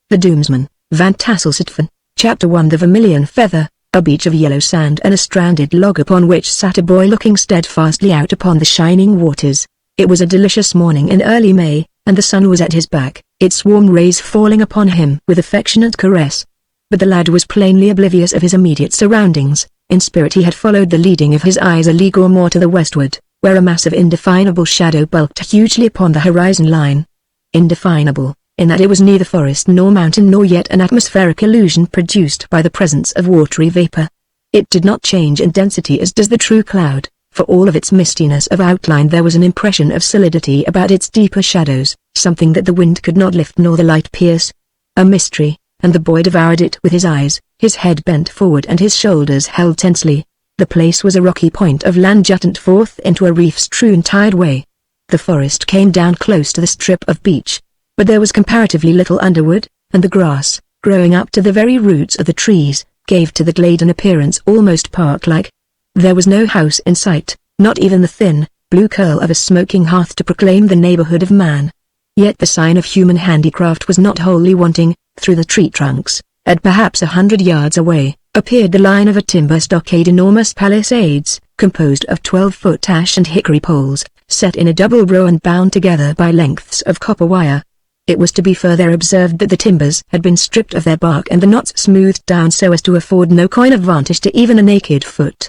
The Doomsman, Van Tassel Sutphen, Chapter 1. The Vermilion Feather, a beach of yellow sand and a stranded log upon which sat a boy looking steadfastly out upon the shining waters. It was a delicious morning in early May, and the sun was at his back, its warm rays falling upon him with affectionate caress. But the lad was plainly oblivious of his immediate surroundings. In spirit he had followed the leading of his eyes a league or more to the westward, where a mass of indefinable shadow bulked hugely upon the horizon line. Indefinable, in that it was neither forest nor mountain nor yet an atmospheric illusion produced by the presence of watery vapor. It did not change in density as does the true cloud. For all of its mistiness of outline there was an impression of solidity about its deeper shadows, something that the wind could not lift nor the light pierce. A mystery, and the boy devoured it with his eyes, his head bent forward and his shoulders held tensely. The place was a rocky point of land jutting forth into a reef-strewn tideway. The forest came down close to the strip of beach, but there was comparatively little underwood, and the grass, growing up to the very roots of the trees, gave to the glade an appearance almost park-like. There was no house in sight, not even the thin, blue curl of a smoking hearth to proclaim the neighborhood of man. Yet the sign of human handicraft was not wholly wanting. Through the tree trunks, at perhaps 100 yards away, appeared the line of a timber stockade, enormous palisades, composed of 12-foot ash and hickory poles, set in a double row and bound together by lengths of copper wire. It was to be further observed that the timbers had been stripped of their bark and the knots smoothed down so as to afford no coign of vantage to even a naked foot.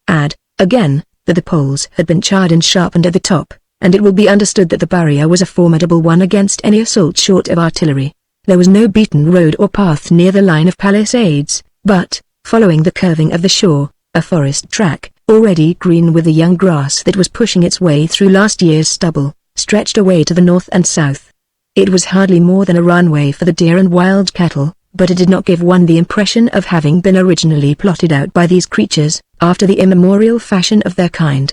Add, again, that the poles had been charred and sharpened at the top, and it will be understood that the barrier was a formidable one against any assault short of artillery. There was no beaten road or path near the line of palisades, but, following the curving of the shore, a forest track, already green with the young grass that was pushing its way through last year's stubble, stretched away to the north and south. It was hardly more than a runway for the deer and wild cattle, but it did not give one the impression of having been originally plotted out by these creatures, after the immemorial fashion of their kind.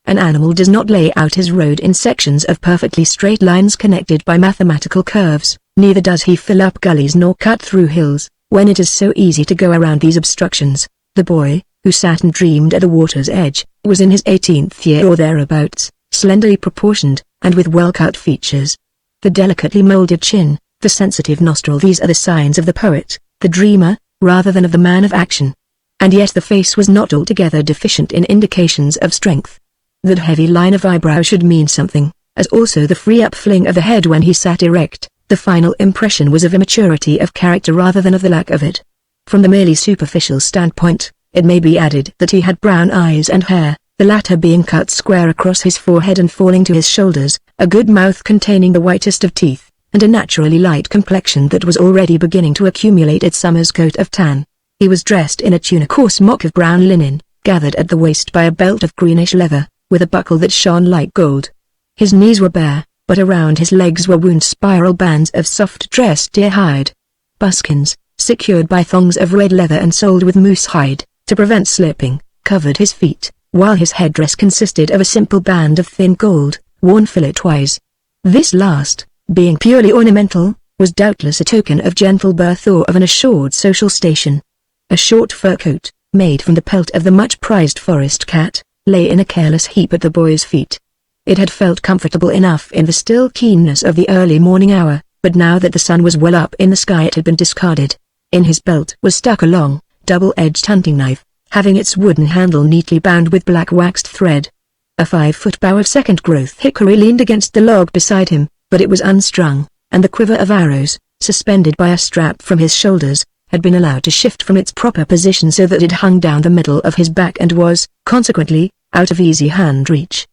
An animal does not lay out his road in sections of perfectly straight lines connected by mathematical curves, neither does he fill up gullies nor cut through hills, when it is so easy to go around these obstructions. The boy, who sat and dreamed at the water's edge, was in his 18th year or thereabouts, slenderly proportioned, and with well-cut features. The delicately molded chin, the sensitive nostril, these are the signs of the poet, the dreamer, rather than of the man of action. And yet the face was not altogether deficient in indications of strength. That heavy line of eyebrow should mean something, as also the free upfling of the head when he sat erect. The final impression was of immaturity of character rather than of the lack of it. From the merely superficial standpoint, it may be added that he had brown eyes and hair, the latter being cut square across his forehead and falling to his shoulders, a good mouth containing the whitest of teeth, and a naturally light complexion that was already beginning to accumulate its summer's coat of tan. He was dressed in a tunic or smock of brown linen, gathered at the waist by a belt of greenish leather, with a buckle that shone like gold. His knees were bare, but around his legs were wound spiral bands of soft dressed deer hide. Buskins, secured by thongs of red leather and soled with moose hide, to prevent slipping, covered his feet, while his headdress consisted of a simple band of thin gold, worn fillet-wise. This last, being purely ornamental, was doubtless a token of gentle birth or of an assured social station. A short fur coat, made from the pelt of the much-prized forest cat, lay in a careless heap at the boy's feet. It had felt comfortable enough in the still keenness of the early morning hour, but now that the sun was well up in the sky it had been discarded. In his belt was stuck a long, double-edged hunting knife, having its wooden handle neatly bound with black waxed thread. A 5-foot bough of second-growth hickory leaned against the log beside him, but it was unstrung, and the quiver of arrows, suspended by a strap from his shoulders, had been allowed to shift from its proper position so that it hung down the middle of his back and was, consequently, out of easy hand reach.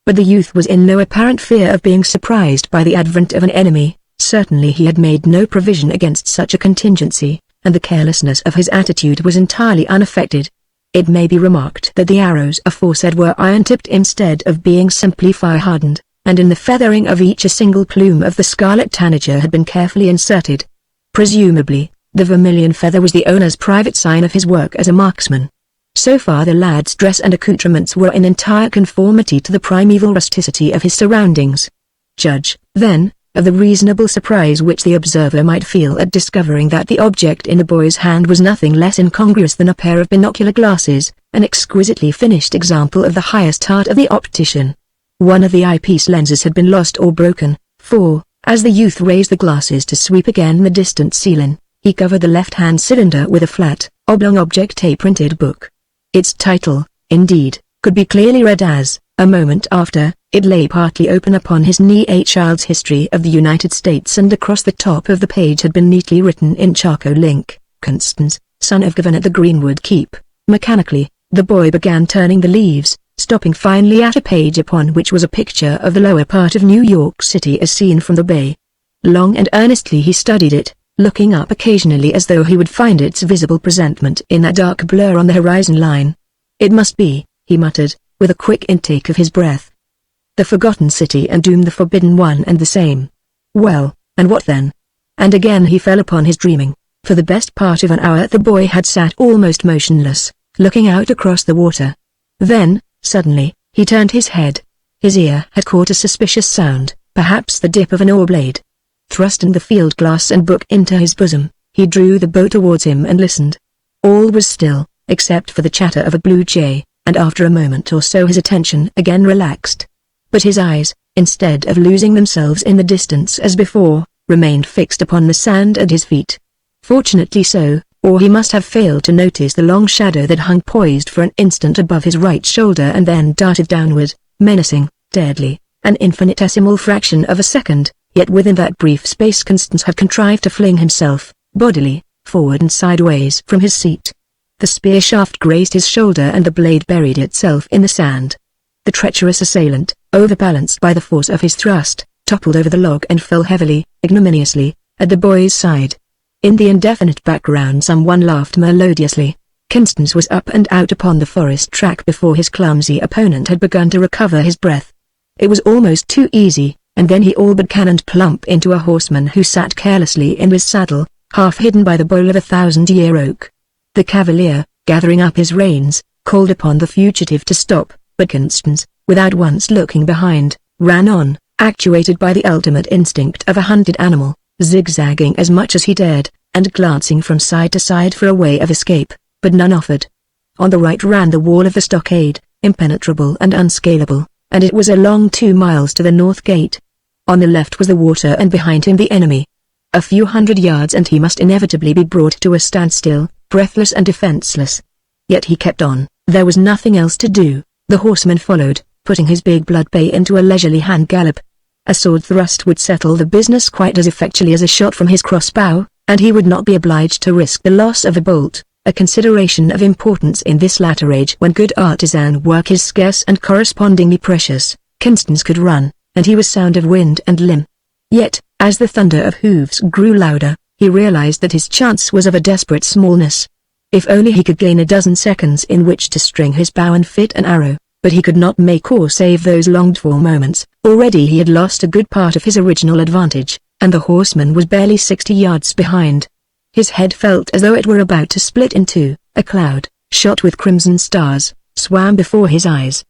But the youth was in no apparent fear of being surprised by the advent of an enemy. Certainly he had made no provision against such a contingency, and the carelessness of his attitude was entirely unaffected. It may be remarked that the arrows aforesaid were iron-tipped instead of being simply fire-hardened, and in the feathering of each a single plume of the scarlet tanager had been carefully inserted. Presumably, the vermilion feather was the owner's private sign of his work as a marksman. So far the lad's dress and accoutrements were in entire conformity to the primeval rusticity of his surroundings. Judge, then, of the reasonable surprise which the observer might feel at discovering that the object in the boy's hand was nothing less incongruous than a pair of binocular glasses, an exquisitely finished example of the highest art of the optician. One of the eyepiece lenses had been lost or broken, for, As the youth raised the glasses to sweep again the distant ceiling, he covered the left-hand cylinder with a flat, oblong object tape-printed book. Its title, indeed, could be clearly read as, a moment after, it lay partly open upon his knee. A child's history of the United States, and across the top of the page had been neatly written in charcoal ink, Constance, son of Govan at the Greenwood Keep. Mechanically, the boy began turning the leaves, stopping finally at a page upon which was a picture of the lower part of New York City as seen from the bay. Long and earnestly he studied it, looking up occasionally as though he would find its visible presentment in that dark blur on the horizon line. It must be, he muttered, with a quick intake of his breath. The forgotten city and Doom, the forbidden one and the same. Well, and what then? And again he fell upon his dreaming. For the best part of an hour the boy had sat almost motionless, looking out across the water. Then, suddenly, he turned his head. His ear had caught a suspicious sound, perhaps the dip of an oar blade. Thrusting the field glass and book into his bosom, he drew the boat towards him and listened. All was still, except for the chatter of a blue jay, and after a moment or so his attention again relaxed. But his eyes, instead of losing themselves in the distance as before, remained fixed upon the sand at his feet. Fortunately so, or he must have failed to notice the long shadow that hung poised for an instant above his right shoulder and then darted downward, menacing, deadly, an infinitesimal fraction of a second, yet within that brief space Constance had contrived to fling himself, bodily, forward and sideways from his seat. The spear shaft grazed his shoulder and the blade buried itself in the sand. The treacherous assailant, overbalanced by the force of his thrust, toppled over the log and fell heavily, ignominiously, at the boy's side. In the indefinite background someone laughed melodiously. Constance was up and out upon the forest track before his clumsy opponent had begun to recover his breath. It was almost too easy, and then he all but cannoned plump into a horseman who sat carelessly in his saddle, half hidden by the bole of a 1,000-year oak. The cavalier, gathering up his reins, called upon the fugitive to stop, but Constance, without once looking behind, ran on, actuated by the ultimate instinct of a hunted animal, zigzagging as much as he dared, and glancing from side to side for a way of escape, but none offered. On the right ran the wall of the stockade, impenetrable and unscalable, and it was a long 2 miles to the north gate. On the left was the water and behind him the enemy. A few hundred yards and he must inevitably be brought to a standstill, breathless and defenseless. Yet he kept on, there was nothing else to do. The horseman followed, putting his big blood bay into a leisurely hand gallop. A sword thrust would settle the business quite as effectually as a shot from his crossbow, and he would not be obliged to risk the loss of a bolt, a consideration of importance in this latter age when good artisan work is scarce and correspondingly precious. Constance could run, and he was sound of wind and limb. Yet, as the thunder of hoofs grew louder, he realized that his chance was of a desperate smallness. If only he could gain a dozen seconds in which to string his bow and fit an arrow, but he could not make or save those longed-for moments. Already he had lost a good part of his original advantage, and the horseman was barely 60 yards behind. His head felt as though it were about to split in two. A cloud, shot with crimson stars, swam before his eyes.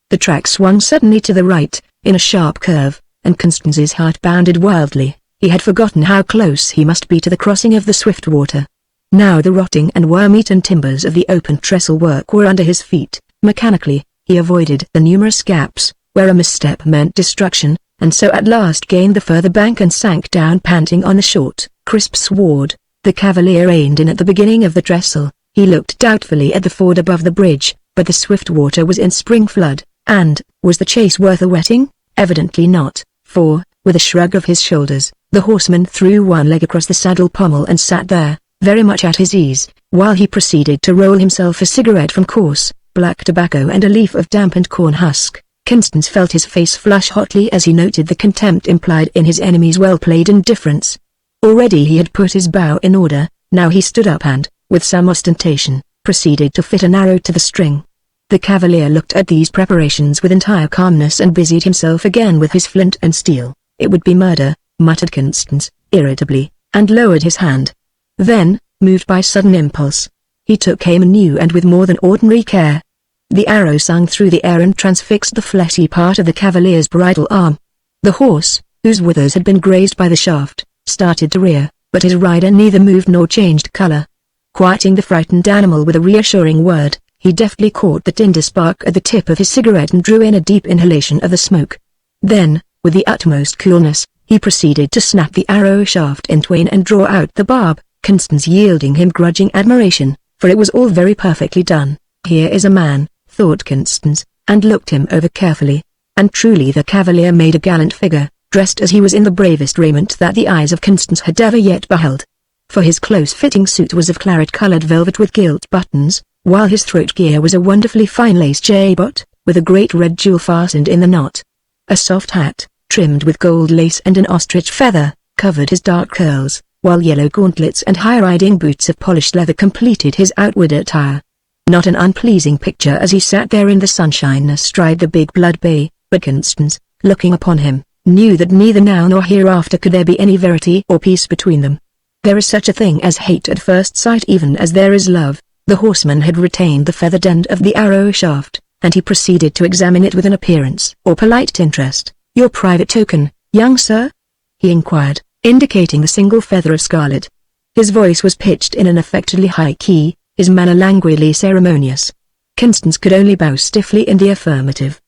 The track swung suddenly to the right, in a sharp curve, and Constance's heart bounded wildly. He had forgotten how close he must be to the crossing of the swift water. Now the rotting and worm-eaten timbers of the open trestle work were under his feet. Mechanically, he avoided the numerous gaps, where a misstep meant destruction, and so at last gained the further bank and sank down panting on the short, crisp sward. The cavalier reined in at the beginning of the trestle. He looked doubtfully at the ford above the bridge, but the swift water was in spring flood, and, was the chase worth a wetting? Evidently not, for, with a shrug of his shoulders, the horseman threw one leg across the saddle pommel and sat there, very much at his ease, while he proceeded to roll himself a cigarette from coarse, black tobacco and a leaf of dampened corn husk. Constance felt his face flush hotly as he noted the contempt implied in his enemy's well-played indifference. Already he had put his bow in order, now he stood up and, with some ostentation, proceeded to fit an arrow to the string. The cavalier looked at these preparations with entire calmness and busied himself again with his flint and steel. It would be murder, muttered Constance, irritably, and lowered his hand. Then, moved by sudden impulse, he took aim anew and with more than ordinary care. The arrow sung through the air and transfixed the fleshy part of the cavalier's bridle arm. The horse, whose withers had been grazed by the shaft, started to rear, but his rider neither moved nor changed color. Quieting the frightened animal with a reassuring word, he deftly caught the tinder spark at the tip of his cigarette and drew in a deep inhalation of the smoke. Then, with the utmost coolness, He proceeded to snap the arrow shaft in twain and draw out the barb, Constance yielding him grudging admiration, for it was all very perfectly done. Here is a man, thought Constance, and looked him over carefully. And truly the cavalier made a gallant figure, dressed as he was in the bravest raiment that the eyes of Constance had ever yet beheld. For his close-fitting suit was of claret-colored velvet with gilt buttons, while his throat gear was a wonderfully fine lace jabot, with a great red jewel fastened in the knot. A soft hat, trimmed with gold lace and an ostrich feather, covered his dark curls, while yellow gauntlets and high-riding boots of polished leather completed his outward attire. Not an unpleasing picture as he sat there in the sunshine astride the big blood bay, but Constance, looking upon him, knew that neither now nor hereafter could there be any verity or peace between them. There is such a thing as hate at first sight even as there is love. The horseman had retained the feathered end of the arrow shaft, and he proceeded to examine it with an appearance or polite interest. "Your private token, young sir?" he inquired, indicating the single feather of scarlet. His voice was pitched in an affectedly high key, his manner languidly ceremonious. Constance could only bow stiffly in the affirmative.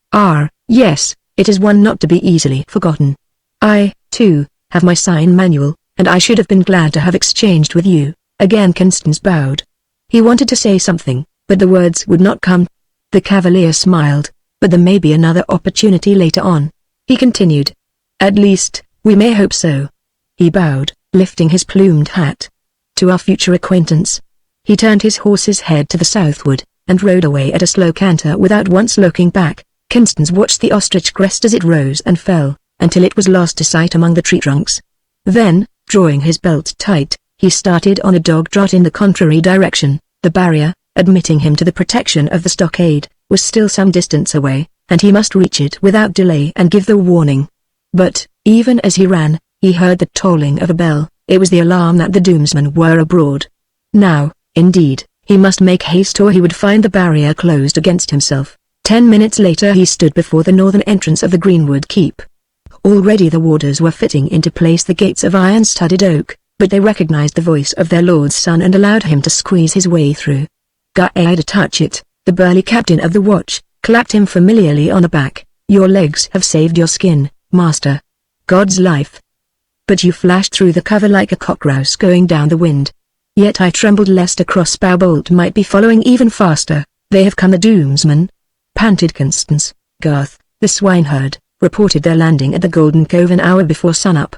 Yes, it is one not to be easily forgotten. I, too, have my sign manual, and I should have been glad to have exchanged with you." Again Constance bowed. He wanted to say something, but the words would not come. The cavalier smiled, "But there may be another opportunity later on," he continued. "At least, we may hope so." He bowed, lifting his plumed hat. "To our future acquaintance." He turned his horse's head to the southward, and rode away at a slow canter without once looking back. Constance watched the ostrich crest as it rose and fell, until it was lost to sight among the tree trunks. Then, drawing his belt tight, he started on a dog trot in the contrary direction. The barrier, admitting him to the protection of the stockade, was still some distance away, and he must reach it without delay and give the warning. But, even as he ran, he heard the tolling of a bell. It was the alarm that the Doomsman were abroad. Now, indeed, he must make haste or he would find the barrier closed against himself. 10 minutes later he stood before the northern entrance of the Greenwood Keep. Already the warders were fitting into place the gates of iron-studded oak, but they recognized the voice of their lord's son and allowed him to squeeze his way through. Guy Touchett, the burly captain of the watch, clapped him familiarly on the back. "Your legs have saved your skin, master." "God's life. But you flashed through the cover like a cockgrouse going down the wind." "Yet I trembled lest a crossbow bolt might be following even faster." "They have come, the Doomsman," panted Constance. "Garth, the swineherd, reported their landing at the Golden Cove an hour before sunup.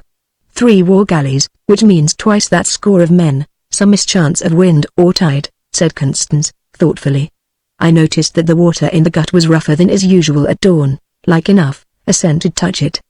3 war galleys, which means twice that score of men. Some mischance of wind or tide," said Constance, thoughtfully. "I noticed that the water in the gut was rougher than is usual at dawn." "Like enough," assented Touchett.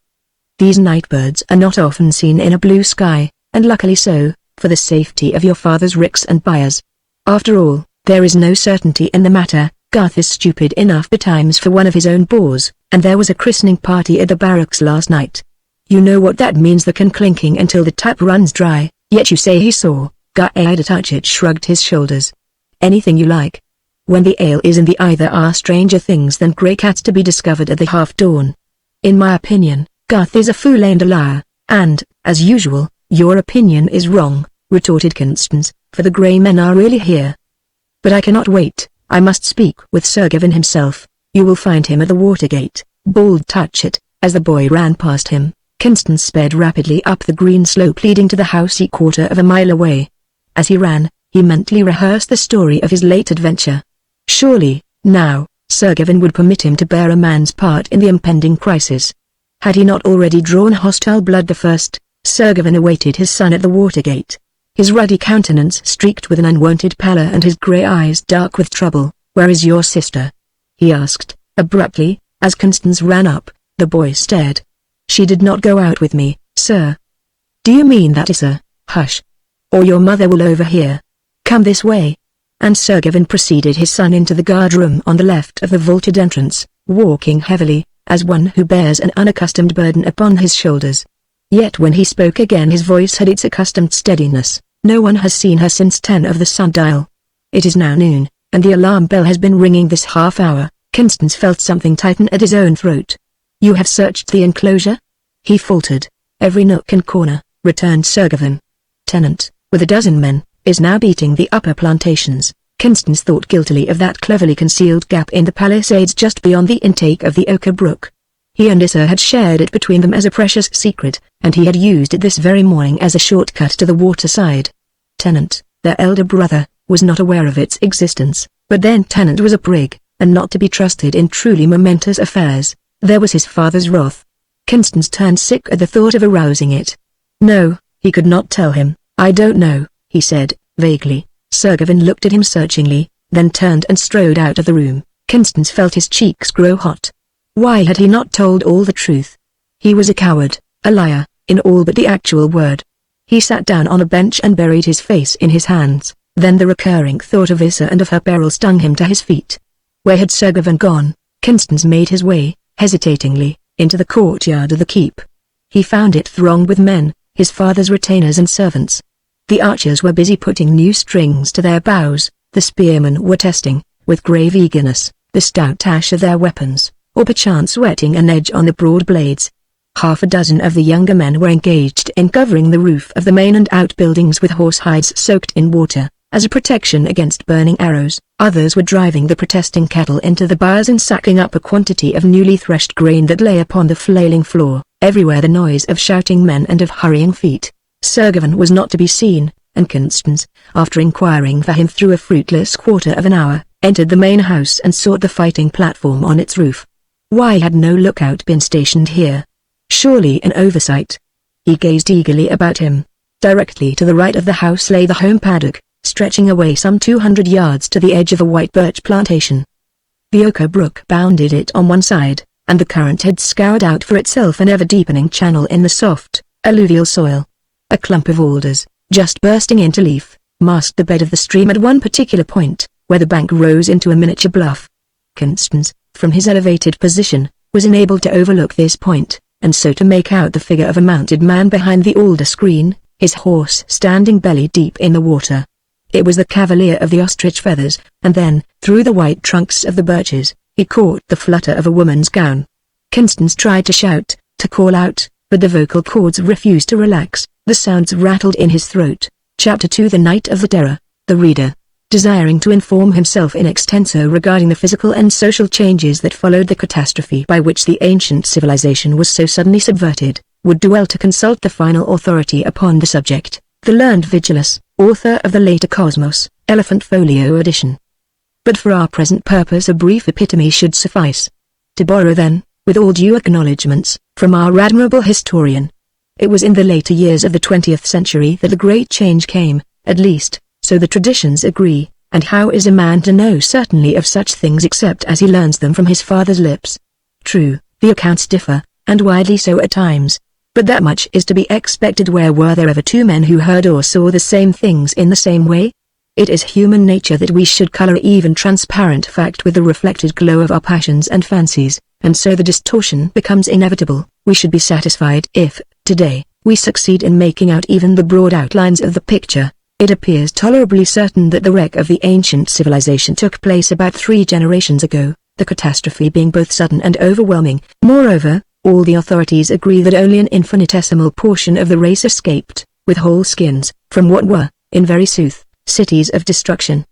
"These nightbirds are not often seen in a blue sky, and luckily so, for the safety of your father's ricks and byres. After all, there is no certainty in the matter. Garth is stupid enough betimes for one of his own boars, and there was a christening party at the barracks last night. You know what that means, the can clinking until the tap runs dry, yet you say he saw." Guy Touchett shrugged his shoulders. "Anything you like. When the ale is in the eye there are stranger things than grey cats to be discovered at the half-dawn. In my opinion, Garth is a fool and a liar, and, as usual, your opinion is wrong," retorted Constance, "for the grey men are really here. But I cannot wait. I must speak with Sir Gawain himself." "You will find him at the Watergate," bawled Touchett, as the boy ran past him. Constance sped rapidly up the green slope leading to the house a quarter of a mile away. As he ran, he mentally rehearsed the story of his late adventure. Surely, now, Sir Gawain would permit him to bear a man's part in the impending crisis. Had he not already drawn hostile blood? The first, Sir Gawain awaited his son at the Watergate. His ruddy countenance streaked with an unwonted pallor and his grey eyes dark with trouble. "Where is your sister?" he asked, abruptly, as Constance ran up. The boy stared. "She did not go out with me, sir." "Do you mean that, sir?" "Hush, or your mother will overhear. Come this way." And Sir Gawain preceded his son into the guard-room on the left of the vaulted entrance, walking heavily, as one who bears an unaccustomed burden upon his shoulders. Yet when he spoke again his voice had its accustomed steadiness. "No one has seen her since 10 of the sundial. It is now noon, and the alarm bell has been ringing this half hour." Constance felt something tighten at his own throat. "You have searched the enclosure?" he faltered. "Every nook and corner," returned Sir Gawain. "Tenant, with a dozen men, is now beating the upper plantations." Constance thought guiltily of that cleverly concealed gap in the palisades just beyond the intake of the Ochre Brook. He and Issa had shared it between them as a precious secret, and he had used it this very morning as a shortcut to the waterside. Tennant, their elder brother, was not aware of its existence, but then Tennant was a prig, and not to be trusted in truly momentous affairs. There was his father's wrath. Constance turned sick at the thought of arousing it. No, he could not tell him. I don't know, he said, vaguely. Sutphen looked at him searchingly, then turned and strode out of the room. Constance felt his cheeks grow hot. Why had he not told all the truth? He was a coward, a liar, in all but the actual word. He sat down on a bench and buried his face in his hands. Then the recurring thought of Issa and of her peril stung him to his feet. Where had Sutphen gone? Constance made his way, hesitatingly, into the courtyard of the keep. He found it thronged with men, his father's retainers and servants. The archers were busy putting new strings to their bows, the spearmen were testing, with grave eagerness, the stout ash of their weapons, or perchance whetting an edge on the broad blades. Half a dozen of the younger men were engaged in covering the roof of the main and outbuildings with horse-hides soaked in water, as a protection against burning arrows. Others were driving the protesting cattle into the byres and sacking up a quantity of newly threshed grain that lay upon the flailing floor. Everywhere the noise of shouting men and of hurrying feet. Sutphen was not to be seen, and Constance, after inquiring for him through a fruitless quarter of an hour, entered the main house and sought the fighting platform on its roof. Why had no lookout been stationed here? Surely an oversight. He gazed eagerly about him. Directly to the right of the house lay the home paddock, stretching away some 200 yards to the edge of a white birch plantation. The Oka Brook bounded it on one side, and the current had scoured out for itself an ever-deepening channel in the soft, alluvial soil. A clump of alders, just bursting into leaf, masked the bed of the stream at one particular point, where the bank rose into a miniature bluff. Constance, from his elevated position, was enabled to overlook this point, and so to make out the figure of a mounted man behind the alder screen, his horse standing belly deep in the water. It was the cavalier of the ostrich feathers, and then, through the white trunks of the birches, he caught the flutter of a woman's gown. Constance tried to shout, to call out, but the vocal cords refused to relax, the sounds rattled in his throat. Chapter 2 The Night of the Terror. The reader, desiring to inform himself in extenso regarding the physical and social changes that followed the catastrophe by which the ancient civilization was so suddenly subverted, would do well to consult the final authority upon the subject, the learned Vigilus, author of the later Cosmos, Elephant Folio edition. But for our present purpose a brief epitome should suffice. To borrow then, with all due acknowledgments, from our admirable historian. It was in the later years of the 20th century that the great change came, at least, so the traditions agree, and how is a man to know certainly of such things except as he learns them from his father's lips? True, the accounts differ, and widely so at times, but that much is to be expected. Where were there ever two men who heard or saw the same things in the same way? It is human nature that we should color even transparent fact with the reflected glow of our passions and fancies, and so the distortion becomes inevitable. We should be satisfied if, today, we succeed in making out even the broad outlines of the picture. It appears tolerably certain that the wreck of the ancient civilization took place about 3 generations ago, the catastrophe being both sudden and overwhelming. Moreover, all the authorities agree that only an infinitesimal portion of the race escaped, with whole skins, from what were, in very sooth, cities of destruction.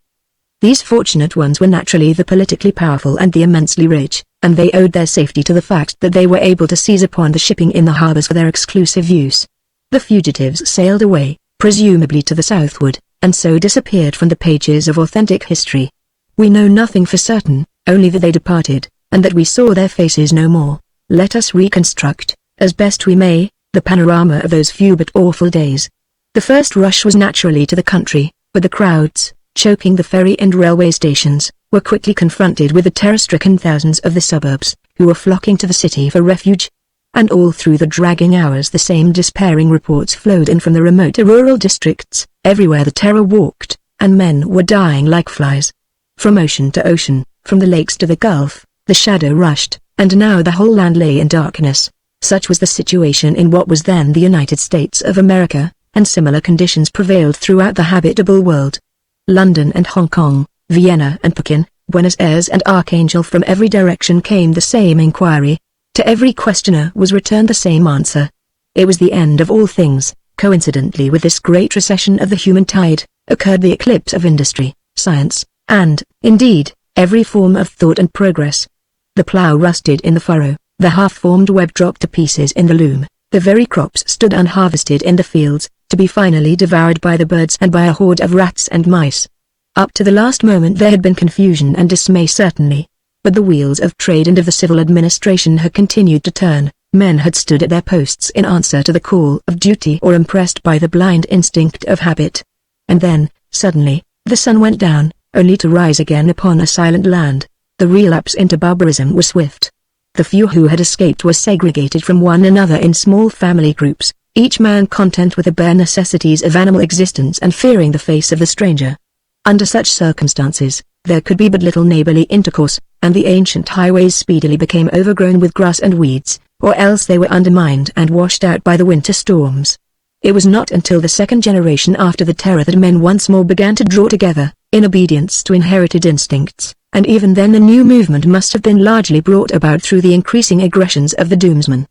These fortunate ones were naturally the politically powerful and the immensely rich, and they owed their safety to the fact that they were able to seize upon the shipping in the harbors for their exclusive use. The fugitives sailed away, presumably to the southward, and so disappeared from the pages of authentic history. We know nothing for certain, only that they departed, and that we saw their faces no more. Let us reconstruct, as best we may, the panorama of those few but awful days. The first rush was naturally to the country, but the crowds, choking the ferry and railway stations, were quickly confronted with the terror-stricken thousands of the suburbs, who were flocking to the city for refuge. And all through the dragging hours the same despairing reports flowed in from the remote rural districts. Everywhere the terror walked, and men were dying like flies. From ocean to ocean, from the lakes to the Gulf, the shadow rushed, and now the whole land lay in darkness. Such was the situation in what was then the United States of America, and similar conditions prevailed throughout the habitable world. London and Hong Kong, Vienna and Pekin, Buenos Aires and Archangel, from every direction came the same inquiry. To every questioner was returned the same answer. It was the end of all things. Coincidentally with this great recession of the human tide, occurred the eclipse of industry, science, and, indeed, every form of thought and progress. The plough rusted in the furrow, The half-formed web dropped to pieces in the loom. The very crops stood unharvested in the fields, to be finally devoured by the birds and by a horde of rats and mice. Up to the last moment there had been confusion and dismay certainly. But the wheels of trade and of the civil administration had continued to turn. Men had stood at their posts in answer to the call of duty or impressed by the blind instinct of habit. And then, suddenly, the sun went down, only to rise again upon a silent land. The relapse into barbarism was swift. The few who had escaped were segregated from one another in small family groups, each man content with the bare necessities of animal existence and fearing the face of the stranger. Under such circumstances, there could be but little neighborly intercourse, and the ancient highways speedily became overgrown with grass and weeds, or else they were undermined and washed out by the winter storms. It was not until the second generation after the terror that men once more began to draw together, in obedience to inherited instincts, and even then the new movement must have been largely brought about through the increasing aggressions of the Doomsman.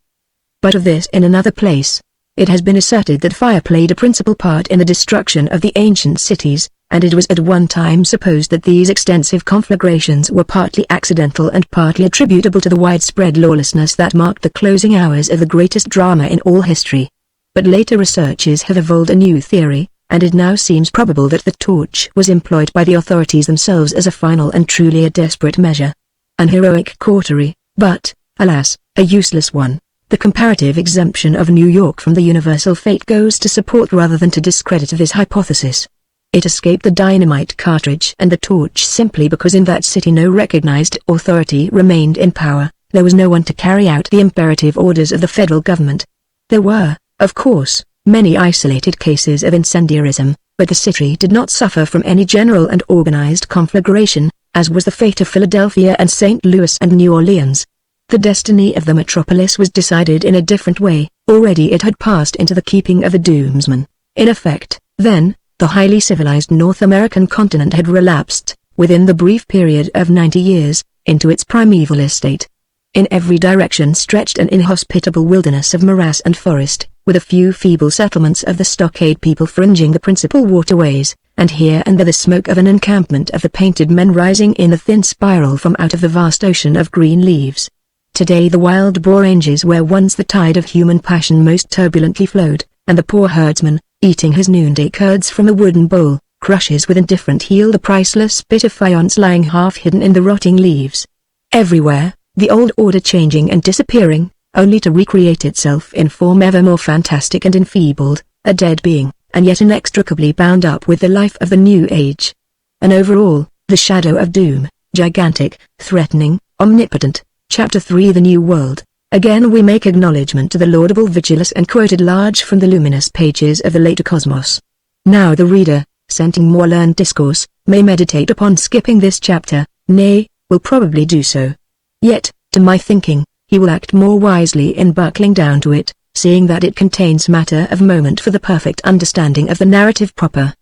But of this in another place. It has been asserted that fire played a principal part in the destruction of the ancient cities, and it was at one time supposed that these extensive conflagrations were partly accidental and partly attributable to the widespread lawlessness that marked the closing hours of the greatest drama in all history. But later researches have evolved a new theory, and it now seems probable that the torch was employed by the authorities themselves as a final and truly a desperate measure. An heroic cautery, but, alas, a useless one. The comparative exemption of New York from the universal fate goes to support rather than to discredit this hypothesis. It escaped the dynamite cartridge and the torch simply because in that city no recognized authority remained in power. There was no one to carry out the imperative orders of the federal government. There were, of course, many isolated cases of incendiarism, but the city did not suffer from any general and organized conflagration, as was the fate of Philadelphia and St. Louis and New Orleans. The destiny of the metropolis was decided in a different way. Already it had passed into the keeping of the Doomsman. In effect, then, the highly civilized North American continent had relapsed, within the brief period of 90 years, into its primeval estate. In every direction stretched an inhospitable wilderness of morass and forest, with a few feeble settlements of the stockade people fringing the principal waterways, and here and there the smoke of an encampment of the painted men rising in a thin spiral from out of the vast ocean of green leaves. Today the wild boar ranges where once the tide of human passion most turbulently flowed, and the poor herdsman, eating his noonday curds from a wooden bowl, crushes with indifferent heel the priceless bit of faience lying half hidden in the rotting leaves. Everywhere, the old order changing and disappearing, only to recreate itself in form ever more fantastic and enfeebled, a dead being, and yet inextricably bound up with the life of the new age. And overall, the shadow of doom, gigantic, threatening, omnipotent. Chapter 3 The New World. Again we make acknowledgment to the laudable vigilance and quoted large from the luminous pages of the later Cosmos. Now the reader, scenting more learned discourse, may meditate upon skipping this chapter, nay, will probably do so. Yet, to my thinking, he will act more wisely in buckling down to it, seeing that it contains matter of moment for the perfect understanding of the narrative proper.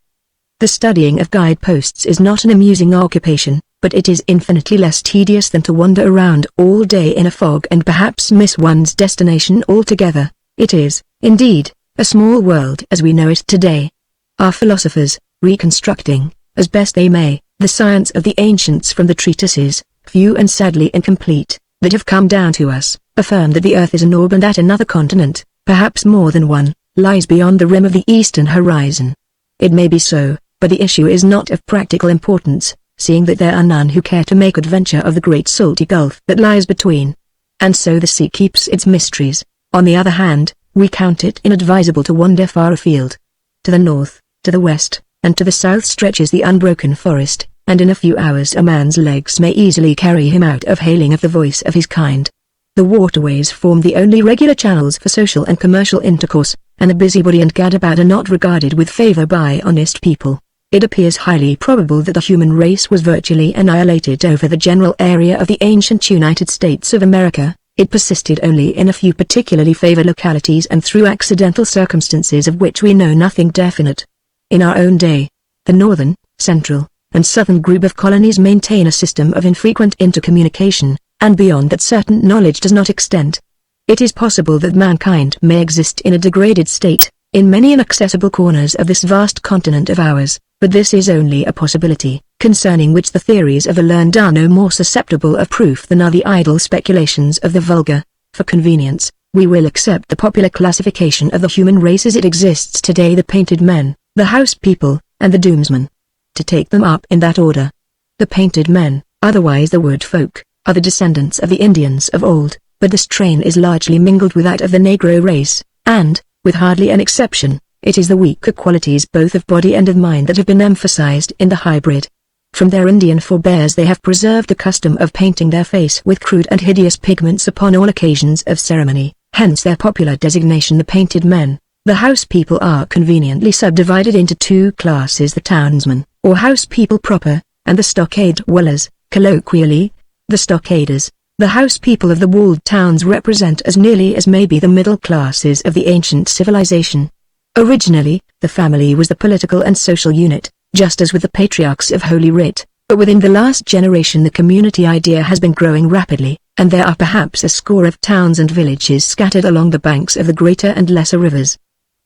The studying of guideposts is not an amusing occupation, but it is infinitely less tedious than to wander around all day in a fog and perhaps miss one's destination altogether. It is, indeed, a small world as we know it today. Our philosophers, reconstructing, as best they may, the science of the ancients from the treatises, few and sadly incomplete, that have come down to us, affirm that the earth is an orb and that another continent, perhaps more than one, lies beyond the rim of the eastern horizon. It may be so, but the issue is not of practical importance, seeing that there are none who care to make adventure of the great salty gulf that lies between. And so the sea keeps its mysteries. On the other hand, we count it inadvisable to wander far afield. To the north, to the west, and to the south stretches the unbroken forest, and in a few hours a man's legs may easily carry him out of hailing of the voice of his kind. The waterways form the only regular channels for social and commercial intercourse, and the busybody and gadabout are not regarded with favor by honest people. It appears highly probable that the human race was virtually annihilated over the general area of the ancient United States of America. It persisted only in a few particularly favored localities and through accidental circumstances of which we know nothing definite. In our own day, the northern, central, and southern group of colonies maintain a system of infrequent intercommunication, and beyond that certain knowledge does not extend. It is possible that mankind may exist in a degraded state, in many inaccessible corners of this vast continent of ours, but this is only a possibility, concerning which the theories of the learned are no more susceptible of proof than are the idle speculations of the vulgar. For convenience, we will accept the popular classification of the human race as it exists today: the painted men, the house people, and the doomsmen. To take them up in that order. The painted men, otherwise the wood folk, are the descendants of the Indians of old, but the strain is largely mingled with that of the Negro race, and, with hardly an exception, it is the weaker qualities both of body and of mind that have been emphasized in the hybrid. From their Indian forebears they have preserved the custom of painting their face with crude and hideous pigments upon all occasions of ceremony, hence their popular designation: the painted men. The house people are conveniently subdivided into two classes: the townsmen, or house people proper, and the stockade dwellers, colloquially, the stockaders. The house people of the walled towns represent as nearly as may be the middle classes of the ancient civilization. Originally, the family was the political and social unit, just as with the patriarchs of Holy Writ, but within the last generation the community idea has been growing rapidly, and there are perhaps a score of towns and villages scattered along the banks of the greater and lesser rivers.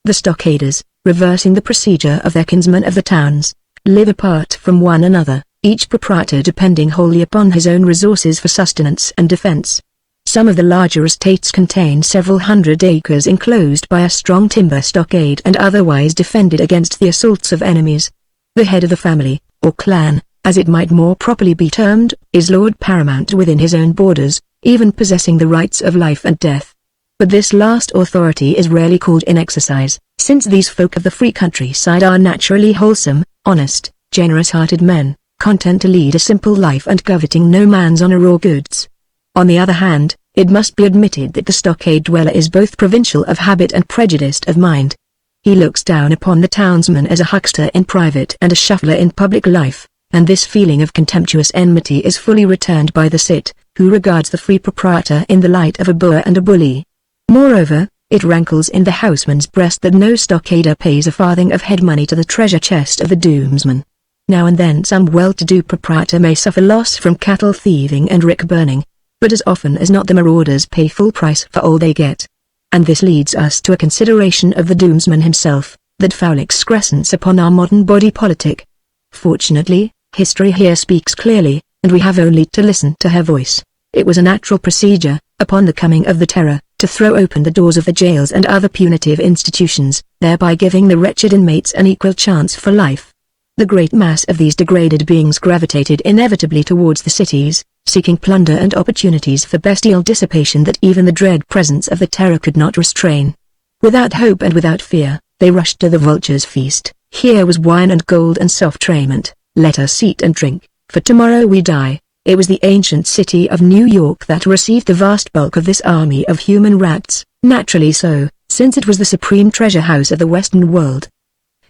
The stockaders, reversing the procedure of their kinsmen of the towns, live apart from one another, each proprietor depending wholly upon his own resources for sustenance and defense. Some of the larger estates contain several hundred acres enclosed by a strong timber stockade and otherwise defended against the assaults of enemies. The head of the family, or clan, as it might more properly be termed, is lord paramount within his own borders, even possessing the rights of life and death. But this last authority is rarely called in exercise, since these folk of the free countryside are naturally wholesome, honest, generous-hearted men, content to lead a simple life and coveting no man's honor or goods. On the other hand, it must be admitted that the stockade dweller is both provincial of habit and prejudiced of mind. He looks down upon the townsman as a huckster in private and a shuffler in public life, and this feeling of contemptuous enmity is fully returned by the cit, who regards the free proprietor in the light of a boor and a bully. Moreover, it rankles in the houseman's breast that no stockader pays a farthing of head money to the treasure chest of the doomsman. Now and then some well-to-do proprietor may suffer loss from cattle thieving and rick burning, but as often as not the marauders pay full price for all they get. And this leads us to a consideration of the doomsman himself, that foul excrescence upon our modern body politic. Fortunately, history here speaks clearly, and we have only to listen to her voice. It was a natural procedure, upon the coming of the terror, to throw open the doors of the jails and other punitive institutions, thereby giving the wretched inmates an equal chance for life. The great mass of these degraded beings gravitated inevitably towards the cities, seeking plunder and opportunities for bestial dissipation that even the dread presence of the terror could not restrain. Without hope and without fear, they rushed to the vulture's feast. Here was wine and gold and soft raiment. Let us eat and drink, for tomorrow we die. It was the ancient city of New York that received the vast bulk of this army of human rats, naturally so, since it was the supreme treasure house of the Western world.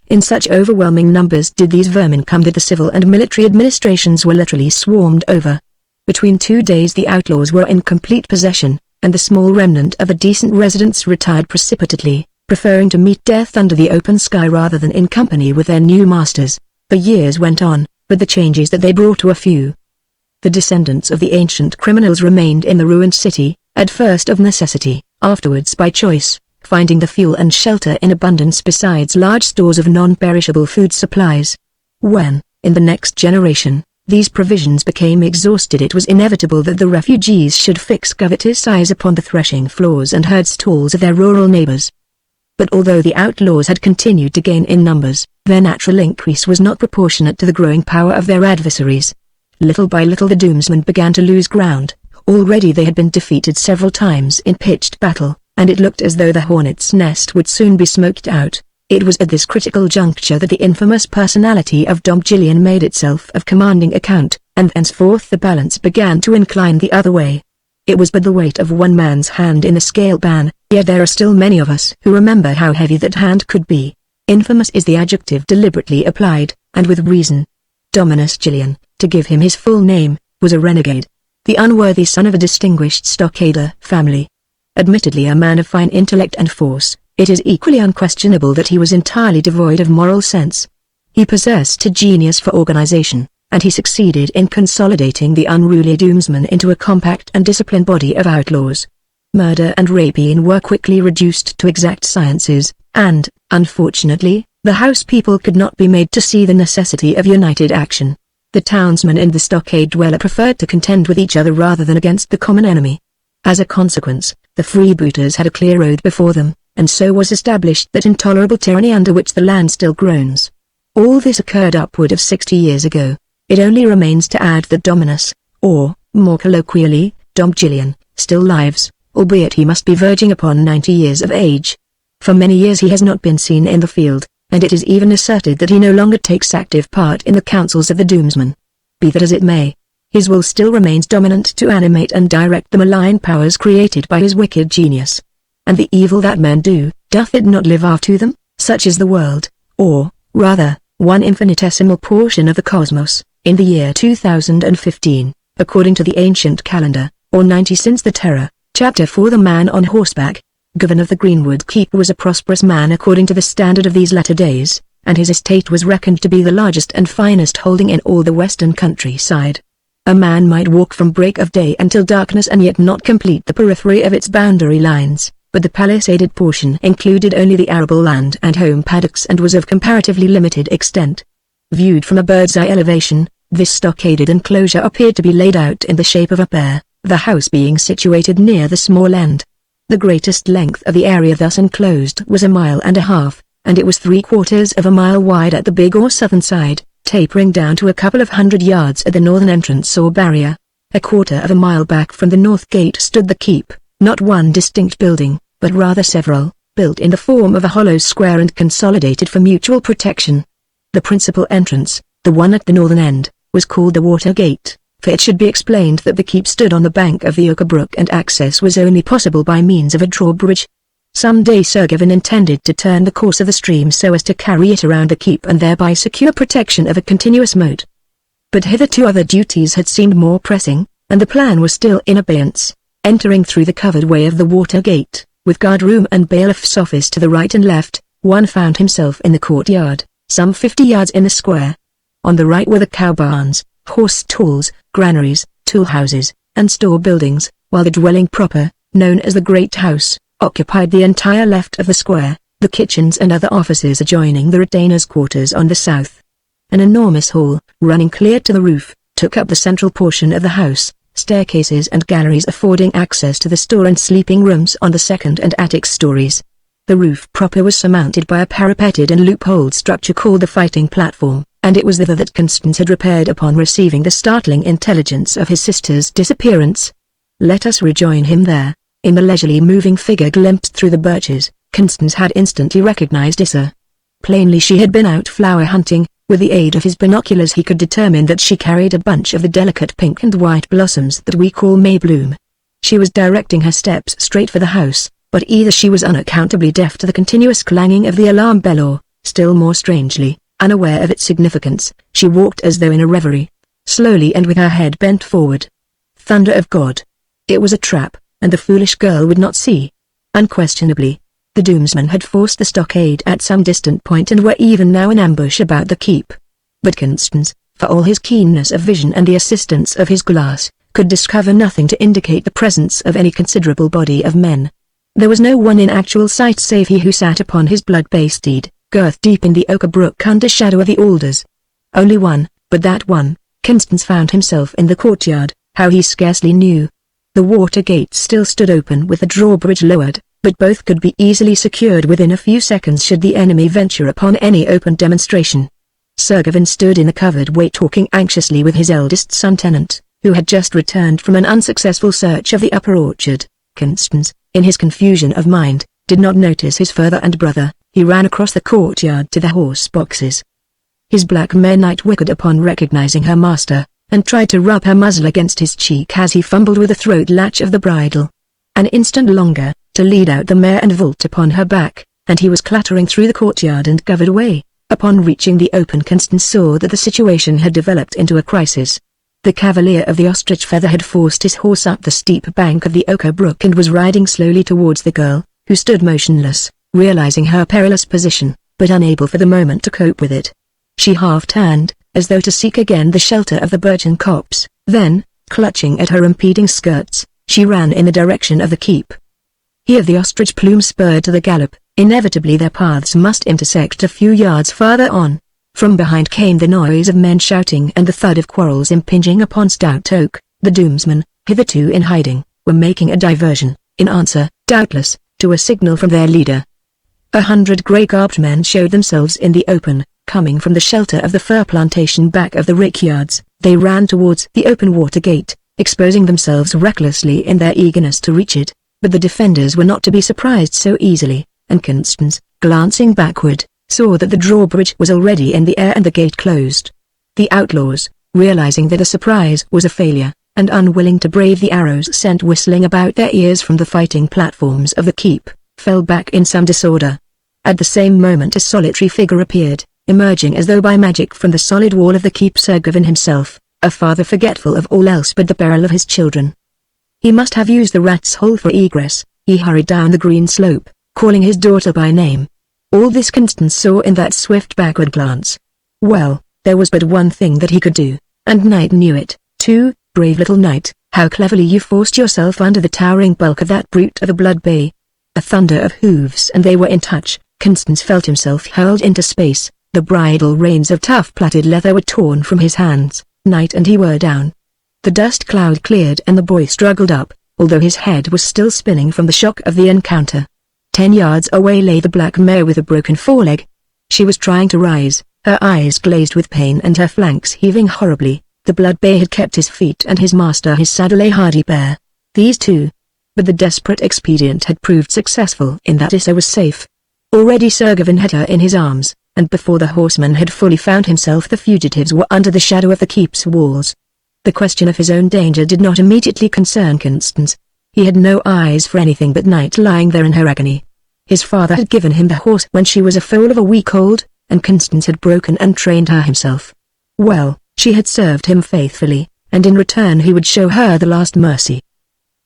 In such overwhelming numbers did these vermin come that the civil and military administrations were literally swarmed over. Between 2 days the outlaws were in complete possession, and the small remnant of the decent residents retired precipitately, preferring to meet death under the open sky rather than in company with their new masters. The years went on, but the changes that they brought were few. The descendants of the ancient criminals remained in the ruined city, at first of necessity, afterwards by choice, finding the fuel and shelter in abundance besides large stores of non-perishable food supplies. When, in the next generation, these provisions became exhausted, it was inevitable that the refugees should fix covetous eyes upon the threshing floors and herd stalls of their rural neighbors. But although the outlaws had continued to gain in numbers, their natural increase was not proportionate to the growing power of their adversaries. Little by little the doomsmen began to lose ground. Already they had been defeated several times in pitched battle, and it looked as though the hornet's nest would soon be smoked out. It was at this critical juncture that the infamous personality of Dom Gillian made itself of commanding account, and thenceforth the balance began to incline the other way. It was but the weight of one man's hand in the scale ban, yet there are still many of us who remember how heavy that hand could be. Infamous is the adjective deliberately applied, and with reason. Dominus Gillian, to give him his full name, was a renegade, the unworthy son of a distinguished stockader family. Admittedly a man of fine intellect and force, it is equally unquestionable that he was entirely devoid of moral sense. He possessed a genius for organization, and he succeeded in consolidating the unruly doomsmen into a compact and disciplined body of outlaws. Murder and rapine were quickly reduced to exact sciences, and, unfortunately, the house people could not be made to see the necessity of united action. The townsman and the stockade dweller preferred to contend with each other rather than against the common enemy. As a consequence, the freebooters had a clear road before them, and so was established that intolerable tyranny under which the land still groans. All this occurred upward of 60 years ago. It only remains to add that Dominus, or, more colloquially, Dom Gillian, still lives, albeit he must be verging upon 90 years of age. For many years he has not been seen in the field, and it is even asserted that he no longer takes active part in the councils of the Doomsman. Be that as it may, his will still remains dominant to animate and direct the malign powers created by his wicked genius. And the evil that men do, doth it not live after them? Such is the world, or, rather, one infinitesimal portion of the cosmos, in the year 2015, according to the ancient calendar, or 90 since the Terror. Chapter 4. The Man on Horseback. Governor of the Greenwood Keep was a prosperous man according to the standard of these latter days, and his estate was reckoned to be the largest and finest holding in all the western countryside. A man might walk from break of day until darkness and yet not complete the periphery of its boundary lines, but the palisaded portion included only the arable land and home paddocks and was of comparatively limited extent. Viewed from a bird's-eye elevation, this stockaded enclosure appeared to be laid out in the shape of a pear, the house being situated near the small end. The greatest length of the area thus enclosed was 1.5 miles, and it was 3/4 of a mile wide at the big or southern side, tapering down to a couple of 100 yards at the northern entrance or barrier. 1/4 mile back from the north gate stood the keep, not one distinct building, but rather several, built in the form of a hollow square and consolidated for mutual protection. The principal entrance, the one at the northern end, was called the Water Gate, for it should be explained that the keep stood on the bank of the Oka Brook and access was only possible by means of a drawbridge. Some day Sutphen intended to turn the course of the stream so as to carry it around the keep and thereby secure protection of a continuous moat. But hitherto other duties had seemed more pressing, and the plan was still in abeyance. Entering through the covered way of the Water Gate, with guard-room and bailiff's office to the right and left, one found himself in the courtyard, some 50 yards in the square. On the right were the cow barns, horse stalls, granaries, tool houses, and store buildings, while the dwelling proper, known as the Great House, occupied the entire left of the square, the kitchens and other offices adjoining the retainers' quarters on the south. An enormous hall, running clear to the roof, took up the central portion of the house, staircases and galleries affording access to the store and sleeping rooms on the second and attic stories. The roof proper was surmounted by a parapeted and loopholed structure called the fighting platform, and it was thither that Constance had repaired upon receiving the startling intelligence of his sister's disappearance. Let us rejoin him there. In the leisurely moving figure glimpsed through the birches, Constance had instantly recognized Issa. Plainly she had been out flower hunting. With the aid of his binoculars he could determine that she carried a bunch of the delicate pink and white blossoms that we call Maybloom. She was directing her steps straight for the house, but either she was unaccountably deaf to the continuous clanging of the alarm bell or, still more strangely, unaware of its significance, she walked as though in a reverie, slowly and with her head bent forward. Thunder of God! It was a trap, and the foolish girl would not see. Unquestionably, the Doomsman had forced the stockade at some distant point and were even now in ambush about the keep. But Constance, for all his keenness of vision and the assistance of his glass, could discover nothing to indicate the presence of any considerable body of men. There was no one in actual sight save he who sat upon his blood-bay steed, girth deep in the Oka Brook under shadow of the alders. Only one, but that one, Constance found himself in the courtyard, how he scarcely knew. The water gate still stood open with the drawbridge lowered, but both could be easily secured within a few seconds should the enemy venture upon any open demonstration. Sutphen stood in the covered way talking anxiously with his eldest son Tenant, who had just returned from an unsuccessful search of the upper orchard. Constance, in his confusion of mind, did not notice his father and brother. He ran across the courtyard to the horse boxes. His black mare Night whickered upon recognizing her master, and tried to rub her muzzle against his cheek as he fumbled with the throat latch of the bridle. An instant longer, to lead out the mare and vault upon her back, and he was clattering through the courtyard and covered way. Upon reaching the open, Constance saw that the situation had developed into a crisis. The cavalier of the ostrich feather had forced his horse up the steep bank of the Oka Brook and was riding slowly towards the girl, who stood motionless, realizing her perilous position, but unable for the moment to cope with it. She half-turned, as though to seek again the shelter of the birchen copse, then, clutching at her impeding skirts, she ran in the direction of the keep. Here the ostrich plume spurred to the gallop. Inevitably their paths must intersect a few yards farther on. From behind came the noise of men shouting and the thud of quarrels impinging upon stout oak. The Doomsman, hitherto in hiding, were making a diversion, in answer, doubtless, to a signal from their leader. 100 grey-garbed men showed themselves in the open, coming from the shelter of the fir plantation back of the rickyards. They ran towards the open water gate, exposing themselves recklessly in their eagerness to reach it, but the defenders were not to be surprised so easily, and Constance, glancing backward, saw that the drawbridge was already in the air and the gate closed. The outlaws, realizing that the surprise was a failure, and unwilling to brave the arrows sent whistling about their ears from the fighting platforms of the keep, fell back in some disorder. At the same moment a solitary figure appeared, emerging as though by magic from the solid wall of the keep. Sutphen himself, a father forgetful of all else but the peril of his children. He must have used the rat's hole for egress. He hurried down the green slope, calling his daughter by name. All this Constance saw in that swift backward glance. Well, there was but one thing that he could do, and Knight knew it, too. Brave little Knight, how cleverly you forced yourself under the towering bulk of that brute of a blood bay. A thunder of hooves and they were in touch. Constance felt himself hurled into space. The bridle reins of tough plaited leather were torn from his hands. Knight and he were down. The dust cloud cleared and the boy struggled up, although his head was still spinning from the shock of the encounter. 10 yards away lay the black mare with a broken foreleg. She was trying to rise, her eyes glazed with pain and her flanks heaving horribly. The blood bay had kept his feet and his master his saddle lay hardy bare. These two. But the desperate expedient had proved successful in that Issa was safe. Already Sutphen had her in his arms, and before the horseman had fully found himself the fugitives were under the shadow of the keep's walls. The question of his own danger did not immediately concern Constance. He had no eyes for anything but Knight lying there in her agony. His father had given him the horse when she was a foal of a week old, and Constance had broken and trained her himself. Well, she had served him faithfully, and in return he would show her the last mercy.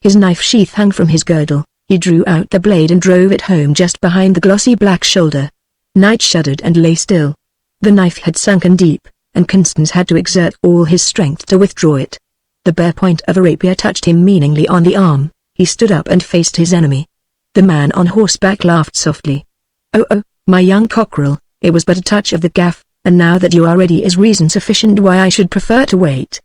His knife sheath hung from his girdle. He drew out the blade and drove it home just behind the glossy black shoulder. Knight shuddered and lay still. The knife had sunken deep, and Constance had to exert all his strength to withdraw it. The bare point of a rapier touched him meaningly on the arm. He stood up and faced his enemy. The man on horseback laughed softly. "Oh, my young cockerel, it was but a touch of the gaff, and now that you are ready is reason sufficient why I should prefer to wait.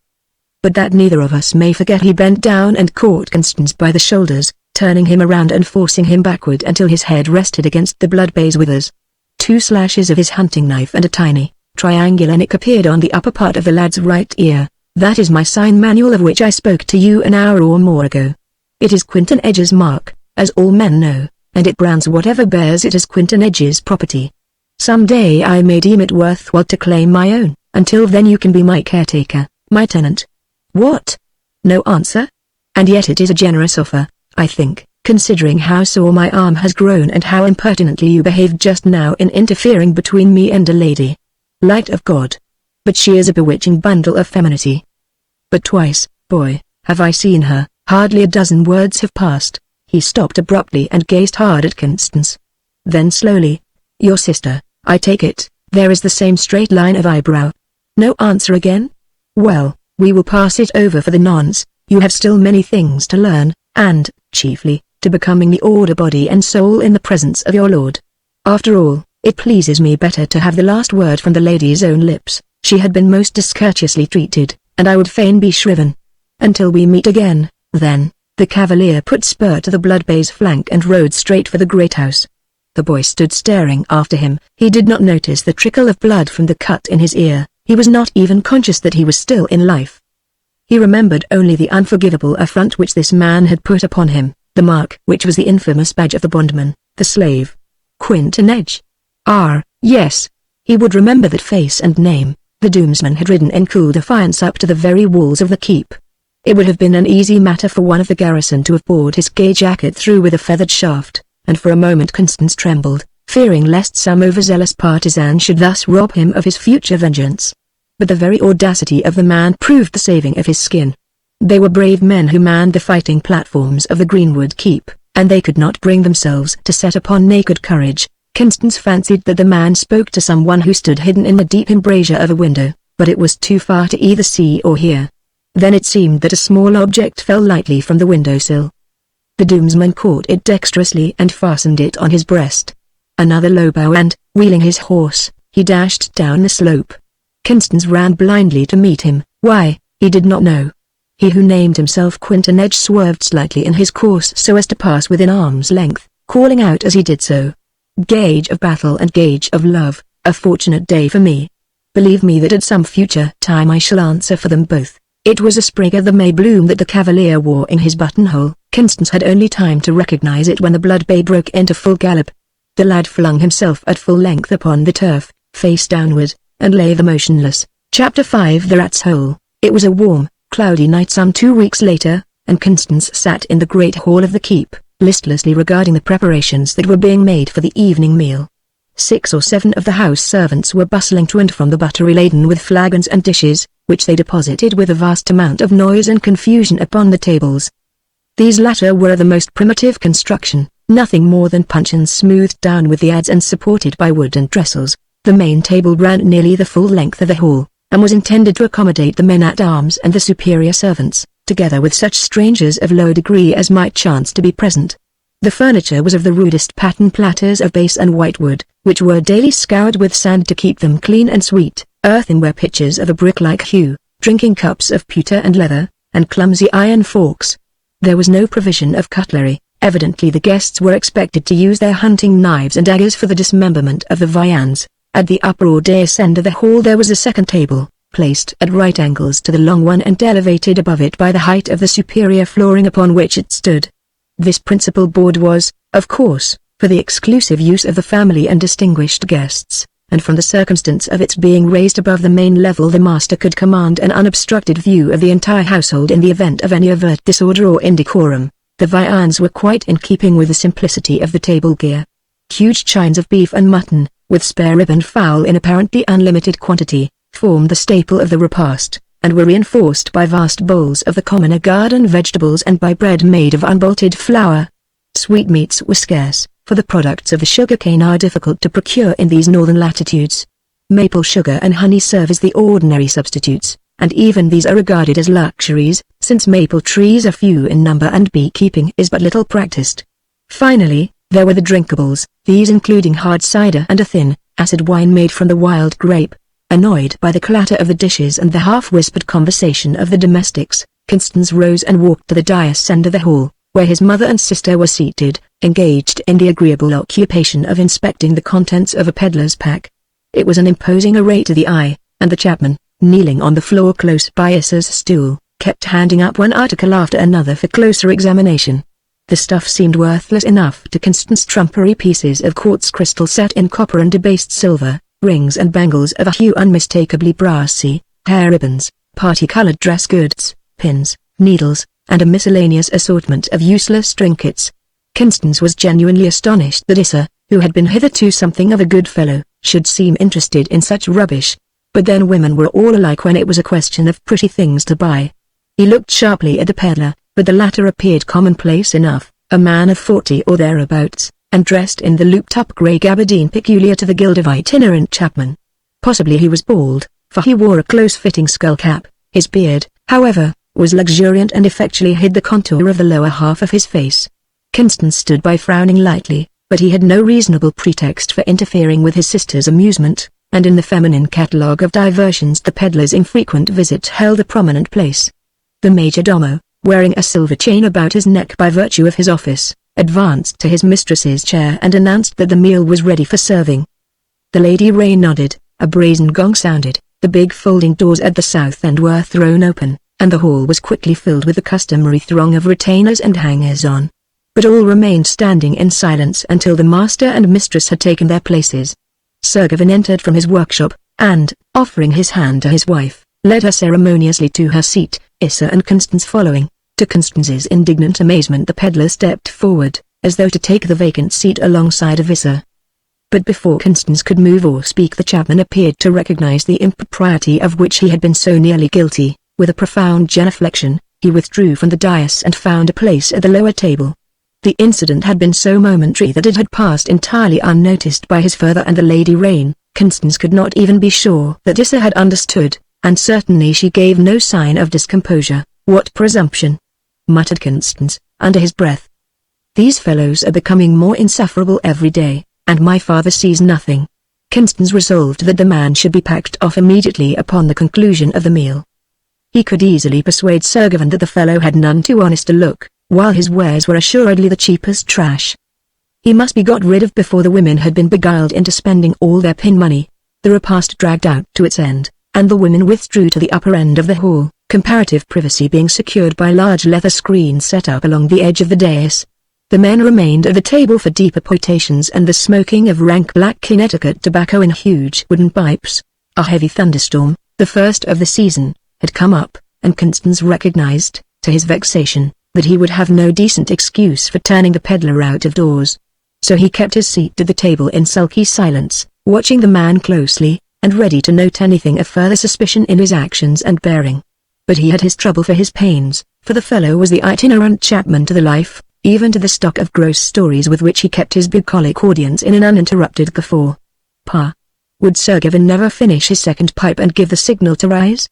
But that neither of us may forget." He bent down and caught Constance by the shoulders, turning him around and forcing him backward until his head rested against the blood bay's withers. 2 slashes of his hunting knife and a tiny, triangular nick appeared on the upper part of the lad's right ear. "That is my sign manual of which I spoke to you an hour or more ago. It is Quinton Edge's mark, as all men know, and it brands whatever bears it as Quinton Edge's property. Some day I may deem it worthwhile to claim my own. Until then you can be my caretaker, my tenant." "What?" "No answer? And yet it is a generous offer, I think, considering how sore my arm has grown and how impertinently you behaved just now in interfering between me and a lady. Light of God! But she is a bewitching bundle of femininity. But twice, boy, have I seen her." Hardly a dozen words have passed. He stopped abruptly and gazed hard at Constance. Then slowly, "Your sister, I take it, there is the same straight line of eyebrow. No answer again? Well, we will pass it over for the nonce. You have still many things to learn, and, chiefly, to becoming the order body and soul in the presence of your lord. After all, it pleases me better to have the last word from the lady's own lips. She had been most discourteously treated, and I would fain be shriven. Until we meet again, then." The cavalier put spur to the blood bay's flank and rode straight for the great house. The boy stood staring after him. He did not notice the trickle of blood from the cut in his ear. He was not even conscious that he was still in life. He remembered only the unforgivable affront which this man had put upon him, the mark which was the infamous badge of the bondman, the slave. Quinton Edge. Yes. He would remember that face and name. The Doomsman had ridden in cool defiance up to the very walls of the keep. It would have been an easy matter for one of the garrison to have bored his gay jacket through with a feathered shaft, and for a moment Constance trembled, fearing lest some overzealous partisan should thus rob him of his future vengeance. But the very audacity of the man proved the saving of his skin. They were brave men who manned the fighting platforms of the Greenwood Keep, and they could not bring themselves to set upon naked courage. Constance fancied that the man spoke to someone who stood hidden in the deep embrasure of a window, but it was too far to either see or hear. Then it seemed that a small object fell lightly from the windowsill. The Doomsman caught it dexterously and fastened it on his breast. Another low bow and, wheeling his horse, he dashed down the slope. Constance ran blindly to meet him. Why, he did not know. He who named himself Quinton Edge swerved slightly in his course so as to pass within arm's length, calling out as he did so, "Gauge of battle and gauge of love, a fortunate day for me. Believe me that at some future time I shall answer for them both." It was a sprig of the May bloom that the cavalier wore in his buttonhole. Constance had only time to recognize it when the blood bay broke into full gallop. The lad flung himself at full length upon the turf, face downward, and lay there motionless. Chapter 5 The Rat's Hole. It was a warm, cloudy night some 2 weeks later, and Constance sat in the great hall of the keep, listlessly regarding the preparations that were being made for the evening meal. 6 or 7 of the house servants were bustling to and from the buttery laden with flagons and dishes, which they deposited with a vast amount of noise and confusion upon the tables. These latter were of the most primitive construction, nothing more than puncheons smoothed down with the adze and supported by wooden trestles. The main table ran nearly the full length of the hall, and was intended to accommodate the men-at-arms and the superior servants, together with such strangers of low degree as might chance to be present. The furniture was of the rudest pattern, platters of base and whitewood, which were daily scoured with sand to keep them clean and sweet, earthenware pitchers of a brick-like hue, drinking cups of pewter and leather, and clumsy iron forks. There was no provision of cutlery. Evidently the guests were expected to use their hunting knives and daggers for the dismemberment of the viands. At the upper or dais end of the hall there was a second table, placed at right angles to the long one and elevated above it by the height of the superior flooring upon which it stood. This principal board was, of course, for the exclusive use of the family and distinguished guests, and from the circumstance of its being raised above the main level the master could command an unobstructed view of the entire household in the event of any overt disorder or indecorum. The viands were quite in keeping with the simplicity of the table gear. Huge chines of beef and mutton, with spare rib and fowl in apparently unlimited quantity, formed the staple of the repast, and were reinforced by vast bowls of the commoner garden vegetables and by bread made of unbolted flour. Sweetmeats were scarce, for the products of the sugar cane are difficult to procure in these northern latitudes. Maple sugar and honey serve as the ordinary substitutes, and even these are regarded as luxuries, since maple trees are few in number and beekeeping is but little practiced. Finally, there were the drinkables, these including hard cider and a thin, acid wine made from the wild grape. Annoyed by the clatter of the dishes and the half-whispered conversation of the domestics, Constance rose and walked to the dais end of the hall, where his mother and sister were seated, engaged in the agreeable occupation of inspecting the contents of a peddler's pack. It was an imposing array to the eye, and the chapman, kneeling on the floor close by Issa's stool, kept handing up one article after another for closer examination. The stuff seemed worthless enough to Constance. Trumpery pieces of quartz crystal set in copper and debased silver, rings and bangles of a hue unmistakably brassy, hair ribbons, party-colored dress goods, pins, needles, and a miscellaneous assortment of useless trinkets. Constance was genuinely astonished that Issa, who had been hitherto something of a good fellow, should seem interested in such rubbish. But then women were all alike when it was a question of pretty things to buy. He looked sharply at the peddler, but the latter appeared commonplace enough, a man of 40 or thereabouts, and dressed in the looped-up grey gabardine peculiar to the guild of itinerant chapmen. Possibly he was bald, for he wore a close-fitting skull-cap. His beard, however, was luxuriant and effectually hid the contour of the lower half of his face. Constance stood by frowning lightly, but he had no reasonable pretext for interfering with his sister's amusement, and in the feminine catalogue of diversions the peddler's infrequent visit held a prominent place. The major domo, wearing a silver chain about his neck by virtue of his office, advanced to his mistress's chair and announced that the meal was ready for serving. The Lady Ray nodded, a brazen gong sounded, the big folding doors at the south end were thrown open, and the hall was quickly filled with the customary throng of retainers and hangers-on. But all remained standing in silence until the master and mistress had taken their places. Sir Gawain entered from his workshop, and, offering his hand to his wife, led her ceremoniously to her seat, Issa and Constance following. To Constance's indignant amazement the peddler stepped forward, as though to take the vacant seat alongside of Issa. But before Constance could move or speak the chapman appeared to recognize the impropriety of which he had been so nearly guilty. With a profound genuflection, he withdrew from the dais and found a place at the lower table. The incident had been so momentary that it had passed entirely unnoticed by his father and the Lady Rain. Constance could not even be sure that Issa had understood, and certainly she gave no sign of discomposure. "What presumption!" muttered Constance, under his breath. "These fellows are becoming more insufferable every day, and my father sees nothing." Constance resolved that the man should be packed off immediately upon the conclusion of the meal. He could easily persuade Sutphen that the fellow had none too honest a look, while his wares were assuredly the cheapest trash. He must be got rid of before the women had been beguiled into spending all their pin money. The repast dragged out to its end, and the women withdrew to the upper end of the hall, comparative privacy being secured by large leather screens set up along the edge of the dais. The men remained at the table for deeper potations and the smoking of rank black Connecticut tobacco in huge wooden pipes. A heavy thunderstorm, the first of the season, had come up, and Constance recognized, to his vexation, that he would have no decent excuse for turning the peddler out of doors. So he kept his seat at the table in sulky silence, watching the man closely, and ready to note anything of further suspicion in his actions and bearing. But he had his trouble for his pains, for the fellow was the itinerant chapman to the life, even to the stock of gross stories with which he kept his bucolic audience in an uninterrupted guffaw. Pah! Would Sutphen never finish his second pipe and give the signal to rise?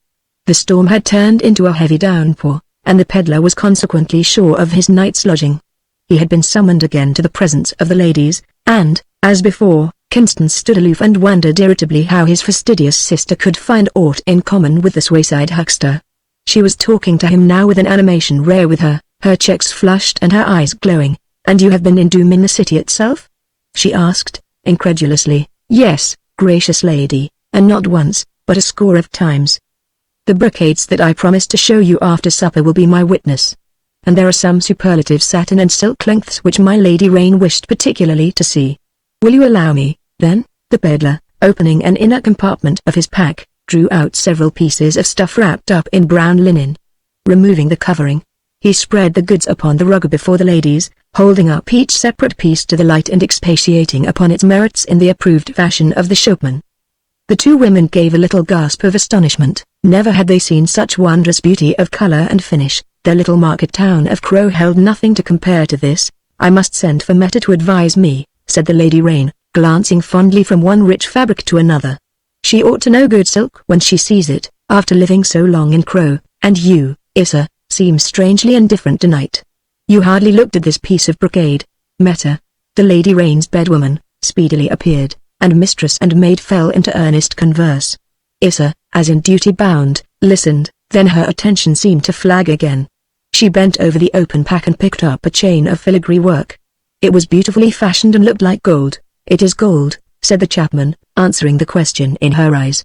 The storm had turned into a heavy downpour, and the peddler was consequently sure of his night's lodging. He had been summoned again to the presence of the ladies, and, as before, Constance stood aloof and wondered irritably how his fastidious sister could find aught in common with this wayside huckster. She was talking to him now with an animation rare with her cheeks flushed and her eyes glowing. "And you have been in Doom in the city itself?" she asked, incredulously. "Yes, gracious lady, and not once, but a score of times. The brocades that I promised to show you after supper will be my witness. And there are some superlative satin and silk lengths which my Lady Rain wished particularly to see. Will you allow me, then?" The peddler, opening an inner compartment of his pack, drew out several pieces of stuff wrapped up in brown linen. Removing the covering, he spread the goods upon the rug before the ladies, holding up each separate piece to the light and expatiating upon its merits in the approved fashion of the shopman. The two women gave a little gasp of astonishment. Never had they seen such wondrous beauty of color and finish. Their little market town of Crow held nothing to compare to this. "I must send for Meta to advise me," said the Lady Rain, glancing fondly from one rich fabric to another. "She ought to know good silk when she sees it, after living so long in Crow, and you, Issa, seem strangely indifferent tonight. You hardly looked at this piece of brocade." Meta, the Lady Rain's bedwoman, speedily appeared, and mistress and maid fell into earnest converse. Issa, as in duty bound, listened, then her attention seemed to flag again. She bent over the open pack and picked up a chain of filigree work. It was beautifully fashioned and looked like gold. "It is gold," said the chapman, answering the question in her eyes.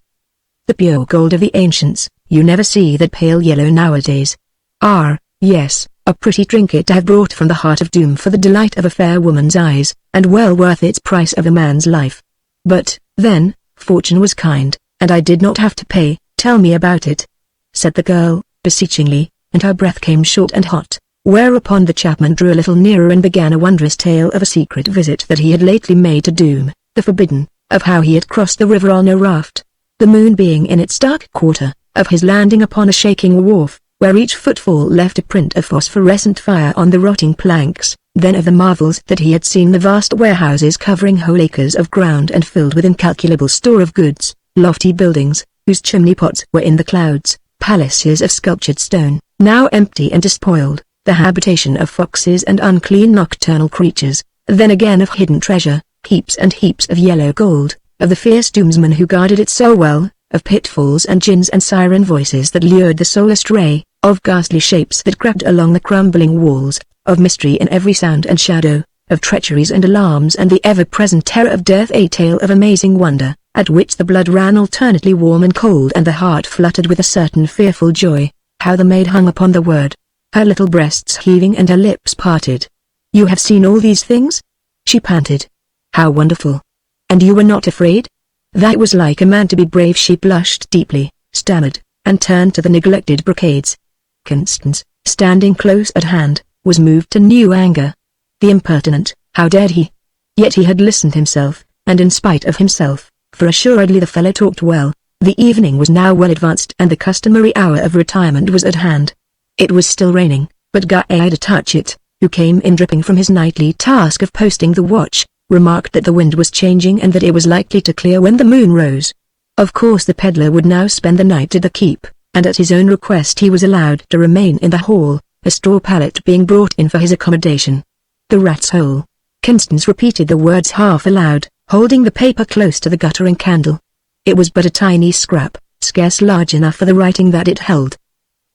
"The pure gold of the ancients. You never see that pale yellow nowadays." "Ah, yes, a pretty trinket to have brought from the heart of Doom for the delight of a fair woman's eyes, and well worth its price of a man's life. But, then, fortune was kind, and I did not have to pay." "Tell me about it," said the girl, beseechingly, and her breath came short and hot, whereupon the chapman drew a little nearer and began a wondrous tale of a secret visit that he had lately made to Doom, the forbidden, of how he had crossed the river on a raft, the moon being in its dark quarter, of his landing upon a shaking wharf, where each footfall left a print of phosphorescent fire on the rotting planks, then of the marvels that he had seen, the vast warehouses covering whole acres of ground and filled with incalculable store of goods, lofty buildings, whose chimney pots were in the clouds, palaces of sculptured stone, now empty and despoiled, the habitation of foxes and unclean nocturnal creatures, then again of hidden treasure, heaps and heaps of yellow gold, of the fierce Doomsman who guarded it so well, of pitfalls and jinns and siren voices that lured the soul astray, of ghastly shapes that crept along the crumbling walls, of mystery in every sound and shadow, of treacheries and alarms and the ever-present terror of death, a tale of amazing wonder, at which the blood ran alternately warm and cold and the heart fluttered with a certain fearful joy. How the maid hung upon the word, her little breasts heaving and her lips parted. "You have seen all these things?" she panted. "How wonderful! And you were not afraid?" "That was like a man to be brave." She blushed deeply, stammered, and turned to the neglected brocades. Constance, standing close at hand, was moved to new anger. The impertinent, how dared he? Yet he had listened himself, and in spite of himself, for assuredly the fellow talked well. The evening was now well advanced and the customary hour of retirement was at hand. It was still raining, but Guy Touchett, who came in dripping from his nightly task of posting the watch, remarked that the wind was changing and that it was likely to clear when the moon rose. Of course the peddler would now spend the night at the keep, and at his own request he was allowed to remain in the hall, a straw pallet being brought in for his accommodation. The rat's hole. Constance repeated the words half aloud, holding the paper close to the guttering candle. It was but a tiny scrap, scarce large enough for the writing that it held.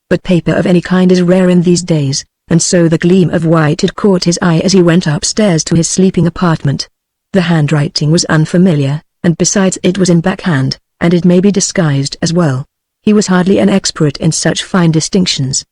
but paper of any kind is rare in these days, and so the gleam of white had caught his eye as he went upstairs to his sleeping apartment. The handwriting was unfamiliar, and besides it was in backhand, and it may be disguised as well. He was hardly an expert in such fine distinctions.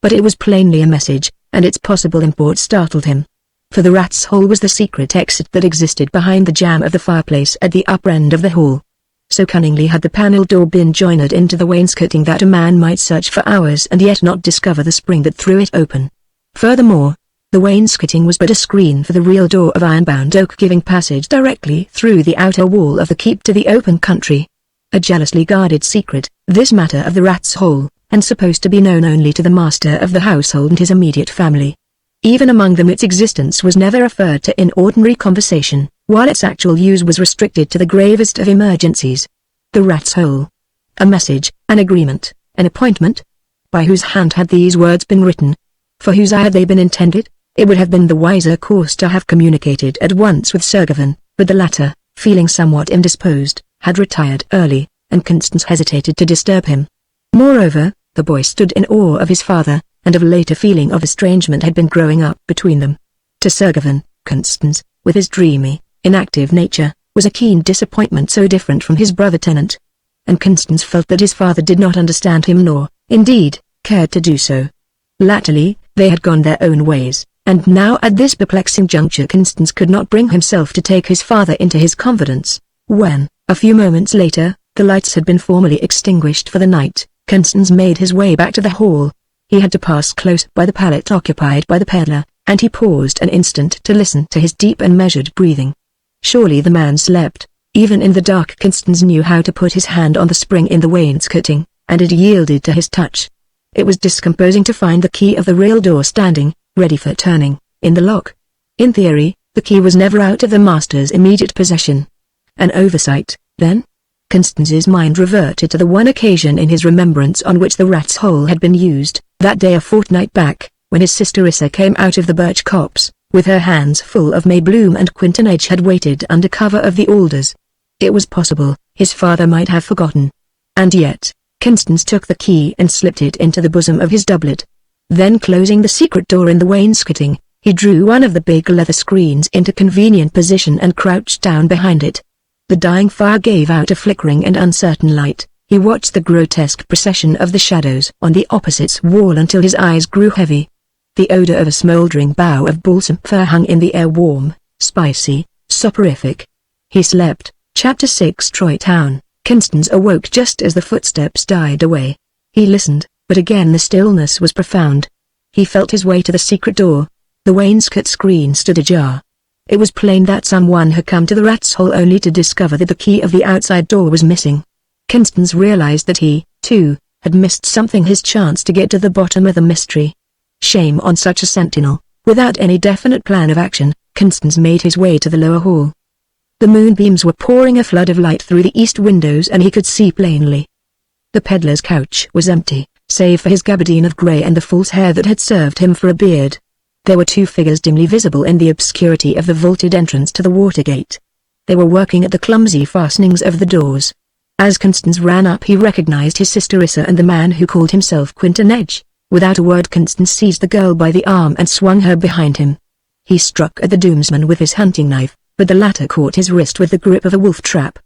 But it was plainly a message, and its possible import startled him. For the rat's hole was the secret exit that existed behind the jamb of the fireplace at the upper end of the hall. So cunningly had the panel door been joined into the wainscoting that a man might search for hours and yet not discover the spring that threw it open. Furthermore, the wainscoting was but a screen for the real door of iron-bound oak giving passage directly through the outer wall of the keep to the open country. A jealously guarded secret, this matter of the rat's hole, and supposed to be known only to the master of the household and his immediate family. Even among them its existence was never referred to in ordinary conversation, while its actual use was restricted to the gravest of emergencies. The rat's hole. A message, an agreement, an appointment? By whose hand had these words been written? For whose eye had they been intended? It would have been the wiser course to have communicated at once with Sutphen, but the latter, feeling somewhat indisposed, had retired early, and Constance hesitated to disturb him. Moreover, the boy stood in awe of his father, and of late a feeling of estrangement had been growing up between them. To Sutphen, Constance, with his dreamy, inactive nature, was a keen disappointment so different from his brother tenant. And Constance felt that his father did not understand him nor, indeed, cared to do so. Latterly, they had gone their own ways, and now at this perplexing juncture Constance could not bring himself to take his father into his confidence. When, a few moments later, the lights had been formally extinguished for the night, Constance made his way back to the hall. He had to pass close by the pallet occupied by the peddler, and he paused an instant to listen to his deep and measured breathing. Surely the man slept. Even in the dark Constance knew how to put his hand on the spring in the wainscoting, and it yielded to his touch. It was discomposing to find the key of the real door standing, ready for turning, in the lock. In theory, the key was never out of the master's immediate possession. An oversight, then? Constance's mind reverted to the one occasion in his remembrance on which the rat's hole had been used, that day a fortnight back, when his sister Issa came out of the birch copse, with her hands full of Maybloom, and Quinton Edge had waited under cover of the alders. It was possible his father might have forgotten. And yet, Constance took the key and slipped it into the bosom of his doublet. Then closing the secret door in the wainscoting, he drew one of the big leather screens into convenient position and crouched down behind it. The dying fire gave out a flickering and uncertain light. He watched the grotesque procession of the shadows on the opposite wall until his eyes grew heavy. The odor of a smoldering bough of balsam fir hung in the air, warm, spicy, soporific. He slept. Chapter 6 Troy Town. Constance awoke just as the footsteps died away. He listened, but again the stillness was profound. He felt his way to the secret door. The wainscot screen stood ajar. It was plain that someone had come to the rat's hole only to discover that the key of the outside door was missing. Constance realized that he, too, had missed something, his chance to get to the bottom of the mystery. Shame on such a sentinel. Without any definite plan of action, Constance made his way to the lower hall. The moonbeams were pouring a flood of light through the east windows and he could see plainly. The peddler's couch was empty, save for his gabardine of grey and the false hair that had served him for a beard. There were two figures dimly visible in the obscurity of the vaulted entrance to the water gate. They were working at the clumsy fastenings of the doors. As Constance ran up he recognized his sister Issa and the man who called himself Quinton Edge. Without a word Constance seized the girl by the arm and swung her behind him. He struck at the Doomsman with his hunting knife, but the latter caught his wrist with the grip of a wolf trap.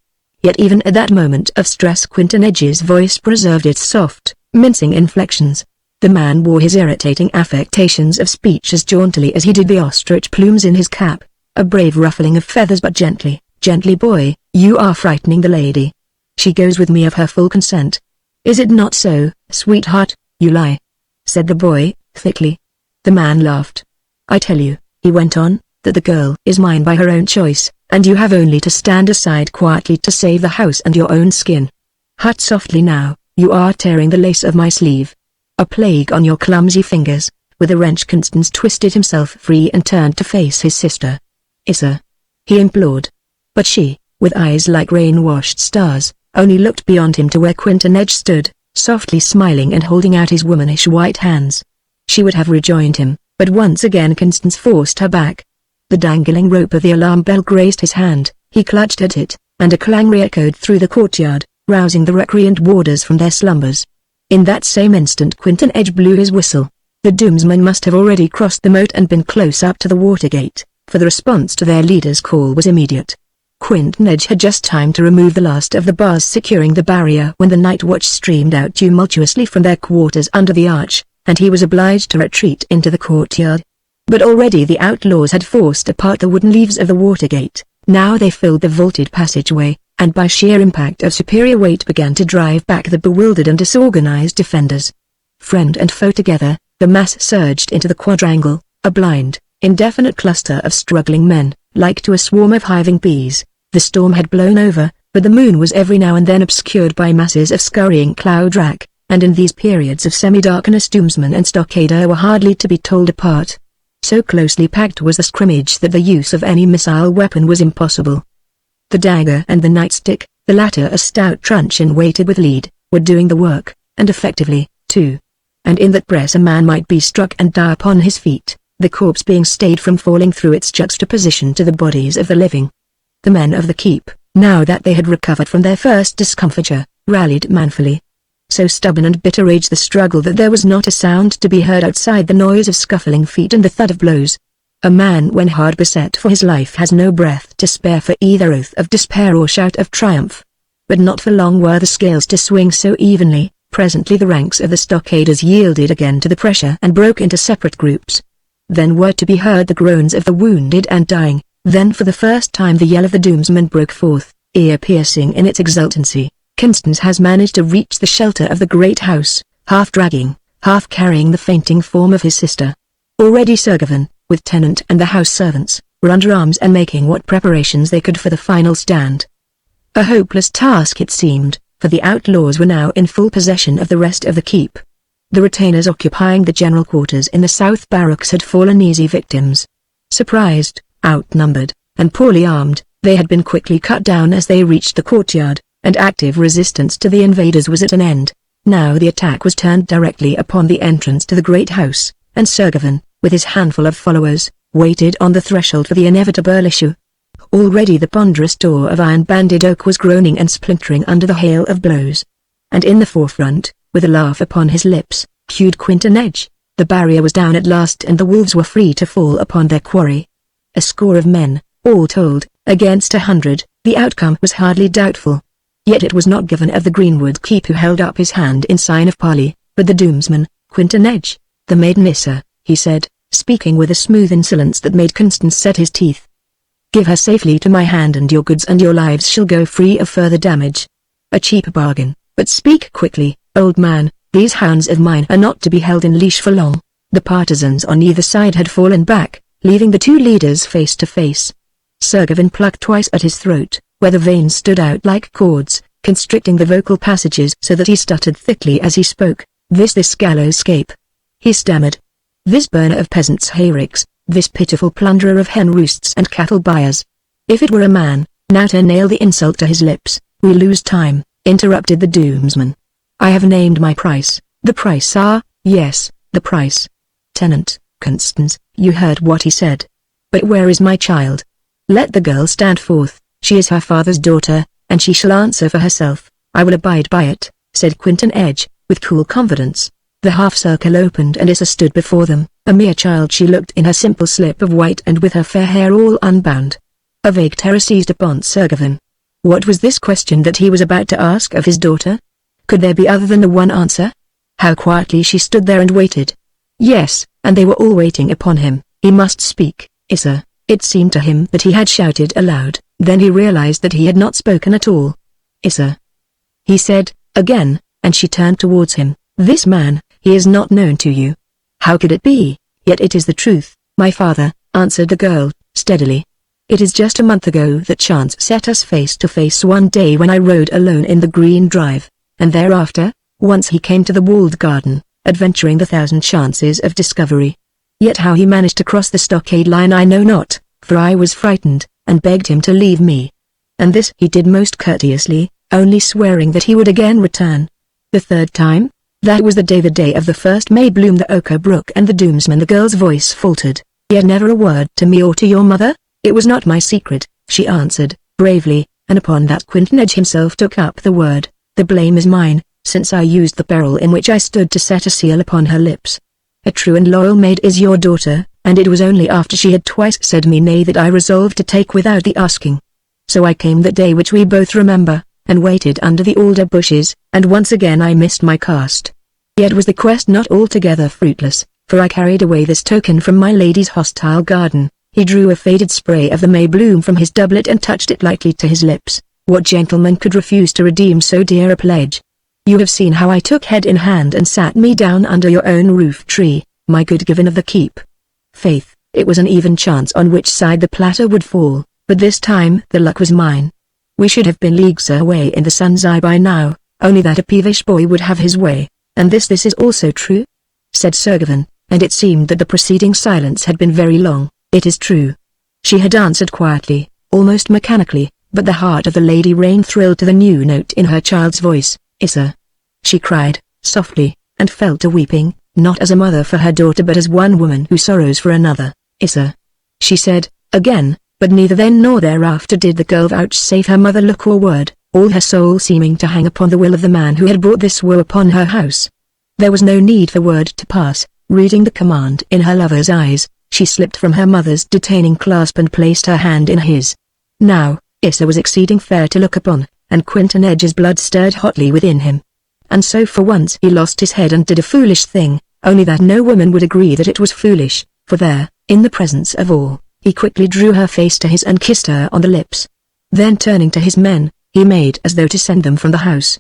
Yet even at that moment of stress Quinton Edge's voice preserved its soft, mincing inflections. The man wore his irritating affectations of speech as jauntily as he did the ostrich plumes in his cap. A brave ruffling of feathers, but gently, gently, boy, you are frightening the lady. She goes with me of her full consent. Is it not so, sweetheart? You lie, said the boy, thickly. The man laughed. I tell you, he went on, that the girl is mine by her own choice, and you have only to stand aside quietly to save the house and your own skin. Hut softly now, you are tearing the lace of my sleeve. A plague on your clumsy fingers. With a wrench Constance twisted himself free and turned to face his sister. Issa, he implored. But she, with eyes like rain-washed stars, only looked beyond him to where Quinton Edge stood, softly smiling and holding out his womanish white hands. She would have rejoined him, but once again Constance forced her back. The dangling rope of the alarm bell grazed his hand. He clutched at it, and a clang re-echoed through the courtyard, rousing the recreant warders from their slumbers. In that same instant Quinton Edge blew his whistle. The Doomsman must have already crossed the moat and been close up to the water gate, for the response to their leader's call was immediate. Quinton Edge had just time to remove the last of the bars securing the barrier when the night watch streamed out tumultuously from their quarters under the arch, and he was obliged to retreat into the courtyard. But already the outlaws had forced apart the wooden leaves of the water gate. Now they filled the vaulted passageway, and by sheer impact of superior weight began to drive back the bewildered and disorganized defenders. Friend and foe together, the mass surged into the quadrangle, a blind, indefinite cluster of struggling men, like to a swarm of hiving bees. The storm had blown over, but the moon was every now and then obscured by masses of scurrying cloud rack, and in these periods of semi-darkness Doomsman and stockader were hardly to be told apart. So closely packed was the scrimmage that the use of any missile weapon was impossible. The dagger and the nightstick, the latter a stout truncheon weighted with lead, were doing the work, and effectively, too. And in that press a man might be struck and die upon his feet, the corpse being stayed from falling through its juxtaposition to the bodies of the living. The men of the keep, now that they had recovered from their first discomfiture, rallied manfully. So stubborn and bitter raged the struggle that there was not a sound to be heard outside the noise of scuffling feet and the thud of blows. A man when hard beset for his life has no breath to spare for either oath of despair or shout of triumph. But not for long were the scales to swing so evenly. Presently the ranks of the stockaders yielded again to the pressure and broke into separate groups. Then were to be heard the groans of the wounded and dying, then for the first time the yell of the Doomsman broke forth, ear-piercing in its exultancy. Constance has managed to reach the shelter of the great house, half dragging, half carrying the fainting form of his sister. Already Sutphen, with Tennant and the house servants, were under arms and making what preparations they could for the final stand. A hopeless task it seemed, for the outlaws were now in full possession of the rest of the keep. The retainers occupying the general quarters in the south barracks had fallen easy victims. Surprised, outnumbered, and poorly armed, they had been quickly cut down as they reached the courtyard, and active resistance to the invaders was at an end. Now the attack was turned directly upon the entrance to the great house, and Sutphen, with his handful of followers, waited on the threshold for the inevitable issue. Already the ponderous door of iron-banded oak was groaning and splintering under the hail of blows. And in the forefront, with a laugh upon his lips, queued Quinton Edge. The barrier was down at last and the wolves were free to fall upon their quarry. A score of men, all told, against 100, the outcome was hardly doubtful. Yet it was not given of the Greenwood keep who held up his hand in sign of parley, but the Doomsman, Quinton Edge. The maiden Issa, he said, speaking with a smooth insolence that made Constance set his teeth. Give her safely to my hand and your goods and your lives shall go free of further damage. A cheap bargain, but speak quickly, old man, these hounds of mine are not to be held in leash for long. The partisans on either side had fallen back, leaving the two leaders face to face. Sutphen plucked twice at his throat, where the veins stood out like cords, constricting the vocal passages so that he stuttered thickly as he spoke. This gallows scape. He stammered. This burner of peasants' hayricks, this pitiful plunderer of hen roosts and cattle buyers. If it were a man, now to nail the insult to his lips. We lose time, interrupted the Doomsman. I have named my price. The price yes, the price. Tenant, Constance, you heard what he said. But where is my child? Let the girl stand forth, she is her father's daughter, and she shall answer for herself. I will abide by it, said Quinton Edge, with cool confidence. The half-circle opened and Issa stood before them, a mere child she looked in her simple slip of white and with her fair hair all unbound. A vague terror seized upon Sutphen. What was this question that he was about to ask of his daughter? Could there be other than the one answer? How quietly she stood there and waited. Yes, and they were all waiting upon him. He must speak. Issa. It seemed to him that he had shouted aloud, then he realized that he had not spoken at all. Issa, he said, again, and she turned towards him. This man, he is not known to you. How could it be? Yet it is the truth, my father, answered the girl, steadily. It is just a month ago that chance set us face to face one day when I rode alone in the green drive, and thereafter, once he came to the walled garden, adventuring the 1,000 chances of discovery. Yet how he managed to cross the stockade line I know not, for I was frightened, and begged him to leave me. And this he did most courteously, only swearing that he would again return. The third time? That was the day of the first May bloom the Ochre Brook and the Doomsman. The girl's voice faltered. Yet never a word to me or to your mother? It was not my secret, she answered, bravely, and upon that Quinton Edge himself took up the word. The blame is mine, since I used the peril in which I stood to set a seal upon her lips. A true and loyal maid is your daughter, and it was only after she had twice said me nay that I resolved to take without the asking. So I came that day which we both remember, and waited under the alder bushes, and once again I missed my cast. Yet was the quest not altogether fruitless, for I carried away this token from my lady's hostile garden." He drew a faded spray of the May bloom from his doublet and touched it lightly to his lips. What gentleman could refuse to redeem so dear a pledge? "You have seen how I took head in hand and sat me down under your own roof tree, my good given of the keep. Faith, it was an even chance on which side the platter would fall, but this time the luck was mine. We should have been leagues away in the sun's eye by now, only that a peevish boy would have his way, and this is also true?" said Sutphen, and it seemed that the preceding silence had been very long. "It is true." She had answered quietly, almost mechanically, but the heart of the Lady Rain thrilled to the new note in her child's voice. "Issa!" she cried, softly, and fell to weeping, not as a mother for her daughter but as one woman who sorrows for another. "Issa!" she said, again, but neither then nor thereafter did the girl vouchsafe her mother look or word, all her soul seeming to hang upon the will of the man who had brought this woe upon her house. There was no need for word to pass. Reading the command in her lover's eyes, she slipped from her mother's detaining clasp and placed her hand in his. Now, Issa was exceeding fair to look upon, and Quinton Edge's blood stirred hotly within him. And so for once he lost his head and did a foolish thing, only that no woman would agree that it was foolish, for there, in the presence of all, he quickly drew her face to his and kissed her on the lips. Then turning to his men, he made as though to send them from the house.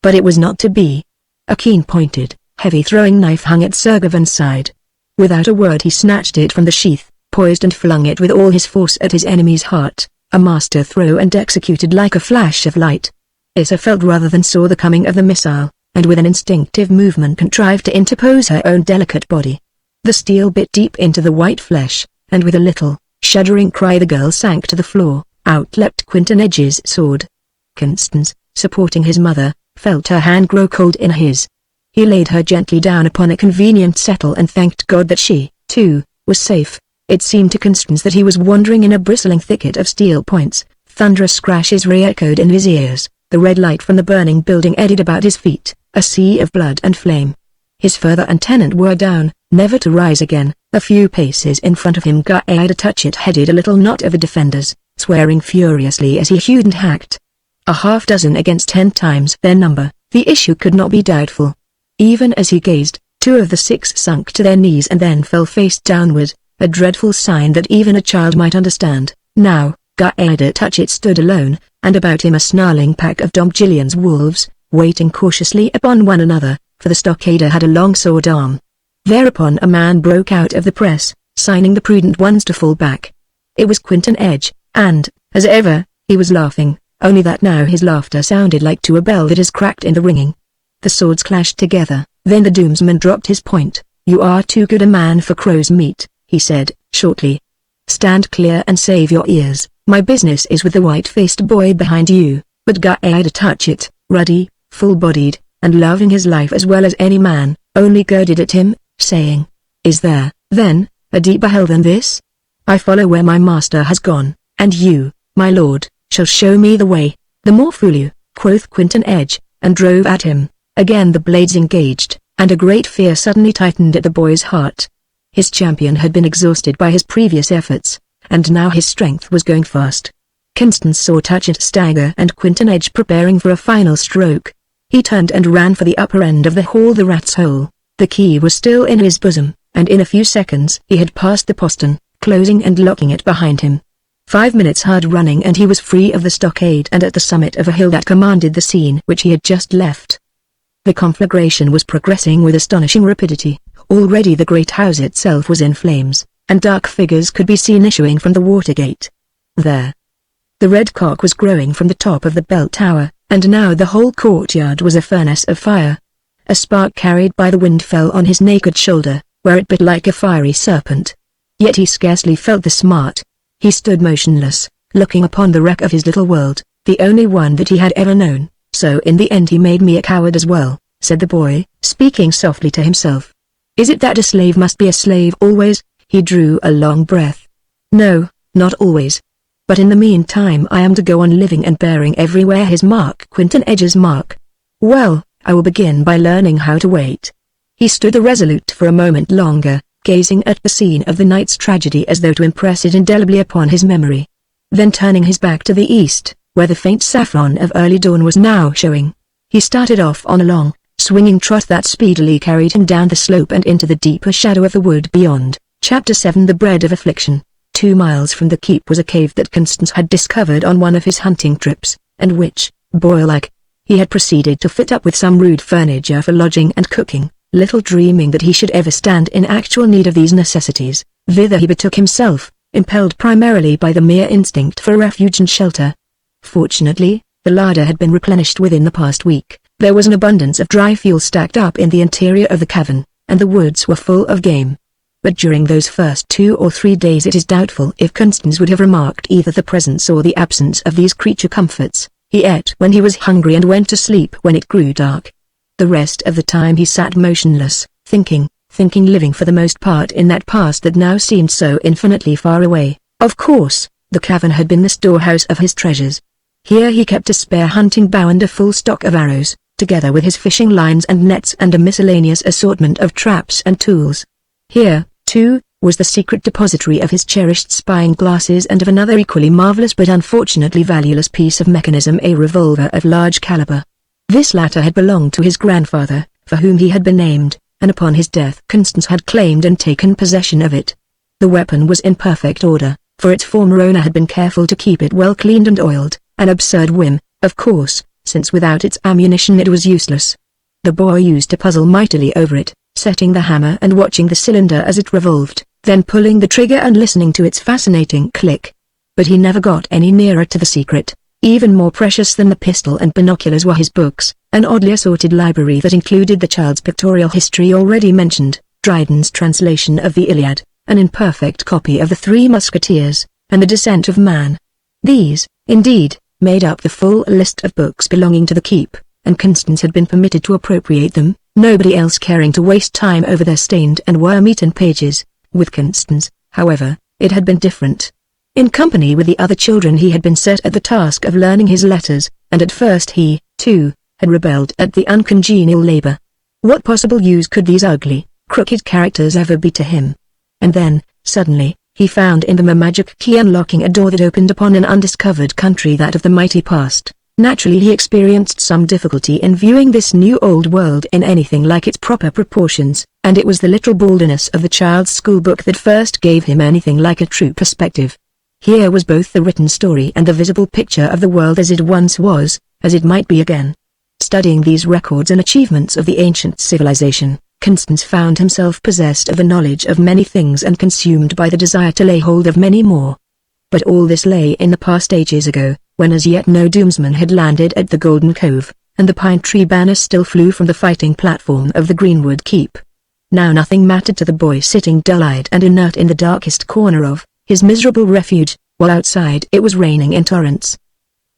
But it was not to be. A keen-pointed, heavy throwing knife hung at Sutphen's side. Without a word he snatched it from the sheath, poised and flung it with all his force at his enemy's heart, a master throw and executed like a flash of light. Issa felt rather than saw the coming of the missile, and with an instinctive movement contrived to interpose her own delicate body. The steel bit deep into the white flesh, and with a little, shuddering cry the girl sank to the floor. Out leapt Quinton Edge's sword. Constance, supporting his mother, felt her hand grow cold in his. He laid her gently down upon a convenient settle and thanked God that she, too, was safe. It seemed to Constance that he was wandering in a bristling thicket of steel points. Thunderous crashes re-echoed in his ears, the red light from the burning building eddied about his feet, a sea of blood and flame. His father and tenant were down, never to rise again. A few paces in front of him Guy Touchett headed a little knot of defenders, swearing furiously as he hewed and hacked. A half-dozen against 10 times their number, the issue could not be doubtful. Even as he gazed, 2 of the 6 sunk to their knees and then fell face downward, a dreadful sign that even a child might understand. Now, Guy Touchett stood alone, and about him a snarling pack of Dom Gillian's wolves, waiting cautiously upon one another, for the stockader had a long sword arm. Thereupon a man broke out of the press, signing the prudent ones to fall back. It was Quinton Edge, and, as ever, he was laughing, only that now his laughter sounded like to a bell that is cracked in the ringing. The swords clashed together, then the Doomsman dropped his point. "You are too good a man for crow's meat," he said, shortly. "Stand clear and save your ears. My business is with the white-faced boy behind you." But Guy Touchett, ruddy, full-bodied, and loving his life as well as any man, only girded at him, saying, "Is there, then, a deeper hell than this? I follow where my master has gone, and you, my lord, shall show me the way." "The more fool you," quoth Quinton Edge, and drove at him. Again the blades engaged, and a great fear suddenly tightened at the boy's heart. His champion had been exhausted by his previous efforts, and now his strength was going fast. Constance saw Touchett stagger and Quinton Edge preparing for a final stroke. He turned and ran for the upper end of the hall, the rat's hole. The key was still in his bosom, and in a few seconds he had passed the postern, closing and locking it behind him. 5 minutes hard running and he was free of the stockade and at the summit of a hill that commanded the scene which he had just left. The conflagration was progressing with astonishing rapidity. Already the great house itself was in flames, and dark figures could be seen issuing from the water gate. There, the red cock was growing from the top of the bell tower, and now the whole courtyard was a furnace of fire. A spark carried by the wind fell on his naked shoulder, where it bit like a fiery serpent. Yet he scarcely felt the smart. He stood motionless, looking upon the wreck of his little world, the only one that he had ever known. "So in the end he made me a coward as well," said the boy, speaking softly to himself. "Is it that a slave must be a slave always?" He drew a long breath. "No, not always. But in the meantime I am to go on living and bearing everywhere his mark, Quinton Edge's mark. Well, I will begin by learning how to wait. He stood irresolute for a moment longer, gazing at the scene of the night's tragedy as though to impress it indelibly upon his memory. Then turning his back to the east, where the faint saffron of early dawn was now showing, he started off on a long, swinging trot that speedily carried him down the slope and into the deeper shadow of the wood beyond. Chapter 7 The Bread of Affliction. 2 miles from the keep was a cave that Constance had discovered on one of his hunting trips, and which, boy-like, he had proceeded to fit up with some rude furniture for lodging and cooking, little dreaming that he should ever stand in actual need of these necessities. Thither he betook himself, impelled primarily by the mere instinct for refuge and shelter. Fortunately, the larder had been replenished within the past week. There was an abundance of dry fuel stacked up in the interior of the cavern, and the woods were full of game. But during those first 2 or 3 days it is doubtful if Constance would have remarked either the presence or the absence of these creature comforts. He ate when he was hungry and went to sleep when it grew dark. The rest of the time he sat motionless, thinking, living for the most part in that past that now seemed so infinitely far away. Of course, the cavern had been the storehouse of his treasures. Here he kept a spare hunting bow and a full stock of arrows, together with his fishing lines and nets and a miscellaneous assortment of traps and tools. Here, too, was the secret depository of his cherished spying glasses and of another equally marvelous but unfortunately valueless piece of mechanism, a revolver of large caliber. This latter had belonged to his grandfather, for whom he had been named, and upon his death Constance had claimed and taken possession of it. The weapon was in perfect order, for its former owner had been careful to keep it well cleaned and oiled, an absurd whim, of course, since without its ammunition it was useless. The boy used to puzzle mightily over it, setting the hammer and watching the cylinder as it revolved, then pulling the trigger and listening to its fascinating click. But he never got any nearer to the secret. Even more precious than the pistol and binoculars were his books, an oddly assorted library that included the child's pictorial history already mentioned, Dryden's translation of the Iliad, an imperfect copy of the Three Musketeers, and the Descent of Man. These, indeed, made up the full list of books belonging to the keep, and Constance had been permitted to appropriate them, nobody else caring to waste time over their stained and worm-eaten pages. With Constance, however, it had been different. In company with the other children he had been set at the task of learning his letters, and at first he, too, had rebelled at the uncongenial labor. What possible use could these ugly, crooked characters ever be to him? And then, suddenly, he found in them a magic key unlocking a door that opened upon an undiscovered country, that of the mighty past. Naturally he experienced some difficulty in viewing this new old world in anything like its proper proportions, and it was the literal baldness of the child's schoolbook that first gave him anything like a true perspective. Here was both the written story and the visible picture of the world as it once was, as it might be again. Studying these records and achievements of the ancient civilization, Constance found himself possessed of the knowledge of many things and consumed by the desire to lay hold of many more. But all this lay in the past ages ago, when as yet no Doomsman had landed at the Golden Cove, and the pine tree banner still flew from the fighting platform of the Greenwood Keep. Now nothing mattered to the boy sitting dull-eyed and inert in the darkest corner of his miserable refuge, while outside it was raining in torrents.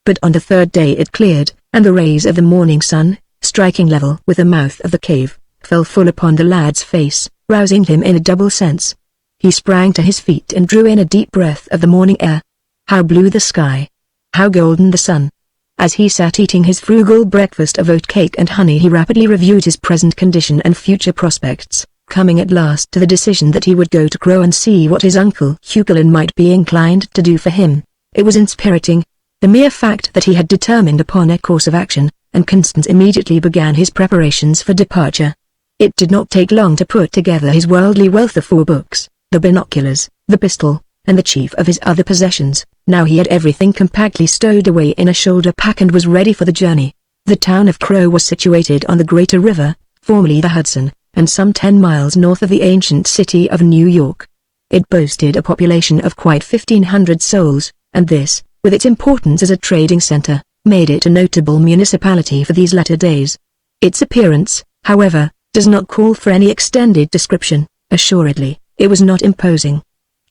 But on the third day it cleared, and the rays of the morning sun, striking level with the mouth of the cave, fell full upon the lad's face, rousing him in a double sense. He sprang to his feet and drew in a deep breath of the morning air. How blue the sky! How golden the sun! As he sat eating his frugal breakfast of oatcake and honey he rapidly reviewed his present condition and future prospects, coming at last to the decision that he would go to Crow and see what his uncle Hugelin might be inclined to do for him. It was inspiriting, the mere fact that he had determined upon a course of action, and Constance immediately began his preparations for departure. It did not take long to put together his worldly wealth of 4 books, the binoculars, the pistol, and the chief of his other possessions. Now he had everything compactly stowed away in a shoulder pack and was ready for the journey. The town of Crow was situated on the greater river, formerly the Hudson, and some 10 miles north of the ancient city of New York. It boasted a population of quite 1,500 souls, and this, with its importance as a trading center, made it a notable municipality for these latter days. Its appearance, however, does not call for any extended description. Assuredly, it was not imposing.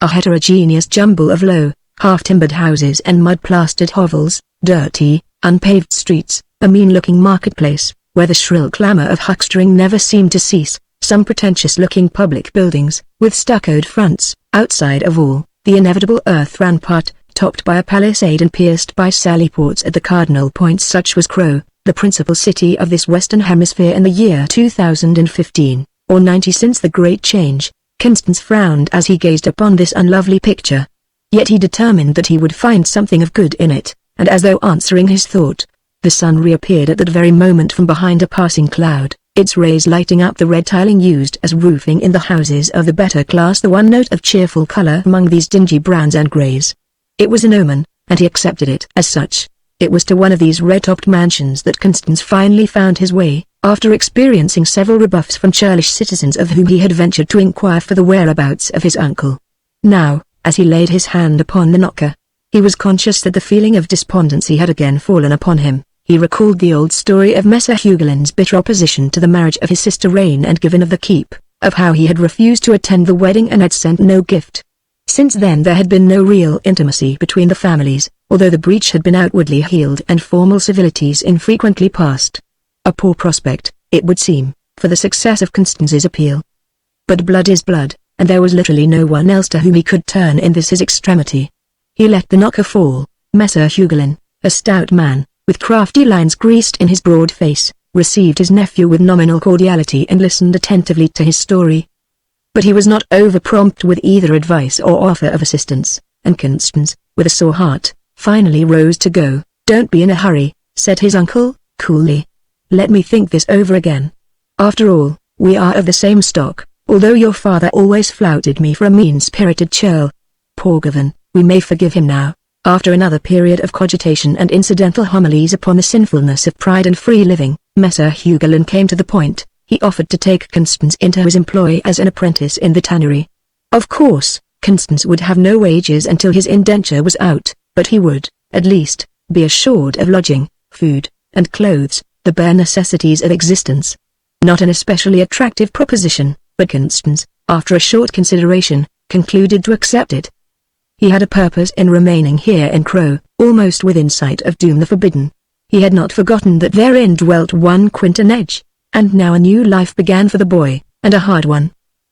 A heterogeneous jumble of low, half-timbered houses and mud-plastered hovels, dirty, unpaved streets, a mean-looking marketplace, where the shrill clamor of huckstering never seemed to cease, some pretentious-looking public buildings, with stuccoed fronts, outside of all, the inevitable earth rampart, topped by a palisade and pierced by sally ports at the cardinal points. Such was Crow, the principal city of this Western Hemisphere in the year 2015, or 90 since the Great Change. Constance frowned as he gazed upon this unlovely picture. Yet he determined that he would find something of good in it, and as though answering his thought, the sun reappeared at that very moment from behind a passing cloud, its rays lighting up the red tiling used as roofing in the houses of the better class, the one note of cheerful color among these dingy browns and greys. It was an omen, and he accepted it as such. It was to one of these red-topped mansions that Constance finally found his way, after experiencing several rebuffs from churlish citizens of whom he had ventured to inquire for the whereabouts of his uncle. Now, as he laid his hand upon the knocker, he was conscious that the feeling of despondency had again fallen upon him. He recalled the old story of Messer Hugolin's bitter opposition to the marriage of his sister Rain and Given of the Keep, of how he had refused to attend the wedding and had sent no gift. Since then there had been no real intimacy between the families, although the breach had been outwardly healed and formal civilities infrequently passed. A poor prospect, it would seem, for the success of Constance's appeal. But blood is blood, and there was literally no one else to whom he could turn in this his extremity. He let the knocker fall. Messer Hugolin, a stout man, with crafty lines greased in his broad face, received his nephew with nominal cordiality and listened attentively to his story. But he was not over-prompt with either advice or offer of assistance, and Constance, with a sore heart, finally rose to go. "Don't be in a hurry," said his uncle, coolly. "Let me think this over again. After all, we are of the same stock, although your father always flouted me for a mean-spirited churl. Poor Given, we may forgive him now." After another period of cogitation and incidental homilies upon the sinfulness of pride and free living, Messer Hugolin came to the point. He offered to take Constance into his employ as an apprentice in the tannery. Of course, Constance would have no wages until his indenture was out, but he would, at least, be assured of lodging, food, and clothes, the bare necessities of existence. Not an especially attractive proposition, but Constance, after a short consideration, concluded to accept it. He had a purpose in remaining here in Crow, almost within sight of Doom the Forbidden. He had not forgotten that therein dwelt one Quinton Edge, and now a new life began for the boy, and a hard one.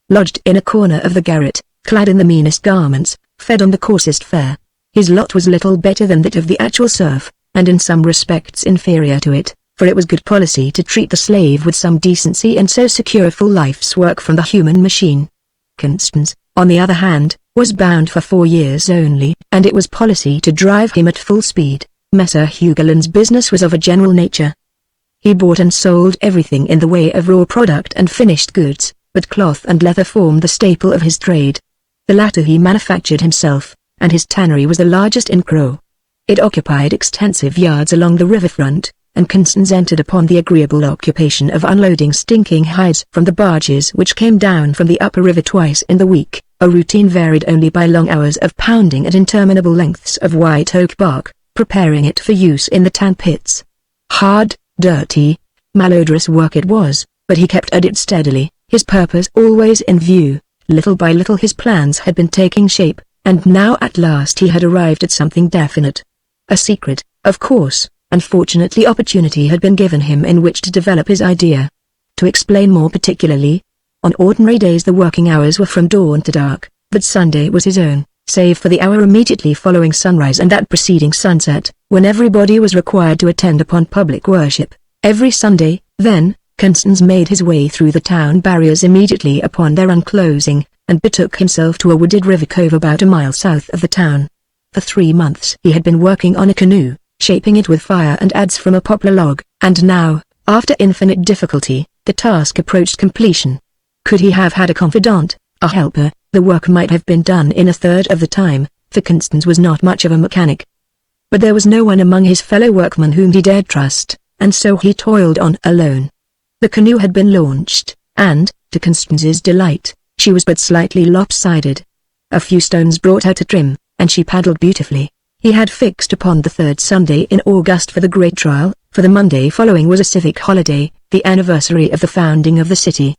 Lodged in a corner of the garret, clad in the meanest garments, fed on the coarsest fare, his lot was little better than that of the actual serf, and in some respects inferior to it, for it was good policy to treat the slave with some decency and so secure a full life's work from the human machine. Constance, on the other hand, was bound for 4 years only, and it was policy to drive him at full speed. Messer Hugolin's business was of a general nature. He bought and sold everything in the way of raw product and finished goods, but cloth and leather formed the staple of his trade. The latter he manufactured himself, and his tannery was the largest in Crow. It occupied extensive yards along the riverfront, and Constance entered upon the agreeable occupation of unloading stinking hides from the barges which came down from the upper river twice in the week, a routine varied only by long hours of pounding at interminable lengths of white oak bark, preparing it for use in the tan pits. Hard, dirty, malodorous work it was, but he kept at it steadily, his purpose always in view. Little by little his plans had been taking shape, and now at last he had arrived at something definite. A secret, of course. Unfortunately, opportunity had been given him in which to develop his idea. To explain more particularly, on ordinary days the working hours were from dawn to dark, but Sunday was his own, save for the hour immediately following sunrise and that preceding sunset, when everybody was required to attend upon public worship. Every Sunday, then, Constance made his way through the town barriers immediately upon their unclosing, and betook himself to a wooded river cove about a mile south of the town. For 3 months he had been working on a canoe, shaping it with fire and adze from a poplar log, and now, after infinite difficulty, the task approached completion. Could he have had a confidant, a helper, the work might have been done in a third of the time, for Constance was not much of a mechanic. But there was no one among his fellow workmen whom he dared trust, and so he toiled on alone. The canoe had been launched, and, to Constance's delight, she was but slightly lopsided. A few stones brought her to trim, and she paddled beautifully. He had fixed upon the 3rd Sunday in August for the great trial, for the Monday following was a civic holiday, the anniversary of the founding of the city.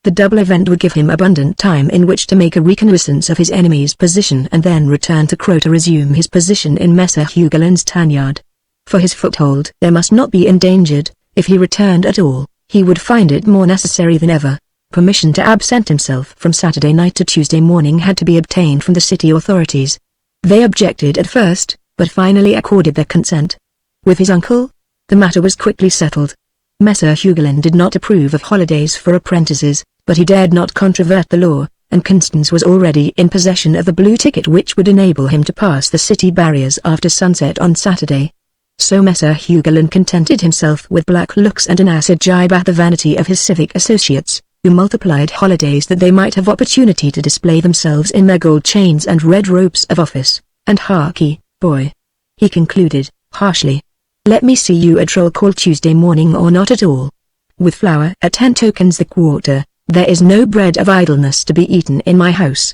The double event would give him abundant time in which to make a reconnaissance of his enemy's position and then return to Crow to resume his position in Messer Hugolin's tanyard. For his foothold there must not be endangered. If he returned at all, he would find it more necessary than ever. Permission to absent himself from Saturday night to Tuesday morning had to be obtained from the city authorities. They objected at first, but finally accorded their consent. With his uncle, the matter was quickly settled. Messer Hugelin did not approve of holidays for apprentices, but he dared not controvert the law, and Constance was already in possession of the blue ticket which would enable him to pass the city barriers after sunset on Saturday. So Messer Hugelin contented himself with black looks and an acid jibe at the vanity of his civic associates, who multiplied holidays that they might have opportunity to display themselves in their gold chains and red robes of office. And harkee, boy, he concluded, harshly, let me see you at roll call Tuesday morning or not at all. With flour at 10 tokens the quarter, there is no bread of idleness to be eaten in my house.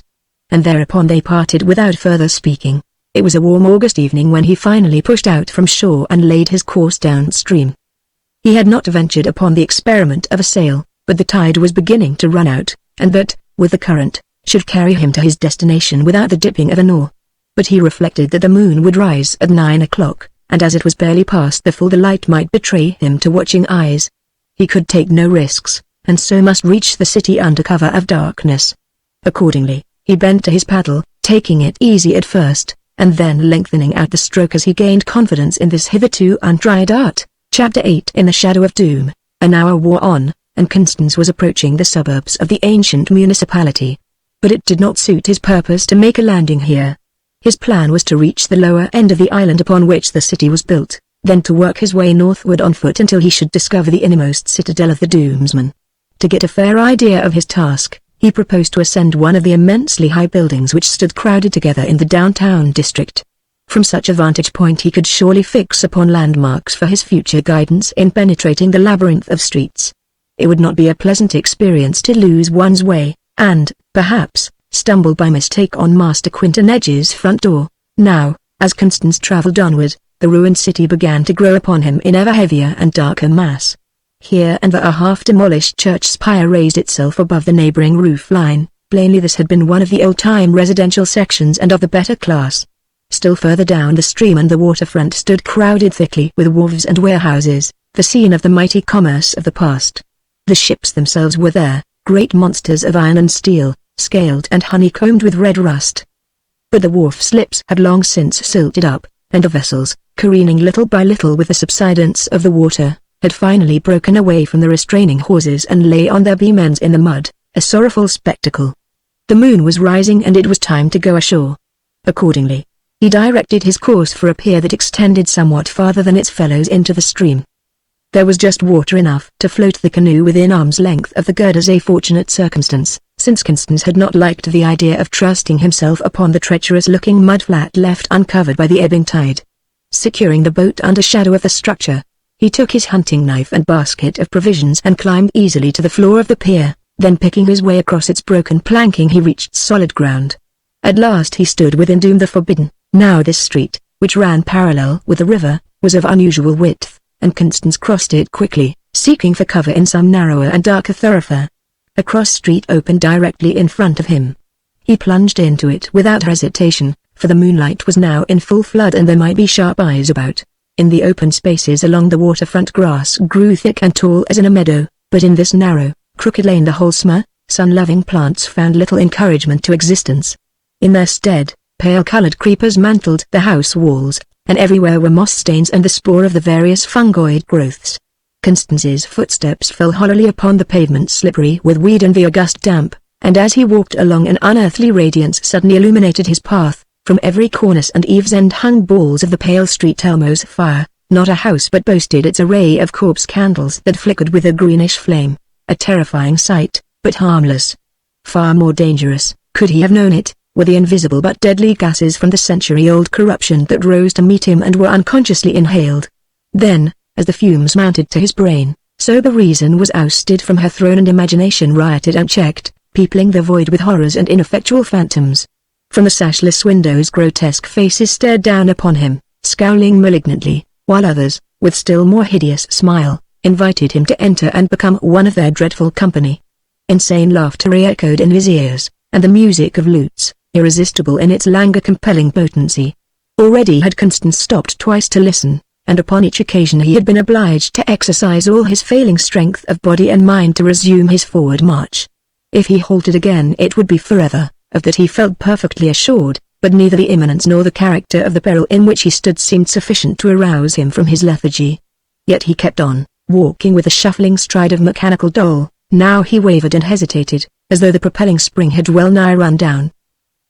And thereupon they parted without further speaking. It was a warm August evening when he finally pushed out from shore and laid his course downstream. He had not ventured upon the experiment of a sail, but the tide was beginning to run out, and that, with the current, should carry him to his destination without the dipping of an oar. But he reflected that the moon would rise at 9 o'clock, and as it was barely past the full the light might betray him to watching eyes. He could take no risks, and so must reach the city under cover of darkness. Accordingly, he bent to his paddle, taking it easy at first, and then lengthening out the stroke as he gained confidence in this hitherto untried art. Chapter 8 In the shadow of doom. An hour wore on, and Constance was approaching the suburbs of the ancient municipality. But it did not suit his purpose to make a landing here. His plan was to reach the lower end of the island upon which the city was built, then to work his way northward on foot until he should discover the innermost citadel of the Doomsman. To get a fair idea of his task, he proposed to ascend one of the immensely high buildings which stood crowded together in the downtown district. From such a vantage point he could surely fix upon landmarks for his future guidance in penetrating the labyrinth of streets. It would not be a pleasant experience to lose one's way, and, perhaps, stumble by mistake on Master Quinton Edge's front door. Now, as Constance travelled onward, the ruined city began to grow upon him in ever heavier and darker mass. Here and there a half-demolished church spire raised itself above the neighbouring roof line. Plainly this had been one of the old-time residential sections and of the better class. Still further down the stream and the waterfront stood crowded thickly with wharves and warehouses, the scene of the mighty commerce of the past. The ships themselves were there, great monsters of iron and steel, scaled and honeycombed with red rust. But the wharf slips had long since silted up, and the vessels, careening little by little with the subsidence of the water, had finally broken away from the restraining hawsers and lay on their beam ends in the mud, a sorrowful spectacle. The moon was rising and it was time to go ashore. Accordingly, he directed his course for a pier that extended somewhat farther than its fellows into the stream. There was just water enough to float the canoe within arm's length of the girders, a fortunate circumstance, since Constance had not liked the idea of trusting himself upon the treacherous-looking mudflat left uncovered by the ebbing tide. Securing the boat under shadow of the structure, he took his hunting knife and basket of provisions and climbed easily to the floor of the pier, then picking his way across its broken planking he reached solid ground. At last he stood within Doom the Forbidden. Now this street, which ran parallel with the river, was of unusual width, and Constance crossed it quickly, seeking for cover in some narrower and darker thoroughfare. A cross street opened directly in front of him. He plunged into it without hesitation, for the moonlight was now in full flood and there might be sharp eyes about. In the open spaces along the waterfront grass grew thick and tall as in a meadow, but in this narrow, crooked lane the wholesome, sun-loving plants found little encouragement to existence. In their stead, pale-colored creepers mantled the house walls, and everywhere were moss stains and the spore of the various fungoid growths. Constance's footsteps fell hollowly upon the pavement, slippery with weed and the august damp, and as he walked along an unearthly radiance suddenly illuminated his path. From every cornice and eaves end hung balls of the pale street Elmo's fire. Not a house but boasted its array of corpse candles that flickered with a greenish flame. A terrifying sight, but harmless. Far more dangerous, could he have known it, were the invisible but deadly gases from the century-old corruption that rose to meet him and were unconsciously inhaled. Then, as the fumes mounted to his brain, so the reason was ousted from her throne and imagination rioted unchecked, peopling the void with horrors and ineffectual phantoms. From the sashless windows grotesque faces stared down upon him, scowling malignantly, while others, with still more hideous smile, invited him to enter and become one of their dreadful company. Insane laughter re-echoed in his ears, and the music of lutes, irresistible in its languor-compelling potency. Already had Constance stopped twice to listen, and upon each occasion he had been obliged to exercise all his failing strength of body and mind to resume his forward march. If he halted again it would be forever. Of that he felt perfectly assured, but neither the imminence nor the character of the peril in which he stood seemed sufficient to arouse him from his lethargy. yet he kept on, walking with the shuffling stride of mechanical doll. Now he wavered and hesitated, as though the propelling spring had well nigh run down.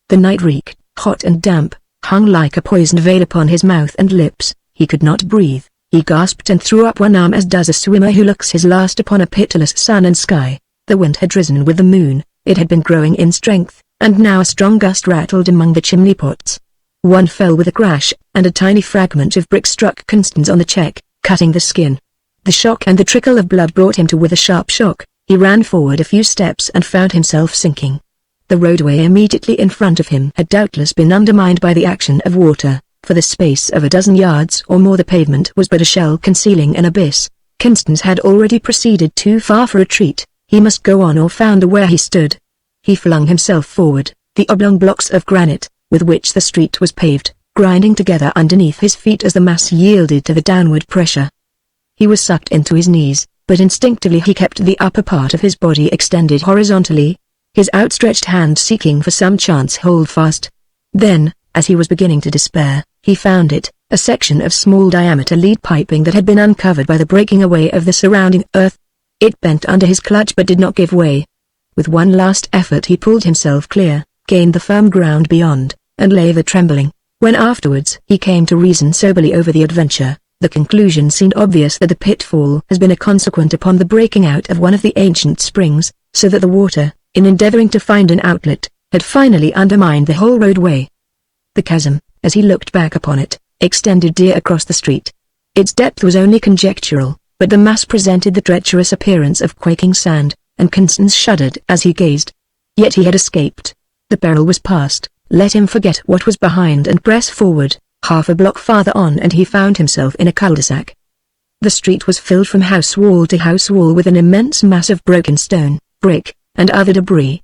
The night reek, hot and damp, hung like a poisoned veil upon his mouth and lips. He could not breathe. He gasped and threw up one arm as does a swimmer who looks his last upon a pitiless sun and sky. The wind had risen with the moon. It had been growing in strength, and now a strong gust rattled among the chimney pots. One fell with a crash, and a tiny fragment of brick struck Constance on the cheek, cutting the skin. The shock and the trickle of blood brought him to with a sharp shock. He ran forward a few steps and found himself sinking. The roadway immediately in front of him had doubtless been undermined by the action of water. For the space of a dozen yards or more the pavement was but a shell concealing an abyss. Constance had already proceeded too far for retreat. He must go on or founder where he stood. He flung himself forward, the oblong blocks of granite, with which the street was paved, grinding together underneath his feet as the mass yielded to the downward pressure. He was sucked into his knees, but instinctively he kept the upper part of his body extended horizontally, his outstretched hand seeking for some chance holdfast. Then, as he was beginning to despair, he found it, a section of small diameter lead piping that had been uncovered by the breaking away of the surrounding earth. It bent under his clutch but did not give way. With one last effort he pulled himself clear, gained the firm ground beyond, and lay there trembling. When afterwards he came to reason soberly over the adventure, the conclusion seemed obvious that the pitfall has been a consequent upon the breaking out of one of the ancient springs, so that the water, in endeavoring to find an outlet, had finally undermined the whole roadway. The chasm, as he looked back upon it, extended clear across the street. Its depth was only conjectural, but the mass presented the treacherous appearance of quaking sand, and Constance shuddered as he gazed. Yet he had escaped. The peril was past. Let him forget what was behind and press forward. Half a block farther on and he found himself in a cul-de-sac. The street was filled from house wall to house wall with an immense mass of broken stone, brick, and other debris.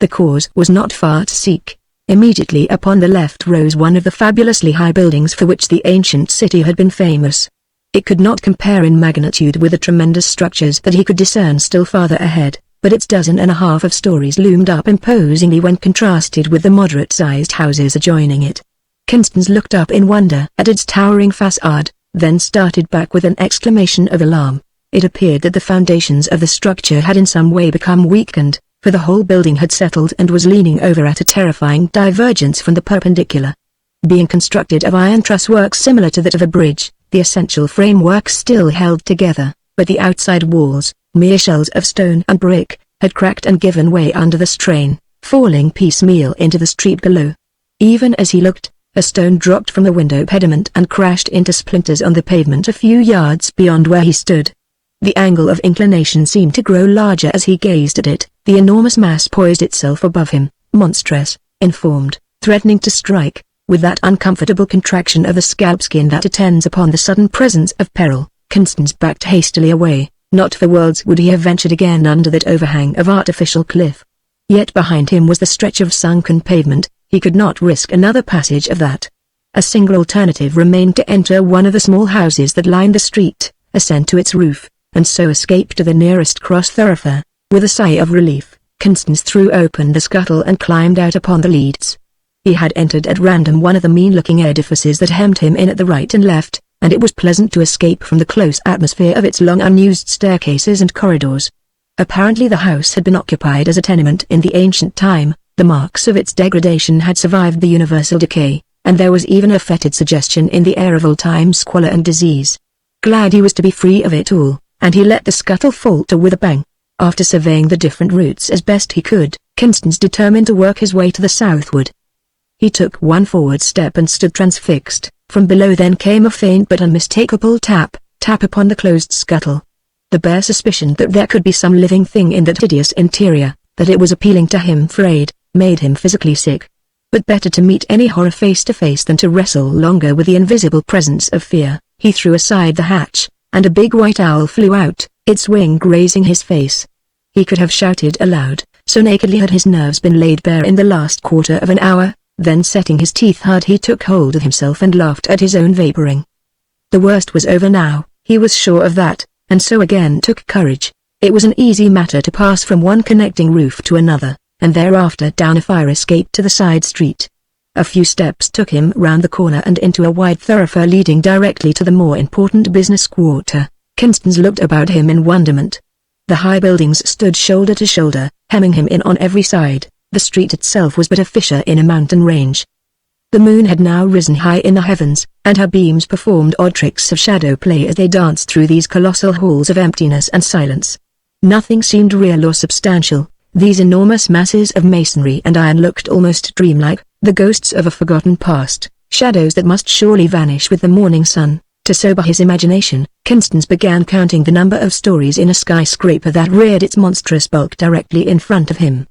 The cause was not far to seek. Immediately upon the left rose one of the fabulously high buildings for which the ancient city had been famous. It could not compare in magnitude with the tremendous structures that he could discern still farther ahead, but its dozen and a half of stories loomed up imposingly when contrasted with the moderate-sized houses adjoining it. Constance looked up in wonder at its towering facade, then started back with an exclamation of alarm. It appeared that the foundations of the structure had in some way become weakened, for the whole building had settled and was leaning over at a terrifying divergence from the perpendicular. Being constructed of iron truss-work similar to that of a bridge, the essential framework still held together, but the outside walls, mere shells of stone and brick, had cracked and given way under the strain, falling piecemeal into the street below. Even as he looked, a stone dropped from the window pediment and crashed into splinters on the pavement a few yards beyond where he stood. The angle of inclination seemed to grow larger as he gazed at it. The enormous mass poised itself above him, monstrous, informed, threatening to strike, with that uncomfortable contraction of the scalp skin that attends upon the sudden presence of peril. Constance backed hastily away. Not for worlds would he have ventured again under that overhang of artificial cliff. Yet behind him was the stretch of sunken pavement. He could not risk another passage of that. A single alternative remained: to enter one of the small houses that lined the street, ascend to its roof, and so escape to the nearest cross thoroughfare. With a sigh of relief, Constance threw open the scuttle and climbed out upon the leads. He had entered at random one of the mean-looking edifices that hemmed him in at the right and left, and it was pleasant to escape from the close atmosphere of its long unused staircases and corridors. Apparently the house had been occupied as a tenement in the ancient time. The marks of its degradation had survived the universal decay, and there was even a fetid suggestion in the air of old-time squalor and disease. Glad he was to be free of it all, and he let the scuttle falter with a bang. After surveying the different routes as best he could, Constance determined to work his way to the southward. He took one forward step and stood transfixed. From below then came a faint but unmistakable tap upon the closed scuttle. The bare suspicion that there could be some living thing in that hideous interior, that it was appealing to him frayed, made him physically sick. But better to meet any horror face to face than to wrestle longer with the invisible presence of fear. He threw aside the hatch, and a big white owl flew out, its wing grazing his face. He could have shouted aloud, so nakedly had his nerves been laid bare in the last quarter of an hour. Then setting his teeth hard he took hold of himself and laughed at his own vaporing. The worst was over now, he was sure of that, and so again took courage. It was an easy matter to pass from one connecting roof to another, and thereafter down a fire escape to the side street. A few steps took him round the corner and into a wide thoroughfare leading directly to the more important business quarter. Constance looked about him in wonderment. The high buildings stood shoulder to shoulder, hemming him in on every side. The street itself was but a fissure in a mountain range. The moon had now risen high in the heavens, and her beams performed odd tricks of shadow play as they danced through these colossal halls of emptiness and silence. Nothing seemed real or substantial. These enormous masses of masonry and iron looked almost dreamlike, the ghosts of a forgotten past, shadows that must surely vanish with the morning sun. To sober his imagination, Constance began counting the number of stories in a skyscraper that reared its monstrous bulk directly in front of him.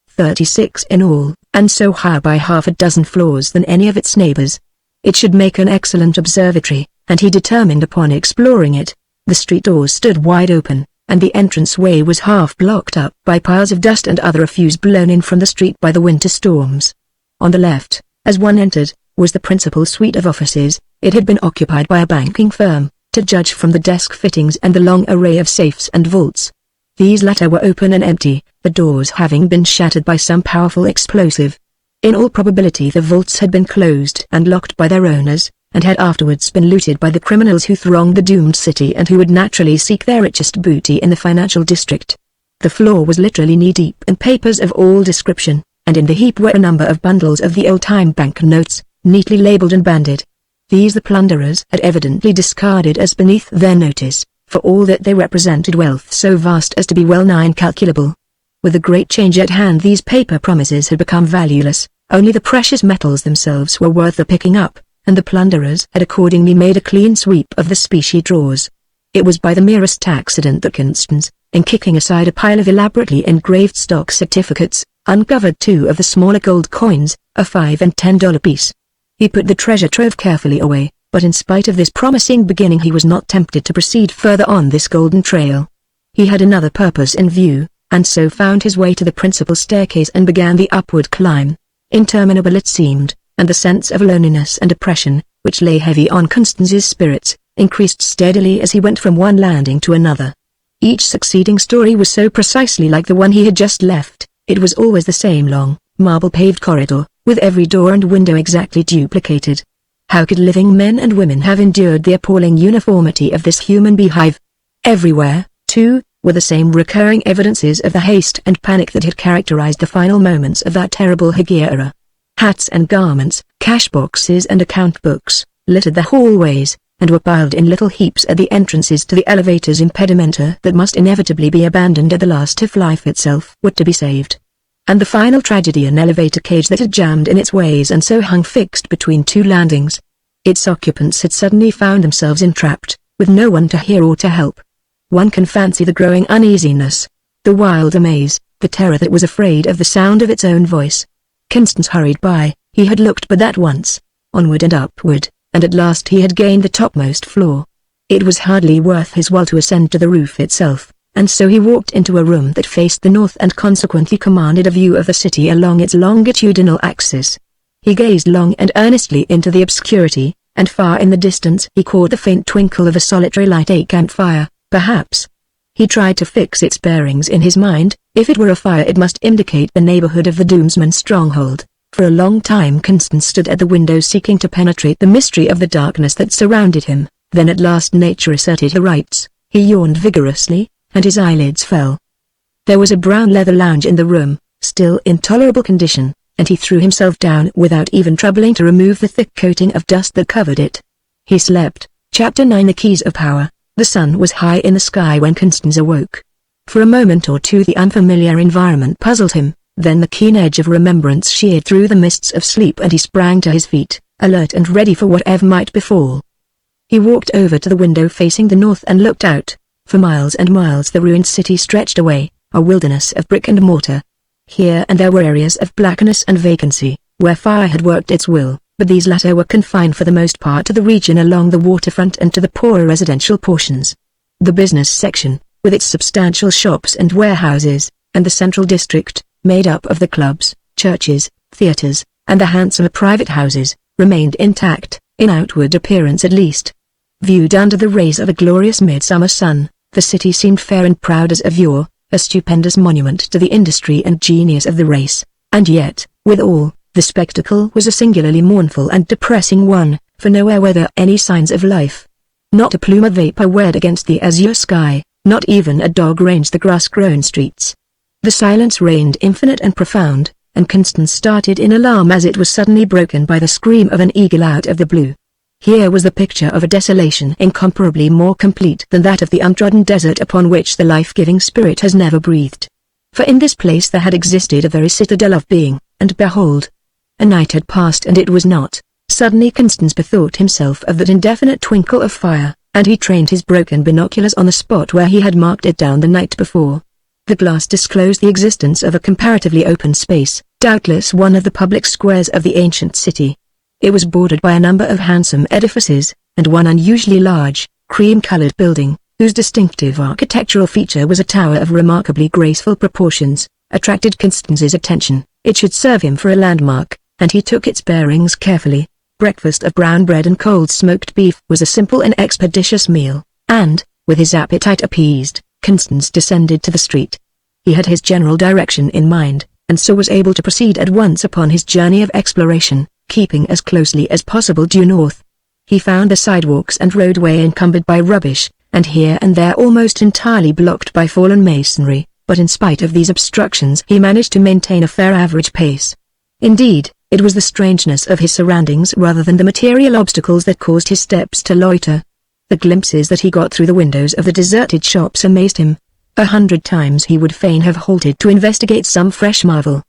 36 in all, and so higher by half a dozen floors than any of its neighbors. It should make an excellent observatory, and he determined upon exploring it. The street doors stood wide open, and the entrance-way was half blocked up by piles of dust and other refuse blown in from the street by the winter storms. On the left, as one entered, was the principal suite of offices. It had been occupied by a banking firm, to judge from the desk fittings and the long array of safes and vaults. These latter were open and empty, the doors having been shattered by some powerful explosive. In all probability the vaults had been closed and locked by their owners, and had afterwards been looted by the criminals who thronged the doomed city and who would naturally seek their richest booty in the financial district. The floor was literally knee-deep in papers of all description, and in the heap were a number of bundles of the old-time bank notes, neatly labeled and banded. These the plunderers had evidently discarded as beneath their notice, for all that they represented wealth so vast as to be well-nigh incalculable. With the great change at hand these paper promises had become valueless, only the precious metals themselves were worth the picking up, and the plunderers had accordingly made a clean sweep of the specie drawers. It was by the merest accident that Constance, in kicking aside a pile of elaborately engraved stock certificates, uncovered two of the smaller gold coins, a $5 and $10 piece. He put the treasure trove carefully away, but in spite of this promising beginning he was not tempted to proceed further on this golden trail. He had another purpose in view, and so found his way to the principal staircase and began the upward climb. Interminable it seemed, and the sense of loneliness and oppression, which lay heavy on Constance's spirits, increased steadily as he went from one landing to another. Each succeeding story was so precisely like the one he had just left. It was always the same long, marble-paved corridor, with every door and window exactly duplicated. How could living men and women have endured the appalling uniformity of this human beehive? Everywhere, too, were the same recurring evidences of the haste and panic that had characterized the final moments of that terrible Hegira. Hats and garments, cash boxes and account books, littered the hallways, and were piled in little heaps at the entrances to the elevator's impedimenta that must inevitably be abandoned at the last if life itself were to be saved. And the final tragedy, an elevator cage that had jammed in its ways and so hung fixed between two landings. Its occupants had suddenly found themselves entrapped, with no one to hear or to help. One can fancy the growing uneasiness, the wild amaze, the terror that was afraid of the sound of its own voice. Constance hurried by. He had looked but that once, onward and upward, and at last he had gained the topmost floor. It was hardly worth his while to ascend to the roof itself, and so he walked into a room that faced the north and consequently commanded a view of the city along its longitudinal axis. He gazed long and earnestly into the obscurity, and far in the distance he caught the faint twinkle of a solitary light, a campfire, perhaps. He tried to fix its bearings in his mind. If it were a fire it must indicate the neighborhood of the Doomsman stronghold. For a long time Constance stood at the window seeking to penetrate the mystery of the darkness that surrounded him. Then at last nature asserted her rights. He yawned vigorously, and his eyelids fell. There was a brown leather lounge in the room, still in tolerable condition, and he threw himself down without even troubling to remove the thick coating of dust that covered it. He slept. Chapter 9 The Keys of Power. The sun was high in the sky when Constance awoke. For a moment or two the unfamiliar environment puzzled him, then the keen edge of remembrance sheared through the mists of sleep and he sprang to his feet, alert and ready for whatever might befall. He walked over to the window facing the north and looked out. For miles and miles the ruined city stretched away, a wilderness of brick and mortar. Here and there were areas of blackness and vacancy, where fire had worked its will, but these latter were confined for the most part to the region along the waterfront and to the poorer residential portions. The business section, with its substantial shops and warehouses, and the central district, made up of the clubs, churches, theaters, and the handsomer private houses, remained intact, in outward appearance at least. Viewed under the rays of a glorious midsummer sun, the city seemed fair and proud as of yore, a stupendous monument to the industry and genius of the race, and yet, withal, The spectacle was a singularly mournful and depressing one, for nowhere were there any signs of life. Not a plume of vapor whirred against the azure sky, not even a dog ranged the grass-grown streets. The silence reigned infinite and profound, and Constance started in alarm as it was suddenly broken by the scream of an eagle out of the blue. Here was the picture of a desolation incomparably more complete than that of the untrodden desert upon which the life-giving spirit has never breathed. For in this place there had existed a very citadel of being, and behold, a night had passed and it was not. Suddenly Constance bethought himself of that indefinite twinkle of fire, and he trained his broken binoculars on the spot where he had marked it down the night before. The glass disclosed the existence of a comparatively open space, doubtless one of the public squares of the ancient city. It was bordered by a number of handsome edifices, and one unusually large, cream-colored building, whose distinctive architectural feature was a tower of remarkably graceful proportions, attracted Constance's attention. It should serve him for a landmark, and he took its bearings carefully. Breakfast of brown bread and cold smoked beef was a simple and expeditious meal, and, with his appetite appeased, Constance descended to the street. He had his general direction in mind, and so was able to proceed at once upon his journey of exploration, keeping as closely as possible due north. He found the sidewalks and roadway encumbered by rubbish, and here and there almost entirely blocked by fallen masonry, but in spite of these obstructions he managed to maintain a fair average pace. Indeed, it was the strangeness of his surroundings rather than the material obstacles that caused his steps to loiter. The glimpses that he got through the windows of the deserted shops amazed him. 100 times he would fain have halted to investigate some fresh marvel.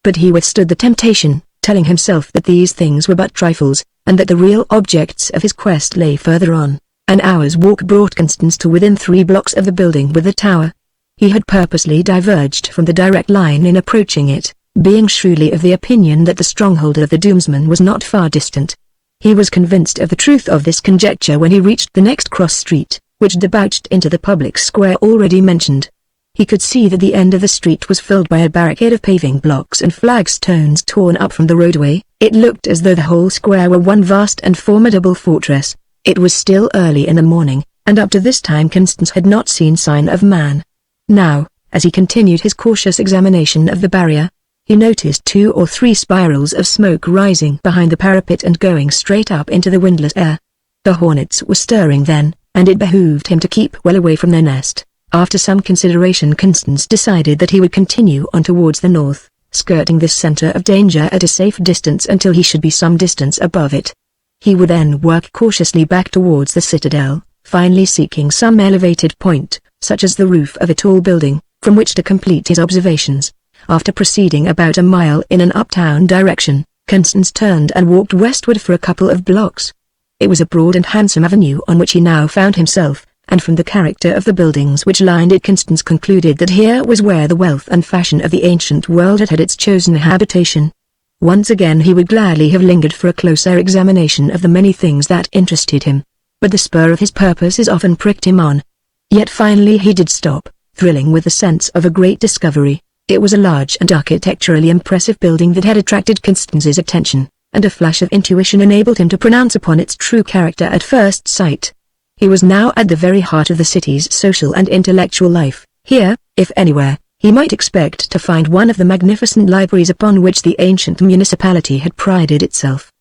But he withstood the temptation, telling himself that these things were but trifles, and that the real objects of his quest lay further on. An hour's walk brought Constance to within 3 blocks of the building with the tower. He had purposely diverged from the direct line in approaching it, being shrewdly of the opinion that the stronghold of the Doomsman was not far distant. He was convinced of the truth of this conjecture when he reached the next cross street, which debouched into the public square already mentioned. He could see that the end of the street was filled by a barricade of paving blocks and flagstones torn up from the roadway. It looked as though the whole square were one vast and formidable fortress. It was still early in the morning, and up to this time Constance had not seen sign of man. Now, as he continued his cautious examination of the barrier, he noticed 2 or 3 spirals of smoke rising behind the parapet and going straight up into the windless air. The hornets were stirring then, and it behooved him to keep well away from their nest. After some consideration Constance decided that he would continue on towards the north, skirting this center of danger at a safe distance until he should be some distance above it. He would then work cautiously back towards the citadel, finally seeking some elevated point, such as the roof of a tall building, from which to complete his observations. After proceeding about a mile in an uptown direction, Constance turned and walked westward for a couple of blocks. It was a broad and handsome avenue on which he now found himself, and from the character of the buildings which lined it Constance concluded that here was where the wealth and fashion of the ancient world had its chosen habitation. Once again he would gladly have lingered for a closer examination of the many things that interested him, but the spur of his purposes often pricked him on. Yet finally he did stop, thrilling with the sense of a great discovery. It was a large and architecturally impressive building that had attracted Constance's attention, and a flash of intuition enabled him to pronounce upon its true character at first sight. He was now at the very heart of the city's social and intellectual life. Here, if anywhere, he might expect to find one of the magnificent libraries upon which the ancient municipality had prided itself.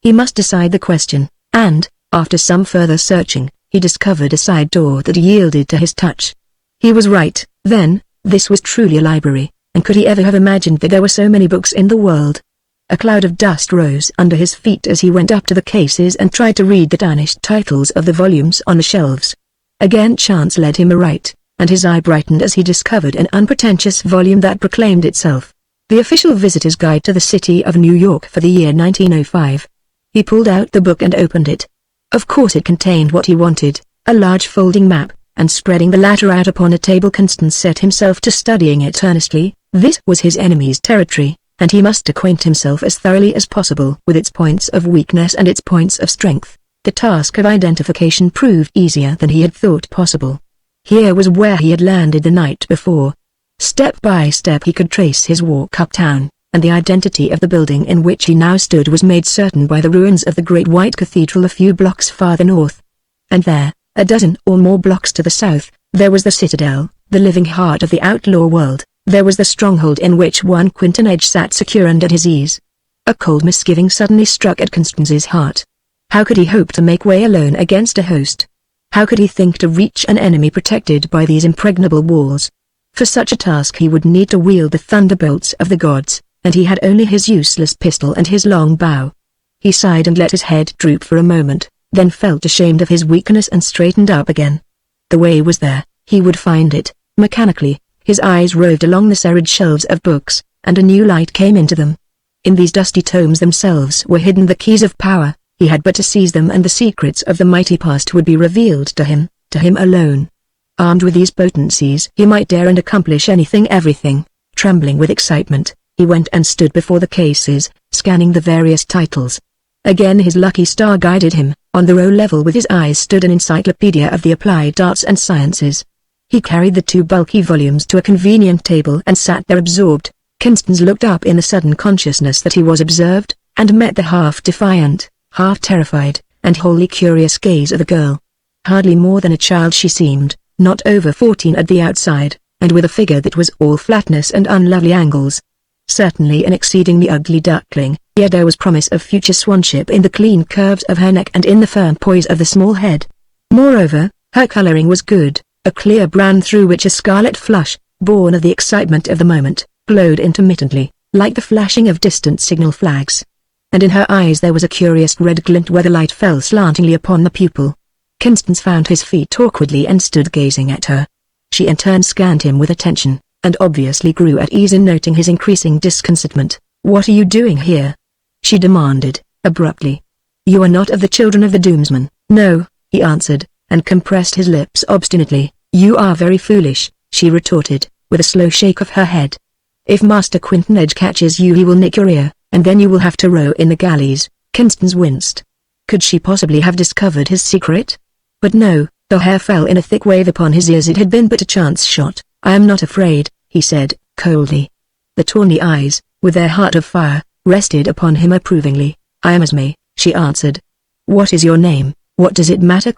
He must decide the question, and, after some further searching, he discovered a side door that yielded to his touch. He was right, then. This was truly a library, and could he ever have imagined that there were so many books in the world? A cloud of dust rose under his feet as he went up to the cases and tried to read the tarnished titles of the volumes on the shelves. Again chance led him aright, and his eye brightened as he discovered an unpretentious volume that proclaimed itself the Official Visitor's Guide to the City of New York for the year 1905. He pulled out the book and opened it. Of course it contained what he wanted, a large folding map, and spreading the latter out upon a table Constance set himself to studying it earnestly. This was his enemy's territory, and he must acquaint himself as thoroughly as possible with its points of weakness and its points of strength. The task of identification proved easier than he had thought possible. Here was where he had landed the night before. Step by step he could trace his walk uptown, and the identity of the building in which he now stood was made certain by the ruins of the great white cathedral a few blocks farther north. And there, a dozen or more blocks to the south, there was the citadel, the living heart of the outlaw world. There was the stronghold in which one Quinton Edge sat secure and at his ease. A cold misgiving suddenly struck at Constance's heart. How could he hope to make way alone against a host? How could he think to reach an enemy protected by these impregnable walls? For such a task he would need to wield the thunderbolts of the gods, and he had only his useless pistol and his long bow. He sighed and let his head droop for a moment, then felt ashamed of his weakness and straightened up again. The way was there, he would find it. Mechanically, his eyes roved along the serried shelves of books, and a new light came into them. In these dusty tomes themselves were hidden the keys of power. He had but to seize them and the secrets of the mighty past would be revealed to him alone. Armed with these potencies he might dare and accomplish anything, everything. Trembling with excitement, he went and stood before the cases, scanning the various titles. Again his lucky star guided him. On the row level with his eyes stood an encyclopedia of the applied arts and sciences. He carried the 2 bulky volumes to a convenient table and sat there absorbed. Constance looked up in the sudden consciousness that he was observed, and met the half-defiant, half-terrified, and wholly curious gaze of the girl. Hardly more than a child she seemed, not over 14 at the outside, and with a figure that was all flatness and unlovely angles. Certainly an exceedingly ugly duckling, yet there was promise of future swanship in the clean curves of her neck and in the firm poise of the small head. Moreover, her coloring was good, a clear brown through which a scarlet flush, born of the excitement of the moment, glowed intermittently, like the flashing of distant signal flags. And in her eyes there was a curious red glint where the light fell slantingly upon the pupil. Constance found his feet awkwardly and stood gazing at her. She in turn scanned him with attention, and obviously grew at ease in noting his increasing disconcertment. "What are you doing here?" she demanded, abruptly. "You are not of the children of the Doomsman." "No," he answered, and compressed his lips obstinately. "You are very foolish," she retorted, with a slow shake of her head. "If Master Quintonedge catches you he will nick your ear, and then you will have to row in the galleys." Constance winced. Could she possibly have discovered his secret? But no, the hair fell in a thick wave upon his ears. It had been but a chance shot. "I am not afraid," he said, coldly. The tawny eyes, with their heart of fire, rested upon him approvingly. "I am Esme," she answered. "What is your name? What does it matter?"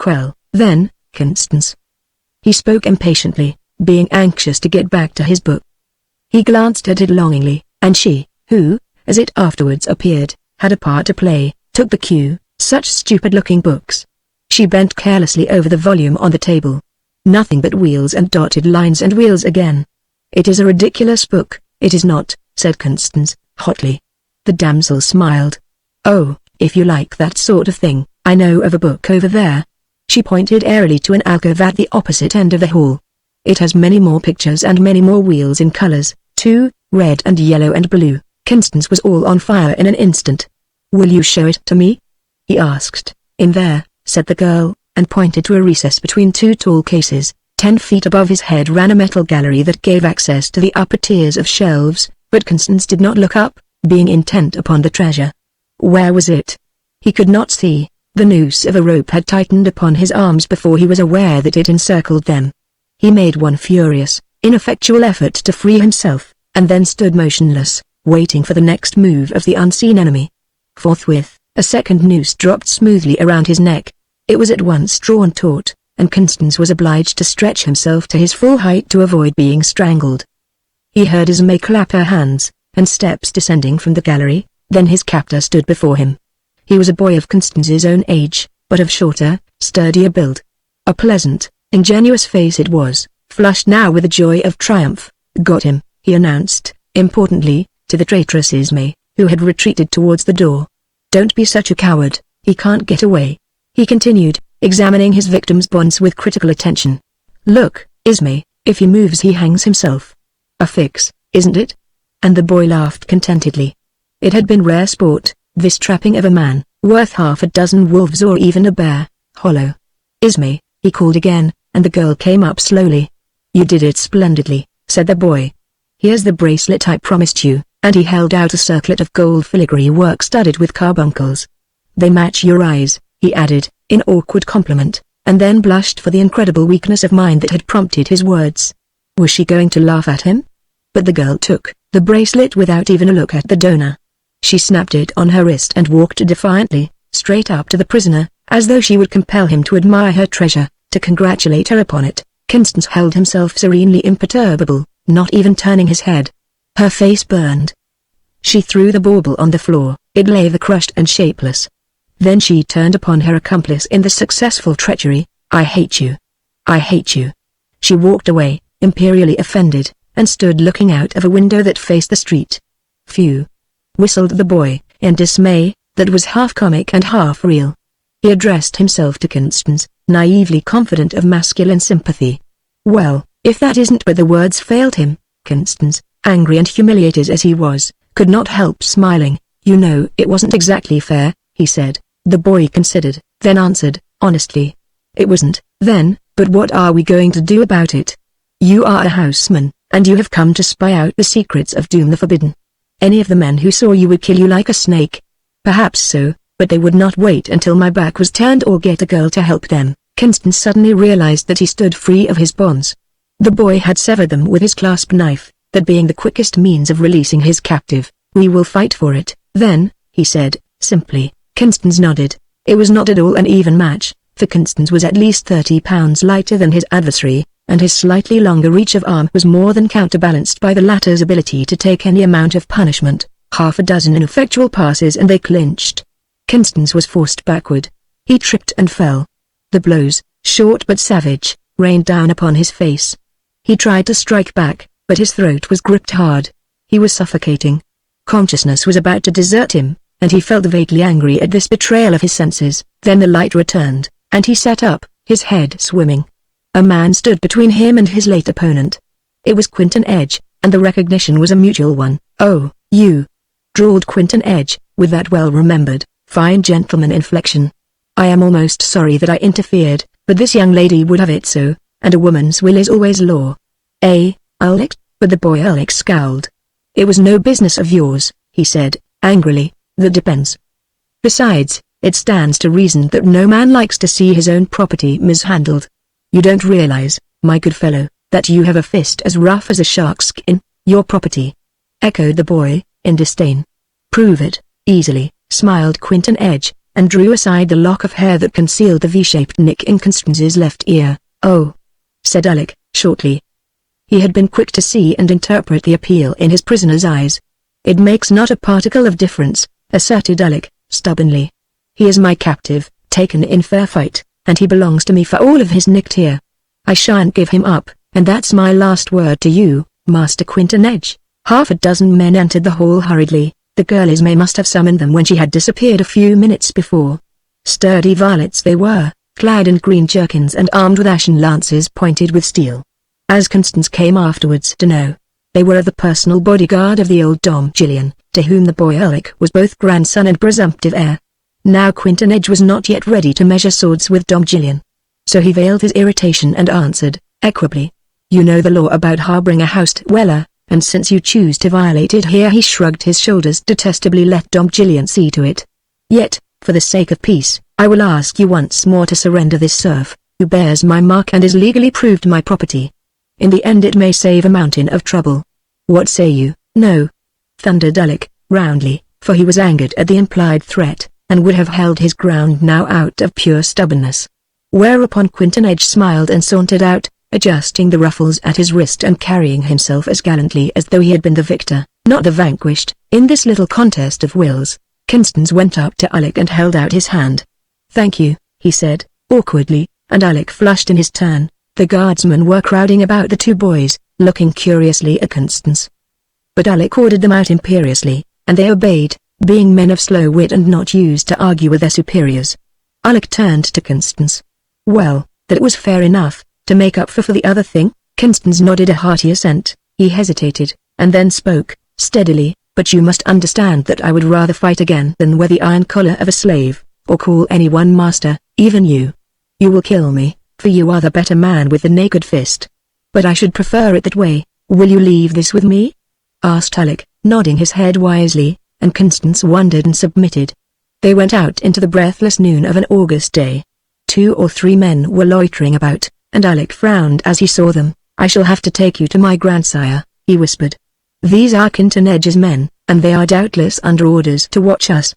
Well, then, Constance. He spoke impatiently, being anxious to get back to his book. He glanced at it longingly, and she, who, as it afterwards appeared, had a part to play, took the cue. Such stupid-looking books. She bent carelessly over the volume on the table. Nothing but wheels and dotted lines and wheels again. "It is a ridiculous book." "It is not," said Constance, hotly. The damsel smiled. "Oh, if you like that sort of thing, I know of a book over there." She pointed airily to an alcove at the opposite end of the hall. "It has many more pictures and many more wheels in colors, too, red and yellow and blue." Constance was all on fire in an instant. "Will you show it to me?" he asked. "In there," said the girl, and pointed to a recess between 2 tall cases. 10 feet above his head ran a metal gallery that gave access to the upper tiers of shelves, but Constance did not look up, being intent upon the treasure. Where was it? He could not see. The noose of a rope had tightened upon his arms before he was aware that it encircled them. He made one furious, ineffectual effort to free himself, and then stood motionless, waiting for the next move of the unseen enemy. Forthwith, a second noose dropped smoothly around his neck. It was at once drawn taut, and Constance was obliged to stretch himself to his full height to avoid being strangled. He heard Esme clap her hands, and steps descending from the gallery. Then his captor stood before him. He was a boy of Constance's own age, but of shorter, sturdier build. A pleasant, ingenuous face it was, flushed now with the joy of triumph. "Got him," he announced, importantly, to the traitress Esme, who had retreated towards the door. "Don't be such a coward, he can't get away," he continued, examining his victim's bonds with critical attention. "Look, Esme, if he moves he hangs himself. A fix, isn't it?" And the boy laughed contentedly. It had been rare sport, this trapping of a man, worth half a dozen wolves or even a bear, hollow. "Esme," he called again, and the girl came up slowly. "You did it splendidly," said the boy. "Here's the bracelet I promised you," and he held out a circlet of gold filigree work studded with carbuncles. "They match your eyes," he added, in awkward compliment, and then blushed for the incredible weakness of mind that had prompted his words. Was she going to laugh at him? But the girl took the bracelet without even a look at the donor. She snapped it on her wrist and walked defiantly, straight up to the prisoner, as though she would compel him to admire her treasure, to congratulate her upon it. Constance held himself serenely imperturbable, not even turning his head. Her face burned. She threw the bauble on the floor. It lay there crushed and shapeless. Then she turned upon her accomplice in the successful treachery. I hate you. I hate you. She walked away, imperially offended, and stood looking out of a window that faced the street. Phew! Whistled the boy, in dismay, that was half comic and half real. He addressed himself to Constance, naively confident of masculine sympathy. Well, if that isn't— But the words failed him. Constance, angry and humiliated as he was, could not help smiling. You know, it wasn't exactly fair, he said. The boy considered, then answered, honestly. It wasn't, then, but what are we going to do about it? You are a houseman, and you have come to spy out the secrets of Doom the Forbidden. Any of the men who saw you would kill you like a snake. Perhaps so, but they would not wait until my back was turned or get a girl to help them. Constance suddenly realized that he stood free of his bonds. The boy had severed them with his clasp knife, that being the quickest means of releasing his captive. We will fight for it, then, he said, simply. Constance nodded. It was not at all an even match, for Constance was at least 30 pounds lighter than his adversary, and his slightly longer reach of arm was more than counterbalanced by the latter's ability to take any amount of punishment. Half a dozen ineffectual passes and they clinched. Constance was forced backward. He tripped and fell. The blows, short but savage, rained down upon his face. He tried to strike back, but his throat was gripped hard. He was suffocating. Consciousness was about to desert him, and he felt vaguely angry at this betrayal of his senses. Then the light returned, and he sat up, his head swimming. A man stood between him and his late opponent. It was Quinton Edge, and the recognition was a mutual one. Oh, you, drawled Quinton Edge, with that well-remembered, fine gentleman inflection. I am almost sorry that I interfered, but this young lady would have it so, and a woman's will is always law. Alex? But the boy Alex scowled. It was no business of yours, he said, angrily. That depends. Besides, it stands to reason that no man likes to see his own property mishandled. You don't realize, my good fellow, that you have a fist as rough as a shark's skin. Your property, echoed the boy, in disdain. Prove it, easily, smiled Quinton Edge, and drew aside the lock of hair that concealed the V-shaped nick in Constance's left ear. Oh, said Alec, shortly. He had been quick to see and interpret the appeal in his prisoner's eyes. It makes not a particle of difference, asserted Alec, stubbornly. He is my captive, taken in fair fight, and he belongs to me for all of his nicked here. I shan't give him up, and that's my last word to you, Master Quinton Edge. Half a dozen men entered the hall hurriedly. The girlies may must have summoned them when she had disappeared a few minutes before. Sturdy varlets they were, clad in green jerkins and armed with ashen lances pointed with steel. As Constance came afterwards to know, they were the personal bodyguard of the old Dom Gillian, to whom the boy Alec was both grandson and presumptive heir. Now Quinton Edge was not yet ready to measure swords with Dom Gillian. So he veiled his irritation and answered, equably. You know the law about harboring a house dweller, and since you choose to violate it here. He shrugged his shoulders detestably. Let Dom Gillian see to it. Yet, for the sake of peace, I will ask you once more to surrender this serf, who bears my mark and is legally proved my property. In the end it may save a mountain of trouble. What say you? No, thundered Alec, roundly, for he was angered at the implied threat, and would have held his ground now out of pure stubbornness. Whereupon Quinton Edge smiled and sauntered out, adjusting the ruffles at his wrist and carrying himself as gallantly as though he had been the victor, not the vanquished, in this little contest of wills. Constance went up to Alec and held out his hand. Thank you, he said, awkwardly, and Alec flushed in his turn. The guardsmen were crowding about the two boys, looking curiously at Constance. But Alec ordered them out imperiously, and they obeyed, being men of slow wit and not used to argue with their superiors. Alec turned to Constance. Well, that was fair enough, to make up for the other thing. Constance nodded a hearty assent. He hesitated, and then spoke, steadily, but you must understand that I would rather fight again than wear the iron collar of a slave, or call anyone master, even you. You will kill me, for you are the better man with the naked fist. But I should prefer it that way. Will you leave this with me? Asked Alec, nodding his head wisely, and Constance wondered and submitted. They went out into the breathless noon of an August day. 2 or 3 men were loitering about, and Alec frowned as he saw them. I shall have to take you to my grandsire, he whispered. These are Quinton Edge's men, and they are doubtless under orders to watch us.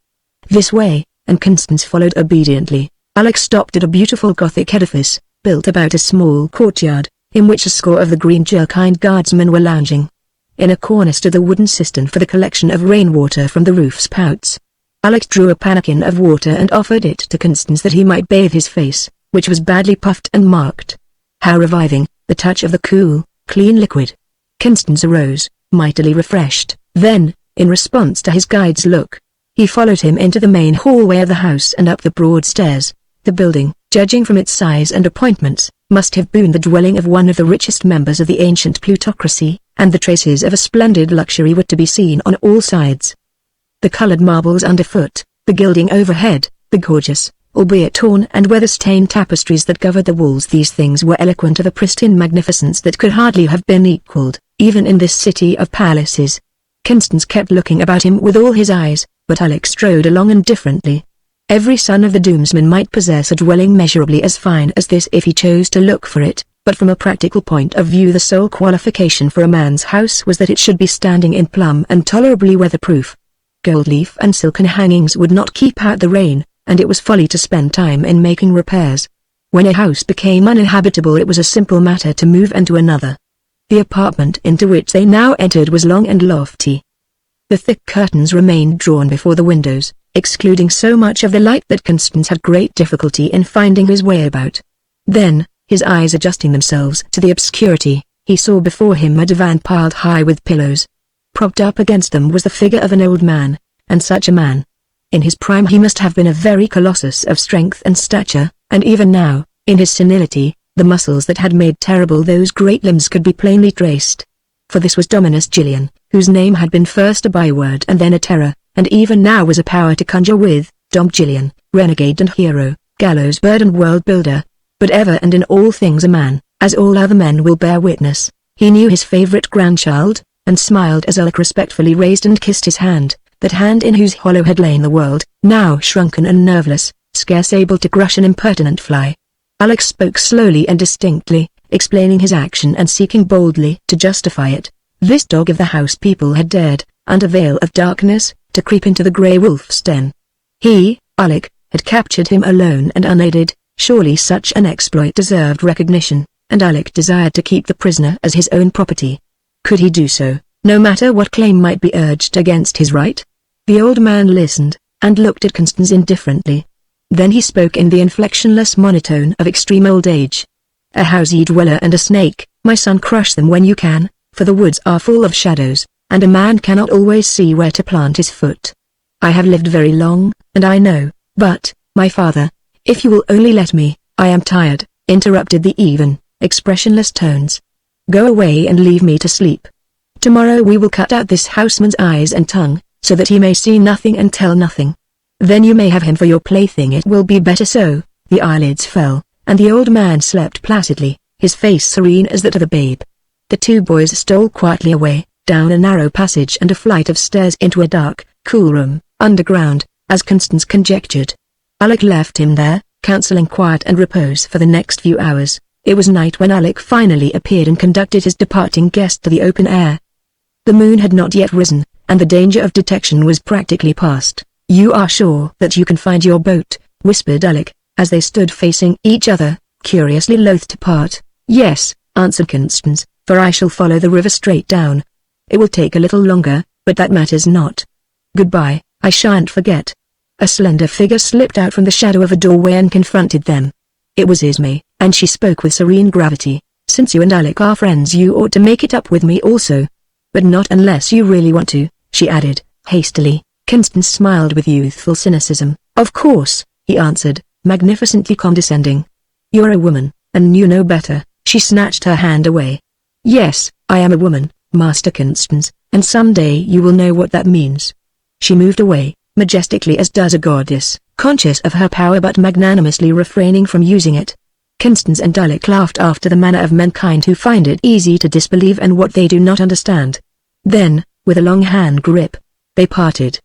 This way, and Constance followed obediently. Alec stopped at a beautiful Gothic edifice, built about a small courtyard, in which a score of the green jerkined guardsmen were lounging. In a corner stood the wooden cistern for the collection of rainwater from the roof spouts. Alec drew a pannikin of water and offered it to Constance that he might bathe his face, which was badly puffed and marked. How reviving, the touch of the cool, clean liquid. Constance arose, mightily refreshed. Then, in response to his guide's look, he followed him into the main hallway of the house and up the broad stairs. The building, judging from its size and appointments, must have been the dwelling of one of the richest members of the ancient plutocracy, and the traces of a splendid luxury were to be seen on all sides. The colored marbles underfoot, the gilding overhead, the gorgeous, albeit torn and weather-stained tapestries that covered the walls, these things were eloquent of a pristine magnificence that could hardly have been equaled, even in this city of palaces. Constance kept looking about him with all his eyes, but Alec strode along indifferently. Every son of the Doomsman might possess a dwelling measurably as fine as this if he chose to look for it, but from a practical point of view the sole qualification for a man's house was that it should be standing in plumb and tolerably weatherproof. Gold leaf and silken hangings would not keep out the rain, and it was folly to spend time in making repairs. When a house became uninhabitable it was a simple matter to move into another. The apartment into which they now entered was long and lofty. The thick curtains remained drawn before the windows, excluding so much of the light that Constance had great difficulty in finding his way about. Then, his eyes adjusting themselves to the obscurity, he saw before him a divan piled high with pillows. Propped up against them was the figure of an old man, and such a man. In his prime he must have been a very colossus of strength and stature, and even now, in his senility, the muscles that had made terrible those great limbs could be plainly traced. For this was Dominus Gillian, whose name had been first a byword and then a terror, and even now was a power to conjure with. Dom Gillian, renegade and hero, gallows bird and world builder, but ever and in all things a man, as all other men will bear witness. He knew his favorite grandchild, and smiled as Alec respectfully raised and kissed his hand, that hand in whose hollow had lain the world, now shrunken and nerveless, scarce able to crush an impertinent fly. Alec spoke slowly and distinctly, explaining his action and seeking boldly to justify it. This dog of the house people had dared, under veil of darkness, to creep into the grey wolf's den. He, Alec, had captured him alone and unaided. Surely such an exploit deserved recognition, and Alec desired to keep the prisoner as his own property. Could he do so, no matter what claim might be urged against his right? The old man listened, and looked at Constance indifferently. Then he spoke in the inflectionless monotone of extreme old age. A housey dweller and a snake, my son, crush them when you can, for the woods are full of shadows, and a man cannot always see where to plant his foot. I have lived very long, and I know, but, my father, if you will only let me, I am tired, interrupted the even, expressionless tones. Go away and leave me to sleep. Tomorrow we will cut out this houseman's eyes and tongue, so that he may see nothing and tell nothing. Then you may have him for your plaything. It will be better so. The eyelids fell, and the old man slept placidly, his face serene as that of a babe. The two boys stole quietly away, down a narrow passage and a flight of stairs into a dark, cool room, underground, as Constance conjectured. Alec left him there, counseling quiet and repose for the next few hours. It was night when Alec finally appeared and conducted his departing guest to the open air. The moon had not yet risen, and the danger of detection was practically past. You are sure that you can find your boat, whispered Alec, as they stood facing each other, curiously loath to part. Yes, answered Constance, for I shall follow the river straight down. It will take a little longer, but that matters not. Goodbye, I shan't forget. A slender figure slipped out from the shadow of a doorway and confronted them. It was Ismay, and she spoke with serene gravity. Since you and Alec are friends you ought to make it up with me also. But not unless you really want to, she added, hastily. Constance smiled with youthful cynicism. Of course, he answered, magnificently condescending. You're a woman, and you know better. She snatched her hand away. Yes, I am a woman, Master Constance, and someday you will know what that means. She moved away, majestically as does a goddess, conscious of her power but magnanimously refraining from using it. Constance and Alec laughed after the manner of mankind who find it easy to disbelieve in what they do not understand. Then, with a long hand grip, they parted.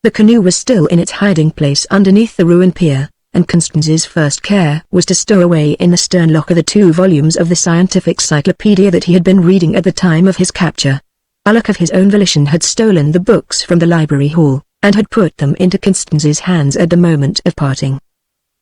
The canoe was still in its hiding place underneath the ruined pier, and Constance's first care was to stow away in the stern locker the 2 volumes of the scientific cyclopedia that he had been reading at the time of his capture. Alec of his own volition had stolen the books from the library hall, and had put them into Constance's hands at the moment of parting.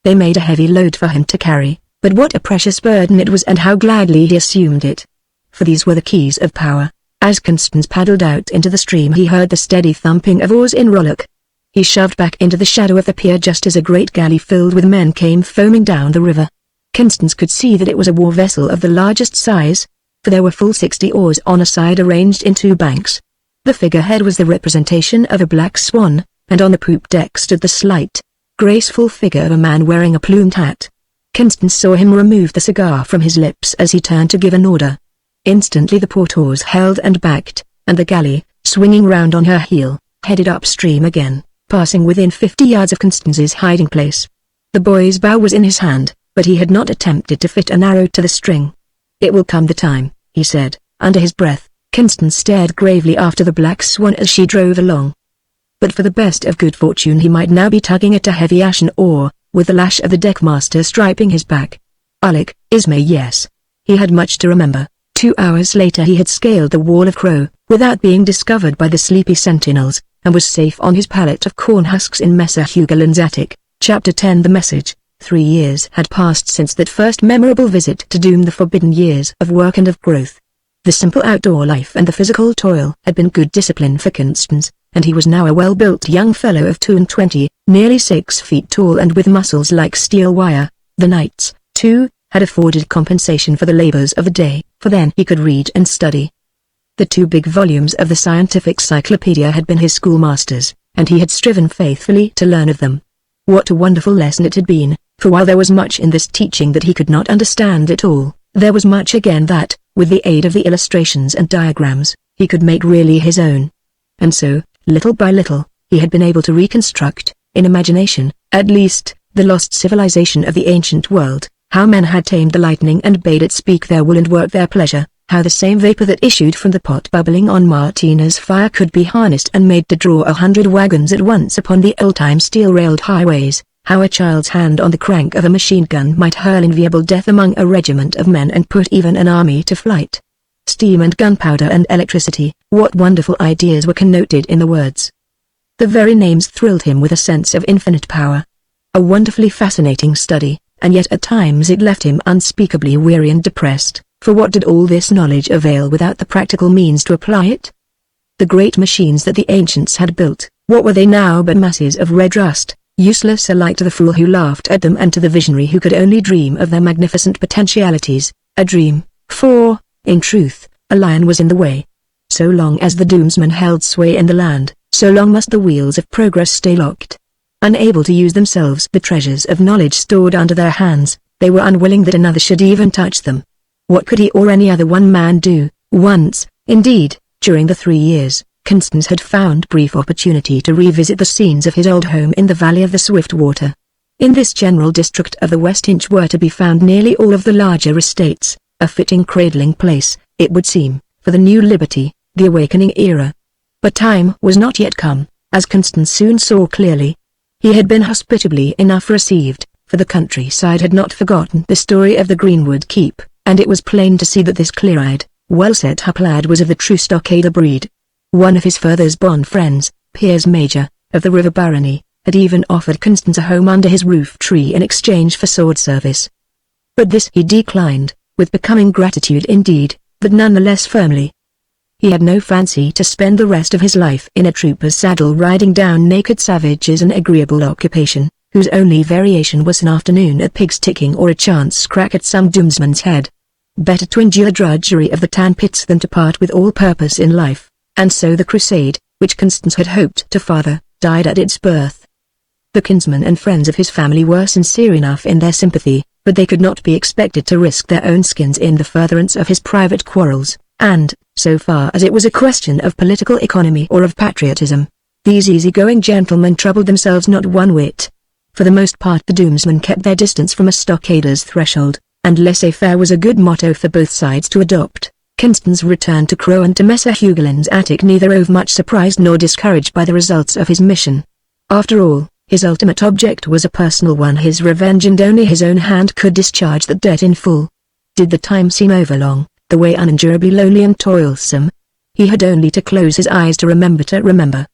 They made a heavy load for him to carry, but what a precious burden it was, and how gladly he assumed it. For these were the keys of power. As Constance paddled out into the stream, he heard the steady thumping of oars in rollock. He shoved back into the shadow of the pier just as a great galley filled with men came foaming down the river. Constance could see that it was a war vessel of the largest size, for there were full 60 oars on a side arranged in 2 banks. The figurehead was the representation of a black swan, and on the poop deck stood the slight, graceful figure of a man wearing a plumed hat. Constance saw him remove the cigar from his lips as he turned to give an order. Instantly the port oars held and backed, and the galley, swinging round on her heel, headed upstream again, passing within 50 yards of Constance's hiding place. The boy's bow was in his hand, but he had not attempted to fit an arrow to the string. "It will come the time," he said, under his breath. Constance stared gravely after the black swan as she drove along. But for the best of good fortune he might now be tugging at a heavy ashen oar, with the lash of the deckmaster striping his back. Alec, Ismay, yes. He had much to remember. 2 hours later he had scaled the wall of Crow, without being discovered by the sleepy sentinels, and was safe on his pallet of corn husks in Messer Hugoland's attic. Chapter 10 The Message. 3 years had passed since that first memorable visit to Doom, the forbidden years of work and of growth. The simple outdoor life and the physical toil had been good discipline for Constance, and he was now a well-built young fellow of 22, nearly 6 feet tall and with muscles like steel wire. The nights, too, had afforded compensation for the labors of the day, for then he could read and study. The 2 big volumes of the scientific cyclopedia had been his schoolmasters, and he had striven faithfully to learn of them. What a wonderful lesson it had been, for while there was much in this teaching that he could not understand at all, there was much again that, with the aid of the illustrations and diagrams, he could make really his own. And so, little by little, he had been able to reconstruct, in imagination, at least, the lost civilization of the ancient world, how men had tamed the lightning and bade it speak their will and work their pleasure, how the same vapor that issued from the pot bubbling on Martina's fire could be harnessed and made to draw 100 wagons at once upon the old-time steel-railed highways, how a child's hand on the crank of a machine gun might hurl inviolable death among a regiment of men and put even an army to flight. Steam and gunpowder and electricity, what wonderful ideas were connoted in the words. The very names thrilled him with a sense of infinite power. A wonderfully fascinating study, and yet at times it left him unspeakably weary and depressed, for what did all this knowledge avail without the practical means to apply it? The great machines that the ancients had built, what were they now but masses of red rust, useless alike to the fool who laughed at them and to the visionary who could only dream of their magnificent potentialities, a dream, for, in truth, a lion was in the way. So long as the Doomsman held sway in the land, so long must the wheels of progress stay locked. Unable to use themselves the treasures of knowledge stored under their hands, they were unwilling that another should even touch them. What could he or any other one man do? Once, indeed, during the 3 years, Constance had found brief opportunity to revisit the scenes of his old home in the valley of the Swift Water. In this general district of the West Inch were to be found nearly all of the larger estates, a fitting cradling place, it would seem, for the new liberty, the awakening era. But time was not yet come, as Constance soon saw clearly. He had been hospitably enough received, for the countryside had not forgotten the story of the Greenwood Keep, and it was plain to see that this clear-eyed, well-set-up lad was of the true stockader breed. One of his father's bond friends, Piers Major, of the River Barony, had even offered Constance a home under his roof tree in exchange for sword service. But this he declined, with becoming gratitude indeed, but none the less firmly. He had no fancy to spend the rest of his life in a trooper's saddle riding down naked savages, an agreeable occupation, whose only variation was an afternoon at pigs ticking or a chance crack at some doomsman's head. Better to endure drudgery of the tan pits than to part with all purpose in life, and so the crusade, which Constance had hoped to father, died at its birth. The kinsmen and friends of his family were sincere enough in their sympathy, but they could not be expected to risk their own skins in the furtherance of his private quarrels, and, so far as it was a question of political economy or of patriotism, these easy-going gentlemen troubled themselves not one whit. For the most part the Doomsmen kept their distance from a stockader's threshold, and laissez-faire was a good motto for both sides to adopt. Constance returned to Crow and to Messer Hugoland's attic neither overmuch surprised nor discouraged by the results of his mission. After all, his ultimate object was a personal one, his revenge, and only his own hand could discharge that debt in full. Did the time seem overlong, the way unendurably lonely and toilsome? He had only to close his eyes to remember.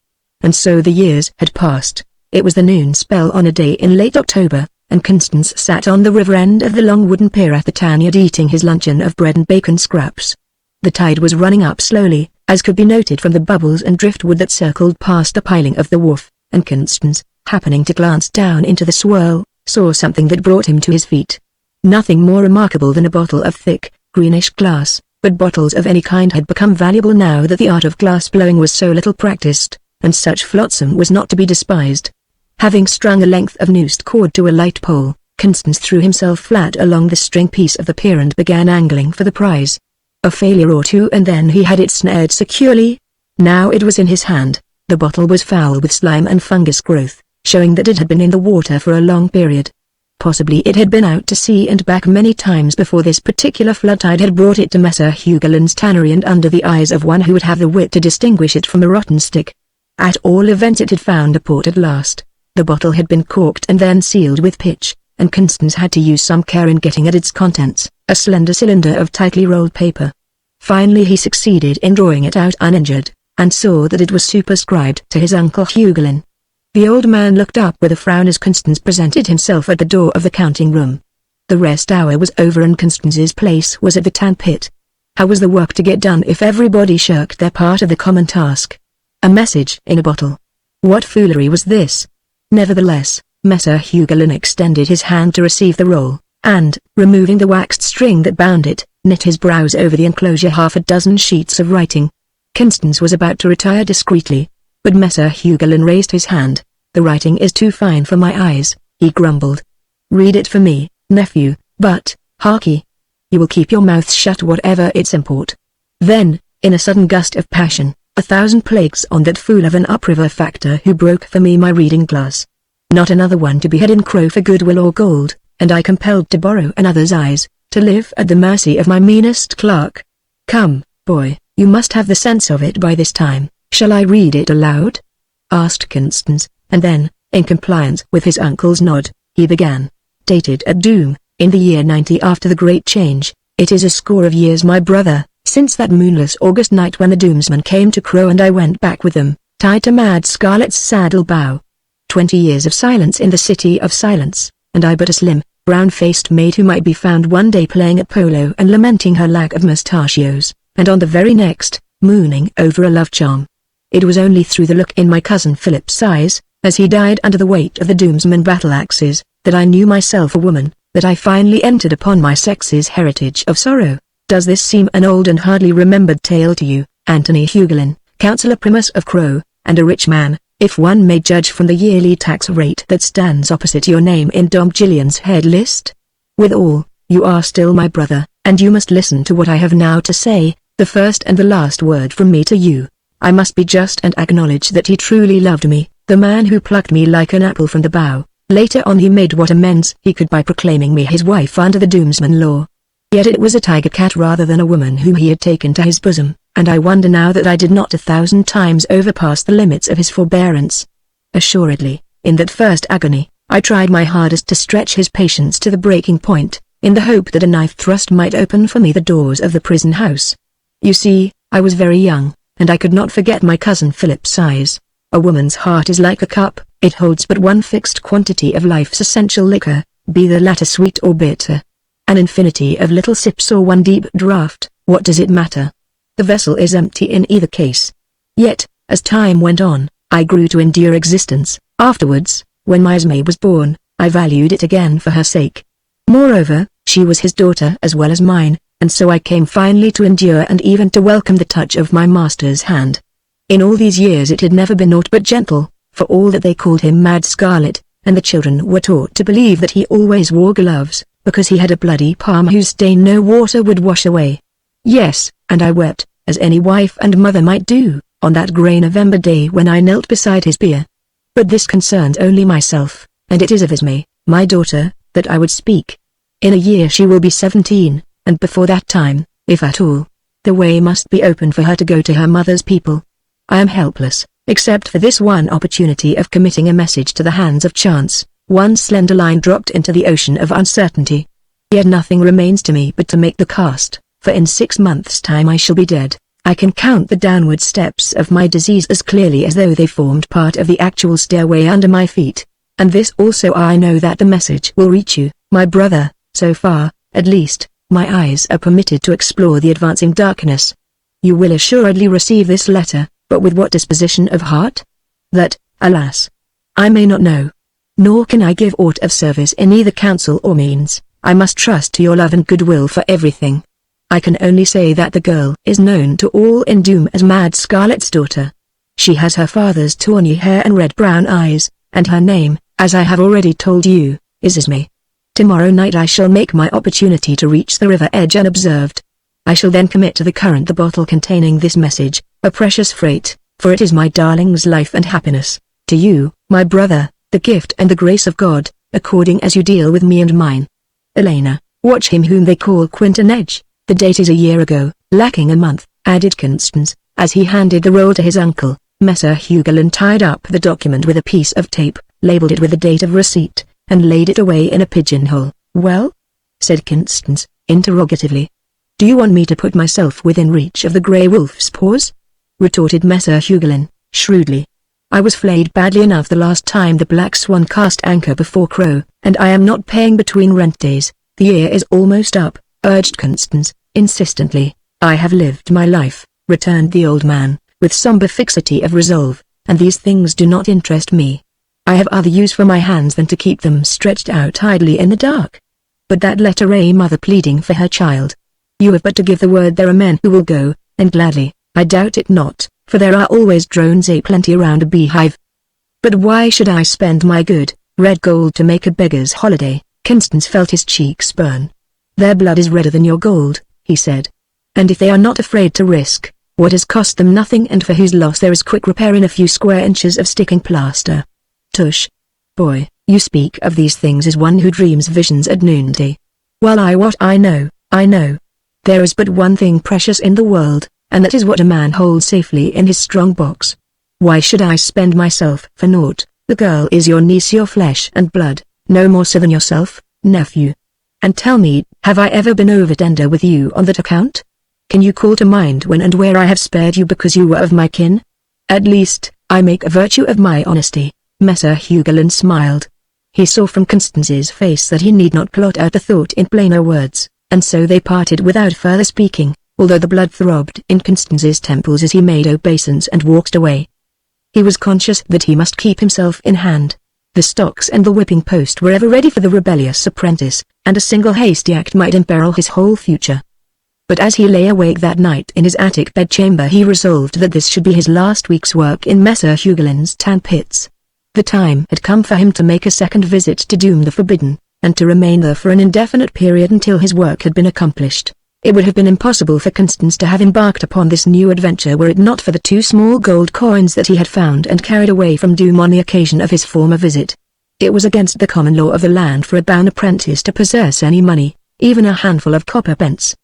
And so the years had passed. It was the noon spell on a day in late October, and Constance sat on the river end of the long wooden pier at the Tanyard eating his luncheon of bread and bacon scraps. The tide was running up slowly, as could be noted from the bubbles and driftwood that circled past the piling of the wharf, and Constance, happening to glance down into the swirl, saw something that brought him to his feet. Nothing more remarkable than a bottle of thick, greenish glass, but bottles of any kind had become valuable now that the art of glass blowing was so little practiced, and such flotsam was not to be despised. Having strung a length of noosed cord to a light pole, Constance threw himself flat along the string piece of the pier and began angling for the prize. A failure or two and then he had it snared securely. Now it was in his hand. The bottle was foul with slime and fungus growth, showing that it had been in the water for a long period. Possibly it had been out to sea and back many times before this particular flood tide had brought it to Messer Hugolin's tannery and under the eyes of one who would have the wit to distinguish it from a rotten stick. At all events it had found a port at last. The bottle had been corked and then sealed with pitch, and Constance had to use some care in getting at its contents, a slender cylinder of tightly rolled paper. Finally he succeeded in drawing it out uninjured, and saw that it was superscribed to his Uncle Hugolin. The old man looked up with a frown as Constance presented himself at the door of the counting room. The rest hour was over and Constance's place was at the tan pit. How was the work to get done if everybody shirked their part of the common task? A message in a bottle. What foolery was this? Nevertheless, Messer Hugolin extended his hand to receive the roll, and, removing the waxed string that bound it, knit his brows over the enclosure half a dozen sheets of writing. Constance was about to retire discreetly, but Messer Hugolin raised his hand. "The writing is too fine for my eyes," he grumbled. "Read it for me, nephew, but, harkee. You will keep your mouth shut whatever its import." Then, in a sudden gust of passion, "A thousand plagues on that fool of an upriver factor who broke for me my reading glass. Not another one to behead in crow for goodwill or gold, and I compelled to borrow another's eyes, to live at the mercy of my meanest clerk. Come, boy, you must have the sense of it by this time. Shall I read it aloud?" asked Constance, and then, in compliance with his uncle's nod, he began. "Dated at Doom, in the year 90 after the Great Change, it is a score of years, my brother, since that moonless August night when the Doomsman came to Crow and I went back with them, tied to Mad Scarlet's saddle bow. 20 years of silence in the City of Silence, and I but a slim, brown-faced maid who might be found one day playing at polo and lamenting her lack of mustachios, and on the very next, mooning over a love charm. It was only through the look in my cousin Philip's eyes, as he died under the weight of the Doomsman battle-axes, that I knew myself a woman, that I finally entered upon my sex's heritage of sorrow. Does this seem an old and hardly remembered tale to you, Anthony Hugolin, Councillor Primus of Crow, and a rich man, if one may judge from the yearly tax rate that stands opposite your name in Dom Gillian's head list? Withal, you are still my brother, and you must listen to what I have now to say, the first and the last word from me to you. I must be just and acknowledge that he truly loved me, the man who plucked me like an apple from the bough. Later on he made what amends he could by proclaiming me his wife under the Doomsman law. Yet it was a tiger cat rather than a woman whom he had taken to his bosom, and I wonder now that I did not 1,000 times overpass the limits of his forbearance. Assuredly, in that first agony, I tried my hardest to stretch his patience to the breaking point, in the hope that a knife thrust might open for me the doors of the prison house. You see, I was very young, and I could not forget my cousin Philip's eyes. A woman's heart is like a cup, it holds but one fixed quantity of life's essential liquor, be the latter sweet or bitter. An infinity of little sips or one deep draught, what does it matter? The vessel is empty in either case. Yet, as time went on, I grew to endure existence. Afterwards, when my Esme was born, I valued it again for her sake. Moreover, she was his daughter as well as mine, and so I came finally to endure and even to welcome the touch of my master's hand. In all these years it had never been aught but gentle, for all that they called him Mad Scarlet, and the children were taught to believe that he always wore gloves, because he had a bloody palm whose stain no water would wash away. Yes, and I wept, as any wife and mother might do, on that grey November day when I knelt beside his bier. But this concerned only myself, and it is of Esme, my daughter, that I would speak. In a year she will be 17, and before that time, if at all, the way must be open for her to go to her mother's people. I am helpless, except for this one opportunity of committing a message to the hands of chance, one slender line dropped into the ocean of uncertainty. Yet nothing remains to me but to make the cast, for in 6 months' time I shall be dead. I can count the downward steps of my disease as clearly as though they formed part of the actual stairway under my feet. And this also I know, that the message will reach you, my brother. So far, at least, my eyes are permitted to explore the advancing darkness. You will assuredly receive this letter, but with what disposition of heart? That, alas, I may not know. Nor can I give aught of service in either counsel or means. I must trust to your love and goodwill for everything. I can only say that the girl is known to all in Doom as Mad Scarlet's daughter. She has her father's tawny hair and red-brown eyes, and her name, as I have already told you, is Ismay. Tomorrow night I shall make my opportunity to reach the river edge unobserved. I shall then commit to the current the bottle containing this message, a precious freight, for it is my darling's life and happiness. To you, my brother, the gift and the grace of God, according as you deal with me and mine. Elena, watch him whom they call Quinton Edge. The date is a year ago, lacking a month, added Constance, as he handed the roll to his uncle. Messer Hugelin tied up the document with a piece of tape, labeled it with the date of receipt, and laid it away in a pigeonhole. Well? Said Constance, interrogatively. Do you want me to put myself within reach of the grey wolf's paws? Retorted Messer Hugelin, shrewdly. I was flayed badly enough the last time the Black Swan cast anchor before Crow, and I am not paying between rent days. The year is almost up, urged Constance, insistently. I have lived my life, returned the old man, with sombre fixity of resolve, and these things do not interest me. I have other use for my hands than to keep them stretched out idly in the dark. But that letter A mother pleading for her child. You have but to give the word there are men who will go, and gladly. I doubt it not, for there are always drones aplenty around a beehive. But why should I spend my good, red gold to make a beggar's holiday? Constance felt his cheeks burn. Their blood is redder than your gold, he said. And if they are not afraid to risk what has cost them nothing and for whose loss there is quick repair in a few square inches of sticking plaster. Tush. Boy, you speak of these things as one who dreams visions at noonday. Well, I know. There is but one thing precious in the world, and that is what a man holds safely in his strong box. Why should I spend myself for naught? The girl is your niece, your flesh and blood, no more so than yourself, nephew. And tell me, have I ever been over-tender with you on that account? Can you call to mind when and where I have spared you because you were of my kin? At least, I make a virtue of my honesty. Messer Hugelin smiled. He saw from Constance's face that he need not plot out the thought in plainer words, and so they parted without further speaking, although the blood throbbed in Constance's temples as he made obeisance and walked away. He was conscious that he must keep himself in hand. The stocks and the whipping post were ever ready for the rebellious apprentice, and a single hasty act might imperil his whole future. But as he lay awake that night in his attic bedchamber he resolved that this should be his last week's work in Messer Hugelin's tan pits. The time had come for him to make a second visit to Doom the Forbidden, and to remain there for an indefinite period until his work had been accomplished. It would have been impossible for Constance to have embarked upon this new adventure were it not for the 2 small gold coins that he had found and carried away from Doom on the occasion of his former visit. It was against the common law of the land for a bound apprentice to possess any money, even a handful of copper pence.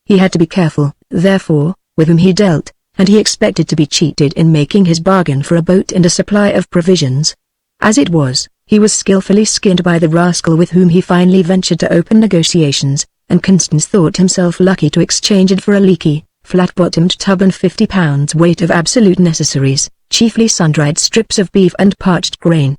He had to be careful, therefore, with whom he dealt, and he expected to be cheated in making his bargain for a boat and a supply of provisions. As it was, he was skillfully skinned by the rascal with whom he finally ventured to open negotiations, and Constance thought himself lucky to exchange it for a leaky, flat-bottomed tub and 50 pounds weight of absolute necessaries, chiefly sun-dried strips of beef and parched grain.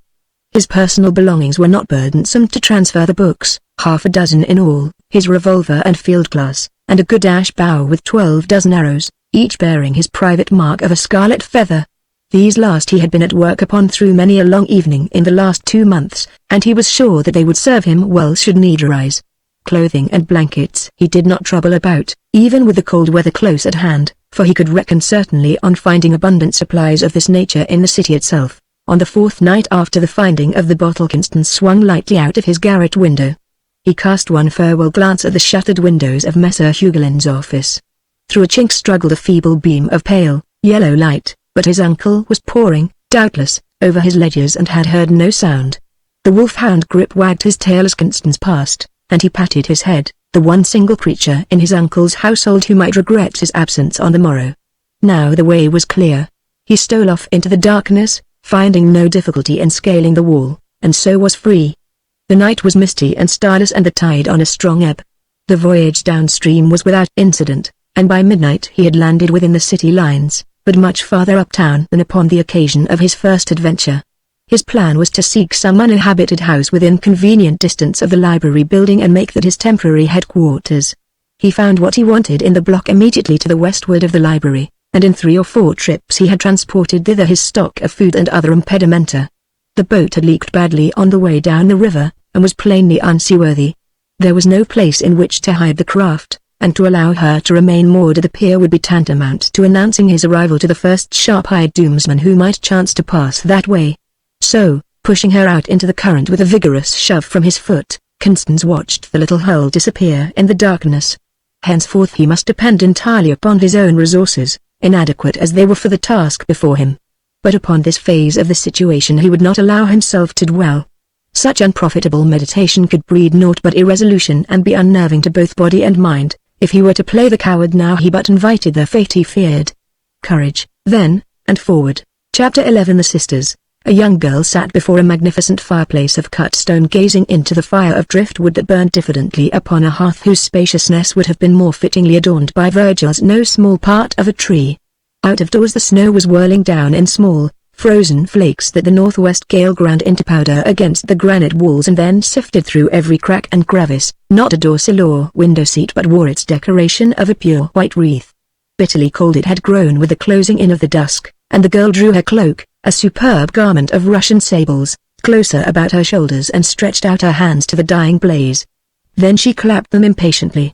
His personal belongings were not burdensome to transfer: the books, 6 in all, his revolver and field glass, and a good ash bow with 12 arrows, each bearing his private mark of a scarlet feather. These last he had been at work upon through many a long evening in the last 2 months, and he was sure that they would serve him well should need arise. Clothing and blankets he did not trouble about, even with the cold weather close at hand, for he could reckon certainly on finding abundant supplies of this nature in the city itself. On the 4th night after the finding of the bottle Constance swung lightly out of his garret window. He cast one farewell glance at the shuttered windows of Messer Hugelin's office. Through a chink struggled a feeble beam of pale, yellow light, but his uncle was poring, doubtless, over his ledgers and had heard no sound. The wolfhound Grip wagged his tail as Constance passed, and he patted his head, the one single creature in his uncle's household who might regret his absence on the morrow. Now the way was clear. He stole off into the darkness, finding no difficulty in scaling the wall, and so was free. The night was misty and starless and the tide on a strong ebb. The voyage downstream was without incident, and by midnight he had landed within the city lines, but much farther uptown than upon the occasion of his first adventure. His plan was to seek some uninhabited house within convenient distance of the library building and make that his temporary headquarters. He found what he wanted in the block immediately to the westward of the library, and in 3 or 4 trips he had transported thither his stock of food and other impedimenta. The boat had leaked badly on the way down the river, and was plainly unseaworthy. There was no place in which to hide the craft, and to allow her to remain moored at the pier would be tantamount to announcing his arrival to the first sharp-eyed doomsman who might chance to pass that way. So, pushing her out into the current with a vigorous shove from his foot, Constance watched the little hull disappear in the darkness. Henceforth he must depend entirely upon his own resources, inadequate as they were for the task before him. But upon this phase of the situation he would not allow himself to dwell. Such unprofitable meditation could breed naught but irresolution and be unnerving to both body and mind. If he were to play the coward now he but invited the fate he feared. Courage, then, and forward. Chapter 11. The Sisters. A young girl sat before a magnificent fireplace of cut stone gazing into the fire of driftwood that burned diffidently upon a hearth whose spaciousness would have been more fittingly adorned by Virgil's no small part of a tree. Out of doors the snow was whirling down in small, frozen flakes that the northwest gale ground into powder against the granite walls and then sifted through every crack and crevice. Not a door-sill or window-seat but wore its decoration of a pure white wreath. Bitterly cold it had grown with the closing in of the dusk, and the girl drew her cloak, a superb garment of Russian sables, closer about her shoulders and stretched out her hands to the dying blaze. Then she clapped them impatiently.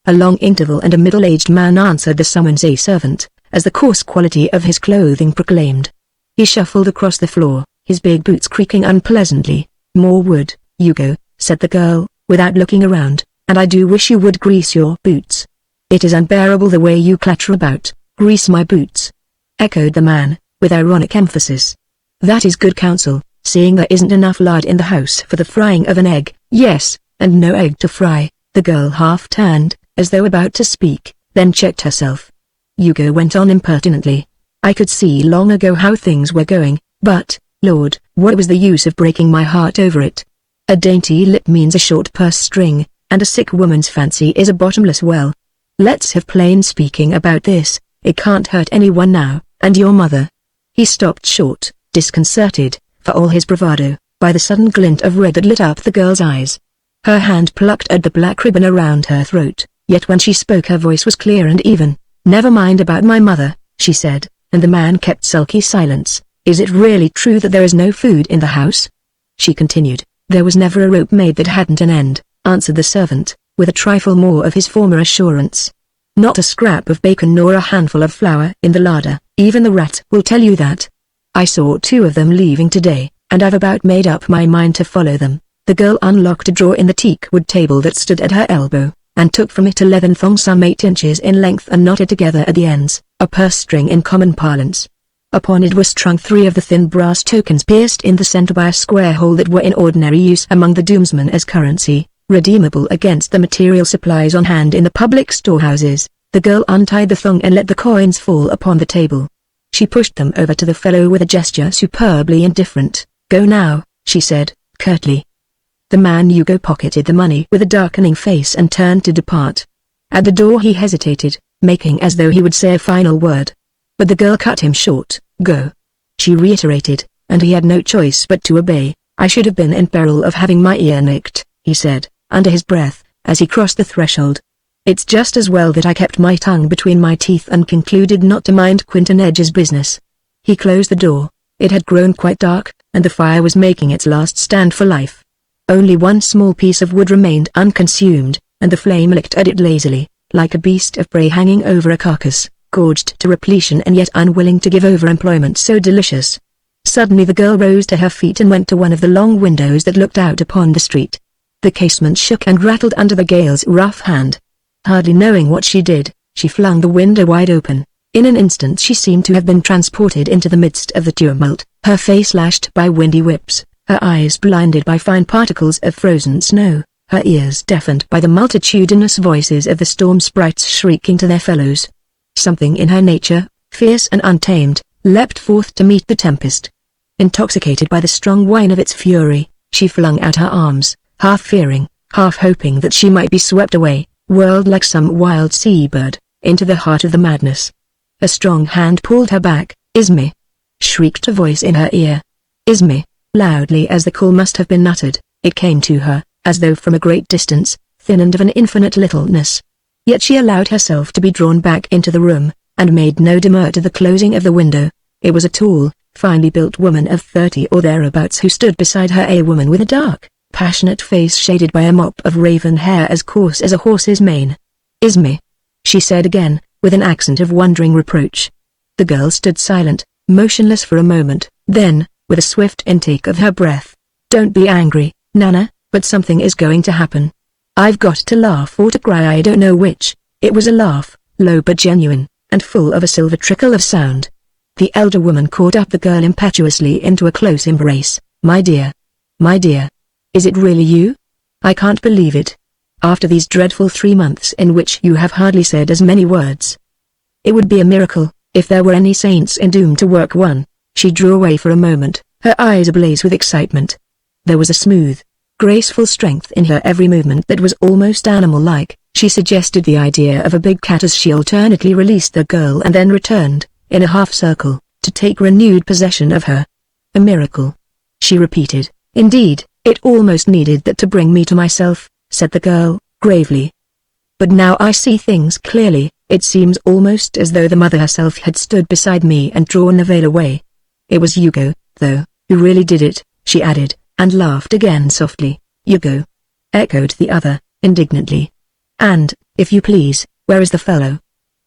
A long interval and a middle-aged man answered the summons, a servant, as the coarse quality of his clothing proclaimed. He shuffled across the floor, his big boots creaking unpleasantly. "More wood, Hugo," said the girl, without looking around, "and I do wish you would grease your boots. It is unbearable the way you clatter about." "Grease my boots?" echoed the man, with ironic emphasis. "That is good counsel, seeing there isn't enough lard in the house for the frying of an egg." "Yes, and no egg to fry." The girl half turned, as though about to speak, then checked herself. Hugo went on impertinently. "I could see long ago how things were going, but, Lord, what was the use of breaking my heart over it? A dainty lip means a short purse string, and a sick woman's fancy is a bottomless well. Let's have plain speaking about this. It can't hurt anyone now, and your mother." He stopped short, disconcerted, for all his bravado, by the sudden glint of red that lit up the girl's eyes. Her hand plucked at the black ribbon around her throat, yet when she spoke her voice was clear and even. "Never mind about my mother," she said, and the man kept sulky silence. "Is it really true that there is no food in the house?" she continued. "There was never a rope made that hadn't an end," answered the servant, with a trifle more of his former assurance. "Not a scrap of bacon nor a handful of flour in the larder. Even the rat will tell you that. I saw 2 of them leaving today, and I've about made up my mind to follow them." The girl unlocked a drawer in the teakwood table that stood at her elbow, and took from it a leathern thong some 8 inches in length and knotted together at the ends, a purse string in common parlance. Upon it were strung 3 of the thin brass tokens pierced in the center by a square hole that were in ordinary use among the doomsmen as currency, redeemable against the material supplies on hand in the public storehouses. The girl untied the thong and let the coins fall upon the table. She pushed them over to the fellow with a gesture superbly indifferent. "Go now," she said, curtly. The man Hugo pocketed the money with a darkening face and turned to depart. At the door he hesitated, making as though he would say a final word. But the girl cut him short. "Go," she reiterated, and he had no choice but to obey. "I should have been in peril of having my ear nicked," he said, under his breath, as he crossed the threshold. "It's just as well that I kept my tongue between my teeth and concluded not to mind Quinton Edge's business." He closed the door. It had grown quite dark, and the fire was making its last stand for life. Only one small piece of wood remained unconsumed, and the flame licked at it lazily, like a beast of prey hanging over a carcass, gorged to repletion and yet unwilling to give over employment so delicious. Suddenly the girl rose to her feet and went to one of the long windows that looked out upon the street. The casement shook and rattled under the gale's rough hand. Hardly knowing what she did, she flung the window wide open. In an instant she seemed to have been transported into the midst of the tumult, her face lashed by windy whips, her eyes blinded by fine particles of frozen snow, her ears deafened by the multitudinous voices of the storm sprites shrieking to their fellows. Something in her nature, fierce and untamed, leapt forth to meet the tempest. Intoxicated by the strong wine of its fury, she flung out her arms, half fearing, half hoping that she might be swept away, whirled like some wild sea-bird, into the heart of the madness. A strong hand pulled her back. "Isme!" shrieked a voice in her ear. "Isme!" Loudly as the call must have been uttered, it came to her, as though from a great distance, thin and of an infinite littleness. Yet she allowed herself to be drawn back into the room, and made no demur to the closing of the window. It was a tall, finely built woman of 30 or thereabouts who stood beside her, a woman with a dark, passionate face shaded by a mop of raven hair as coarse as a horse's mane. "Isme," she said again, with an accent of wondering reproach. The girl stood silent, motionless for a moment, then, with a swift intake of her breath, "Don't be angry, Nana, but something is going to happen. I've got to laugh or to cry, I don't know which." It was a laugh, low but genuine, and full of a silver trickle of sound. The elder woman caught up the girl impetuously into a close embrace. My dear, is it really you? I can't believe it. After these dreadful 3 months in which you have hardly said as many words. It would be a miracle, if there were any saints in Doom to work one." She drew away for a moment, her eyes ablaze with excitement. There was a smooth, graceful strength in her every movement that was almost animal-like. She suggested the idea of a big cat as she alternately released the girl and then returned, in a half-circle, to take renewed possession of her. "A miracle," she repeated. "Indeed, it almost needed that to bring me to myself," said the girl, gravely. "But now I see things clearly. It seems almost as though the mother herself had stood beside me and drawn the veil away. It was Hugo, though, who really did it," she added, and laughed again softly. "Hugo?" echoed the other, indignantly. "And, if you please, where is the fellow?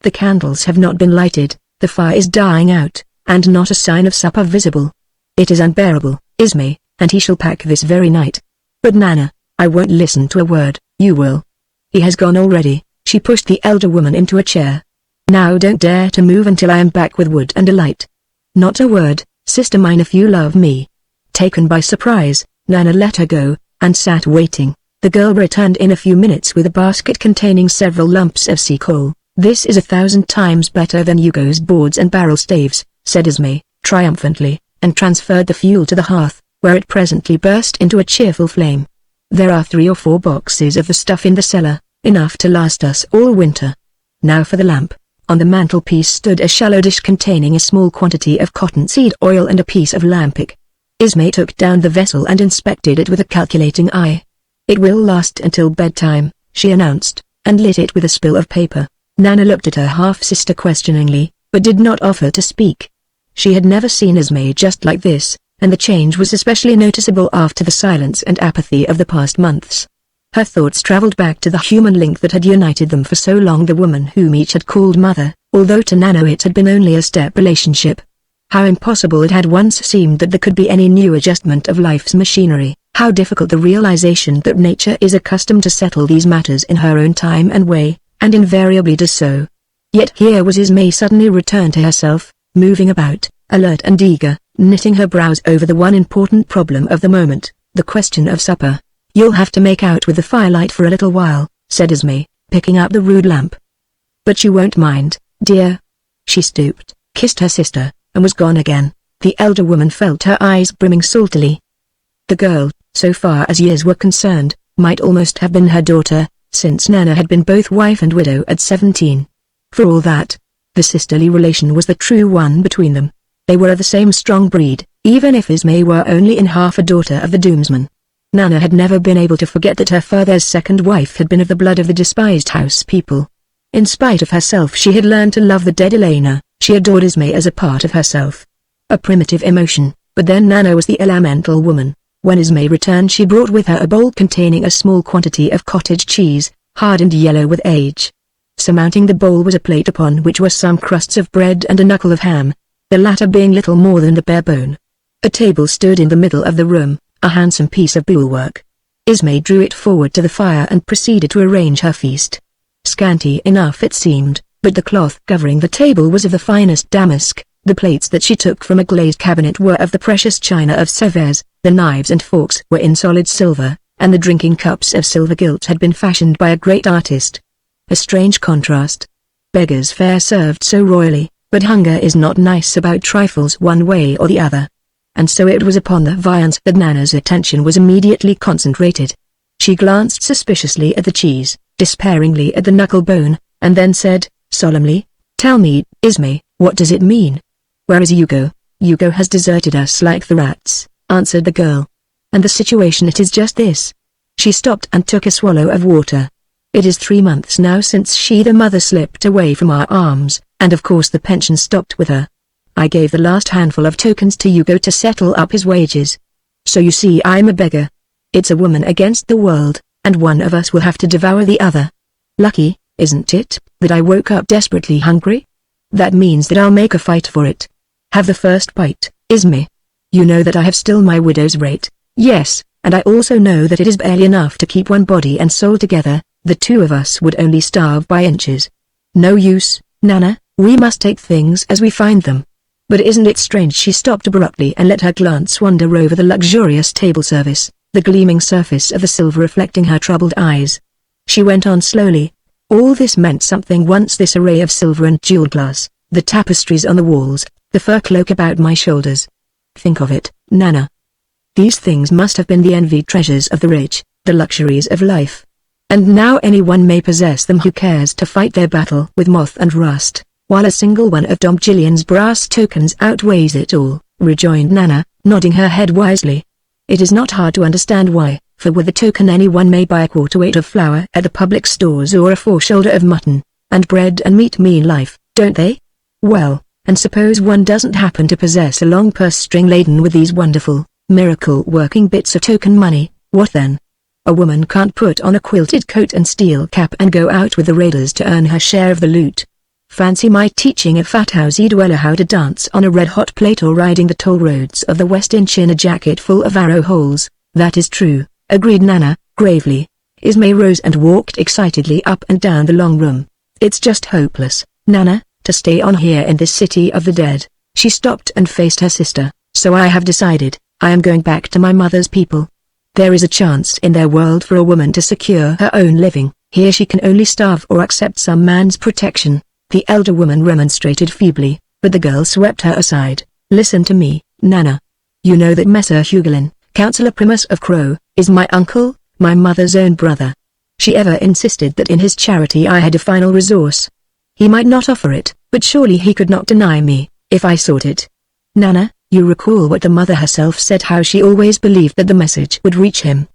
The candles have not been lighted, the fire is dying out, and not a sign of supper visible. It is unbearable, Ismay, and he shall pack this very night. But Nana, I won't listen to a word." "You will. He has gone already." She pushed the elder woman into a chair. "Now don't dare to move until I am back with wood and a light. Not a word, sister mine, if you love me." Taken by surprise, Nana let her go, and sat waiting. The girl returned in a few minutes with a basket containing several lumps of sea coal. "This is 1,000 times better than Hugo's boards and barrel staves," said Ismay, triumphantly, and transferred the fuel to the hearth, where it presently burst into a cheerful flame. "There are 3 or 4 boxes of the stuff in the cellar, enough to last us all winter. Now for the lamp." On the mantelpiece stood a shallow dish containing a small quantity of cottonseed oil and a piece of lampic. Ismay took down the vessel and inspected it with a calculating eye. "It will last until bedtime," she announced, and lit it with a spill of paper. Nana looked at her half-sister questioningly, but did not offer to speak. She had never seen Ismay just like this, and the change was especially noticeable after the silence and apathy of the past months. Her thoughts traveled back to the human link that had united them for so long, the woman whom each had called mother, although to Nana it had been only a step relationship. How impossible it had once seemed that there could be any new adjustment of life's machinery, how difficult the realization that nature is accustomed to settle these matters in her own time and way, and invariably does so. Yet here was Ismay suddenly returned to herself, moving about, alert and eager, knitting her brows over the one important problem of the moment, the question of supper. "You'll have to make out with the firelight for a little while," said Ismay, picking up the rude lamp. "But you won't mind, dear?" She stooped, kissed her sister, and was gone again. The elder woman felt her eyes brimming saltily. The girl, so far as years were concerned, might almost have been her daughter, since Nana had been both wife and widow at 17. For all that, the sisterly relation was the true one between them. They were of the same strong breed, even if Ismay were only in half a daughter of the Doomsman. Nana had never been able to forget that her father's second wife had been of the blood of the despised house people. In spite of herself she had learned to love the dead Elena. She adored Ismay as a part of herself. A primitive emotion, but then Nana was the elemental woman. When Ismay returned she brought with her a bowl containing a small quantity of cottage cheese, hardened yellow with age. Surmounting the bowl was a plate upon which were some crusts of bread and a knuckle of ham, the latter being little more than the bare bone. A table stood in the middle of the room, a handsome piece of buhl-work. Ismay drew it forward to the fire and proceeded to arrange her feast. Scanty enough it seemed, but the cloth covering the table was of the finest damask, the plates that she took from a glazed cabinet were of the precious china of Sevres, the knives and forks were in solid silver, and the drinking cups of silver gilt had been fashioned by a great artist. A strange contrast. Beggars' fare served so royally, but hunger is not nice about trifles one way or the other. And so it was upon the viands that Nana's attention was immediately concentrated. She glanced suspiciously at the cheese, despairingly at the knuckle bone, and then said, solemnly, "Tell me, Ismay, what does it mean?" "Where is Hugo?" "Hugo has deserted us like the rats," answered the girl. "And the situation, it is just this." She stopped and took a swallow of water. It is 3 months now since she the mother slipped away from our arms, and of course the pension stopped with her. I gave the last handful of tokens to Hugo to settle up his wages. So you see I'm a beggar. It's a woman against the world, and one of us will have to devour the other. Lucky, isn't it, that I woke up desperately hungry? That means that I'll make a fight for it. Have the first bite, Ismay. You know that I have still my widow's rate. Yes, and I also know that it is barely enough to keep one body and soul together. The two of us would only starve by inches. No use, Nana, we must take things as we find them. But isn't it strange? She stopped abruptly and let her glance wander over the luxurious table service, the gleaming surface of the silver reflecting her troubled eyes. She went on slowly. All this meant something once, this array of silver and jeweled glass, the tapestries on the walls, the fur cloak about my shoulders. Think of it, Nana. These things must have been the envied treasures of the rich, the luxuries of life. And now anyone may possess them who cares to fight their battle with moth and rust, while a single one of Dom Gillian's brass tokens outweighs it all, rejoined Nana, nodding her head wisely. It is not hard to understand why, for with a token anyone may buy a quarter weight of flour at the public stores or a fore-shoulder of mutton, and bread and meat mean life, don't they? Well, and suppose one doesn't happen to possess a long purse string laden with these wonderful, miracle-working bits of token money, what then? A woman can't put on a quilted coat and steel cap and go out with the raiders to earn her share of the loot. Fancy my teaching a fat-housey dweller how to dance on a red-hot plate or riding the toll roads of the West Inch in a jacket full of arrow holes. That is true, agreed Nana, gravely. Ismay rose and walked excitedly up and down the long room. It's just hopeless, Nana, to stay on here in this city of the dead. She stopped and faced her sister. So I have decided, I am going back to my mother's people. There is a chance in their world for a woman to secure her own living. Here she can only starve or accept some man's protection. The elder woman remonstrated feebly, but the girl swept her aside. Listen to me, Nana. You know that Messer Hugolin, Councillor Primus of Crow, is my uncle, my mother's own brother. She ever insisted that in his charity I had a final resource. He might not offer it, but surely he could not deny me, if I sought it. Nana, you recall what the mother herself said, how she always believed that the message would reach him.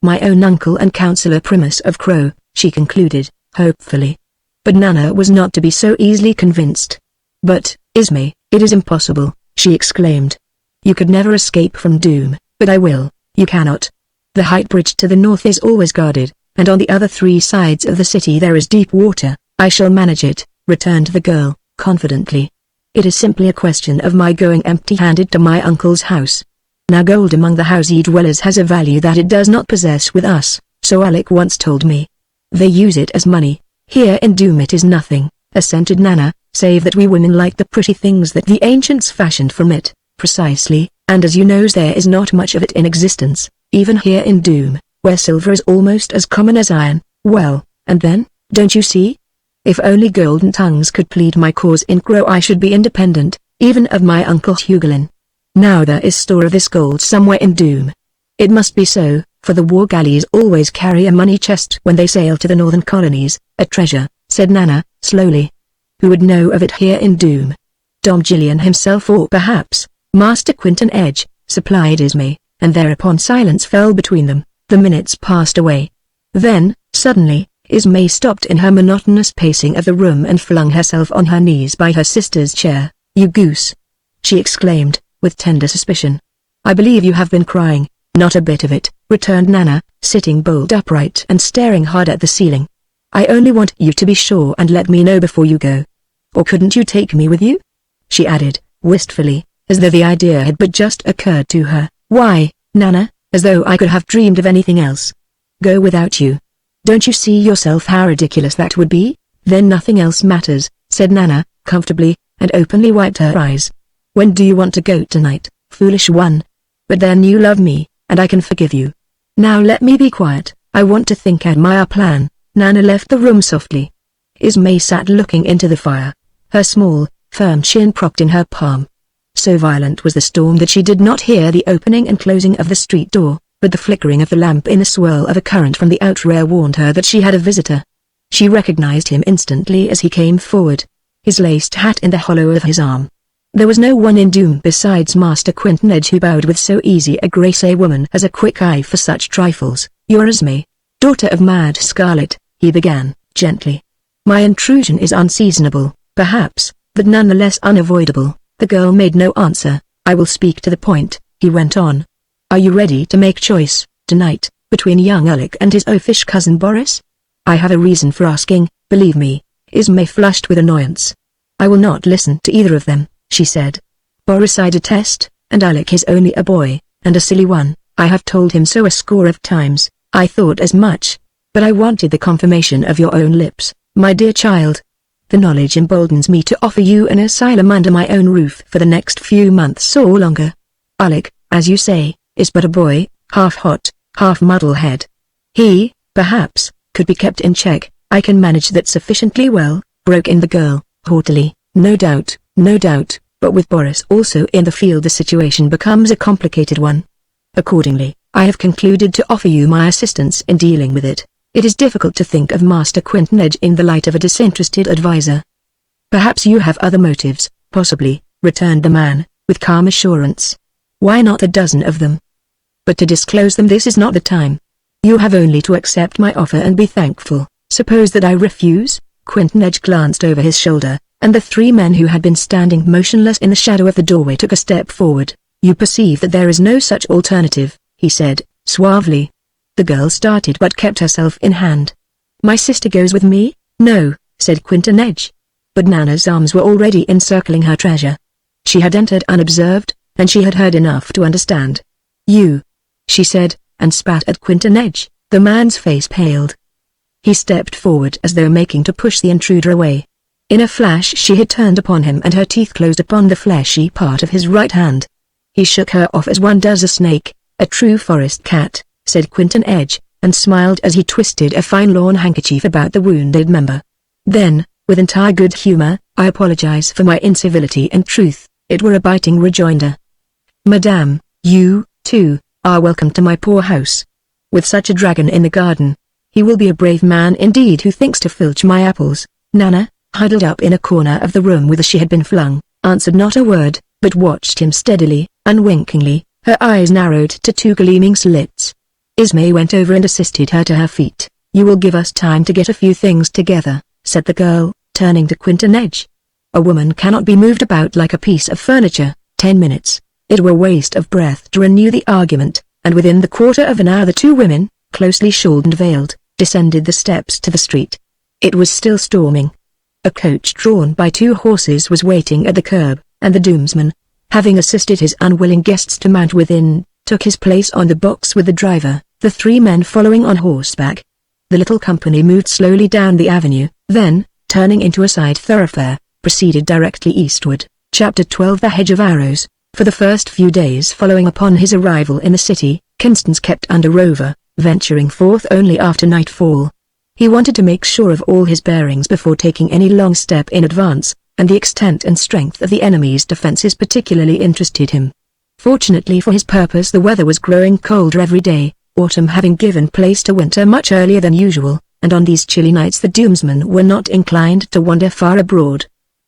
My own uncle and Councillor Primus of Crow, she concluded, hopefully. But Nana was not to be so easily convinced. But, Ismay, it is impossible, she exclaimed. You could never escape from doom, but I will. You cannot. The height bridge to the north is always guarded, and on the other 3 sides of the city there is deep water. I shall manage it, returned the girl, confidently. It is simply a question of my going empty-handed to my uncle's house. Now gold among the housey dwellers has a value that it does not possess with us, so Alec once told me. They use it as money. Here in Doom it is nothing, assented Nana, save that we women like the pretty things that the ancients fashioned from it. Precisely, and as you know there is not much of it in existence, even here in Doom, where silver is almost as common as iron. Well, and then, don't you see? If only golden tongues could plead my cause in Crow I should be independent, even of my uncle Hugolin. Now there is store of this gold somewhere in Doom. It must be so, for the war galleys always carry a money chest when they sail to the northern colonies. A treasure, said Nana, slowly. Who would know of it here in Doom? Dom Gillian himself, or perhaps Master Quinton Edge, supplied Ismay, and thereupon silence fell between them. The minutes passed away. Then, suddenly, Ismay stopped in her monotonous pacing of the room and flung herself on her knees by her sister's chair. You goose! She exclaimed, with tender suspicion. I believe you have been crying. Not a bit of it, returned Nana, sitting bolt upright and staring hard at the ceiling. I only want you to be sure and let me know before you go. Or couldn't you take me with you? She added, wistfully, as though the idea had but just occurred to her. Why, Nana, as though I could have dreamed of anything else. Go without you. Don't you see yourself how ridiculous that would be? Then nothing else matters, said Nana, comfortably, and openly wiped her eyes. When do you want to go tonight, foolish one? But then you love me, and I can forgive you. Now let me be quiet, I want to think out my plan. Nana left the room softly. Ismay sat looking into the fire, her small, firm chin propped in her palm. So violent was the storm that she did not hear the opening and closing of the street door, but the flickering of the lamp in the swirl of a current from the outre warned her that she had a visitor. She recognized him instantly as he came forward, his laced hat in the hollow of his arm. There was no one in Doom besides Master Quinton Edge who bowed with so easy a grace. A woman has a quick eye for such trifles. You're Ismay, daughter of Mad Scarlet, he began, gently. My intrusion is unseasonable, perhaps, but nonetheless unavoidable. The girl made no answer. I will speak to the point, he went on. Are you ready to make choice, tonight, between young Alec and his oafish cousin Boris? I have a reason for asking, believe me. Ismay flushed with annoyance. I will not listen to either of them, she said. Boris I detest, and Alec is only a boy, and a silly one. I have told him so a score of times. I thought as much. But I wanted the confirmation of your own lips, my dear child. The knowledge emboldens me to offer you an asylum under my own roof for the next few months or longer. Alec, as you say, is but a boy, half hot, half muddlehead. He, perhaps, could be kept in check. I can manage that sufficiently well, broke in the girl, haughtily. No doubt, but with Boris also in the field the situation becomes a complicated one. Accordingly, I have concluded to offer you my assistance in dealing with it. It is difficult to think of Master Quentin Edge in the light of a disinterested advisor. Perhaps you have other motives, possibly, returned the man, with calm assurance. Why not a dozen of them? But to disclose them this is not the time. You have only to accept my offer and be thankful. Suppose that I refuse? Quentin Edge glanced over his shoulder, and the three men who had been standing motionless in the shadow of the doorway took a step forward. You perceive that there is no such alternative, he said, suavely. The girl started but kept herself in hand. My sister goes with me? No, said Quentin Edge. But Nana's arms were already encircling her treasure. She had entered unobserved, and she had heard enough to understand. You, she said, and spat at Quentin Edge. The man's face paled. He stepped forward as though making to push the intruder away. In a flash she had turned upon him and her teeth closed upon the fleshy part of his right hand. He shook her off as one does a snake, a true forest cat, said Quentin Edge, and smiled as he twisted a fine lawn handkerchief about the wounded member. Then, with entire good humor, I apologize for my incivility and truth, it were a biting rejoinder. Madame, you, too, are welcome to my poor house. With such a dragon in the garden, he will be a brave man indeed who thinks to filch my apples. Nana, huddled up in a corner of the room whither she had been flung, answered not a word, but watched him steadily, unwinkingly, her eyes narrowed to two gleaming slits. Ismay went over and assisted her to her feet. You will give us time to get a few things together, said the girl, turning to Quentin Edge. A woman cannot be moved about like a piece of furniture. 10 minutes. It were waste of breath to renew the argument, and within the quarter of an hour the two women, closely shawled and veiled, descended the steps to the street. It was still storming. A coach drawn by 2 horses was waiting at the curb, and the Doomsman, having assisted his unwilling guests to mount within, took his place on the box with the driver, the 3 men following on horseback. The little company moved slowly down the avenue, then, turning into a side thoroughfare, proceeded directly eastward. Chapter 12 The Hedge of Arrows. For the first few days following upon his arrival in the city, Constance kept under Rover, venturing forth only after nightfall. He wanted to make sure of all his bearings before taking any long step in advance, and the extent and strength of the enemy's defenses particularly interested him. Fortunately for his purpose the weather was growing colder every day, autumn having given place to winter much earlier than usual, and on these chilly nights the Doomsmen were not inclined to wander far abroad.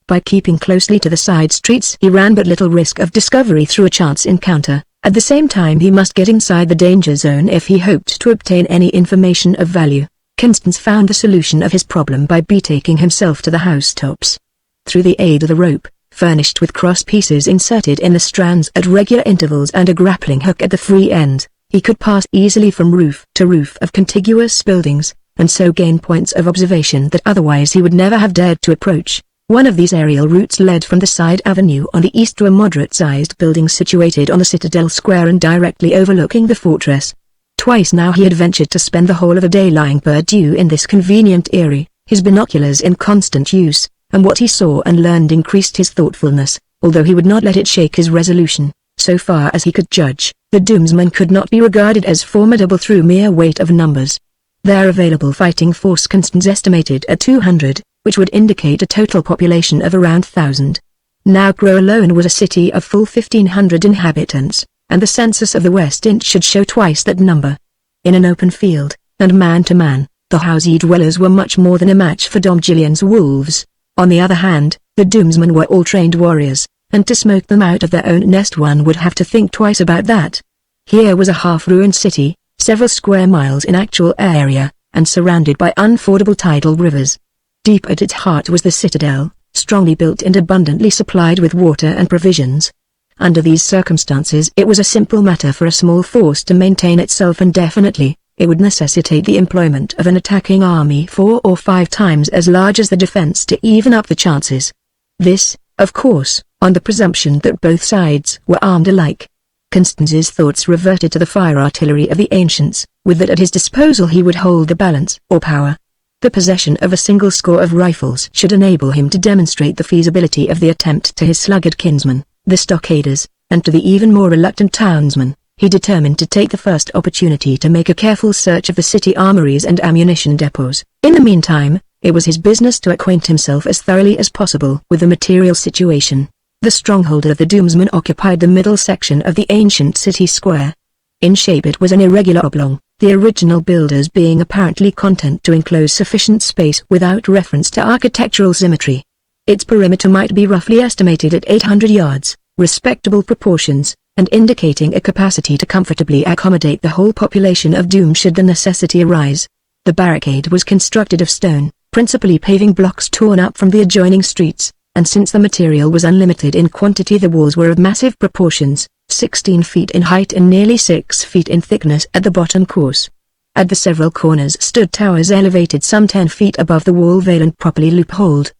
By keeping closely to the side streets he ran but little risk of discovery through a chance encounter. At the same time he must get inside the danger zone if he hoped to obtain any information of value. Constance found the solution of his problem by betaking himself to the housetops. Through the aid of the rope, furnished with cross pieces inserted in the strands at regular intervals and a grappling hook at the free end, he could pass easily from roof to roof of contiguous buildings, and so gain points of observation that otherwise he would never have dared to approach. One of these aerial routes led from the side avenue on the east to a moderate-sized building situated on the Citadel Square and directly overlooking the fortress. Twice now he had ventured to spend the whole of a day lying perdu in this convenient eyrie, his binoculars in constant use, and what he saw and learned increased his thoughtfulness, although he would not let it shake his resolution. So far as he could judge, the Doomsmen could not be regarded as formidable through mere weight of numbers. Their available fighting force Constance estimated at 200, which would indicate a total population of around 1,000. Now Grow alone was a city of full 1,500 inhabitants, and the census of the West Inch should show twice that number. In an open field, and man to man, the Housey dwellers were much more than a match for Dom Gillian's wolves. On the other hand, the Doomsmen were all trained warriors, and to smoke them out of their own nest one would have to think twice about that. Here was a half-ruined city, several square miles in actual area, and surrounded by unfordable tidal rivers. Deep at its heart was the citadel, strongly built and abundantly supplied with water and provisions. Under these circumstances it was a simple matter for a small force to maintain itself indefinitely. It would necessitate the employment of an attacking army 4 or 5 times as large as the defense to even up the chances. This, of course, on the presumption that both sides were armed alike. Constance's thoughts reverted to the fire artillery of the ancients. With that at his disposal he would hold the balance, or power. The possession of a single score of rifles should enable him to demonstrate the feasibility of the attempt to his sluggard kinsmen, the stockaders, and to the even more reluctant townsmen. He determined to take the first opportunity to make a careful search of the city armories and ammunition depots. In the meantime, it was his business to acquaint himself as thoroughly as possible with the material situation. The stronghold of the Doomsman occupied the middle section of the ancient city square. In shape it was an irregular oblong, the original builders being apparently content to enclose sufficient space without reference to architectural symmetry. Its perimeter might be roughly estimated at 800 yards, respectable proportions, and indicating a capacity to comfortably accommodate the whole population of Doom should the necessity arise. The barricade was constructed of stone, principally paving blocks torn up from the adjoining streets, and since the material was unlimited in quantity the walls were of massive proportions, 16 feet in height and nearly 6 feet in thickness at the bottom course. At the several corners stood towers elevated some 10 feet above the wall veil and properly loopholed.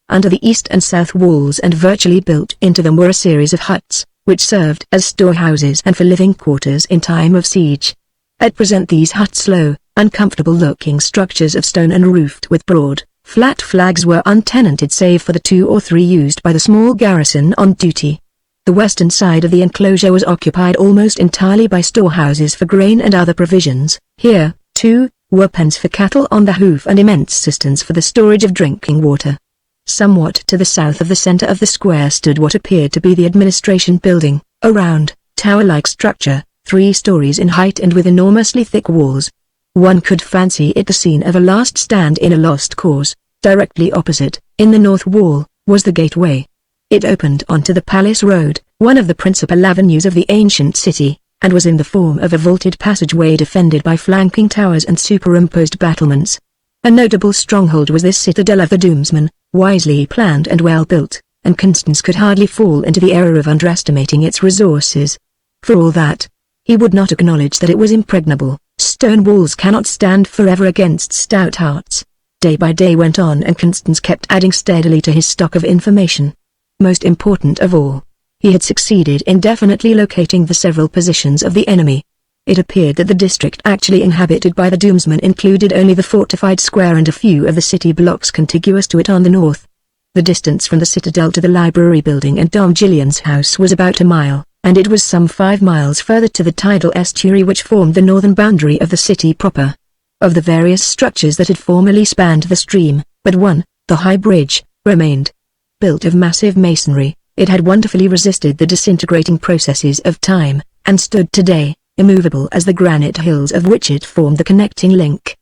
Under the east and south walls and virtually built into them were a series of huts, which served as storehouses and for living quarters in time of siege. At present these huts, low, uncomfortable-looking structures of stone and roofed with broad, flat flags, were untenanted save for the 2 or 3 used by the small garrison on duty. The western side of the enclosure was occupied almost entirely by storehouses for grain and other provisions. Here, too, were pens for cattle on the hoof and immense cisterns for the storage of drinking water. Somewhat to the south of the center of the square stood what appeared to be the administration building, a round, tower-like structure, 3 stories in height and with enormously thick walls. One could fancy it the scene of a last stand in a lost cause. Directly opposite, in the north wall, was the gateway. It opened onto the Palace Road, one of the principal avenues of the ancient city, and was in the form of a vaulted passageway defended by flanking towers and superimposed battlements. A notable stronghold was this citadel of the Doomsman, wisely planned and well built, and Constance could hardly fall into the error of underestimating its resources. For all that, he would not acknowledge that it was impregnable. Stone walls cannot stand forever against stout hearts. Day by day went on and Constance kept adding steadily to his stock of information. Most important of all, he had succeeded in definitely locating the several positions of the enemy. It appeared that the district actually inhabited by the Doomsman included only the fortified square and a few of the city blocks contiguous to it on the north. The distance from the citadel to the library building and Dom Gillian's house was about a mile, and it was some 5 miles further to the tidal estuary which formed the northern boundary of the city proper. Of the various structures that had formerly spanned the stream, but one, the high bridge, remained. Built of massive masonry, it had wonderfully resisted the disintegrating processes of time, and stood today, immovable as the granite hills of which it formed the connecting link.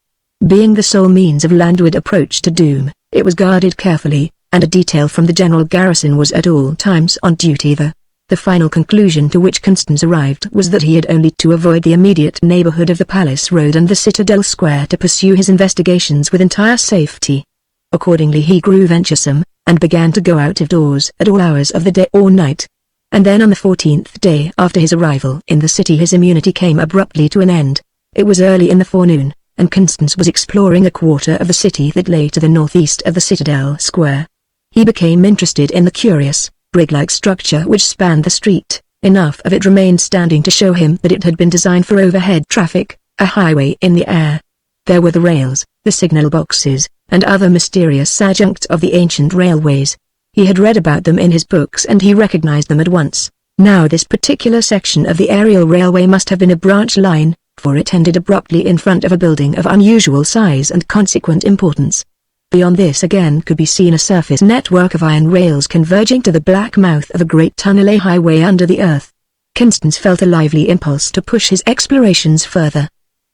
Being the sole means of landward approach to Doom, it was guarded carefully, and a detail from the general garrison was at all times on duty there. The final conclusion to which Constance arrived was that he had only to avoid the immediate neighborhood of the Palace Road and the Citadel Square to pursue his investigations with entire safety. Accordingly he grew venturesome, and began to go out of doors at all hours of the day or night. And then on the 14th day after his arrival in the city his immunity came abruptly to an end. It was early in the forenoon, and Constance was exploring a quarter of the city that lay to the northeast of the Citadel Square. He became interested in the curious, brig-like structure which spanned the street. Enough of it remained standing to show him that it had been designed for overhead traffic, a highway in the air. There were the rails, the signal boxes, and other mysterious adjuncts of the ancient railways. He had read about them in his books and he recognized them at once. Now this particular section of the aerial railway must have been a branch line, for it ended abruptly in front of a building of unusual size and consequent importance. Beyond this again could be seen a surface network of iron rails converging to the black mouth of a great tunnel highway under the earth. Constance felt a lively impulse to push his explorations further.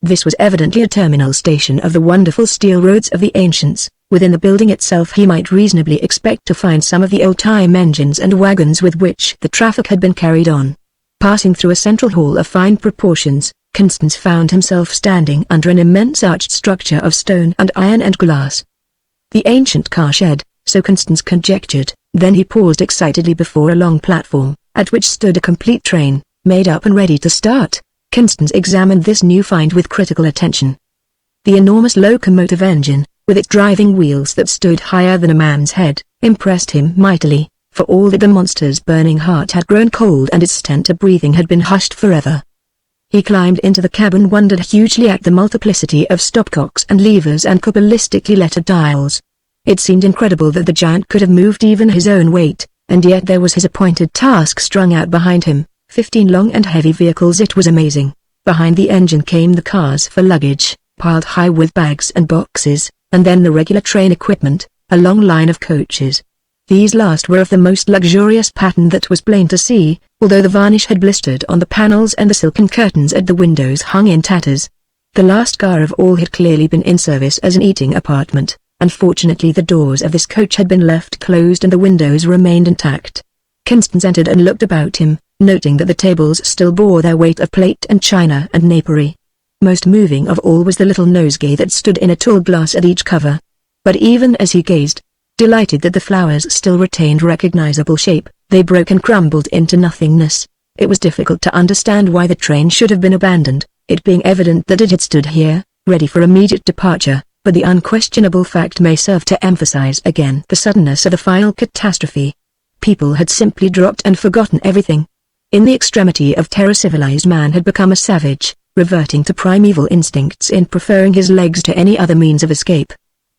This was evidently a terminal station of the wonderful steel roads of the ancients. Within the building itself he might reasonably expect to find some of the old-time engines and wagons with which the traffic had been carried on. Passing through a central hall of fine proportions, Constance found himself standing under an immense arched structure of stone and iron and glass. The ancient car shed, so Constance conjectured. Then he paused excitedly before a long platform, at which stood a complete train, made up and ready to start. Constance examined this new find with critical attention. The enormous locomotive engine, with its driving wheels that stood higher than a man's head, impressed him mightily, for all that the monster's burning heart had grown cold and its stench of breathing had been hushed forever. He climbed into the cab and wondered hugely at the multiplicity of stopcocks and levers and cabalistically lettered dials. It seemed incredible that the giant could have moved even his own weight, and yet there was his appointed task strung out behind him, 15 long and heavy vehicles. It was amazing. Behind the engine came the cars for luggage, piled high with bags and boxes, and then the regular train equipment, a long line of coaches. These last were of the most luxurious pattern that was plain to see, although the varnish had blistered on the panels and the silken curtains at the windows hung in tatters. The last car of all had clearly been in service as an eating apartment. Unfortunately, the doors of this coach had been left closed and the windows remained intact. Constance entered and looked about him, noting that the tables still bore their weight of plate and china and napery. Most moving of all was the little nosegay that stood in a tall glass at each cover. But even as he gazed, delighted that the flowers still retained recognizable shape, they broke and crumbled into nothingness. It was difficult to understand why the train should have been abandoned, it being evident that it had stood here, ready for immediate departure. But the unquestionable fact may serve to emphasize again the suddenness of the final catastrophe. People had simply dropped and forgotten everything. In the extremity of terror, civilized man had become a savage, reverting to primeval instincts in preferring his legs to any other means of escape.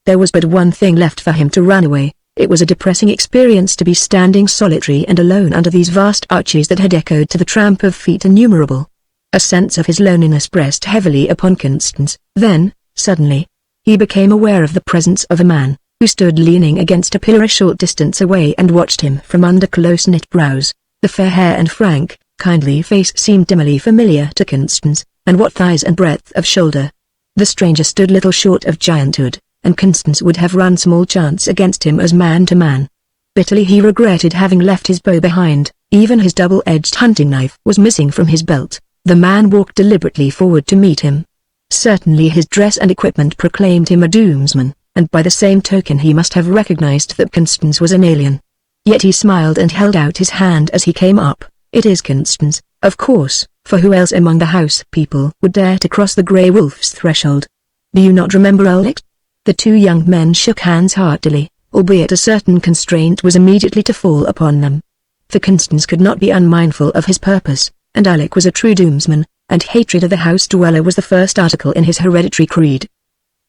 There was but one thing left for him to run away. It was a depressing experience to be standing solitary and alone under these vast arches that had echoed to the tramp of feet innumerable. A sense of his loneliness pressed heavily upon Constance. Then, suddenly, he became aware of the presence of a man, who stood leaning against a pillar a short distance away and watched him from under close-knit brows. The fair hair and frank, kindly face seemed dimly familiar to Constance, and what thighs and breadth of shoulder. The stranger stood little short of gianthood, and Constance would have run small chance against him as man to man. Bitterly he regretted having left his bow behind. Even his double-edged hunting knife was missing from his belt. The man walked deliberately forward to meet him. Certainly his dress and equipment proclaimed him a Doomsman, and by the same token he must have recognized that Constance was an alien. Yet he smiled and held out his hand as he came up. It is Constance, of course, for who else among the house people would dare to cross the Grey Wolf's threshold? Do you not remember Alex? The two young men shook hands heartily, albeit a certain constraint was immediately to fall upon them. For Constance could not be unmindful of his purpose, and Alec was a true Doomsman, and hatred of the house dweller was the first article in his hereditary creed.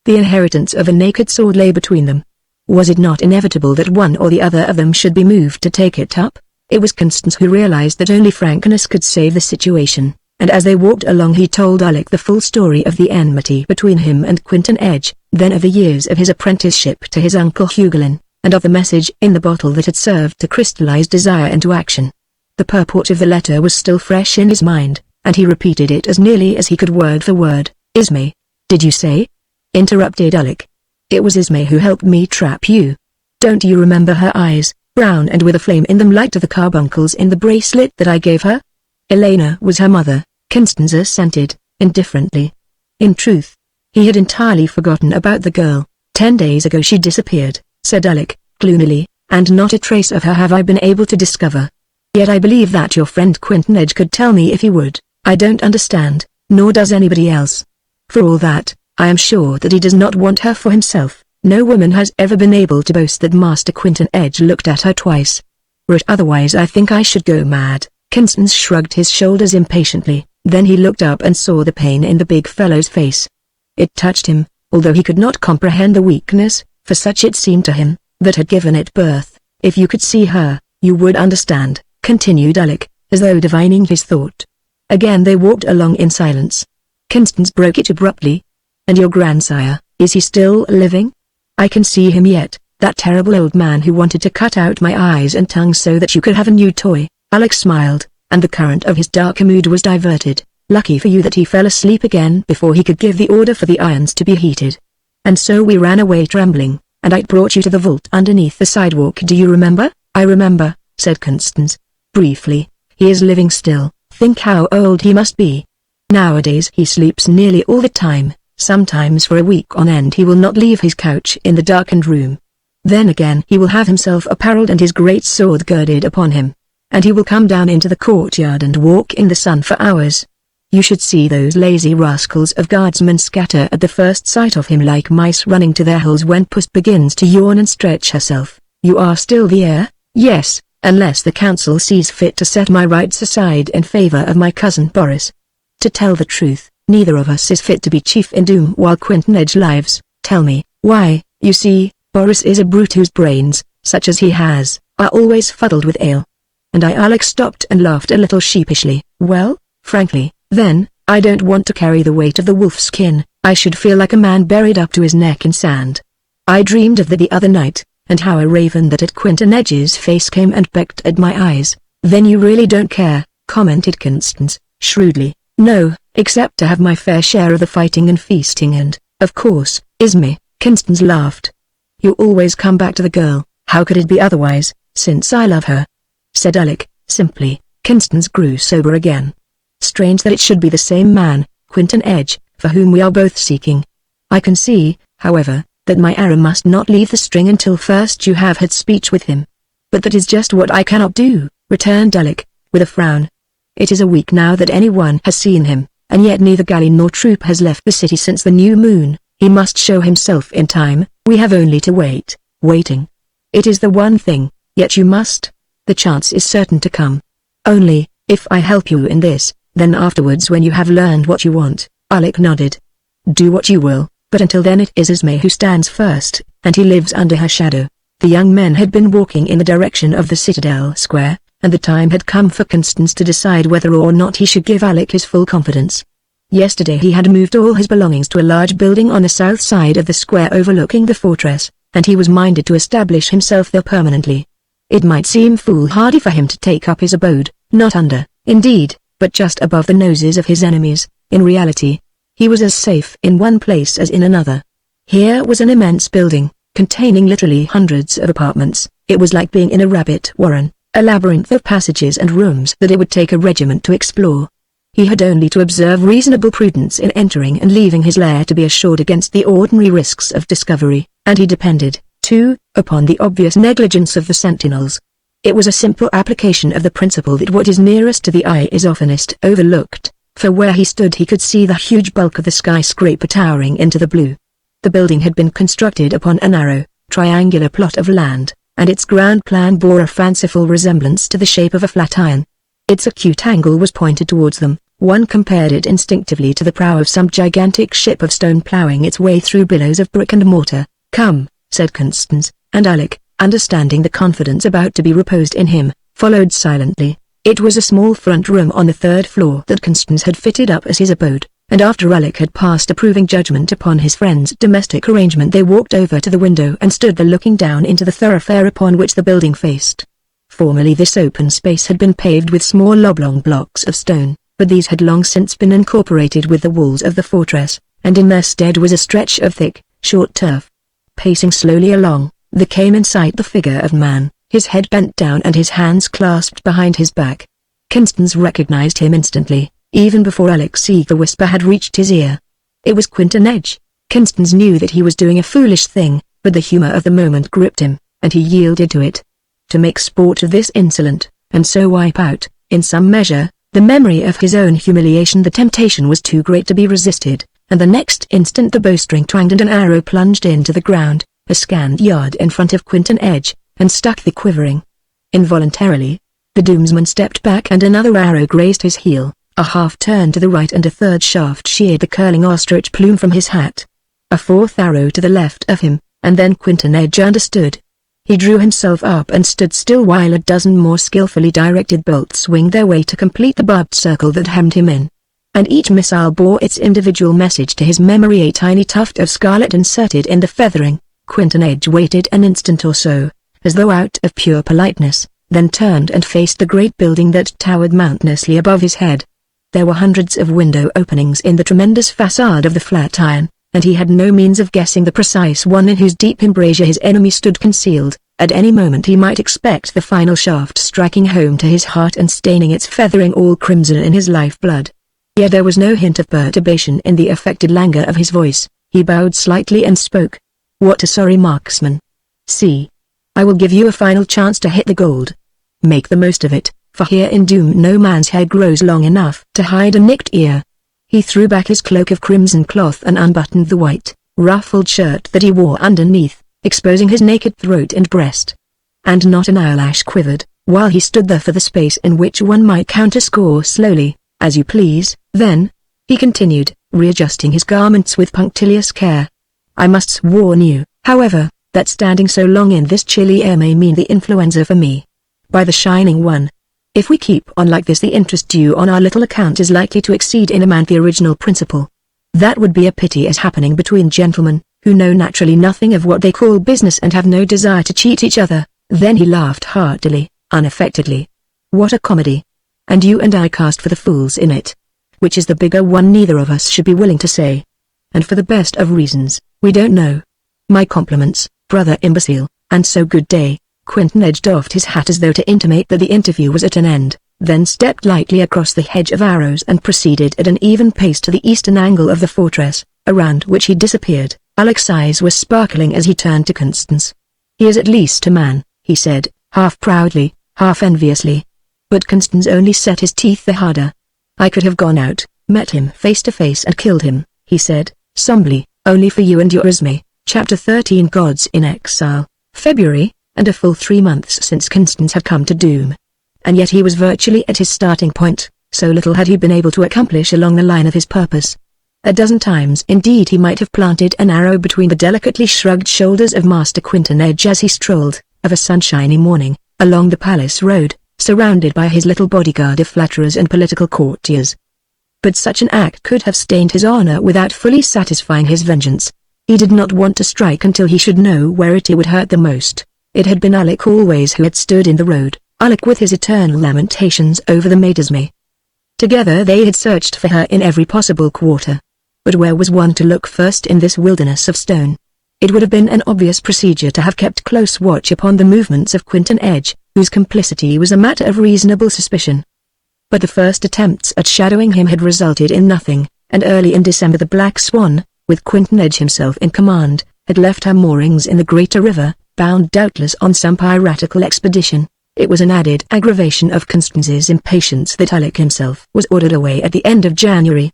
The inheritance of a naked sword lay between them. Was it not inevitable that one or the other of them should be moved to take it up? It was Constance who realized that only frankness could save the situation, and as they walked along he told Alec the full story of the enmity between him and Quinton Edge, then of the years of his apprenticeship to his uncle Hugolin, and of the message in the bottle that had served to crystallize desire into action. The purport of the letter was still fresh in his mind, and he repeated it as nearly as he could word for word. "Ismay, did you say?" interrupted Alec. "It was Ismay who helped me trap you. Don't you remember her eyes, brown and with a flame in them like the carbuncles in the bracelet that I gave her?" Elena was her mother, Constance assented, indifferently. In truth, he had entirely forgotten about the girl. 10 days ago she disappeared, said Alec, gloomily, and not a trace of her have I been able to discover. Yet I believe that your friend Quinton Edge could tell me if he would. I don't understand, nor does anybody else. For all that, I am sure that he does not want her for himself. No woman has ever been able to boast that Master Quinton Edge looked at her twice. Were it otherwise I think I should go mad. Constance shrugged his shoulders impatiently, then he looked up and saw the pain in the big fellow's face. It touched him, although he could not comprehend the weakness, for such it seemed to him, that had given it birth. If you could see her, you would understand, continued Alec, as though divining his thought. Again they walked along in silence. Constance broke it abruptly. "And your grandsire, is he still living? I can see him yet, that terrible old man who wanted to cut out my eyes and tongue so that you could have a new toy." Alec smiled, and the current of his darker mood was diverted. "Lucky for you that he fell asleep again before he could give the order for the irons to be heated. And so we ran away trembling, and I brought you to the vault underneath the sidewalk. Do you remember?" "I remember," said Constance. Briefly. "He is living still. Think how old he must be." Nowadays he sleeps nearly all the time, sometimes for a week on end he will not leave his couch in the darkened room. Then again he will have himself apparelled and his great sword girded upon him. And he will come down into the courtyard and walk in the sun for hours. You should see those lazy rascals of guardsmen scatter at the first sight of him like mice running to their holes when Puss begins to yawn and stretch herself. You are still the heir? Yes, unless the council sees fit to set my rights aside in favor of my cousin Boris. To tell the truth, neither of us is fit to be chief in Doom while Quentin Edge lives. Tell me, why? You see, Boris is a brute whose brains, such as he has, are always fuddled with ale. And Alex stopped and laughed a little sheepishly. Well, frankly, then, I don't want to carry the weight of the wolf skin. I should feel like a man buried up to his neck in sand. I dreamed of that the other night, and how a raven that at Quentin Edge's face came and pecked at my eyes. Then you really don't care, commented Constance, shrewdly. No, except to have my fair share of the fighting and feasting and, of course, Ismay. Constance laughed. You always come back to the girl. How could it be otherwise, since I love her? Said Alec, simply. Constance grew sober again. Strange that it should be the same man, Quentin Edge, for whom we are both seeking. I can see, however, that my arrow must not leave the string until first you have had speech with him. But that is just what I cannot do, returned Alec, with a frown. It is a week now that anyone has seen him, and yet neither galley nor troop has left the city since the new moon. He must show himself in time. We have only to wait. Waiting. It is the one thing, yet you must. The chance is certain to come. Only, if I help you in this, then afterwards when you have learned what you want. Alec nodded. Do what you will, but until then it is Ismay who stands first, and he lives under her shadow. The young men had been walking in the direction of the Citadel Square, and the time had come for Constance to decide whether or not he should give Alec his full confidence. Yesterday he had moved all his belongings to a large building on the south side of the square overlooking the fortress, and he was minded to establish himself there permanently. It might seem foolhardy for him to take up his abode, not under, indeed, but just above the noses of his enemies. In reality, he was as safe in one place as in another. Here was an immense building, containing literally hundreds of apartments. It was like being in a rabbit warren, a labyrinth of passages and rooms that it would take a regiment to explore. He had only to observe reasonable prudence in entering and leaving his lair to be assured against the ordinary risks of discovery, and he depended, too, upon the obvious negligence of the sentinels. It was a simple application of the principle that what is nearest to the eye is oftenest overlooked, for where he stood he could see the huge bulk of the skyscraper towering into the blue. The building had been constructed upon a narrow, triangular plot of land, and its ground plan bore a fanciful resemblance to the shape of a flat iron. Its acute angle was pointed towards them. One compared it instinctively to the prow of some gigantic ship of stone ploughing its way through billows of brick and mortar. Come, said Constance, and Alec, understanding the confidence about to be reposed in him, followed silently. It was a small front room on the third floor that Constance had fitted up as his abode, and after Alec had passed approving judgment upon his friend's domestic arrangement they walked over to the window and stood there looking down into the thoroughfare upon which the building faced. Formerly this open space had been paved with small oblong blocks of stone, but these had long since been incorporated with the walls of the fortress, and in their stead was a stretch of thick, short turf. Pacing slowly along, there came in sight the figure of man, his head bent down and his hands clasped behind his back. Constance recognized him instantly, even before Alec's eager whisper had reached his ear. It was Quentin Edge. Constance knew that he was doing a foolish thing, but the humor of the moment gripped him, and he yielded to it. To make sport of this insolent, and so wipe out, in some measure, the memory of his own humiliation, the temptation was too great to be resisted, and the next instant the bowstring twanged and an arrow plunged into the ground, a scant yard in front of Quentin Edge, and stuck the quivering. Involuntarily, the Doomsman stepped back and another arrow grazed his heel, a half turn to the right and a third shaft sheared the curling ostrich plume from his hat. A fourth arrow to the left of him, and then Quentin Edge understood. He drew himself up and stood still while a dozen more skillfully directed bolts winged their way to complete the barbed circle that hemmed him in. And each missile bore its individual message to his memory, a tiny tuft of scarlet inserted in the feathering. Quentin Edge waited an instant or so, as though out of pure politeness, then turned and faced the great building that towered mountainously above his head. There were hundreds of window openings in the tremendous facade of the flat iron, and he had no means of guessing the precise one in whose deep embrasure his enemy stood concealed. At any moment he might expect the final shaft striking home to his heart and staining its feathering all crimson in his life-blood. Yet there was no hint of perturbation in the affected languor of his voice. He bowed slightly and spoke. "What a sorry marksman. See. I will give you a final chance to hit the gold. Make the most of it, for here in Doom no man's hair grows long enough to hide a nicked ear." He threw back his cloak of crimson cloth and unbuttoned the white, ruffled shirt that he wore underneath, exposing his naked throat and breast. And not an eyelash quivered, while he stood there for the space in which one might count a score slowly. "As you please, then," he continued, readjusting his garments with punctilious care. "I must warn you, however, that standing so long in this chilly air may mean the influenza for me. By the Shining One. If we keep on like this, the interest due on our little account is likely to exceed in a man the original principle. That would be a pity, as happening between gentlemen, who know naturally nothing of what they call business and have no desire to cheat each other." Then he laughed heartily, unaffectedly. "What a comedy! And you and I cast for the fools in it. Which is the bigger one, neither of us should be willing to say. And for the best of reasons, we don't know. My compliments, brother imbecile, and so good day." Quentin edged off his hat as though to intimate that the interview was at an end, then stepped lightly across the hedge of arrows and proceeded at an even pace to the eastern angle of the fortress, around which he disappeared. Alec's eyes were sparkling as he turned to Constance. "He is at least a man," he said, half proudly, half enviously. But Constance only set his teeth the harder. "I could have gone out, met him face to face and killed him," he said, somberly, "only for you and your Esme." Chapter 13 Gods in Exile. February, and a full 3 months since Constance had come to Doom. And yet he was virtually at his starting point, so little had he been able to accomplish along the line of his purpose. A dozen times indeed he might have planted an arrow between the delicately shrugged shoulders of Master Quinton Edge as he strolled, of a sunshiny morning, along the palace road, surrounded by his little bodyguard of flatterers and political courtiers. But such an act could have stained his honor without fully satisfying his vengeance. He did not want to strike until he should know where it would hurt the most. It had been Alec always who had stood in the road, Alec with his eternal lamentations over the maid Esme. Together they had searched for her in every possible quarter. But where was one to look first in this wilderness of stone? It would have been an obvious procedure to have kept close watch upon the movements of Quinton Edge, whose complicity was a matter of reasonable suspicion. But the first attempts at shadowing him had resulted in nothing, and early in December the Black Swan, with Quinton Edge himself in command, had left her moorings in the greater river, bound doubtless on some piratical expedition. It was an added aggravation of Constance's impatience that Alec himself was ordered away at the end of January.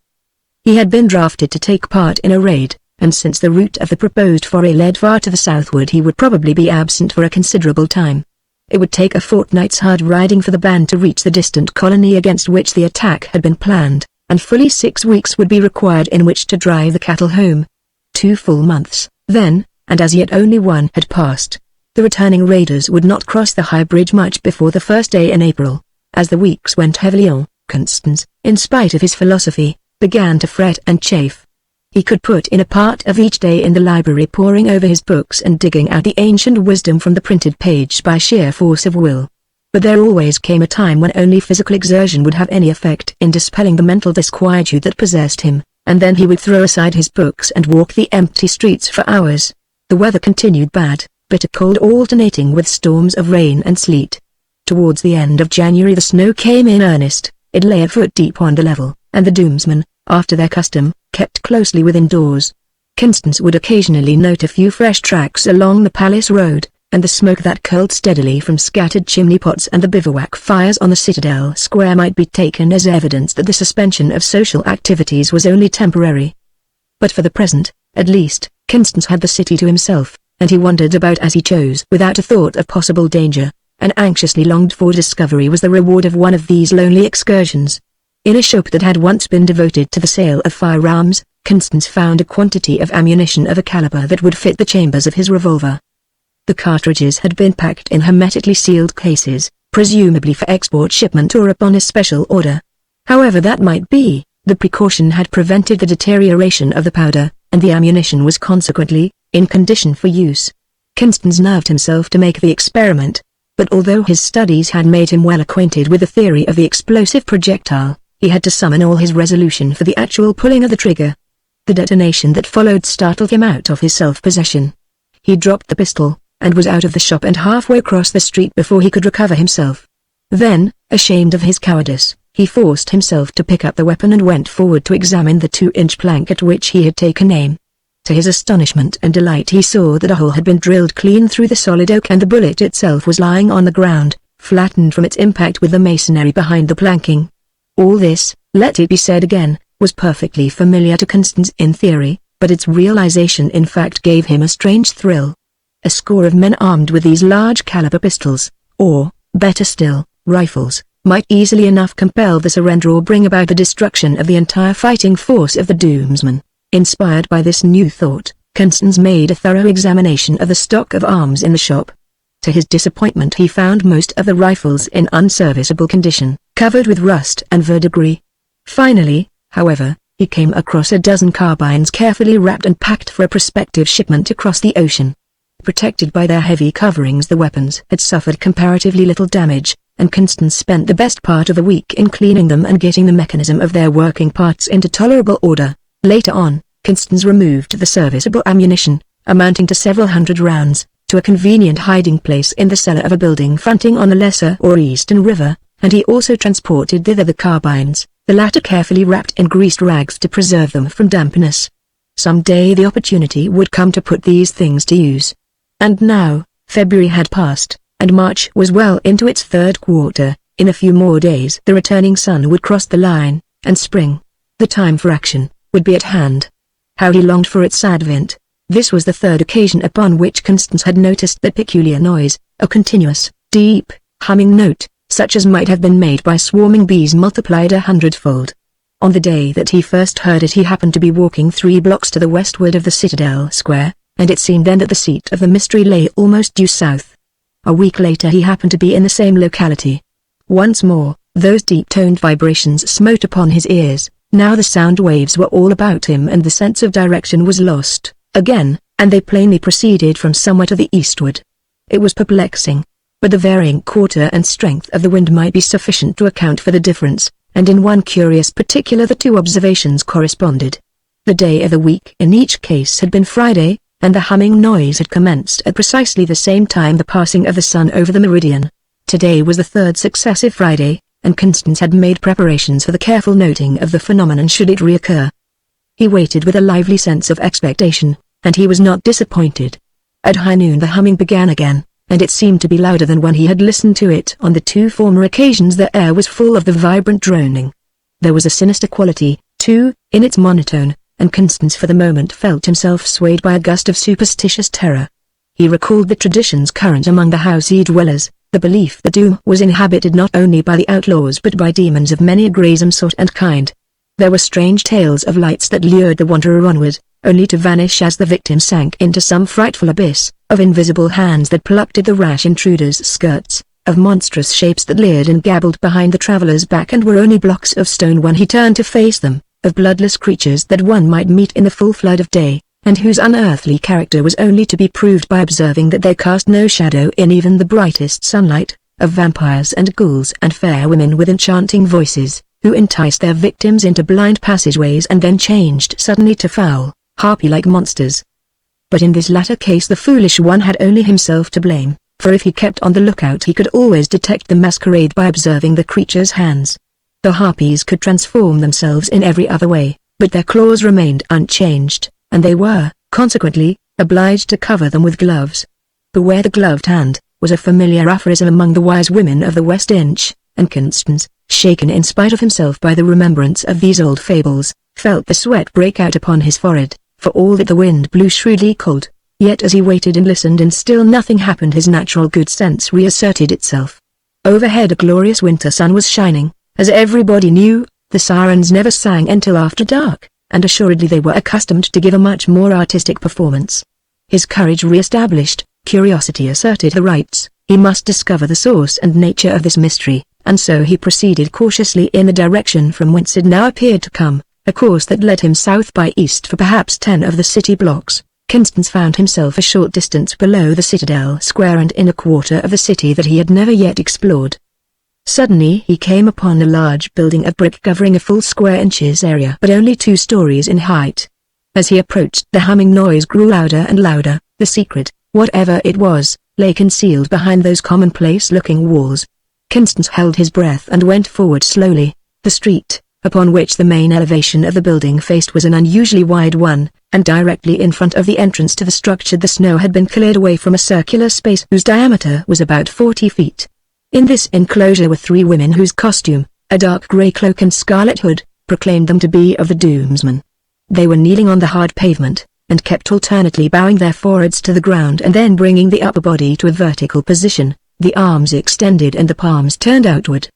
He had been drafted to take part in a raid, and since the route of the proposed foray led far to the southward he would probably be absent for a considerable time. It would take a fortnight's hard riding for the band to reach the distant colony against which the attack had been planned, and fully 6 weeks would be required in which to drive the cattle home. 2 full months, then, and as yet only one had passed. The returning raiders would not cross the High Bridge much before the first day in April. As the weeks went heavily on, Constance, in spite of his philosophy, began to fret and chafe. He could put in a part of each day in the library poring over his books and digging out the ancient wisdom from the printed page by sheer force of will. But there always came a time when only physical exertion would have any effect in dispelling the mental disquietude that possessed him, and then he would throw aside his books and walk the empty streets for hours. The weather continued bad, bitter cold alternating with storms of rain and sleet. Towards the end of January the snow came in earnest. It lay a foot deep on the level, and the Doomsmen, after their custom, kept closely within doors. Constance would occasionally note a few fresh tracks along the palace road, and the smoke that curled steadily from scattered chimney pots and the bivouac fires on the Citadel Square might be taken as evidence that the suspension of social activities was only temporary. But for the present, at least, Constance had the city to himself, and he wandered about as he chose without a thought of possible danger. An anxiously longed-for discovery was the reward of one of these lonely excursions. In a shop that had once been devoted to the sale of firearms, Constance found a quantity of ammunition of a caliber that would fit the chambers of his revolver. The cartridges had been packed in hermetically sealed cases, presumably for export shipment or upon a special order. However that might be, the precaution had prevented the deterioration of the powder, and the ammunition was consequently in condition for use. Constance nerved himself to make the experiment, but although his studies had made him well acquainted with the theory of the explosive projectile, he had to summon all his resolution for the actual pulling of the trigger. The detonation that followed startled him out of his self-possession. He dropped the pistol, and was out of the shop and halfway across the street before he could recover himself. Then, ashamed of his cowardice, He forced himself to pick up the weapon and went forward to examine the 2-inch plank at which he had taken aim. To his astonishment and delight he saw that a hole had been drilled clean through the solid oak and the bullet itself was lying on the ground, flattened from its impact with the masonry behind the planking. All this, let it be said again, was perfectly familiar to Constance in theory, but its realization in fact gave him a strange thrill. A score of men armed with these large-caliber pistols, or, better still, rifles, might easily enough compel the surrender or bring about the destruction of the entire fighting force of the Doomsman. Inspired by this new thought, Constance made a thorough examination of the stock of arms in the shop. To his disappointment he found most of the rifles in unserviceable condition, covered with rust and verdigris. Finally, however, he came across a dozen carbines carefully wrapped and packed for a prospective shipment across the ocean. Protected by their heavy coverings, the weapons had suffered comparatively little damage, and Constance spent the best part of the week in cleaning them and getting the mechanism of their working parts into tolerable order. Later on, Constance removed the serviceable ammunition, amounting to several hundred rounds, to a convenient hiding place in the cellar of a building fronting on the Lesser or Eastern River, and he also transported thither the carbines, the latter carefully wrapped in greased rags to preserve them from dampness. Some day the opportunity would come to put these things to use. And now, February had passed, and March was well into its third quarter. In a few more days the returning sun would cross the line, and spring, the time for action, would be at hand. How he longed for its advent. This was the third occasion upon which Constance had noticed that peculiar noise, a continuous, deep, humming note, such as might have been made by swarming bees multiplied 100-fold. On the day that he first heard it he happened to be walking 3 blocks to the westward of the Citadel Square, and it seemed then that the seat of the mystery lay almost due south. A week later he happened to be in the same locality. Once more, those deep-toned vibrations smote upon his ears. Now the sound waves were all about him and the sense of direction was lost, again, and they plainly proceeded from somewhere to the eastward. It was perplexing. But the varying quarter and strength of the wind might be sufficient to account for the difference, and in one curious particular the two observations corresponded. The day of the week in each case had been Friday, and the humming noise had commenced at precisely the same time the passing of the sun over the meridian. Today was the third successive Friday, and Constance had made preparations for the careful noting of the phenomenon should it reoccur. He waited with a lively sense of expectation, and he was not disappointed. At high noon the humming began again, and it seemed to be louder than when he had listened to it on the 2 former occasions. The air was full of the vibrant droning. There was a sinister quality, too, in its monotone, and Constance for the moment felt himself swayed by a gust of superstitious terror. He recalled the traditions current among the housey dwellers, the belief that Doom was inhabited not only by the outlaws but by demons of many a grissom sort and kind. There were strange tales of lights that lured the wanderer onward, only to vanish as the victim sank into some frightful abyss, of invisible hands that plucked at the rash intruder's skirts, of monstrous shapes that leered and gabbled behind the traveller's back and were only blocks of stone when he turned to face them, of bloodless creatures that one might meet in the full flood of day, and whose unearthly character was only to be proved by observing that they cast no shadow in even the brightest sunlight, of vampires and ghouls and fair women with enchanting voices, who enticed their victims into blind passageways and then changed suddenly to foul, harpy-like monsters. But in this latter case the foolish one had only himself to blame, for if he kept on the lookout he could always detect the masquerade by observing the creature's hands. The harpies could transform themselves in every other way, but their claws remained unchanged, and they were, consequently, obliged to cover them with gloves. "Beware the gloved hand," was a familiar aphorism among the wise women of the West Inch, and Constance, shaken in spite of himself by the remembrance of these old fables, felt the sweat break out upon his forehead, for all that the wind blew shrewdly cold. Yet as he waited and listened and still nothing happened his natural good sense reasserted itself. Overhead a glorious winter sun was shining. As everybody knew, the sirens never sang until after dark, and assuredly they were accustomed to give a much more artistic performance. His courage re-established, curiosity asserted her rights. He must discover the source and nature of this mystery, and so he proceeded cautiously in the direction from whence it now appeared to come, a course that led him south by east for perhaps 10 of the city blocks. Constance found himself a short distance below the Citadel Square and in a quarter of the city that he had never yet explored. Suddenly he came upon a large building of brick covering a full square inches area but only 2 stories in height. As he approached the humming noise grew louder and louder. The secret, whatever it was, lay concealed behind those commonplace-looking walls. Constance held his breath and went forward slowly. The street, upon which the main elevation of the building faced, was an unusually wide one, and directly in front of the entrance to the structure the snow had been cleared away from a circular space whose diameter was about 40 feet. In this enclosure were 3 women whose costume, a dark grey cloak and scarlet hood, proclaimed them to be of the Doomsman. They were kneeling on the hard pavement, and kept alternately bowing their foreheads to the ground and then bringing the upper body to a vertical position, the arms extended and the palms turned outward.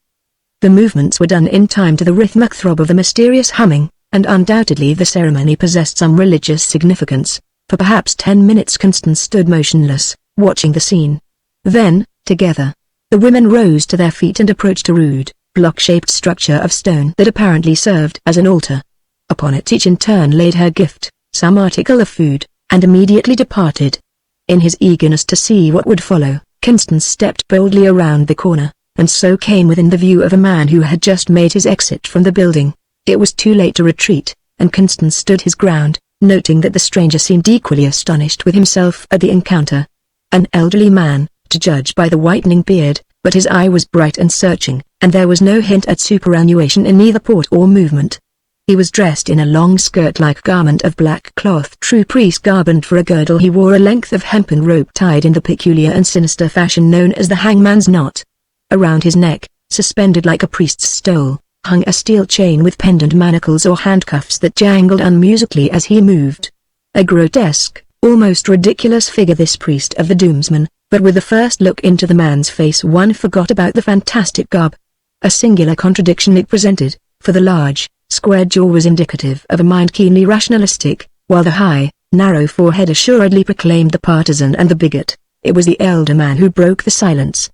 The movements were done in time to the rhythmic throb of the mysterious humming, and undoubtedly the ceremony possessed some religious significance. For perhaps 10 minutes Constance stood motionless, watching the scene. Then, together, the women rose to their feet and approached a rude, block-shaped structure of stone that apparently served as an altar. Upon it each in turn laid her gift, some article of food, and immediately departed. In his eagerness to see what would follow, Constance stepped boldly around the corner, and so came within the view of a man who had just made his exit from the building. It was too late to retreat, and Constance stood his ground, noting that the stranger seemed equally astonished with himself at the encounter. An elderly man, to judge by the whitening beard, but his eye was bright and searching, and there was no hint at superannuation in either port or movement. He was dressed in a long skirt-like garment of black cloth, true priest garb, and for a girdle he wore a length of hempen rope tied in the peculiar and sinister fashion known as the hangman's knot. Around his neck, suspended like a priest's stole, hung a steel chain with pendant manacles or handcuffs that jangled unmusically as he moved. A grotesque, almost ridiculous figure this priest of the Doomsman, but with the first look into the man's face one forgot about the fantastic garb. A singular contradiction it presented, for the large, square jaw was indicative of a mind keenly rationalistic, while the high, narrow forehead assuredly proclaimed the partisan and the bigot. It was the elder man who broke the silence.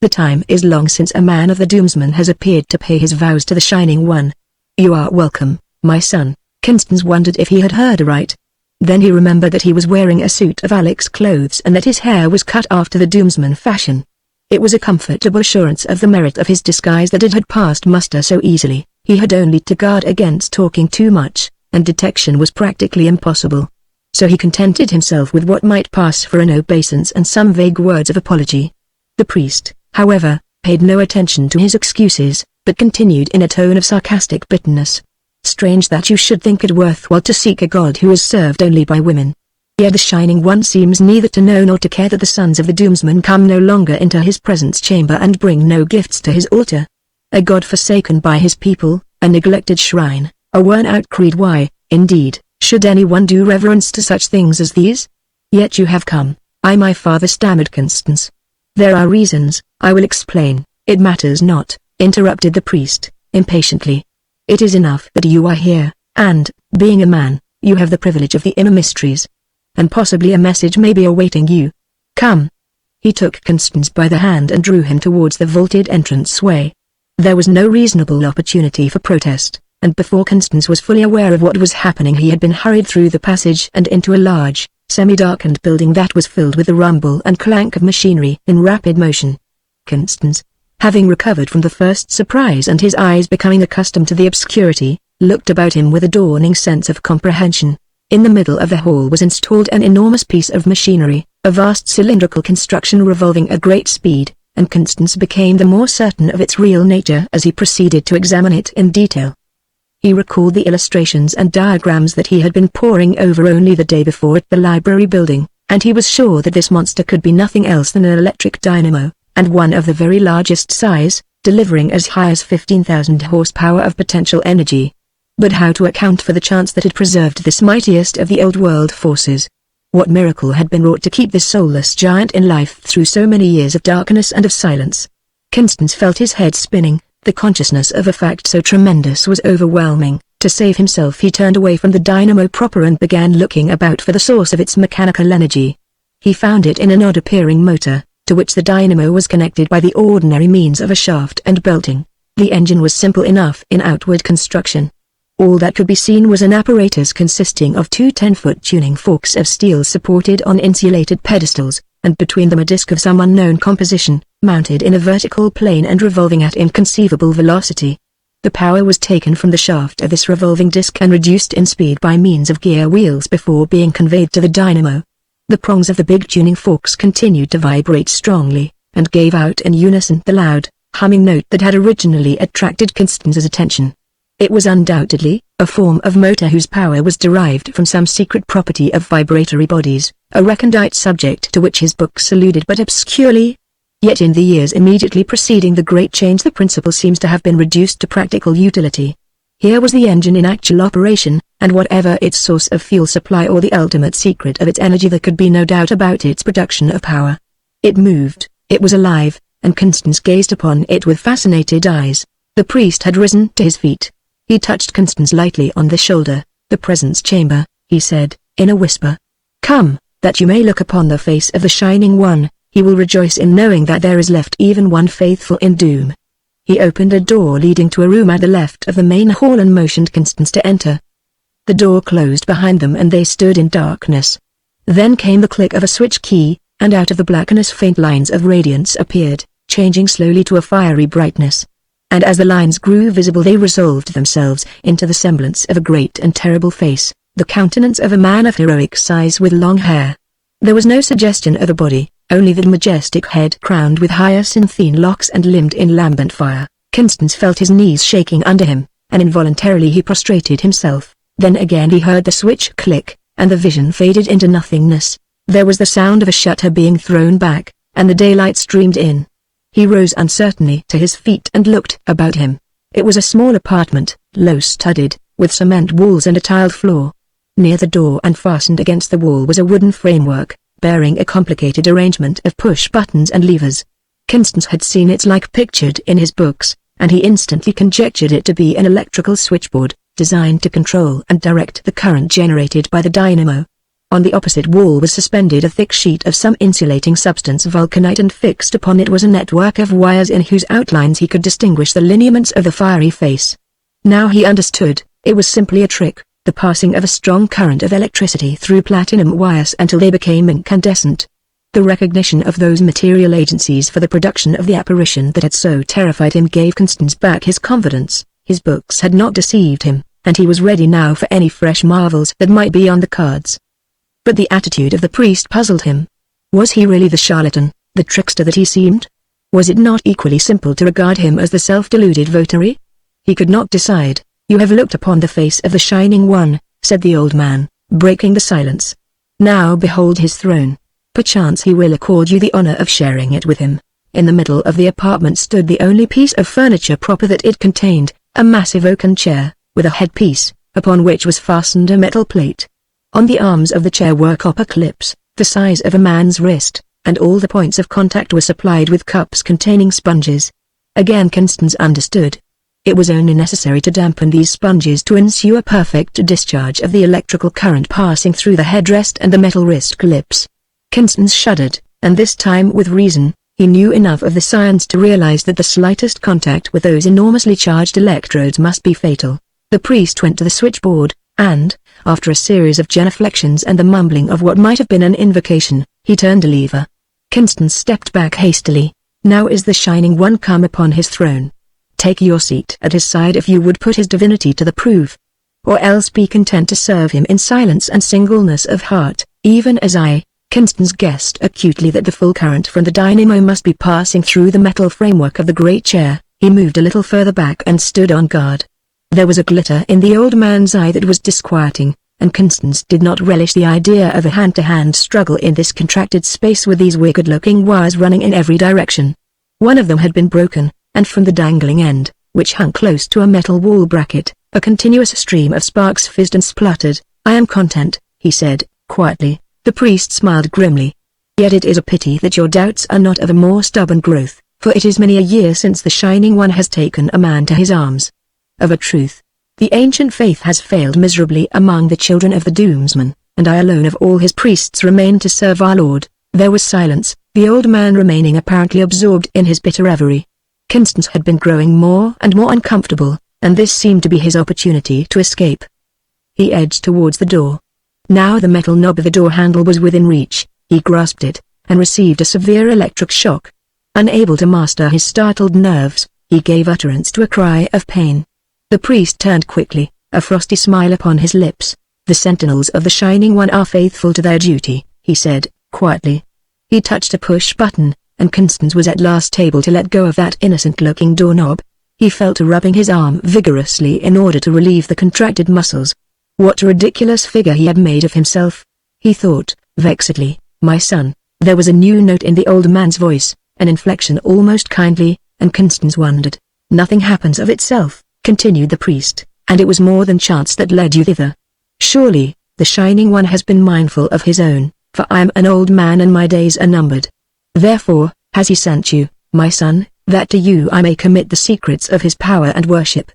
The time is long since a man of the Doomsman has appeared to pay his vows to the Shining One. "You are welcome, my son." Constance wondered if he had heard aright. Then he remembered that he was wearing a suit of Alec's clothes and that his hair was cut after the Doomsman fashion. It was a comfortable assurance of the merit of his disguise that it had passed muster so easily. He had only to guard against talking too much, and detection was practically impossible. So he contented himself with what might pass for an obeisance and some vague words of apology. The priest, however, paid no attention to his excuses, but continued in a tone of sarcastic bitterness. "Strange that you should think it worthwhile to seek a god who is served only by women. Yet the Shining One seems neither to know nor to care that the sons of the Doomsman come no longer into his presence chamber and bring no gifts to his altar. A god forsaken by his people, a neglected shrine, a worn-out creed. Why, indeed, should anyone do reverence to such things as these? Yet you have come." My father," stammered Constance. "There are reasons, I will explain." "It matters not," interrupted the priest, impatiently. "It is enough that you are here, and, being a man, you have the privilege of the inner mysteries. And possibly a message may be awaiting you. Come." He took Constance by the hand and drew him towards the vaulted entrance-way. There was no reasonable opportunity for protest, and before Constance was fully aware of what was happening he had been hurried through the passage and into a large, semi-darkened building that was filled with the rumble and clank of machinery in rapid motion. Constance, having recovered from the first surprise and his eyes becoming accustomed to the obscurity, looked about him with a dawning sense of comprehension. In the middle of the hall was installed an enormous piece of machinery, a vast cylindrical construction revolving at great speed, and Constance became the more certain of its real nature as he proceeded to examine it in detail. He recalled the illustrations and diagrams that he had been poring over only the day before at the library building, and he was sure that this monster could be nothing else than an electric dynamo, and one of the very largest size, delivering as high as 15,000 horsepower of potential energy. But how to account for the chance that it preserved this mightiest of the old world forces? What miracle had been wrought to keep this soulless giant in life through so many years of darkness and of silence? Constance felt his head spinning. The consciousness of a fact so tremendous was overwhelming. To save himself he turned away from the dynamo proper and began looking about for the source of its mechanical energy. He found it in an odd-appearing motor, to which the dynamo was connected by the ordinary means of a shaft and belting. The engine was simple enough in outward construction. All that could be seen was an apparatus consisting of two 10-foot tuning forks of steel supported on insulated pedestals, and between them a disc of some unknown composition, mounted in a vertical plane and revolving at inconceivable velocity. The power was taken from the shaft of this revolving disc and reduced in speed by means of gear wheels before being conveyed to the dynamo. The prongs of the big tuning forks continued to vibrate strongly, and gave out in unison the loud, humming note that had originally attracted Constance's attention. It was undoubtedly a form of motor whose power was derived from some secret property of vibratory bodies, a recondite subject to which his books alluded but obscurely. Yet in the years immediately preceding the Great Change the principle seems to have been reduced to practical utility. Here was the engine in actual operation, and whatever its source of fuel supply or the ultimate secret of its energy, there could be no doubt about its production of power. It moved, it was alive, and Constance gazed upon it with fascinated eyes. The priest had risen to his feet. He touched Constance lightly on the shoulder. "The presence chamber," he said, in a whisper. "Come, that you may look upon the face of the Shining One. He will rejoice in knowing that there is left even one faithful in doom." He opened a door leading to a room at the left of the main hall and motioned Constance to enter. The door closed behind them and they stood in darkness. Then came the click of a switch key, and out of the blackness faint lines of radiance appeared, changing slowly to a fiery brightness. And as the lines grew visible they resolved themselves into the semblance of a great and terrible face, the countenance of a man of heroic size with long hair. There was no suggestion of a body, only the majestic head crowned with hyacinthine locks and limned in lambent fire. Constance felt his knees shaking under him, and involuntarily he prostrated himself. Then again he heard the switch click, and the vision faded into nothingness. There was the sound of a shutter being thrown back, and the daylight streamed in. He rose uncertainly to his feet and looked about him. It was a small apartment, low-studded, with cement walls and a tiled floor. Near the door and fastened against the wall was a wooden framework, bearing a complicated arrangement of push-buttons and levers. Constance had seen its like pictured in his books, and he instantly conjectured it to be an electrical switchboard, designed to control and direct the current generated by the dynamo. On the opposite wall was suspended a thick sheet of some insulating substance vulcanite, and fixed upon it was a network of wires in whose outlines he could distinguish the lineaments of the fiery face. Now he understood, it was simply a trick, the passing of a strong current of electricity through platinum wires until they became incandescent. The recognition of those material agencies for the production of the apparition that had so terrified him gave Constance back his confidence. His books had not deceived him, and he was ready now for any fresh marvels that might be on the cards. But the attitude of the priest puzzled him. Was he really the charlatan, the trickster that he seemed? Was it not equally simple to regard him as the self-deluded votary? He could not decide. "You have looked upon the face of the Shining One," said the old man, breaking the silence. "Now behold his throne. Perchance he will accord you the honor of sharing it with him." In the middle of the apartment stood the only piece of furniture proper that it contained, a massive oaken chair, with a headpiece, upon which was fastened a metal plate. On the arms of the chair were copper clips, the size of a man's wrist, and all the points of contact were supplied with cups containing sponges. Again Constance understood. It was only necessary to dampen these sponges to ensure perfect discharge of the electrical current passing through the headrest and the metal wrist clips. Constance shuddered, and this time with reason. He knew enough of the science to realize that the slightest contact with those enormously charged electrodes must be fatal. The priest went to the switchboard, and, after a series of genuflections and the mumbling of what might have been an invocation, he turned a lever. Constance stepped back hastily. Now is the Shining One come upon his throne. Take your seat at his side if you would put his divinity to the proof. Or else be content to serve him in silence and singleness of heart, even as I. Constance guessed acutely that the full current from the dynamo must be passing through the metal framework of the great chair. He moved a little further back and stood on guard. There was a glitter in the old man's eye that was disquieting, and Constance did not relish the idea of a hand-to-hand struggle in this contracted space with these wicked-looking wires running in every direction. One of them had been broken, and from the dangling end, which hung close to a metal wall bracket, a continuous stream of sparks fizzed and spluttered. "I am content," he said, quietly. The priest smiled grimly. "Yet it is a pity that your doubts are not of a more stubborn growth, for it is many a year since the Shining One has taken a man to his arms. Of a truth, the ancient faith has failed miserably among the children of the Doomsman, and I alone of all his priests remain to serve our Lord." There was silence, the old man remaining apparently absorbed in his bitter reverie. Constance had been growing more and more uncomfortable, and this seemed to be his opportunity to escape. He edged towards the door. Now the metal knob of the door handle was within reach. He grasped it, and received a severe electric shock. Unable to master his startled nerves, he gave utterance to a cry of pain. The priest turned quickly, a frosty smile upon his lips. "The sentinels of the Shining One are faithful to their duty," he said, quietly. He touched a push button, and Constance was at last able to let go of that innocent-looking doorknob. He fell to rubbing his arm vigorously in order to relieve the contracted muscles. What a ridiculous figure he had made of himself, he thought, vexedly. "My son." There was a new note in the old man's voice, an inflection almost kindly, and Constance wondered. "Nothing happens of itself," continued the priest, "and it was more than chance that led you thither. Surely, the Shining One has been mindful of his own, for I am an old man and my days are numbered. Therefore, has he sent you, my son, that to you I may commit the secrets of his power and worship.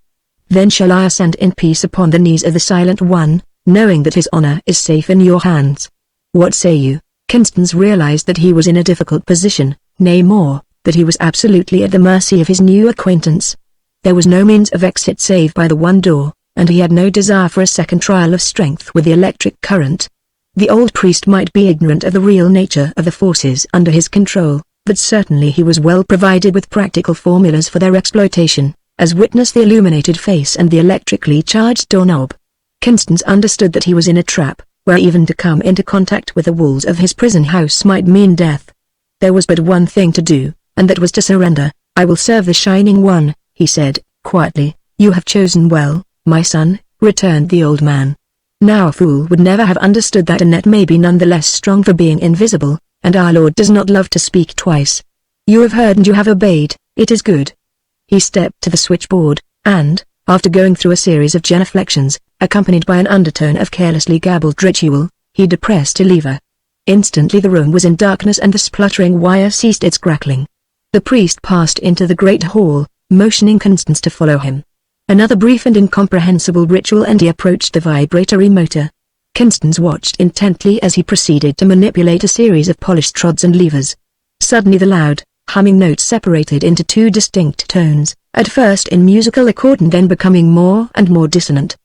Then shall I ascend in peace upon the knees of the Silent One, knowing that his honor is safe in your hands. What say you?" Constance realized that he was in a difficult position, nay more, that he was absolutely at the mercy of his new acquaintance. There was no means of exit save by the one door, and he had no desire for a second trial of strength with the electric current. The old priest might be ignorant of the real nature of the forces under his control, but certainly he was well provided with practical formulas for their exploitation, as witness the illuminated face and the electrically charged doorknob. Constance understood that he was in a trap, where even to come into contact with the walls of his prison house might mean death. There was but one thing to do, and that was to surrender. "I will serve the Shining One," he said, quietly. "You have chosen well, my son," returned the old man. Now a fool would never have understood that a net may be none the less strong for being invisible, and our Lord does not love to speak twice. "You have heard and you have obeyed, it is good." He stepped to the switchboard, and, after going through a series of genuflections, accompanied by an undertone of carelessly gabbled ritual, he depressed a lever. Instantly the room was in darkness and the spluttering wire ceased its crackling. The priest passed into the great hall, motioning Constance to follow him. Another brief and incomprehensible ritual and he approached the vibratory motor. Constance watched intently as he proceeded to manipulate a series of polished rods and levers. Suddenly the loud, humming notes separated into two distinct tones, at first in musical accord and then becoming more and more dissonant.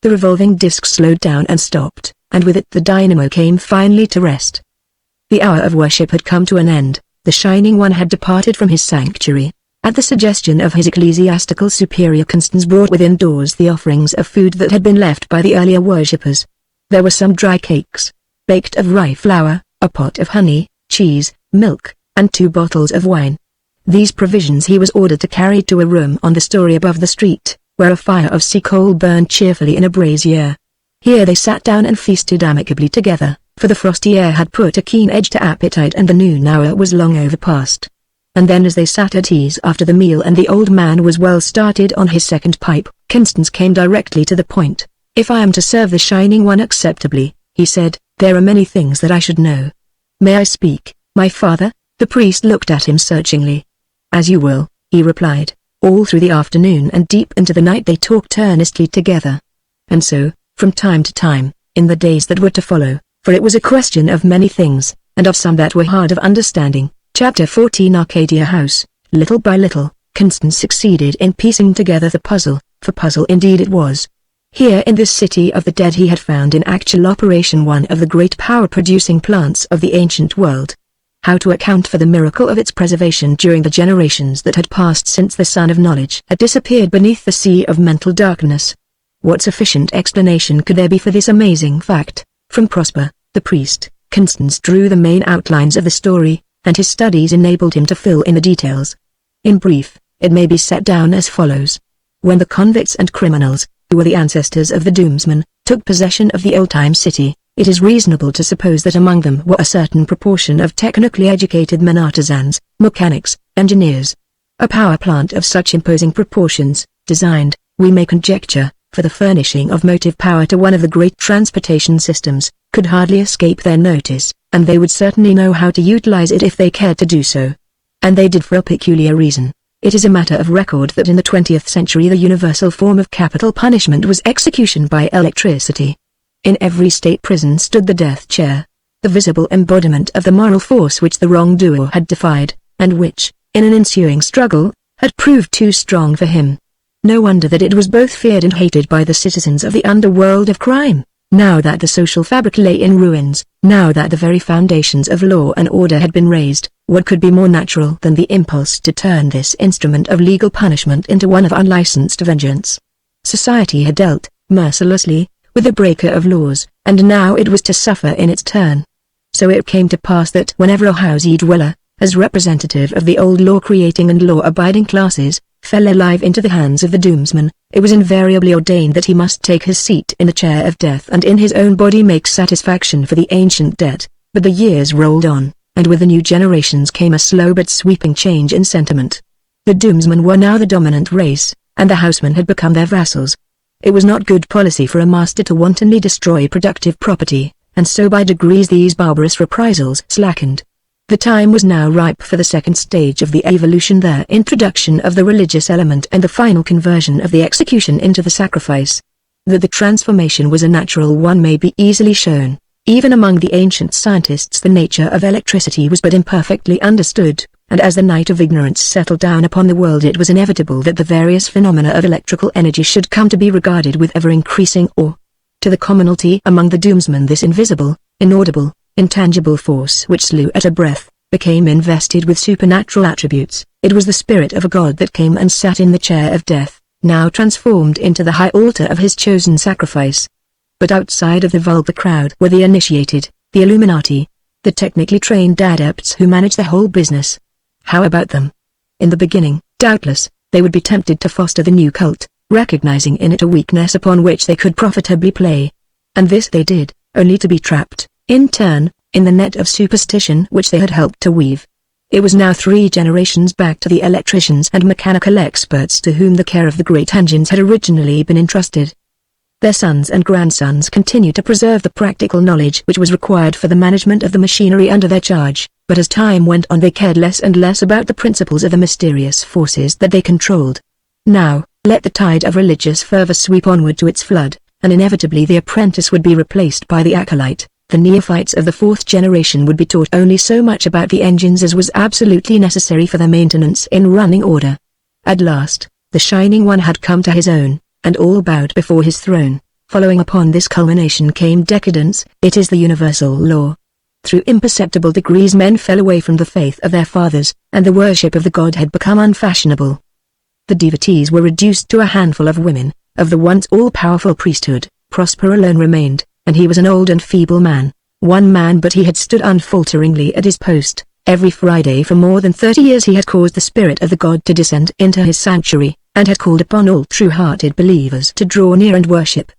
The revolving disc slowed down and stopped, and with it the dynamo came finally to rest. The hour of worship had come to an end, the Shining One had departed from his sanctuary. At the suggestion of his ecclesiastical superior, Constance brought within doors the offerings of food that had been left by the earlier worshippers. There were some dry cakes, baked of rye flour, a pot of honey, cheese, milk, and 2 bottles of wine. These provisions he was ordered to carry to a room on the story above the street, where a fire of sea coal burned cheerfully in a brazier. Here they sat down and feasted amicably together, for the frosty air had put a keen edge to appetite and the noon hour was long overpast. And then as they sat at ease after the meal and the old man was well started on his second pipe, Constance came directly to the point. "If I am to serve the Shining One acceptably," he said, "there are many things that I should know." "May I speak, my father?" The priest looked at him searchingly. "As you will," he replied. All through the afternoon and deep into the night they talked earnestly together. And so, from time to time, in the days that were to follow, for it was a question of many things, and of some that were hard of understanding. Chapter 14 Arcadia House. Little by little, Constance succeeded in piecing together the puzzle, for puzzle indeed it was. Here in this city of the dead he had found in actual operation one of the great power-producing plants of the ancient world. How to account for the miracle of its preservation during the generations that had passed since the sun of knowledge had disappeared beneath the sea of mental darkness? What sufficient explanation could there be for this amazing fact? From Prosper, the priest, Constance drew the main outlines of the story, and his studies enabled him to fill in the details. In brief, it may be set down as follows. When the convicts and criminals, who were the ancestors of the Doomsman, took possession of the old-time city, it is reasonable to suppose that among them were a certain proportion of technically educated men, artisans, mechanics, engineers. A power plant of such imposing proportions, designed, we may conjecture, for the furnishing of motive power to one of the great transportation systems, could hardly escape their notice, and they would certainly know how to utilize it if they cared to do so. And they did for a peculiar reason. It is a matter of record that in the 20th century the universal form of capital punishment was execution by electricity. In every state prison stood the death chair, the visible embodiment of the moral force which the wrongdoer had defied, and which, in an ensuing struggle, had proved too strong for him. No wonder that it was both feared and hated by the citizens of the underworld of crime. Now that the social fabric lay in ruins, now that the very foundations of law and order had been raised, what could be more natural than the impulse to turn this instrument of legal punishment into one of unlicensed vengeance? Society had dealt, mercilessly, with the breaker of laws, and now it was to suffer in its turn. So it came to pass that whenever a housey dweller, as representative of the old law-creating and law-abiding classes, fell alive into the hands of the Doomsman, it was invariably ordained that he must take his seat in the chair of death and in his own body make satisfaction for the ancient debt. But the years rolled on, and with the new generations came a slow but sweeping change in sentiment. The Doomsmen were now the dominant race, and the housemen had become their vassals. It was not good policy for a master to wantonly destroy productive property, and so by degrees these barbarous reprisals slackened. The time was now ripe for the second stage of the evolution, the introduction of the religious element and the final conversion of the execution into the sacrifice. That the transformation was a natural one may be easily shown. Even among the ancient scientists the nature of electricity was but imperfectly understood, and as the night of ignorance settled down upon the world it was inevitable that the various phenomena of electrical energy should come to be regarded with ever-increasing awe. To the commonalty among the Doomsmen this invisible, inaudible, intangible force which slew at a breath, became invested with supernatural attributes. It was the spirit of a god that came and sat in the chair of death, now transformed into the high altar of his chosen sacrifice. But outside of the vulgar crowd were the initiated, the Illuminati, the technically trained adepts who manage the whole business. How about them? In the beginning, doubtless, they would be tempted to foster the new cult, recognizing in it a weakness upon which they could profitably play. And this they did, only to be trapped, in turn, in the net of superstition which they had helped to weave. It was now 3 generations back to the electricians and mechanical experts to whom the care of the great engines had originally been entrusted. Their sons and grandsons continued to preserve the practical knowledge which was required for the management of the machinery under their charge, but as time went on they cared less and less about the principles of the mysterious forces that they controlled. Now, let the tide of religious fervor sweep onward to its flood, and inevitably the apprentice would be replaced by the acolyte. The neophytes of the 4th generation would be taught only so much about the engines as was absolutely necessary for their maintenance in running order. At last, the Shining One had come to his own, and all bowed before his throne. Following upon this culmination came decadence. It is the universal law. Through imperceptible degrees men fell away from the faith of their fathers, and the worship of the god had become unfashionable. The devotees were reduced to a handful of women. Of the once all-powerful priesthood, Prosper alone remained, and he was an old and feeble man. One man, but he had stood unfalteringly at his post. Every Friday for more than 30 years he had caused the spirit of the god to descend into his sanctuary, and had called upon all true-hearted believers to draw near and worship.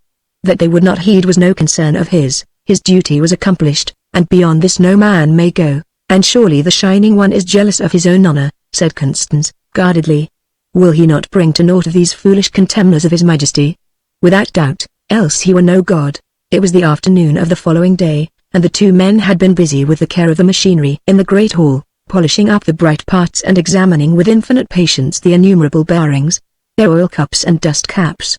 That they would not heed was no concern of his duty was accomplished, and beyond this no man may go. And surely the Shining One is jealous of his own honor, said Constance, guardedly. Will he not bring to naught these foolish contemners of his majesty? Without doubt, else he were no god. It was the afternoon of the following day, and the 2 men had been busy with the care of the machinery in the great hall, polishing up the bright parts and examining with infinite patience the innumerable bearings, their oil cups and dust caps.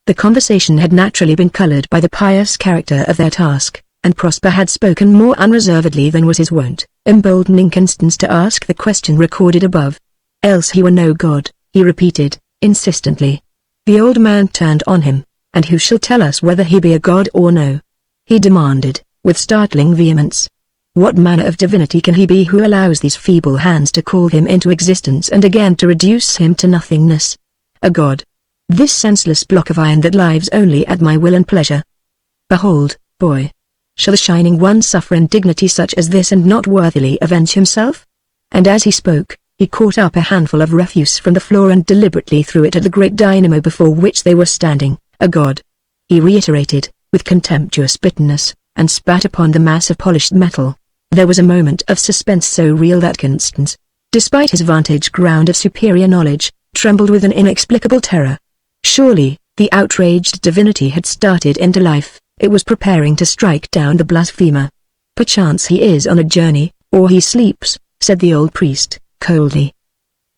The conversation had naturally been colored by the pious character of their task, and Prosper had spoken more unreservedly than was his wont, emboldening Constance to ask the question recorded above. Else he were no god, he repeated, insistently. The old man turned on him. And who shall tell us whether he be a god or no? He demanded, with startling vehemence. What manner of divinity can he be who allows these feeble hands to call him into existence and again to reduce him to nothingness? A god. This senseless block of iron that lives only at my will and pleasure. Behold, boy. Shall the Shining One suffer indignity such as this and not worthily avenge himself? And as he spoke, he caught up a handful of refuse from the floor and deliberately threw it at the great dynamo before which they were standing. A god, he reiterated, with contemptuous bitterness, and spat upon the mass of polished metal. There was a moment of suspense so real that Constance, despite his vantage ground of superior knowledge, trembled with an inexplicable terror. Surely, the outraged divinity had started into life, it was preparing to strike down the blasphemer. Perchance he is on a journey, or he sleeps, said the old priest, coldly.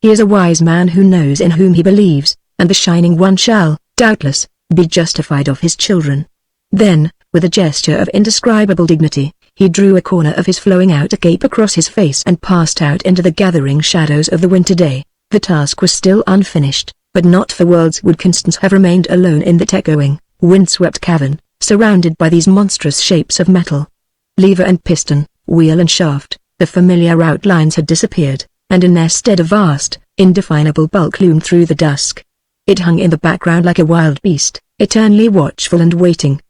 He is a wise man who knows in whom he believes, and the Shining One shall, doubtless, be justified of his children. Then, with a gesture of indescribable dignity, he drew a corner of his flowing out cape across his face and passed out into the gathering shadows of the winter day. The task was still unfinished, but not for worlds would Constance have remained alone in that echoing, windswept cavern, surrounded by these monstrous shapes of metal. Lever and piston, wheel and shaft, the familiar outlines had disappeared, and in their stead a vast, indefinable bulk loomed through the dusk. It hung in the background like a wild beast, eternally watchful and waiting.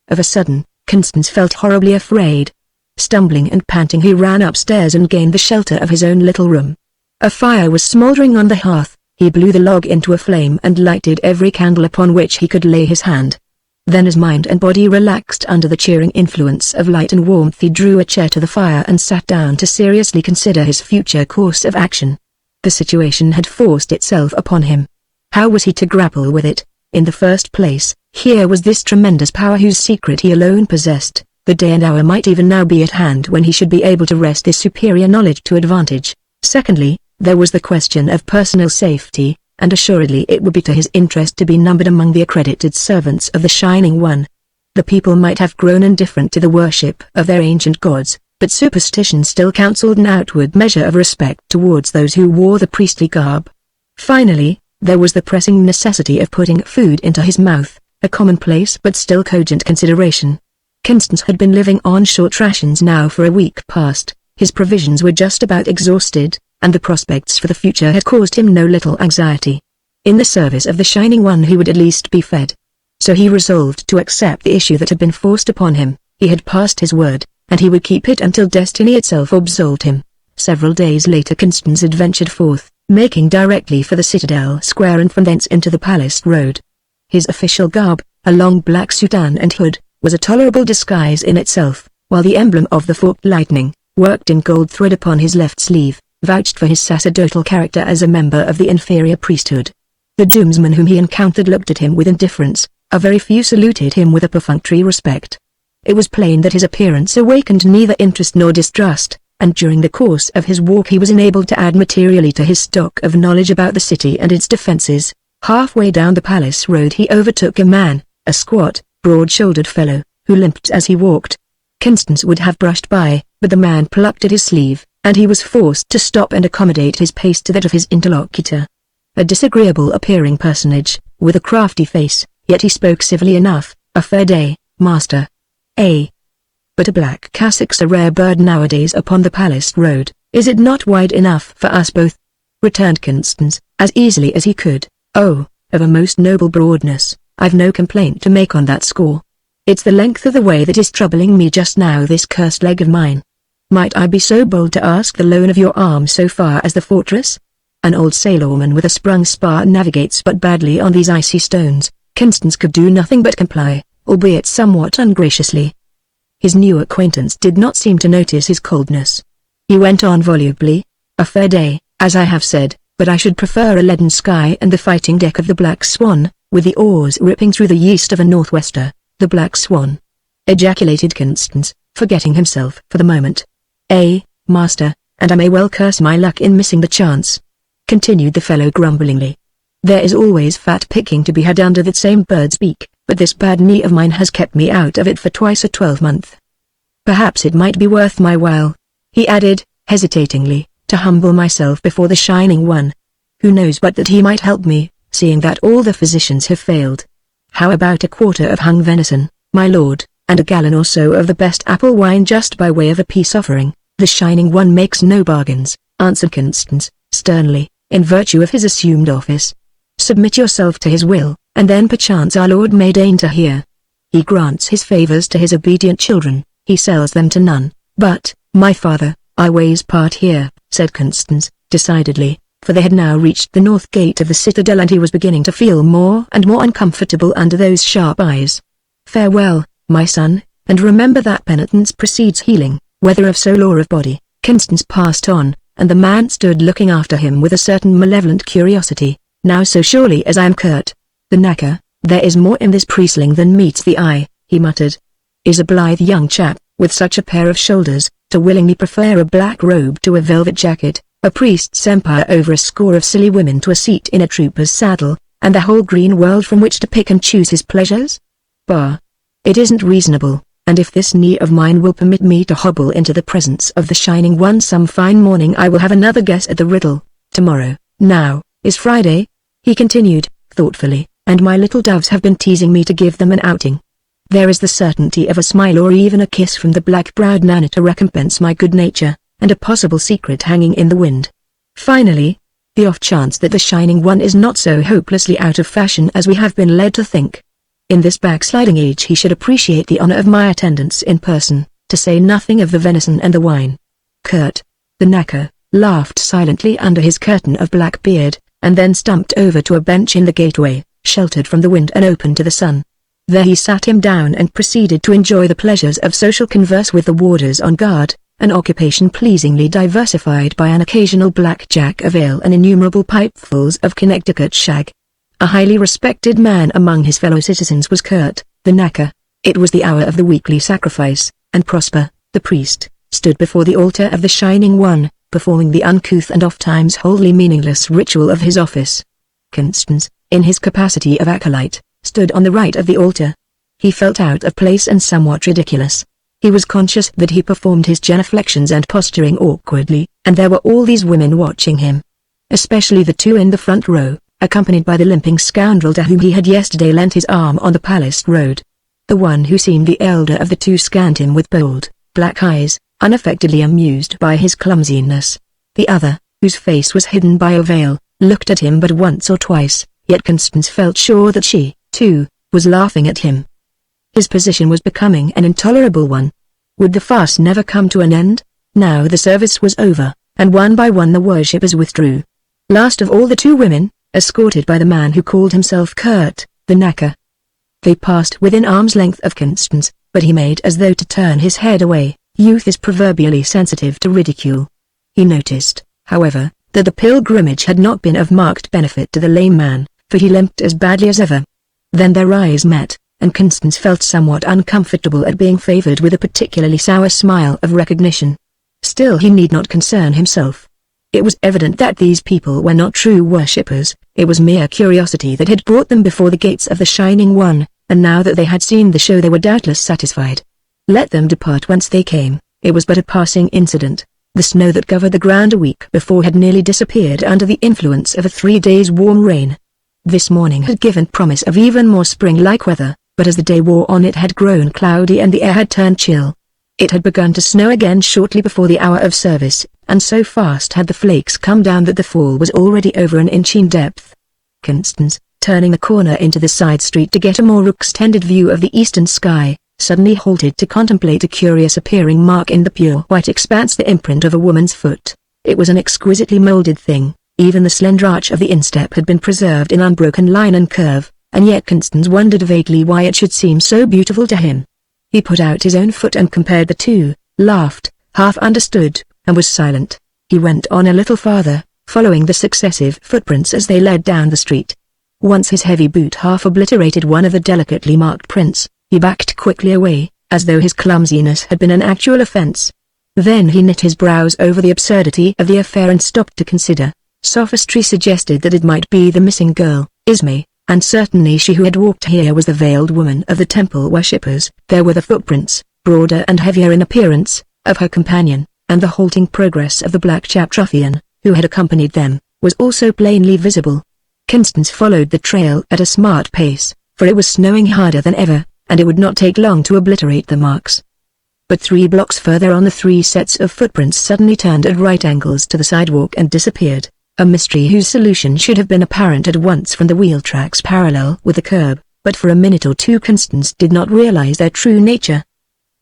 Of a sudden, Constance felt horribly afraid. Stumbling and panting he ran upstairs and gained the shelter of his own little room. A fire was smoldering on the hearth. He blew the log into a flame and lighted every candle upon which he could lay his hand. Then his mind and body relaxed under the cheering influence of light and warmth. He drew a chair to the fire and sat down to seriously consider his future course of action. The situation had forced itself upon him. How was he to grapple with it? In the first place, here was this tremendous power whose secret he alone possessed. The day and hour might even now be at hand when he should be able to wrest this superior knowledge to advantage. Secondly, there was the question of personal safety, and assuredly it would be to his interest to be numbered among the accredited servants of the Shining One. The people might have grown indifferent to the worship of their ancient gods, but superstition still counseled an outward measure of respect towards those who wore the priestly garb. Finally, there was the pressing necessity of putting food into his mouth, a commonplace but still cogent consideration. Constance had been living on short rations now for a week past. His provisions were just about exhausted, and the prospects for the future had caused him no little anxiety. In the service of the Shining One he would at least be fed. So he resolved to accept the issue that had been forced upon him. He had passed his word, and he would keep it until destiny itself absolved him. Several days later Constance had ventured forth, making directly for the Citadel Square and from thence into the Palace Road. His official garb, a long black soutane and hood, was a tolerable disguise in itself, while the emblem of the forked lightning, worked in gold thread upon his left sleeve, vouched for his sacerdotal character as a member of the inferior priesthood. The Doomsman whom he encountered looked at him with indifference, a very few saluted him with a perfunctory respect. It was plain that his appearance awakened neither interest nor distrust, and during the course of his walk he was enabled to add materially to his stock of knowledge about the city and its defenses. Halfway down the Palace Road he overtook a man, a squat, broad-shouldered fellow, who limped as he walked. Constance would have brushed by, but the man plucked at his sleeve, and he was forced to stop and accommodate his pace to that of his interlocutor. A disagreeable-appearing personage, with a crafty face, yet he spoke civilly enough. "A fair day, master." But a black cassock's a rare bird nowadays upon the Palace Road. "Is it not wide enough for us both?" returned Constance, as easily as he could. "Oh, of a most noble broadness, I've no complaint to make on that score. It's the length of the way that is troubling me just now, this cursed leg of mine. Might I be so bold to ask the loan of your arm so far as the fortress? An old sailorman with a sprung spar navigates but badly on these icy stones." Constance could do nothing but comply, albeit somewhat ungraciously. His new acquaintance did not seem to notice his coldness. He went on volubly, "A fair day, as I have said, but I should prefer a leaden sky and the fighting deck of the Black Swan, with the oars ripping through the yeast of a northwester." "The Black Swan!" ejaculated Constance, forgetting himself for the moment. "Master, and I may well curse my luck in missing the chance," continued the fellow grumblingly. "There is always fat picking to be had under that same bird's beak, but this bad knee of mine has kept me out of it for twice a 12-month. Perhaps it might be worth my while," he added, hesitatingly, "to humble myself before the Shining One. Who knows but that he might help me, seeing that all the physicians have failed. How about a quarter of hung venison, my lord, and a gallon or so of the best apple wine just by way of a peace offering?" "The Shining One makes no bargains," answered Constance, sternly, in virtue of his assumed office. "Submit yourself to his will, and then perchance our Lord may deign to hear. He grants his favors to his obedient children, he sells them to none. But, my father, our ways part here," said Constance, decidedly, for they had now reached the north gate of the citadel and he was beginning to feel more and more uncomfortable under those sharp eyes. "Farewell, my son, and remember that penitence precedes healing, whether of soul or of body." Constance passed on, and the man stood looking after him with a certain malevolent curiosity. "Now so surely as I am Kurt, the knacker, there is more in this priestling than meets the eye," he muttered. "Is a blithe young chap, with such a pair of shoulders, to willingly prefer a black robe to a velvet jacket, a priest's empire over a score of silly women to a seat in a trooper's saddle, and the whole green world from which to pick and choose his pleasures? Bah! It isn't reasonable, and if this knee of mine will permit me to hobble into the presence of the Shining One some fine morning I will have another guess at the riddle. Tomorrow, now, is Friday," he continued, thoughtfully, "and my little doves have been teasing me to give them an outing. There is the certainty of a smile or even a kiss from the black-browed Nana to recompense my good nature, and a possible secret hanging in the wind. Finally, the off chance that the Shining One is not so hopelessly out of fashion as we have been led to think. In this backsliding age he should appreciate the honor of my attendance in person, to say nothing of the venison and the wine. Kurt, the knacker, laughed silently under his curtain of black beard, and then stumped over to a bench in the gateway, sheltered from the wind and open to the sun. There he sat him down and proceeded to enjoy the pleasures of social converse with the warders on guard, an occupation pleasingly diversified by an occasional blackjack of ale and innumerable pipefuls of Connecticut shag. A highly respected man among his fellow citizens was Kurt, the knacker. It was the hour of the weekly sacrifice, and Prosper, the priest, stood before the altar of the Shining One, performing the uncouth and oft-times wholly meaningless ritual of his office. Constance, in his capacity of acolyte, stood on the right of the altar. He felt out of place and somewhat ridiculous. He was conscious that he performed his genuflections and posturing awkwardly, and there were all these women watching him. Especially the two in the front row, accompanied by the limping scoundrel to whom he had yesterday lent his arm on the palace road. The one who seemed the elder of the two scanned him with bold, black eyes, unaffectedly amused by his clumsiness. The other, whose face was hidden by a veil, looked at him but once or twice, yet Constance felt sure that she, too, was laughing at him. His position was becoming an intolerable one. Would the farce never come to an end? Now the service was over, and one by one the worshippers withdrew. Last of all the two women, escorted by the man who called himself Kurt, the knacker. They passed within arm's length of Constance, but he made as though to turn his head away. Youth is proverbially sensitive to ridicule. He noticed, however, that the pilgrimage had not been of marked benefit to the lame man, for he limped as badly as ever. Then their eyes met, and Constance felt somewhat uncomfortable at being favored with a particularly sour smile of recognition. Still he need not concern himself. It was evident that these people were not true worshippers. It was mere curiosity that had brought them before the gates of the Shining One, and now that they had seen the show they were doubtless satisfied. Let them depart whence they came. It was but a passing incident. The snow that covered the ground a week before had nearly disappeared under the influence of a 3 days' warm rain. This morning had given promise of even more spring-like weather, but as the day wore on it had grown cloudy and the air had turned chill. It had begun to snow again shortly before the hour of service, and so fast had the flakes come down that the fall was already over an inch in depth. Constance, turning the corner into the side street to get a more extended view of the eastern sky, suddenly halted to contemplate a curious-appearing mark in the pure white expanse, the imprint of a woman's foot. It was an exquisitely molded thing. Even the slender arch of the instep had been preserved in unbroken line and curve, and yet Constance wondered vaguely why it should seem so beautiful to him. He put out his own foot and compared the two, laughed, half understood, and was silent. He went on a little farther, following the successive footprints as they led down the street. Once his heavy boot half obliterated one of the delicately marked prints, he backed quickly away, as though his clumsiness had been an actual offense. Then he knit his brows over the absurdity of the affair and stopped to consider. Sophistry suggested that it might be the missing girl, Ismay, and certainly she who had walked here was the veiled woman of the temple worshippers. There were the footprints, broader and heavier in appearance, of her companion, and the halting progress of the black-chapped ruffian, who had accompanied them, was also plainly visible. Constance followed the trail at a smart pace, for it was snowing harder than ever, and it would not take long to obliterate the marks. But 3 blocks further on the 3 sets of footprints suddenly turned at right angles to the sidewalk and disappeared, a mystery whose solution should have been apparent at once from the wheel tracks parallel with the curb, but for a minute or two Constance did not realize their true nature.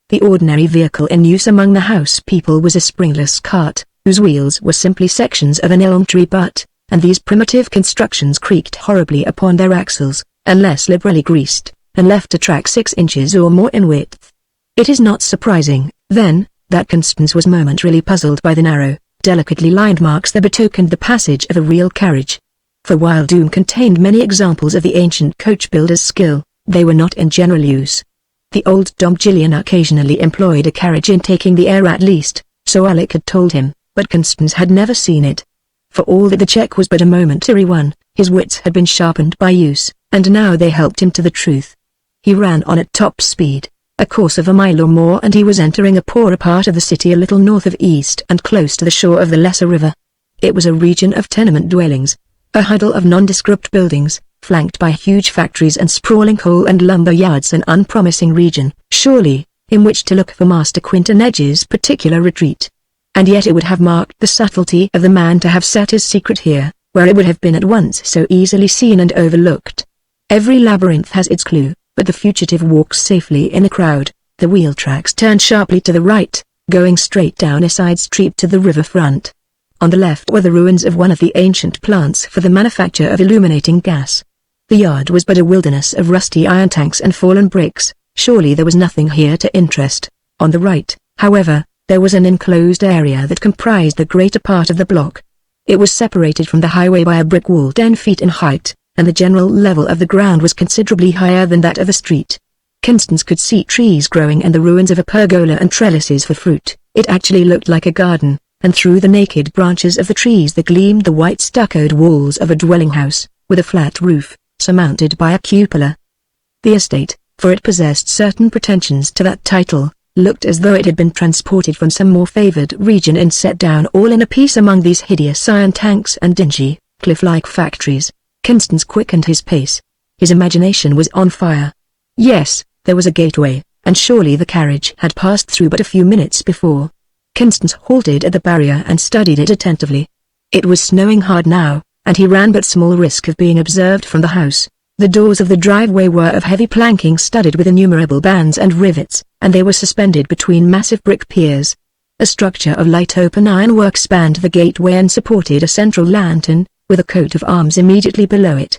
The ordinary vehicle in use among the house people was a springless cart, whose wheels were simply sections of an elm tree butt, and these primitive constructions creaked horribly upon their axles, unless liberally greased, and left a track 6 inches or more in width. It is not surprising, then, that Constance was momentarily puzzled by the narrow, delicately lined marks that betokened the passage of a real carriage. For while Doom contained many examples of the ancient coach builder's skill, they were not in general use. The old Dom Gillian occasionally employed a carriage in taking the air at least, so Alec had told him, but Constance had never seen it. For all that the check was but a momentary one, his wits had been sharpened by use, and now they helped him to the truth. He ran on at top speed. A course of a mile or more and he was entering a poorer part of the city a little north of east and close to the shore of the lesser river. It was a region of tenement dwellings, a huddle of nondescript buildings, flanked by huge factories and sprawling coal and lumber yards, an unpromising region, surely, in which to look for Master Quinton Edge's particular retreat. And yet it would have marked the subtlety of the man to have set his secret here, where it would have been at once so easily seen and overlooked. Every labyrinth has its clue, but the fugitive walks safely in a crowd. The wheel tracks turned sharply to the right, going straight down a side street to the riverfront. On the left were the ruins of one of the ancient plants for the manufacture of illuminating gas. The yard was but a wilderness of rusty iron tanks and fallen bricks. Surely there was nothing here to interest. On the right, however, there was an enclosed area that comprised the greater part of the block. It was separated from the highway by a brick wall 10 feet in height, and the general level of the ground was considerably higher than that of a street. Constance could see trees growing and the ruins of a pergola and trellises for fruit. It actually looked like a garden, and through the naked branches of the trees there gleamed the white stuccoed walls of a dwelling house, with a flat roof, surmounted by a cupola. The estate, for it possessed certain pretensions to that title, looked as though it had been transported from some more favored region and set down all in a piece among these hideous iron tanks and dingy, cliff-like factories. Constance quickened his pace. His imagination was on fire. Yes, there was a gateway, and surely the carriage had passed through but a few minutes before. Constance halted at the barrier and studied it attentively. It was snowing hard now, and he ran but small risk of being observed from the house. The doors of the driveway were of heavy planking studded with innumerable bands and rivets, and they were suspended between massive brick piers. A structure of light open ironwork spanned the gateway and supported a central lantern, with a coat of arms immediately below it.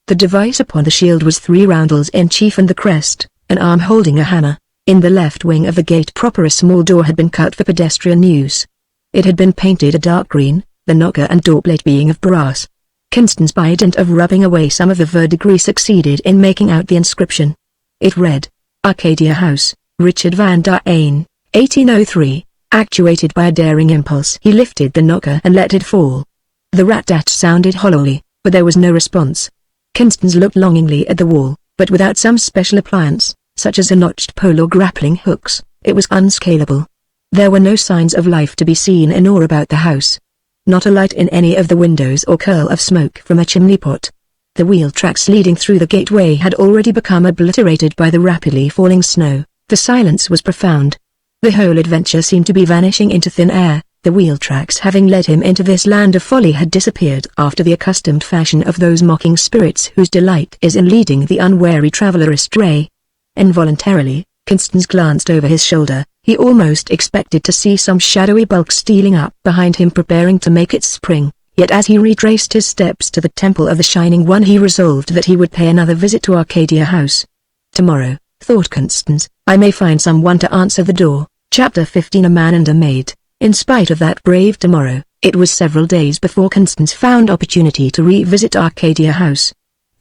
The device upon the shield was 3 roundels in chief and the crest, an arm holding a hammer. In the left wing of the gate proper a small door had been cut for pedestrian use. It had been painted a dark green, the knocker and doorplate being of brass. Constance by dint of rubbing away some of the verdigris succeeded in making out the inscription. It read, Arcadia House, Richard Van Dyne, 1803. Actuated by a daring impulse he lifted the knocker and let it fall. The rat-tat sounded hollowly, but there was no response. Constance looked longingly at the wall, but without some special appliance, such as a notched pole or grappling hooks, it was unscalable. There were no signs of life to be seen in or about the house. Not a light in any of the windows or curl of smoke from a chimney pot. The wheel tracks leading through the gateway had already become obliterated by the rapidly falling snow. The silence was profound. The whole adventure seemed to be vanishing into thin air. The wheel tracks having led him into this land of folly had disappeared after the accustomed fashion of those mocking spirits whose delight is in leading the unwary traveller astray. Involuntarily, Constance glanced over his shoulder. He almost expected to see some shadowy bulk stealing up behind him preparing to make its spring, yet as he retraced his steps to the Temple of the Shining One he resolved that he would pay another visit to Arcadia House. Tomorrow, thought Constance, I may find someone to answer the door. Chapter 15 A Man and a Maid. In spite of that brave tomorrow, it was several days before Constance found opportunity to revisit Arcadia House.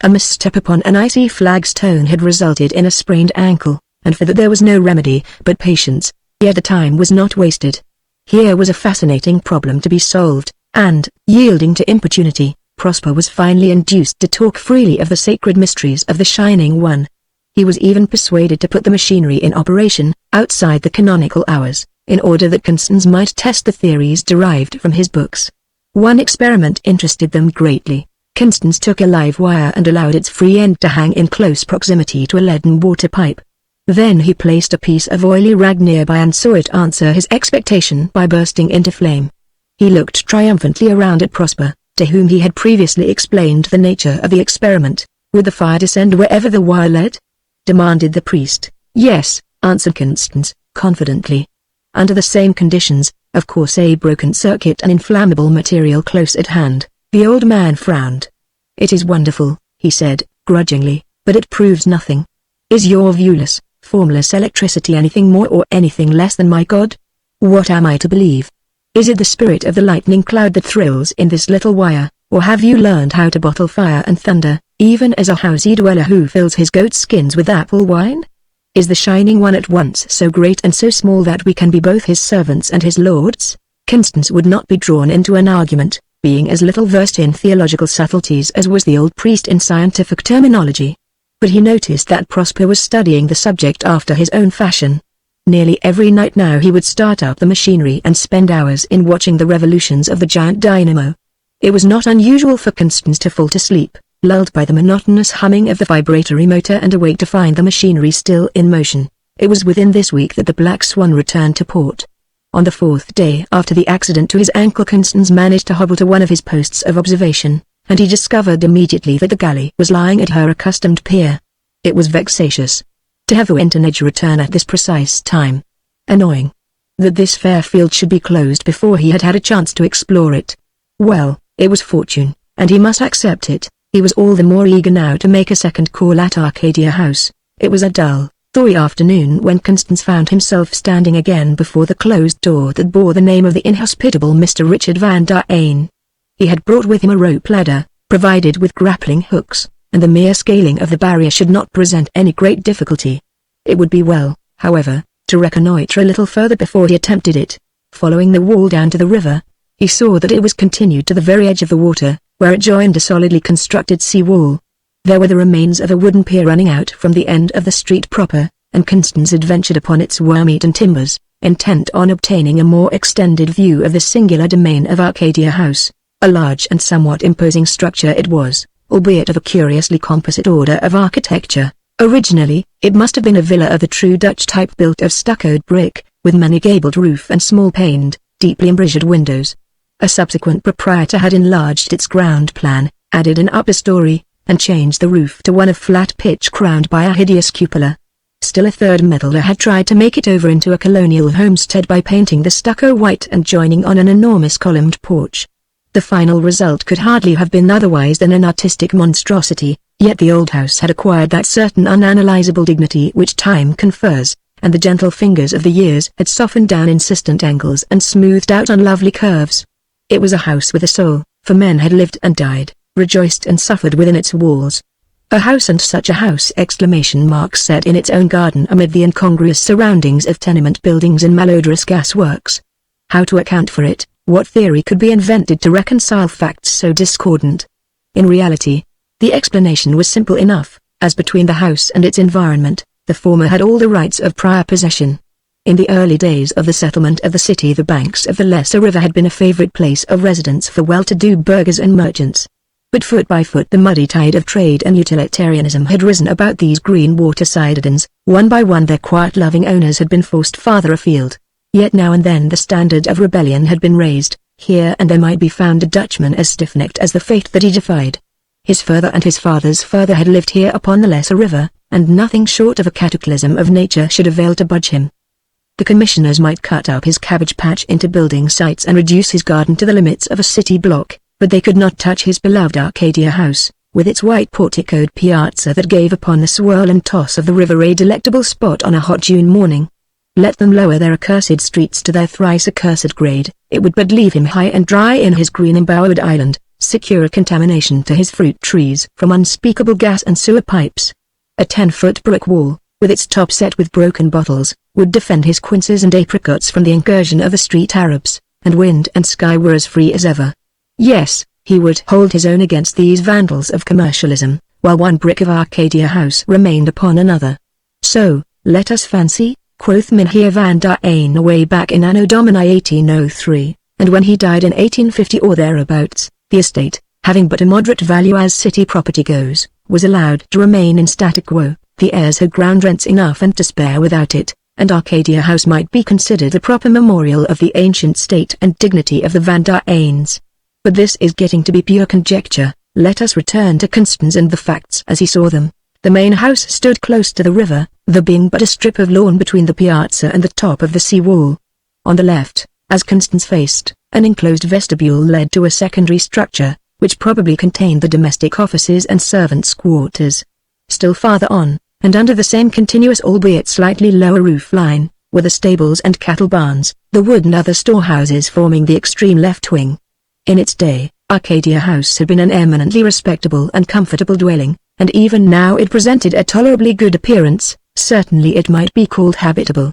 A misstep upon an icy flagstone had resulted in a sprained ankle, and for that there was no remedy but patience, yet the time was not wasted. Here was a fascinating problem to be solved, and, yielding to importunity, Prosper was finally induced to talk freely of the sacred mysteries of the Shining One. He was even persuaded to put the machinery in operation, outside the canonical hours, in order that Constance might test the theories derived from his books. One experiment interested them greatly. Constance took a live wire and allowed its free end to hang in close proximity to a leaden water pipe. Then he placed a piece of oily rag nearby and saw it answer his expectation by bursting into flame. He looked triumphantly around at Prosper, to whom he had previously explained the nature of the experiment. Would the fire descend wherever the wire led? Demanded the priest. Yes, answered Constance, confidently. Under the same conditions, of course a broken circuit and inflammable material close at hand. The old man frowned. It is wonderful, he said, grudgingly, but it proves nothing. Is your viewless, formless electricity anything more or anything less than my God? What am I to believe? Is it the spirit of the lightning cloud that thrills in this little wire, or have you learned how to bottle fire and thunder, even as a housey dweller who fills his goat skins with apple wine? Is the Shining One at once so great and so small that we can be both his servants and his lords? Constance would not be drawn into an argument, being as little versed in theological subtleties as was the old priest in scientific terminology. But he noticed that Prosper was studying the subject after his own fashion. Nearly every night now he would start up the machinery and spend hours in watching the revolutions of the giant dynamo. It was not unusual for Constance to fall to sleep, lulled by the monotonous humming of the vibratory motor and awake to find the machinery still in motion. It was within this week that the Black Swan returned to port. On the 4th day after the accident to his ankle Constance managed to hobble to one of his posts of observation, and he discovered immediately that the galley was lying at her accustomed pier. It was vexatious. to have Winterage return at this precise time. Annoying that this fair field should be closed before he had had a chance to explore it. Well, it was fortune, and he must accept it. He was all the more eager now to make a second call at Arcadia House. It was a dull, thawy afternoon when Constance found himself standing again before the closed door that bore the name of the inhospitable Mr. Richard Van der Eyne. He had brought with him a rope ladder, provided with grappling hooks, and the mere scaling of the barrier should not present any great difficulty. It would be well, however, to reconnoitre a little further before he attempted it. Following the wall down to the river, he saw that it was continued to the very edge of the water, where it joined a solidly constructed sea wall. There were the remains of a wooden pier running out from the end of the street proper, and Constance had ventured upon its worm-eaten timbers, intent on obtaining a more extended view of the singular domain of Arcadia House. A large and somewhat imposing structure it was, albeit of a curiously composite order of architecture. Originally, it must have been a villa of the true Dutch type built of stuccoed brick, with many gabled roof and small paned, deeply embrasured windows. A subsequent proprietor had enlarged its ground plan, added an upper story, and changed the roof to one of flat pitch crowned by a hideous cupola. Still a third meddler had tried to make it over into a colonial homestead by painting the stucco white and joining on an enormous columned porch. The final result could hardly have been otherwise than an artistic monstrosity, yet the old house had acquired that certain unanalyzable dignity which time confers, and the gentle fingers of the years had softened down insistent angles and smoothed out unlovely curves. It was a house with a soul, for men had lived and died, rejoiced and suffered within its walls. A house, and such a house! Set in its own garden amid the incongruous surroundings of tenement buildings and malodorous gasworks. How to account for it? What theory could be invented to reconcile facts so discordant? In reality, the explanation was simple enough, as between the house and its environment, the former had all the rights of prior possession. In the early days of the settlement of the city, the banks of the Lesser River had been a favorite place of residence for well-to-do burghers and merchants. But foot by foot the muddy tide of trade and utilitarianism had risen about these green waterside Edens. One by one their quiet-loving owners had been forced farther afield. Yet now and then the standard of rebellion had been raised. Here and there might be found a Dutchman as stiff-necked as the fate that he defied. His father and his father's father had lived here upon the Lesser River, and nothing short of a cataclysm of nature should avail to budge him. The commissioners might cut up his cabbage patch into building sites and reduce his garden to the limits of a city block, but they could not touch his beloved Arcadia House, with its white porticoed piazza that gave upon the swirl and toss of the river a delectable spot on a hot June morning. Let them lower their accursed streets to their thrice accursed grade, it would but leave him high and dry in his green embowered island, secure of contamination to his fruit trees from unspeakable gas and sewer pipes. A 10-foot brick wall, with its top set with broken bottles, would defend his quinces and apricots from the incursion of the street Arabs, and wind and sky were as free as ever. Yes, he would hold his own against these vandals of commercialism, while one brick of Arcadia House remained upon another. So, let us fancy, quoth Mynheer Van der Eyne away back in Anno Domini 1803, and when he died in 1850 or thereabouts, the estate, having but a moderate value as city property goes, was allowed to remain in static quo. The heirs had ground rents enough and to spare without it, and Arcadia House might be considered the proper memorial of the ancient state and dignity of the Van der Eynes. But this is getting to be pure conjecture. Let us return to Constance and the facts as he saw them. The main house stood close to the river, there being but a strip of lawn between the piazza and the top of the sea wall. On the left, as Constance faced, an enclosed vestibule led to a secondary structure, which probably contained the domestic offices and servants' quarters. Still farther on, and under the same continuous albeit slightly lower roof line, were the stables and cattle barns, the wood and other storehouses forming the extreme left wing. In its day, Arcadia House had been an eminently respectable and comfortable dwelling, and even now it presented a tolerably good appearance. Certainly it might be called habitable.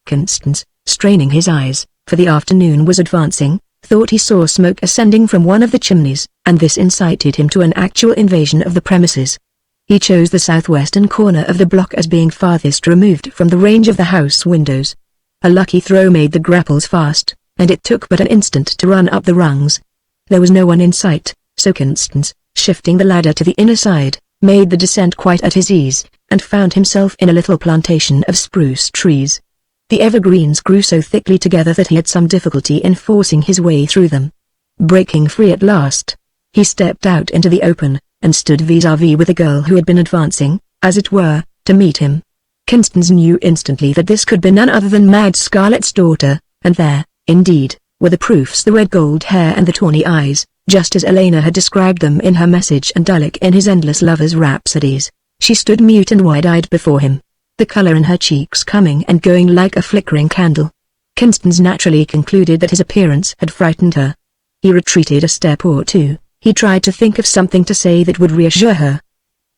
Constance, straining his eyes, for the afternoon was advancing, thought he saw smoke ascending from one of the chimneys, and this incited him to an actual invasion of the premises. He chose the southwestern corner of the block as being farthest removed from the range of the house windows. A lucky throw made the grapples fast, and it took but an instant to run up the rungs. There was no one in sight, so Constance, shifting the ladder to the inner side, made the descent quite at his ease, and found himself in a little plantation of spruce trees. The evergreens grew so thickly together that he had some difficulty in forcing his way through them. Breaking free at last, he stepped out into the open, and stood vis-à-vis with a girl who had been advancing, as it were, to meet him. Constance knew instantly that this could be none other than Mad Scarlet's daughter, and there, indeed, were the proofs: the red gold hair and the tawny eyes, just as Elena had described them in her message and Alec in his endless lover's rhapsodies. She stood mute and wide-eyed before him, the color in her cheeks coming and going like a flickering candle. Constance naturally concluded that his appearance had frightened her. He retreated a step or two. He tried to think of something to say that would reassure her.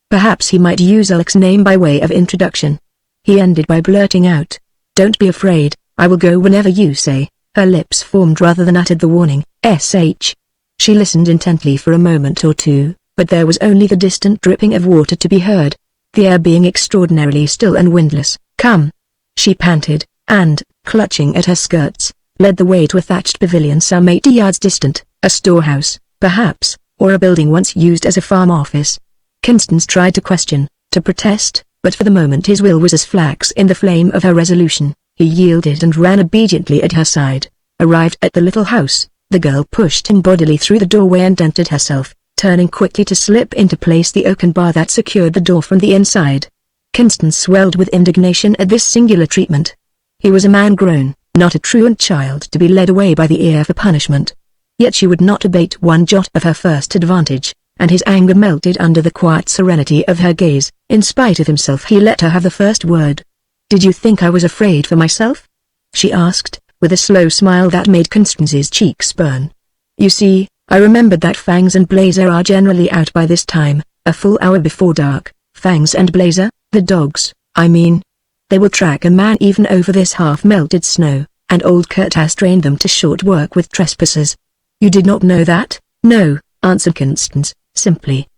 Perhaps he might use Alec's name by way of introduction. He ended by blurting out, "Don't be afraid, I will go whenever you say." Her lips formed rather than uttered the warning, "SH." She listened intently for a moment or two, but there was only the distant dripping of water to be heard, the air being extraordinarily still and windless. "Come," she panted, and, clutching at her skirts, led the way to a thatched pavilion some 80 yards distant, a storehouse, perhaps, or a building once used as a farm office. Constance tried to question, to protest, but for the moment his will was as flax in the flame of her resolution. He yielded and ran obediently at her side. Arrived at the little house, the girl pushed him bodily through the doorway and entered herself, turning quickly to slip into place the oaken bar that secured the door from the inside. Constance swelled with indignation at this singular treatment. He was a man grown, not a truant child to be led away by the ear for punishment. Yet she would not abate one jot of her first advantage, and his anger melted under the quiet serenity of her gaze. In spite of himself he let her have the first word. "Did you think I was afraid for myself?" she asked, with a slow smile that made Constance's cheeks burn. "You see, I remembered that Fangs and Blazer are generally out by this time, a full hour before dark. Fangs and Blazer, the dogs, I mean. They will track a man even over this half-melted snow, and old Kurt has trained them to short work with trespassers." "You did not know that?" "No," answered Constance, simply.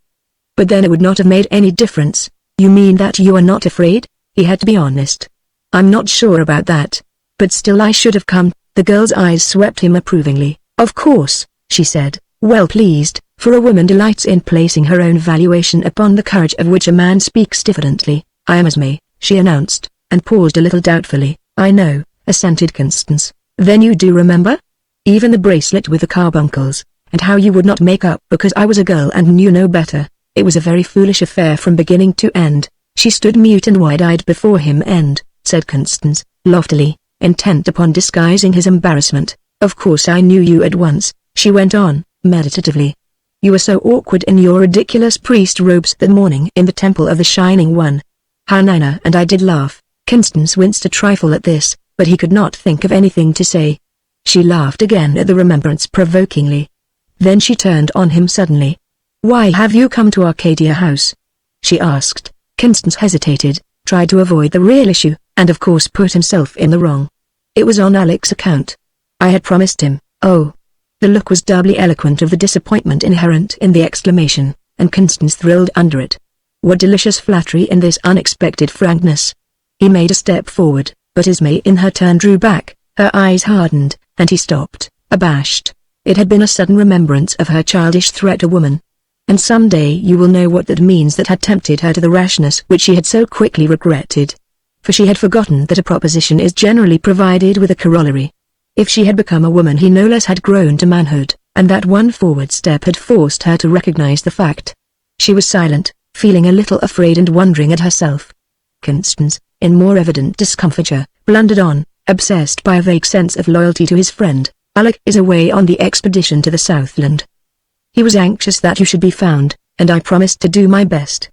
"But then it would not have made any difference." "You mean that you are not afraid?" He had to be honest. "I'm not sure about that. But still I should have come." The girl's eyes swept him approvingly. "Of course," she said, well pleased, for a woman delights in placing her own valuation upon the courage of which a man speaks diffidently. "I am Esme," she announced, and paused a little doubtfully. "I know," assented Constance. "Then you do remember? Even the bracelet with the carbuncles, and how you would not make up because I was a girl and knew no better. It was a very foolish affair from beginning to end." She stood mute and wide-eyed before him and, said Constance, loftily, intent upon disguising his embarrassment, "Of course I knew you at once," she went on, meditatively. "You were so awkward in your ridiculous priest robes that morning in the Temple of the Shining One. How Nina and I did laugh." Constance winced a trifle at this, but he could not think of anything to say. She laughed again at the remembrance provokingly. Then she turned on him suddenly. "Why have you come to Arcadia House?" she asked. Constance hesitated, tried to avoid the real issue, and of course put himself in the wrong. "It was on Alec's account. I had promised him." "Oh." The look was doubly eloquent of the disappointment inherent in the exclamation, and Constance thrilled under it. What delicious flattery in this unexpected frankness. He made a step forward, but Esme in her turn drew back, her eyes hardened, and he stopped, abashed. It had been a sudden remembrance of her childish threat to woman. And someday you will know what that means that had tempted her to the rashness which she had so quickly regretted. For she had forgotten that a proposition is generally provided with a corollary. If she had become a woman he no less had grown to manhood, and that one forward step had forced her to recognize the fact. She was silent, feeling a little afraid and wondering at herself. Constance, in more evident discomfiture, blundered on, obsessed by a vague sense of loyalty to his friend. "Alec is away on the expedition to the Southland. He was anxious that you should be found, and I promised to do my best."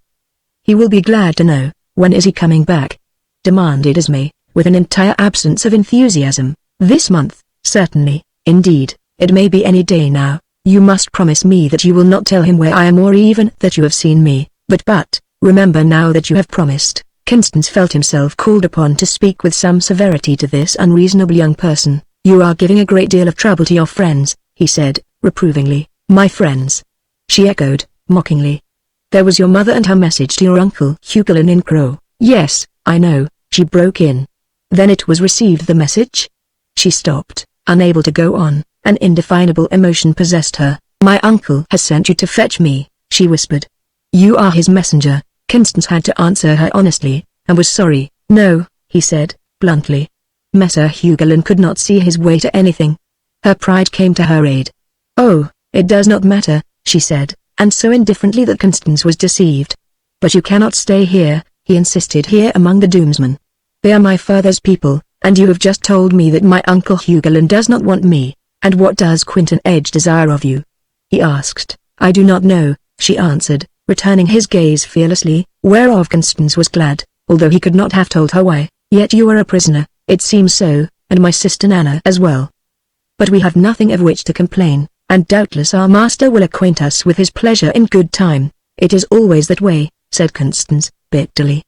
"He will be glad to know. When is he coming back?" demanded Esme, with an entire absence of enthusiasm. "This month, certainly. Indeed, it may be any day now. You must promise me that you will not tell him where I am or even that you have seen me. But, remember now that you have promised." Constance felt himself called upon to speak with some severity to this unreasonable young person. "You are giving a great deal of trouble to your friends," he said, reprovingly. "My friends?" she echoed, mockingly. "There was your mother and her message to your uncle Hugelin in Crow." "Yes, I know," she broke in. "Then it was received the message?" She stopped, unable to go on. An indefinable emotion possessed her. "My uncle has sent you to fetch me," she whispered. "You are his messenger." Constance had to answer her honestly, and was sorry. "No," he said, bluntly. Messer Hugelin could not see his way to anything. Her pride came to her aid. "Oh, it does not matter," she said, and so indifferently that Constance was deceived. "But you cannot stay here, he insisted. "Here among the Doomsmen. They are my father's people, and you have just told me that my uncle Hugelin does not want me. And what does Quinton Edge desire of you?" he asked. "I do not know," she answered, returning his gaze fearlessly, whereof Constance was glad, although he could not have told her why. "Yet you are a prisoner, it seems so, and my sister Nana as well. But we have nothing of which to complain, and doubtless our master will acquaint us with his pleasure in good time." "It is always that way," said Constance, bitterly.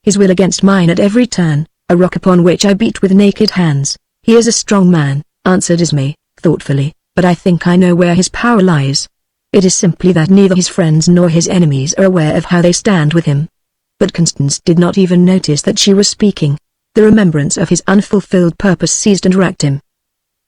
"His will against mine at every turn, a rock upon which I beat with naked hands." "He is a strong man," answered Esme, thoughtfully, "but I think I know where his power lies. It is simply that neither his friends nor his enemies are aware of how they stand with him." But Constance did not even notice that she was speaking. The remembrance of his unfulfilled purpose seized and racked him.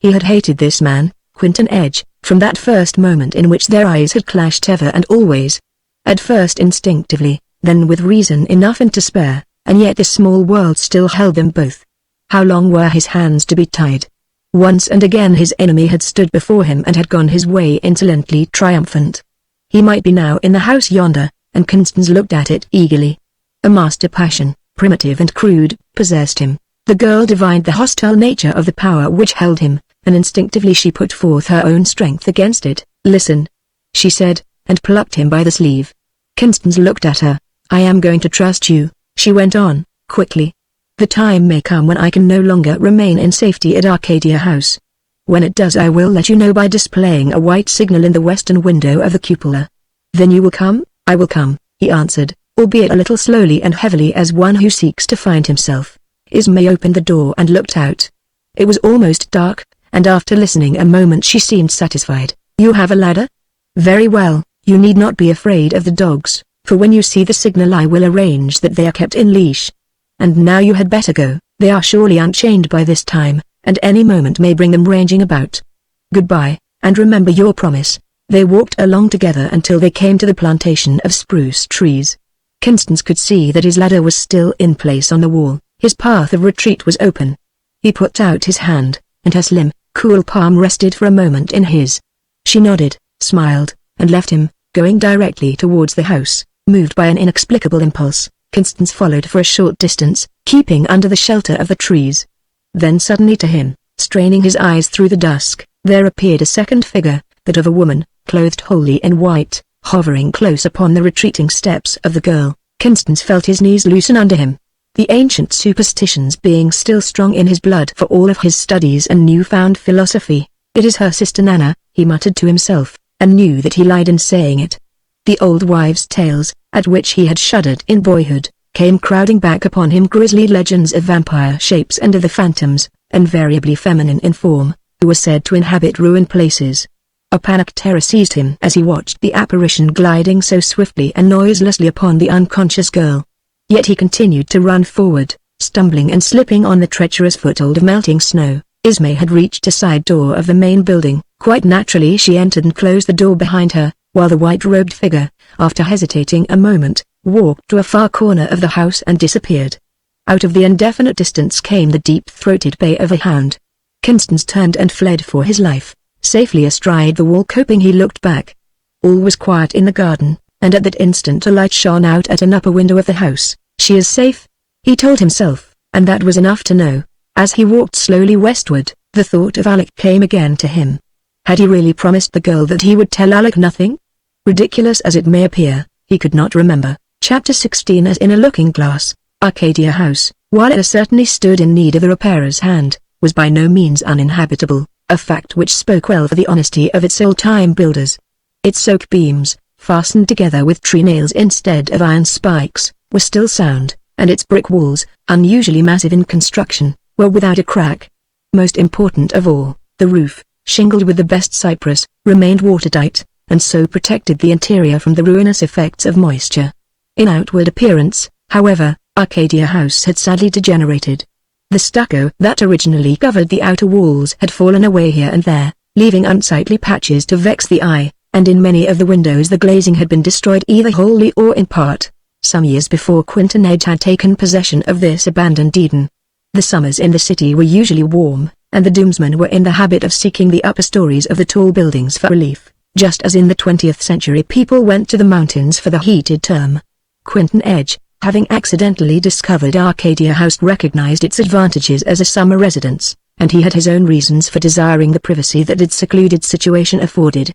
He had hated this man, Quinton Edge, from that first moment in which their eyes had clashed ever and always. At first instinctively, then with reason enough and to spare, and yet this small world still held them both. How long were his hands to be tied? Once and again his enemy had stood before him and had gone his way insolently triumphant. He might be now in the house yonder, and Constance looked at it eagerly. A master passion, primitive and crude, possessed him. The girl divined the hostile nature of the power which held him, and instinctively she put forth her own strength against it. "Listen," she said, and plucked him by the sleeve. Constance looked at her. "I am going to trust you," she went on, quickly. "The time may come when I can no longer remain in safety at Arcadia House. When it does I will let you know by displaying a white signal in the western window of the cupola." "Then you will come?" "I will come," he answered, albeit a little slowly and heavily as one who seeks to find himself. Esme opened the door and looked out. It was almost dark, and after listening a moment she seemed satisfied. "You have a ladder? Very well, you need not be afraid of the dogs, for when you see the signal I will arrange that they are kept in leash. And now you had better go, they are surely unchained by this time, and any moment may bring them ranging about. Goodbye, and remember your promise." They walked along together until they came to the plantation of spruce trees. Constance could see that his ladder was still in place on the wall. His path of retreat was open. He put out his hand, and her slim, cool palm rested for a moment in his. She nodded, smiled, and left him, going directly towards the house. Moved by an inexplicable impulse, Constance followed for a short distance, keeping under the shelter of the trees. Then suddenly to him, straining his eyes through the dusk, there appeared a second figure, that of a woman, clothed wholly in white, hovering close upon the retreating steps of the girl. Constance felt his knees loosen under him. The ancient superstitions being still strong in his blood for all of his studies and newfound philosophy. "It is her sister Nana," he muttered to himself, and knew that he lied in saying it. The old wives' tales, at which he had shuddered in boyhood, came crowding back upon him, grisly legends of vampire shapes and of the phantoms, invariably feminine in form, who were said to inhabit ruined places. A panic terror seized him as he watched the apparition gliding so swiftly and noiselessly upon the unconscious girl. Yet he continued to run forward, stumbling and slipping on the treacherous foothold of melting snow. Esme had reached a side door of the main building. Quite naturally she entered and closed the door behind her, while the white-robed figure, after hesitating a moment, walked to a far corner of the house and disappeared. Out of the indefinite distance came the deep-throated bay of a hound. Constance turned and fled for his life. Safely astride the wall coping he looked back. All was quiet in the garden, and at that instant a light shone out at an upper window of the house. "She is safe," he told himself, and that was enough to know. As he walked slowly westward, the thought of Alec came again to him. Had he really promised the girl that he would tell Alec nothing? Ridiculous as it may appear, he could not remember. Chapter 16. As in a looking-glass, Arcadia House, while it certainly stood in need of a repairer's hand, was by no means uninhabitable, a fact which spoke well for the honesty of its old-time builders. Its oak beams, fastened together with tree nails instead of iron spikes, were still sound, and its brick walls, unusually massive in construction, were without a crack. Most important of all, the roof, shingled with the best cypress, remained watertight, and so protected the interior from the ruinous effects of moisture. In outward appearance, however, Arcadia House had sadly degenerated. The stucco that originally covered the outer walls had fallen away here and there, leaving unsightly patches to vex the eye, and in many of the windows the glazing had been destroyed either wholly or in part. Some years before Quinton Edge had taken possession of this abandoned Eden. The summers in the city were usually warm, and the Doomsmen were in the habit of seeking the upper stories of the tall buildings for relief, just as in the 20th century people went to the mountains for the heated term. Quinton Edge, Having accidentally discovered Arcadia House recognized its advantages as a summer residence, and he had his own reasons for desiring the privacy that its secluded situation afforded.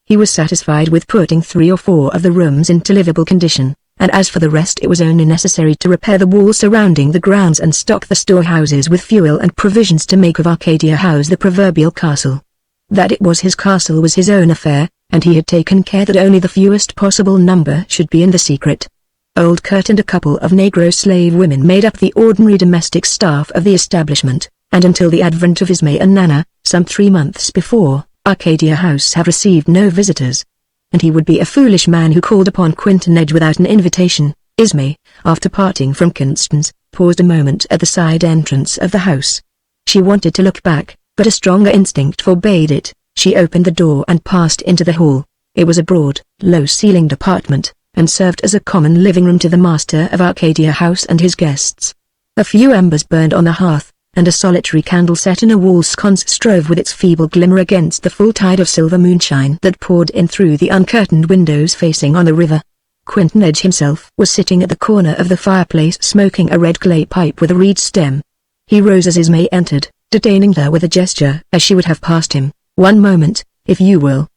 He was satisfied with putting 3 or 4 of the rooms into livable condition, and as for the rest it was only necessary to repair the walls surrounding the grounds and stock the storehouses with fuel and provisions to make of Arcadia House the proverbial castle. That it was his castle was his own affair, and he had taken care that only the fewest possible number should be in the secret. Old Kurt and a couple of Negro slave women made up the ordinary domestic staff of the establishment, and until the advent of Ismay and Nana, some 3 months before, Arcadia House had received no visitors. And he would be a foolish man who called upon Quinton Edge without an invitation. Ismay, after parting from Constance, paused a moment at the side entrance of the house. She wanted to look back, but a stronger instinct forbade it. She opened the door and passed into the hall. It was a broad, low-ceilinged apartment, and served as a common living room to the master of Arcadia House and his guests. A few embers burned on the hearth, and a solitary candle set in a wall sconce strove with its feeble glimmer against the full tide of silver moonshine that poured in through the uncurtained windows facing on the river. Quinton Edge himself was sitting at the corner of the fireplace smoking a red clay pipe with a reed stem. He rose as Ismay entered, detaining her with a gesture as she would have passed him. "One moment, if you will."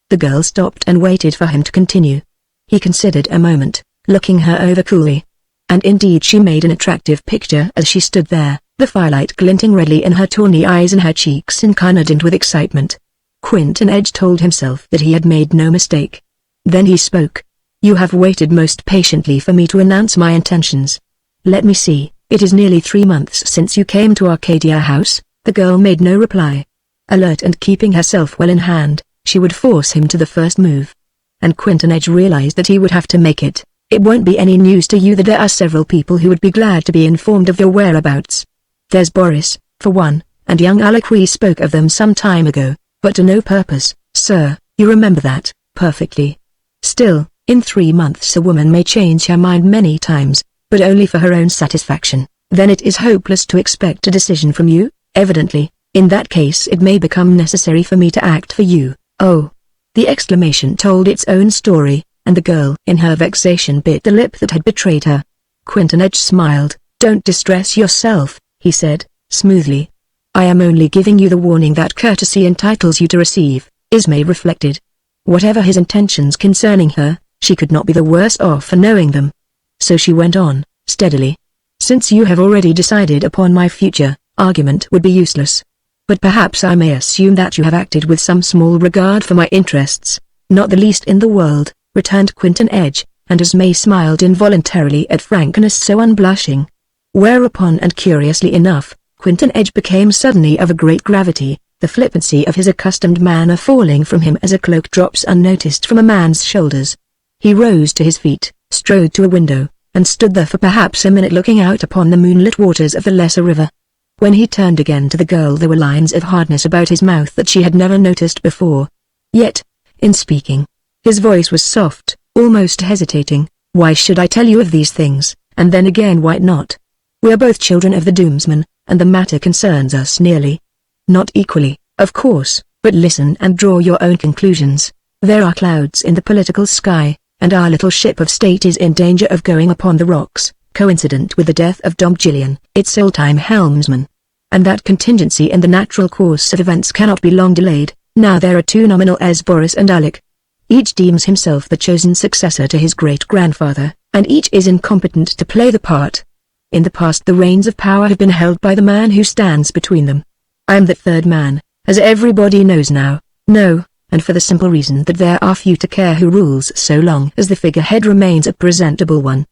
The girl stopped and waited for him to continue. He considered a moment, looking her over coolly. And indeed she made an attractive picture as she stood there, the firelight glinting redly in her tawny eyes and her cheeks incarnadine with excitement. Quinton Edge told himself that he had made no mistake. Then he spoke. "You have waited most patiently for me to announce my intentions. Let me see, it is nearly 3 months since you came to Arcadia House." The girl made no reply. Alert and keeping herself well in hand, she would force him to the first move. And Quinton Edge realized that he would have to make it. "It won't be any news to you that there are several people who would be glad to be informed of your whereabouts. There's Boris, for one, and young Alec. We spoke of them some time ago, but to no purpose, sir, you remember that, perfectly. Still, in 3 months a woman may change her mind many times, but only for her own satisfaction. Then it is hopeless to expect a decision from you, evidently. In that case it may become necessary for me to act for you." "Oh!" The exclamation told its own story, and the girl in her vexation bit the lip that had betrayed her. Quinton Edge smiled. "Don't distress yourself," he said, smoothly. "I am only giving you the warning that courtesy entitles you to receive." Ismay reflected. Whatever his intentions concerning her, she could not be the worse off for knowing them. So she went on, steadily. "Since you have already decided upon my future, argument would be useless. But perhaps I may assume that you have acted with some small regard for my interests." "Not the least in the world," returned Quinton Edge, and Ismay smiled involuntarily at frankness so unblushing. Whereupon, and curiously enough, Quinton Edge became suddenly of a great gravity, the flippancy of his accustomed manner falling from him as a cloak drops unnoticed from a man's shoulders. He rose to his feet, strode to a window, and stood there for perhaps a minute looking out upon the moonlit waters of the lesser river. When he turned again to the girl there were lines of hardness about his mouth that she had never noticed before. Yet, in speaking, his voice was soft, almost hesitating. "Why should I tell you of these things, and then again why not? We are both children of the Doomsman, and the matter concerns us nearly. Not equally, of course, but listen and draw your own conclusions. There are clouds in the political sky, and our little ship of state is in danger of going upon the rocks, coincident with the death of Dom Gillian, its old-time helmsman. And that contingency in the natural course of events cannot be long delayed. Now there are 2 nominal heirs, Boris and Alec. Each deems himself the chosen successor to his great-grandfather, and each is incompetent to play the part. In the past the reins of power have been held by the man who stands between them. I am that third man, as everybody knows now. No, and for the simple reason that there are few to care who rules so long as the figurehead remains a presentable one.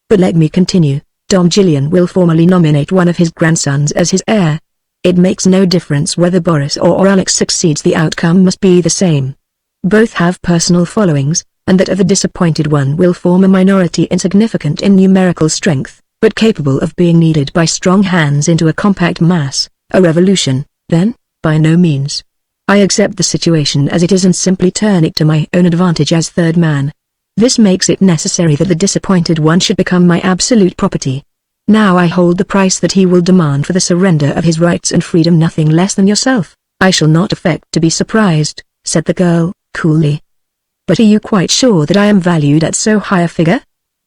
But let me continue. Dom Gillian will formally nominate one of his grandsons as his heir. It makes no difference whether Boris or Alex succeeds, the outcome must be the same. Both have personal followings, and that of the disappointed one will form a minority insignificant in numerical strength, but capable of being kneaded by strong hands into a compact mass. A revolution, then? By no means. I accept the situation as it is and simply turn it to my own advantage as third man. This makes it necessary that the disappointed one should become my absolute property. Now I hold the price that he will demand for the surrender of his rights and freedom nothing less than yourself. I shall not affect to be surprised, said the girl, coolly. But are you quite sure that I am valued at so high a figure?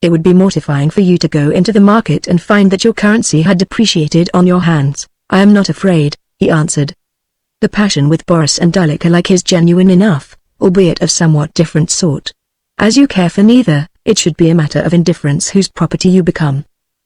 It would be mortifying for you to go into the market and find that your currency had depreciated on your hands. I am not afraid, he answered. The passion with Boris and Alec is genuine enough, albeit of somewhat different sort. As you care for neither, it should be a matter of indifference whose property you become.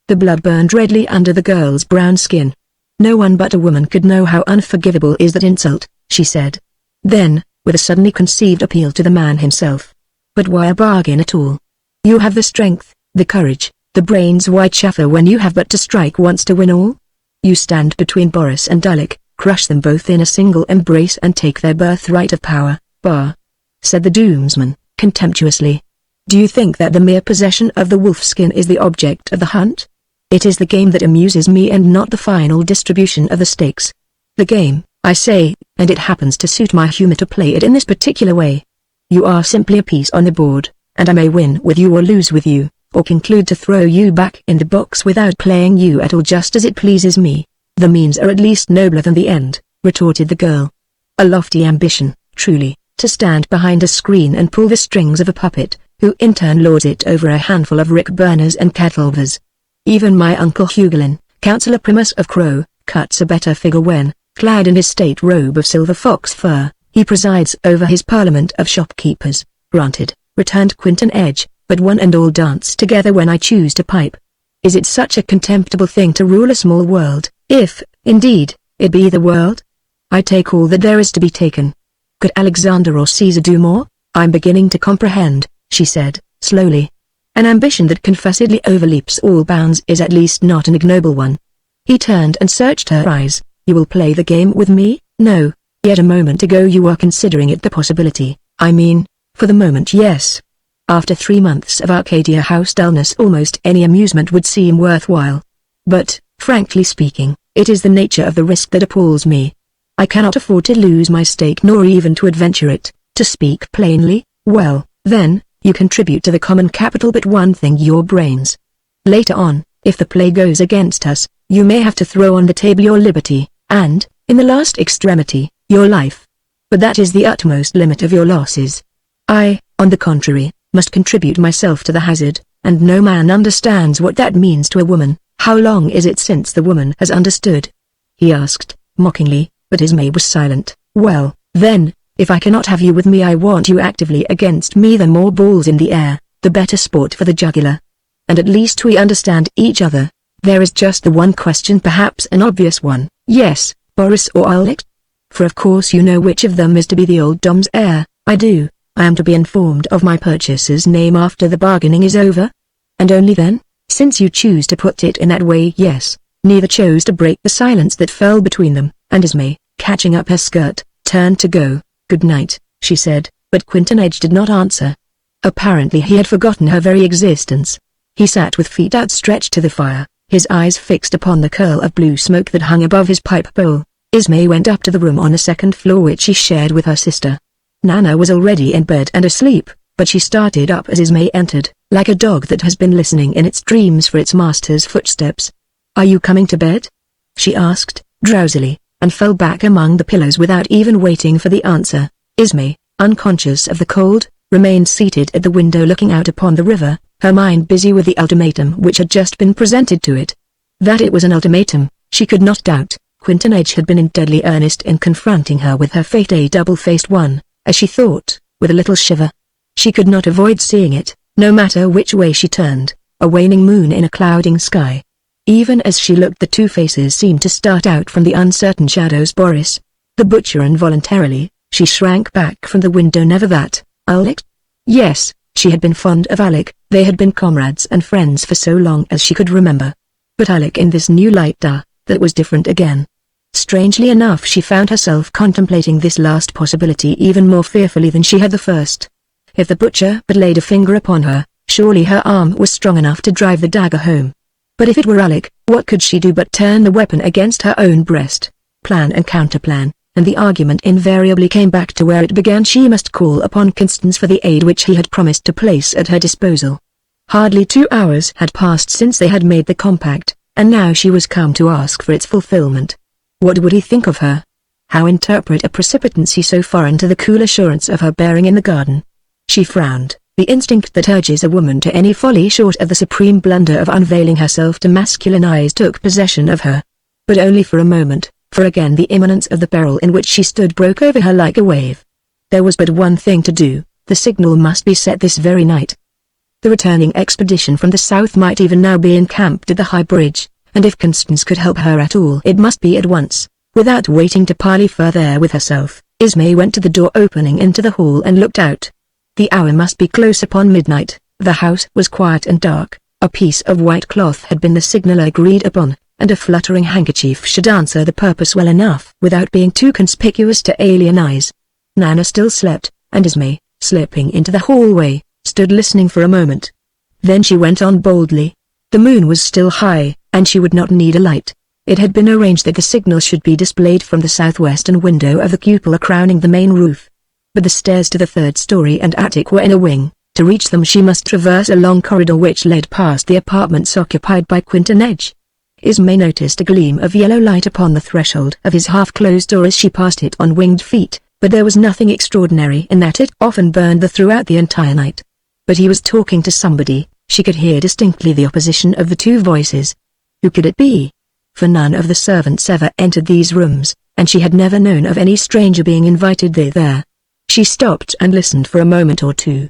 The blood burned redly under the girl's brown skin. No one but a woman could know how unforgivable is that insult, she said. Then, with a suddenly conceived appeal to the man himself. But why a bargain at all? You have the strength, the courage, the brains. Why chaffer when you have but to strike once to win all? You stand between Boris and Alec, crush them both in a single embrace and take their birthright of power, bah! Said the Doomsman, contemptuously. Do you think that the mere possession of the wolfskin is the object of the hunt? It is the game that amuses me and not the final distribution of the stakes. The game, I say, and it happens to suit my humor to play it in this particular way. You are simply a piece on the board, and I may win with you or lose with you, or conclude to throw you back in the box without playing you at all, just as it pleases me. The means are at least nobler than the end, retorted the girl. A lofty ambition, truly, to stand behind a screen and pull the strings of a puppet, who in turn lords it over a handful of rick burners and kettleovers. Even my uncle Hugolin, Councillor Primus of Crow, cuts a better figure when, clad in his state robe of silver fox fur, he presides over his parliament of shopkeepers. Granted, returned Quinton Edge, but one and all dance together when I choose to pipe. Is it such a contemptible thing to rule a small world, if, indeed, it be the world? I take all that there is to be taken. Could Alexander or Caesar do more? I'm beginning to comprehend, she said, slowly. An ambition that confessedly overleaps all bounds is at least not an ignoble one. He turned and searched her eyes. You will play the game with me? No, yet a moment ago you were considering it the possibility. I mean, for the moment yes. After 3 months of Arcadia House dullness almost any amusement would seem worthwhile. But, frankly speaking, it is the nature of the risk that appalls me. I cannot afford to lose my stake nor even to adventure it. To speak plainly, well, then, you contribute to the common capital but one thing, your brains. Later on, if the play goes against us, you may have to throw on the table your liberty, and, in the last extremity, your life. But that is the utmost limit of your losses. I, on the contrary, must contribute myself to the hazard, and no man understands what that means to a woman. How long is it since the woman has understood? He asked, mockingly, but Ismay was silent. Well, then, if I cannot have you with me, I want you actively against me. The more balls in the air, the better sport for the jugular. And at least we understand each other. There is just the one question, perhaps an obvious one. Yes, Boris or Alec? For of course you know which of them is to be the old Dom's heir. I do. I am to be informed of my purchaser's name after the bargaining is over? And only then? Since you choose to put it in that way, yes. Neither chose to break the silence that fell between them, and Ismay, catching up her skirt, turned to go. Good night, she said, but Quinton Edge did not answer. Apparently he had forgotten her very existence. He sat with feet outstretched to the fire, his eyes fixed upon the curl of blue smoke that hung above his pipe bowl. Ismay went up to the room on the second floor which she shared with her sister. Nana was already in bed and asleep, but she started up as Ismay entered, like a dog that has been listening in its dreams for its master's footsteps. Are you coming to bed? She asked, drowsily, and fell back among the pillows without even waiting for the answer. Ismay, unconscious of the cold, remained seated at the window looking out upon the river, her mind busy with the ultimatum which had just been presented to it. That it was an ultimatum, she could not doubt. Quinton Edge had been in deadly earnest in confronting her with her fate, a double-faced one, as she thought, with a little shiver. She could not avoid seeing it, no matter which way she turned, a waning moon in a clouding sky. Even as she looked, the two faces seemed to start out from the uncertain shadows. Boris, the butcher. Involuntarily, she shrank back from the window. Never that. Alec? Yes, she had been fond of Alec. They had been comrades and friends for so long as she could remember. But Alec in this new light, that was different again. Strangely enough, she found herself contemplating this last possibility even more fearfully than she had the first. If the butcher but laid a finger upon her, surely her arm was strong enough to drive the dagger home. But if it were Alec, what could she do but turn the weapon against her own breast? Plan and counterplan, and the argument invariably came back to where it began. She must call upon Constance for the aid which he had promised to place at her disposal. Hardly 2 hours had passed since they had made the compact, and now she was come to ask for its fulfillment. What would he think of her? How interpret a precipitancy so foreign to the cool assurance of her bearing in the garden? She frowned, The instinct that urges a woman to any folly short of the supreme blunder of unveiling herself to masculine eyes took possession of her. But only for a moment, for again the imminence of the peril in which she stood broke over her like a wave. There was but one thing to do, the signal must be set this very night. The returning expedition from the south might even now be encamped at the high bridge, and if Constance could help her at all it must be at once. Without waiting to parley further with herself, Ismay went to the door opening into the hall and looked out. The hour must be close upon midnight, the house was quiet and dark, a piece of white cloth had been the signal agreed upon, and a fluttering handkerchief should answer the purpose well enough without being too conspicuous to alien eyes. Nana still slept, and Ismay, slipping into the hallway, stood listening for a moment. Then she went on boldly. The moon was still high, and she would not need a light. It had been arranged that the signal should be displayed from the southwestern window of the cupola crowning the main roof. But the stairs to the third story and attic were in a wing. To reach them she must traverse a long corridor which led past the apartments occupied by Quinton Edge. Ismay noticed a gleam of yellow light upon the threshold of his half-closed door as she passed it on winged feet, but there was nothing extraordinary in that it often burned throughout the entire night. But he was talking to somebody, she could hear distinctly the opposition of the two voices. Who could it be? For none of the servants ever entered these rooms, and she had never known of any stranger being invited thither. She stopped and listened for a moment or two.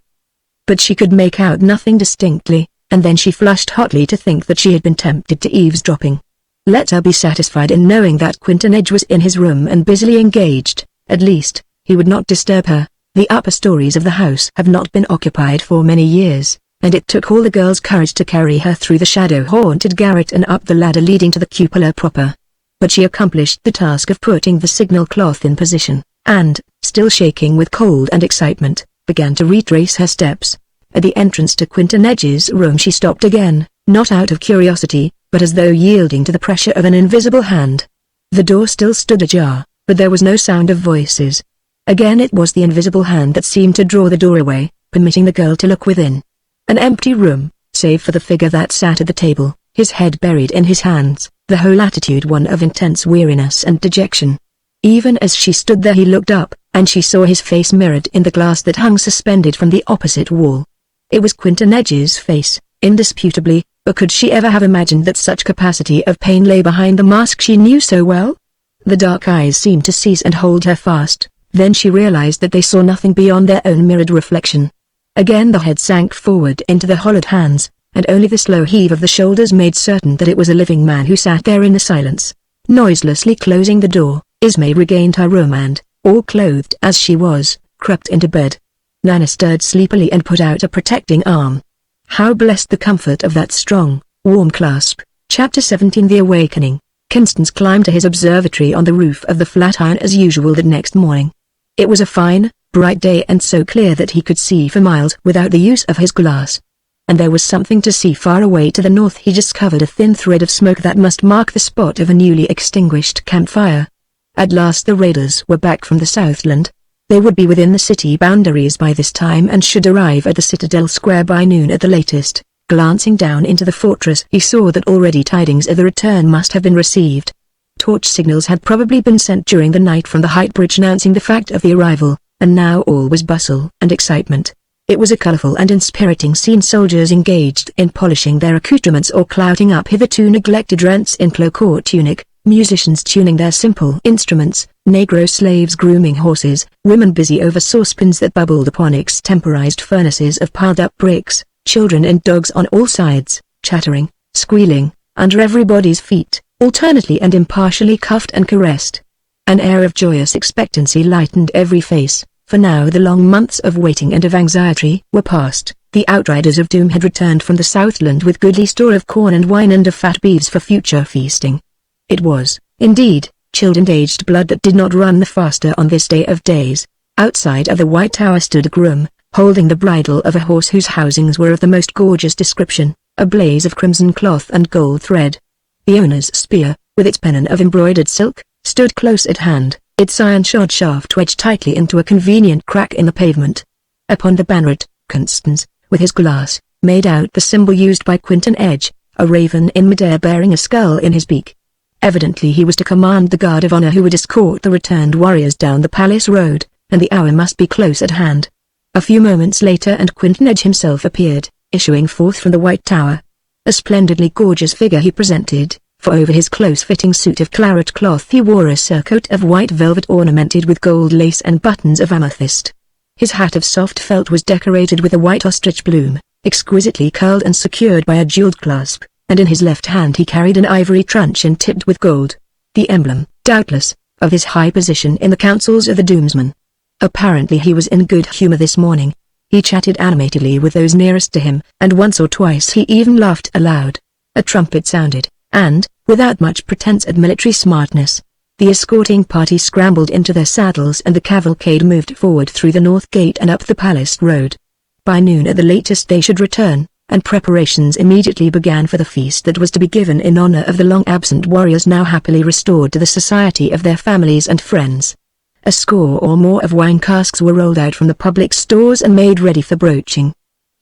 But she could make out nothing distinctly, and then she flushed hotly to think that she had been tempted to eavesdropping. Let her be satisfied in knowing that Quinton Edge was in his room and busily engaged, at least, he would not disturb her. The upper stories of the house have not been occupied for many years, and it took all the girl's courage to carry her through the shadow-haunted garret and up the ladder leading to the cupola proper. But she accomplished the task of putting the signal cloth in position, and, still shaking with cold and excitement, began to retrace her steps. At the entrance to Quinton Edge's room she stopped again, not out of curiosity, but as though yielding to the pressure of an invisible hand. The door still stood ajar, but there was no sound of voices. Again it was the invisible hand that seemed to draw the door away, permitting the girl to look within. An empty room, save for the figure that sat at the table, his head buried in his hands, the whole attitude one of intense weariness and dejection. Even as she stood there he looked up, and she saw his face mirrored in the glass that hung suspended from the opposite wall. It was Quinton Edge's face, indisputably, but could she ever have imagined that such capacity of pain lay behind the mask she knew so well? The dark eyes seemed to seize and hold her fast, then she realized that they saw nothing beyond their own mirrored reflection. Again the head sank forward into the hollowed hands, and only the slow heave of the shoulders made certain that it was a living man who sat there in the silence. Noiselessly closing the door, Ismay regained her room and, all clothed as she was, crept into bed. Nana stirred sleepily and put out a protecting arm. How blessed the comfort of that strong, warm clasp. Chapter 17 The Awakening. Constance climbed to his observatory on the roof of the Flatiron as usual the next morning. It was a fine, bright day and so clear that he could see for miles without the use of his glass. And there was something to see far away to the north. He discovered a thin thread of smoke that must mark the spot of a newly extinguished campfire. At last the raiders were back from the Southland. They would be within the city boundaries by this time and should arrive at the Citadel Square by noon at the latest. Glancing down into the fortress he saw that already tidings of the return must have been received. Torch signals had probably been sent during the night from the height bridge announcing the fact of the arrival, and now all was bustle and excitement. It was a colorful and inspiriting scene. Soldiers engaged in polishing their accoutrements or clouting up hitherto neglected rents in cloak or tunic, musicians tuning their simple instruments, negro slaves grooming horses, women busy over saucepans that bubbled upon extemporized furnaces of piled-up bricks, children and dogs on all sides, chattering, squealing, under everybody's feet, alternately and impartially cuffed and caressed. An air of joyous expectancy lightened every face, for now the long months of waiting and of anxiety were past. The outriders of doom had returned from the Southland with goodly store of corn and wine and of fat beeves for future feasting. It was, indeed, chilled and aged blood that did not run the faster on this day of days. Outside of the White Tower stood a groom, holding the bridle of a horse whose housings were of the most gorgeous description, a blaze of crimson cloth and gold thread. The owner's spear, with its pennon of embroidered silk, stood close at hand, its iron-shod shaft wedged tightly into a convenient crack in the pavement. Upon the banneret, Constance, with his glass, made out the symbol used by Quinton Edge, a raven in midair bearing a skull in his beak. Evidently he was to command the guard of honor who would escort the returned warriors down the palace road, and the hour must be close at hand. A few moments later and Quintonage himself appeared, issuing forth from the White Tower. A splendidly gorgeous figure he presented, for over his close-fitting suit of claret cloth he wore a surcoat of white velvet ornamented with gold lace and buttons of amethyst. His hat of soft felt was decorated with a white ostrich plume, exquisitely curled and secured by a jeweled clasp, and in his left hand he carried an ivory truncheon tipped with gold, the emblem, doubtless, of his high position in the councils of the Doomsman. Apparently he was in good humor this morning. He chatted animatedly with those nearest to him, and once or twice he even laughed aloud. A trumpet sounded, and, without much pretense at military smartness, the escorting party scrambled into their saddles and the cavalcade moved forward through the north gate and up the palace road. By noon at the latest they should return, and preparations immediately began for the feast that was to be given in honor of the long-absent warriors now happily restored to the society of their families and friends. A score or more of wine casks were rolled out from the public stores and made ready for broaching.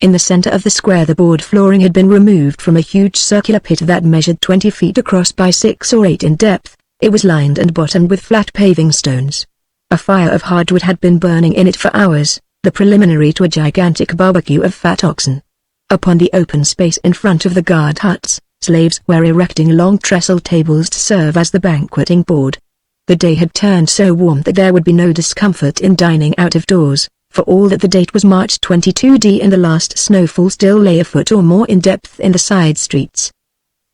In the center of the square the board flooring had been removed from a huge circular pit that measured 20 feet across by 6 or 8 in depth. It was lined and bottomed with flat paving stones. A fire of hardwood had been burning in it for hours, the preliminary to a gigantic barbecue of fat oxen. Upon the open space in front of the guard huts, slaves were erecting long trestle tables to serve as the banqueting board. The day had turned so warm that there would be no discomfort in dining out of doors, for all that the date was March 22d and the last snowfall still lay a foot or more in depth in the side streets.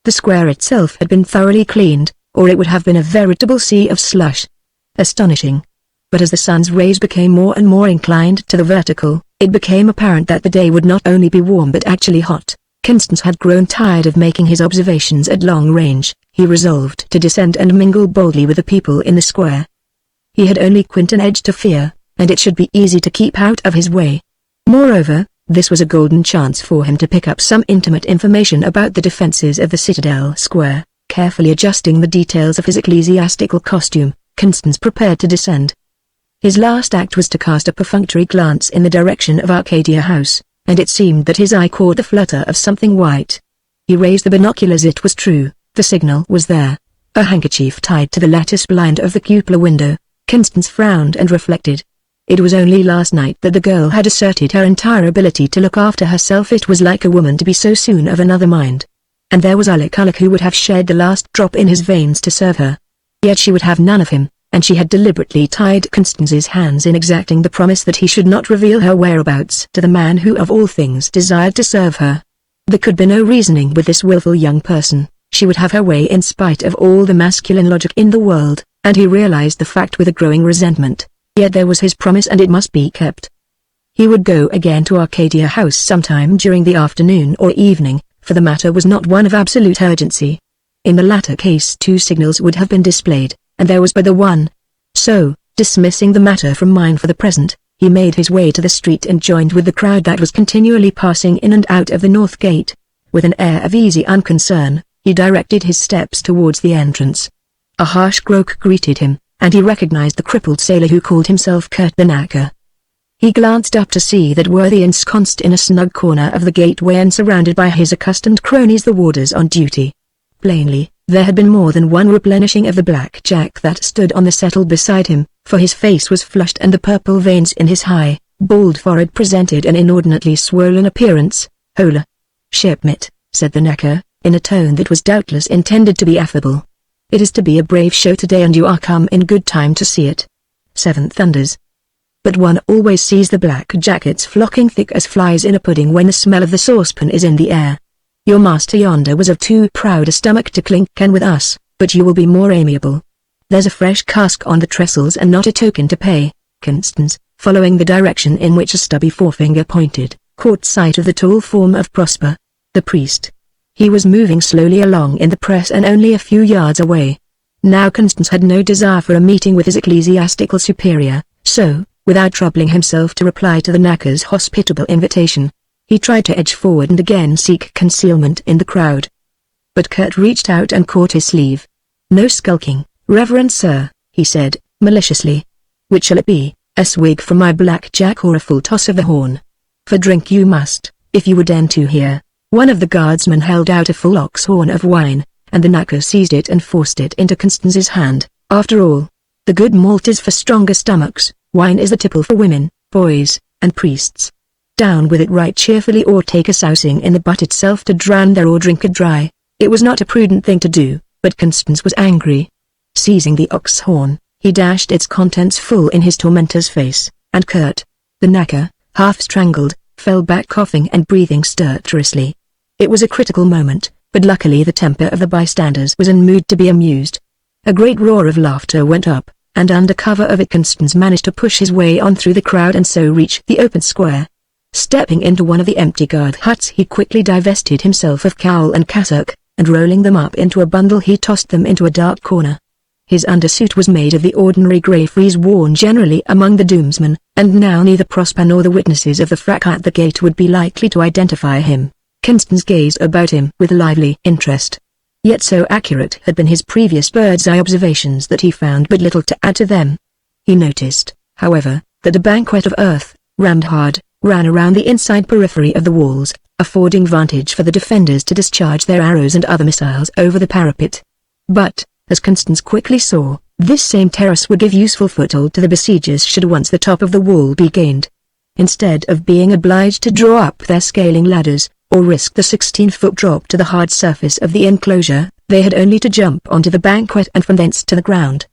The square itself had been thoroughly cleaned, or it would have been a veritable sea of slush. Astonishing. But as the sun's rays became more and more inclined to the vertical, it became apparent that the day would not only be warm but actually hot. Constance had grown tired of making his observations at long range. He resolved to descend and mingle boldly with the people in the square. He had only Quintonage to fear, and it should be easy to keep out of his way. Moreover, this was a golden chance for him to pick up some intimate information about the defenses of the Citadel Square. Carefully adjusting the details of his ecclesiastical costume, Constance prepared to descend. His last act was to cast a perfunctory glance in the direction of Arcadia House, and it seemed that his eye caught the flutter of something white. He raised the binoculars. It was true, the signal was there. A handkerchief tied to the lattice blind of the cupola window. Constance frowned and reflected. It was only last night that the girl had asserted her entire ability to look after herself. It was like a woman to be so soon of another mind. And there was Alec who would have shed the last drop in his veins to serve her. Yet she would have none of him, and she had deliberately tied Constance's hands in exacting the promise that he should not reveal her whereabouts to the man who of all things desired to serve her. There could be no reasoning with this willful young person. She would have her way in spite of all the masculine logic in the world, and he realized the fact with a growing resentment. Yet there was his promise and it must be kept. He would go again to Arcadia House sometime during the afternoon or evening, for the matter was not one of absolute urgency. In the latter case 2 signals would have been displayed, and there was but the one. So, dismissing the matter from mind for the present, he made his way to the street and joined with the crowd that was continually passing in and out of the north gate. With an air of easy unconcern, he directed his steps towards the entrance. A harsh croak greeted him, and he recognized the crippled sailor who called himself Kurt the Knacker. He glanced up to see that worthy ensconced in a snug corner of the gateway and surrounded by his accustomed cronies, the warders on duty. Plainly, there had been more than one replenishing of the blackjack that stood on the settle beside him, for his face was flushed and the purple veins in his high, bald forehead presented an inordinately swollen appearance. "Hola, shipmate," said the Knacker, in a tone that was doubtless intended to be affable. "It is to be a brave show today and you are come in good time to see it. 7 thunders. But one always sees the black jackets flocking thick as flies in a pudding when the smell of the saucepan is in the air. Your master yonder was of too proud a stomach to clink can with us, but you will be more amiable. There's a fresh cask on the trestles and not a token to pay." Constance, following the direction in which a stubby forefinger pointed, caught sight of the tall form of Prosper, the priest. He was moving slowly along in the press and only a few yards away. Now Constance had no desire for a meeting with his ecclesiastical superior, so, without troubling himself to reply to the Knacker's hospitable invitation, he tried to edge forward and again seek concealment in the crowd. But Kurt reached out and caught his sleeve. "No skulking, reverend sir," he said, maliciously. "Which shall it be, a swig from my blackjack or a full toss of the horn? For drink you must, if you would deign to hear." One of the guardsmen held out a full ox horn of wine, and the Knacker seized it and forced it into Constance's hand. After all, the good malt is for stronger stomachs, wine is the tipple for women, boys, and priests. Down with it right cheerfully, or take a sousing in the butt itself to drown there or drink it dry. It was not a prudent thing to do, but Constance was angry. Seizing the ox horn, he dashed its contents full in his tormentor's face, and Kurt, the knacker, half strangled, fell back coughing and breathing stertorously. It was a critical moment, but luckily the temper of the bystanders was in mood to be amused. A great roar of laughter went up, and under cover of it Constance managed to push his way on through the crowd and so reach the open square. Stepping into one of the empty guard huts, he quickly divested himself of cowl and cassock, and rolling them up into a bundle he tossed them into a dark corner. His undersuit was made of the ordinary grey frieze worn generally among the Doomsmen, and now neither Prosper nor the witnesses of the fracas at the gate would be likely to identify him. Constance gazed about him with lively interest. Yet so accurate had been his previous bird's-eye observations that he found but little to add to them. He noticed, however, that a banquet of earth, rammed hard, ran around the inside periphery of the walls, affording vantage for the defenders to discharge their arrows and other missiles over the parapet. But, as Constance quickly saw, this same terrace would give useful foothold to the besiegers should once the top of the wall be gained. Instead of being obliged to draw up their scaling ladders, or risk the 16-foot drop to the hard surface of the enclosure, they had only to jump onto the banquet and from thence to the ground.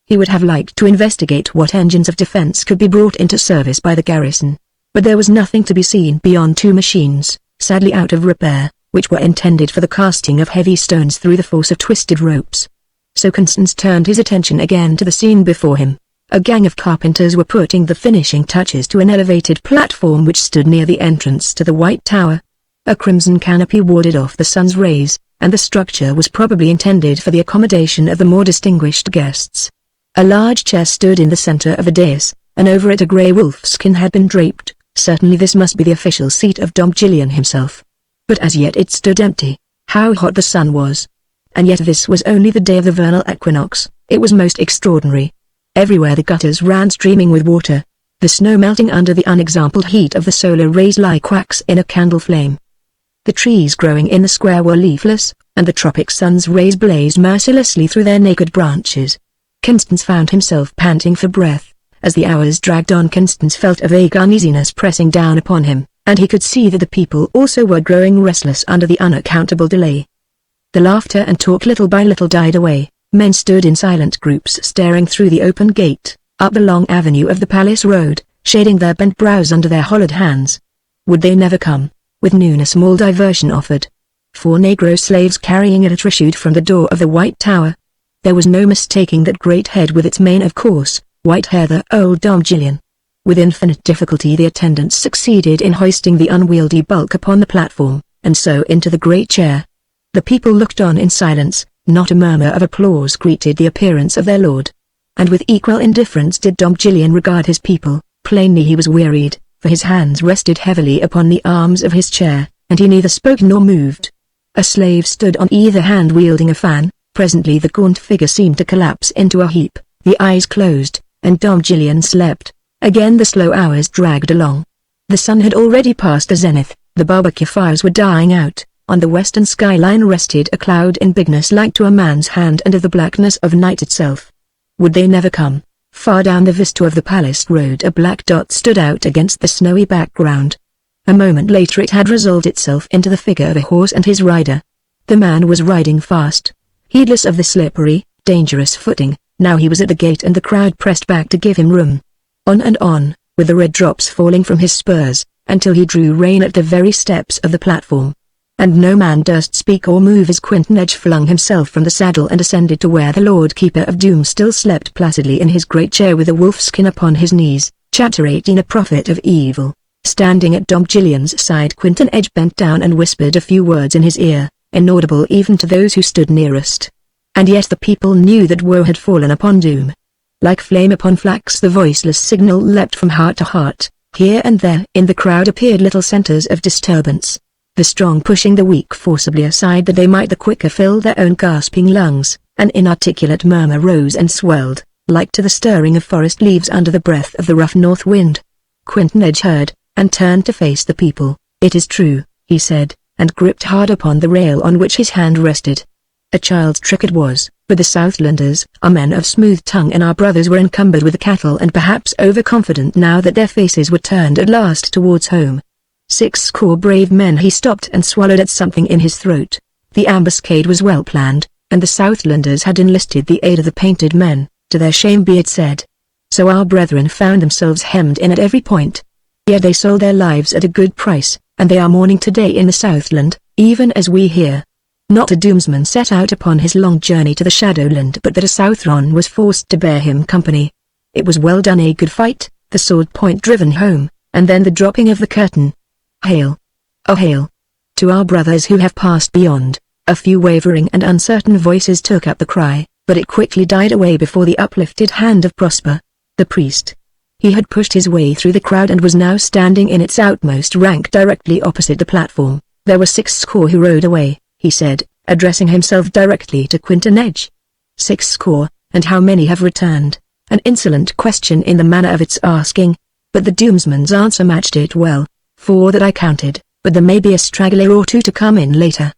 He would have liked to investigate what engines of defense could be brought into service by the garrison, but there was nothing to be seen beyond two machines, sadly out of repair, which were intended for the casting of heavy stones through the force of twisted ropes. So Constance turned his attention again to the scene before him. A gang of carpenters were putting the finishing touches to an elevated platform which stood near the entrance to the White Tower. A crimson canopy warded off the sun's rays, and the structure was probably intended for the accommodation of the more distinguished guests. A large chair stood in the center of the dais, and over it a grey wolfskin had been draped. Certainly this must be the official seat of Dom Gillian himself. But as yet it stood empty. How hot the sun was! And yet this was only the day of the vernal equinox. It was most extraordinary. Everywhere the gutters ran streaming with water, the snow melting under the unexampled heat of the solar rays like wax in a candle flame. The trees growing in the square were leafless, and the tropic sun's rays blazed mercilessly through their naked branches. Constance found himself panting for breath. As the hours dragged on, Constance felt a vague uneasiness pressing down upon him, and he could see that the people also were growing restless under the unaccountable delay. The laughter and talk little by little died away. Men stood in silent groups staring through the open gate, up the long avenue of the palace road, shading their bent brows under their hollowed hands. Would they never come? With noon a small diversion offered. 4 negro slaves carrying it issued from the door of the White Tower. There was no mistaking that great head with its mane, of course, white hair, the old Dom Gillian. With infinite difficulty the attendants succeeded in hoisting the unwieldy bulk upon the platform, and so into the great chair. The people looked on in silence. Not a murmur of applause greeted the appearance of their lord. And with equal indifference did Dom Gillian regard his people. Plainly he was wearied, for his hands rested heavily upon the arms of his chair, and he neither spoke nor moved. A slave stood on either hand wielding a fan. Presently the gaunt figure seemed to collapse into a heap, the eyes closed, and Dom Gillian slept. Again the slow hours dragged along. The sun had already passed the zenith, the barbecue fires were dying out. On the western skyline rested a cloud in bigness like to a man's hand and of the blackness of night itself. Would they never come? Far down the vista of the palace road a black dot stood out against the snowy background. A moment later it had resolved itself into the figure of a horse and his rider. The man was riding fast, heedless of the slippery, dangerous footing. Now he was at the gate and the crowd pressed back to give him room. On and on, with the red drops falling from his spurs, until he drew rein at the very steps of the platform. And no man durst speak or move as Quentin Edge flung himself from the saddle and ascended to where the Lord Keeper of Doom still slept placidly in his great chair with a wolfskin upon his knees. Chapter 18 A Prophet of Evil. Standing at Dom Gillian's side, Quentin Edge bent down and whispered a few words in his ear, inaudible even to those who stood nearest. And yet the people knew that woe had fallen upon Doom. Like flame upon flax the voiceless signal leapt from heart to heart. Here and there in the crowd appeared little centers of disturbance. The strong pushing the weak forcibly aside that they might the quicker fill their own gasping lungs. An inarticulate murmur rose and swelled, like to the stirring of forest leaves under the breath of the rough north wind. Quentin Edge heard, and turned to face the people. "It is true," he said, and gripped hard upon the rail on which his hand rested. A child's trick it was, But the Southlanders are men of smooth tongue, and our brothers were encumbered with cattle and perhaps overconfident now that their faces were turned at last towards home. 6 brave men. He stopped and swallowed at something in his throat. The ambuscade was well planned, and the Southlanders had enlisted the aid of the painted men, to their shame be it said. So our brethren found themselves hemmed in at every point. Yet they sold their lives at a good price, and they are mourning today in the Southland, even as we hear. Not a Doomsman set out upon his long journey to the Shadowland, but that a Southron was forced to bear him company. It was well done, a good fight, the sword point driven home, and then the dropping of the curtain. Hail! Oh hail! To our brothers who have passed beyond. A few wavering and uncertain voices took up the cry, but it quickly died away before the uplifted hand of Prosper, the priest. He had pushed his way through the crowd and was now standing in its outmost rank directly opposite the platform. There were 6 who rode away, he said, addressing himself directly to Quinton Edge. 6, and how many have returned? An insolent question in the manner of its asking, but the Doomsman's answer matched it well. 4 that I counted, but there may be a straggler or 2 to come in later.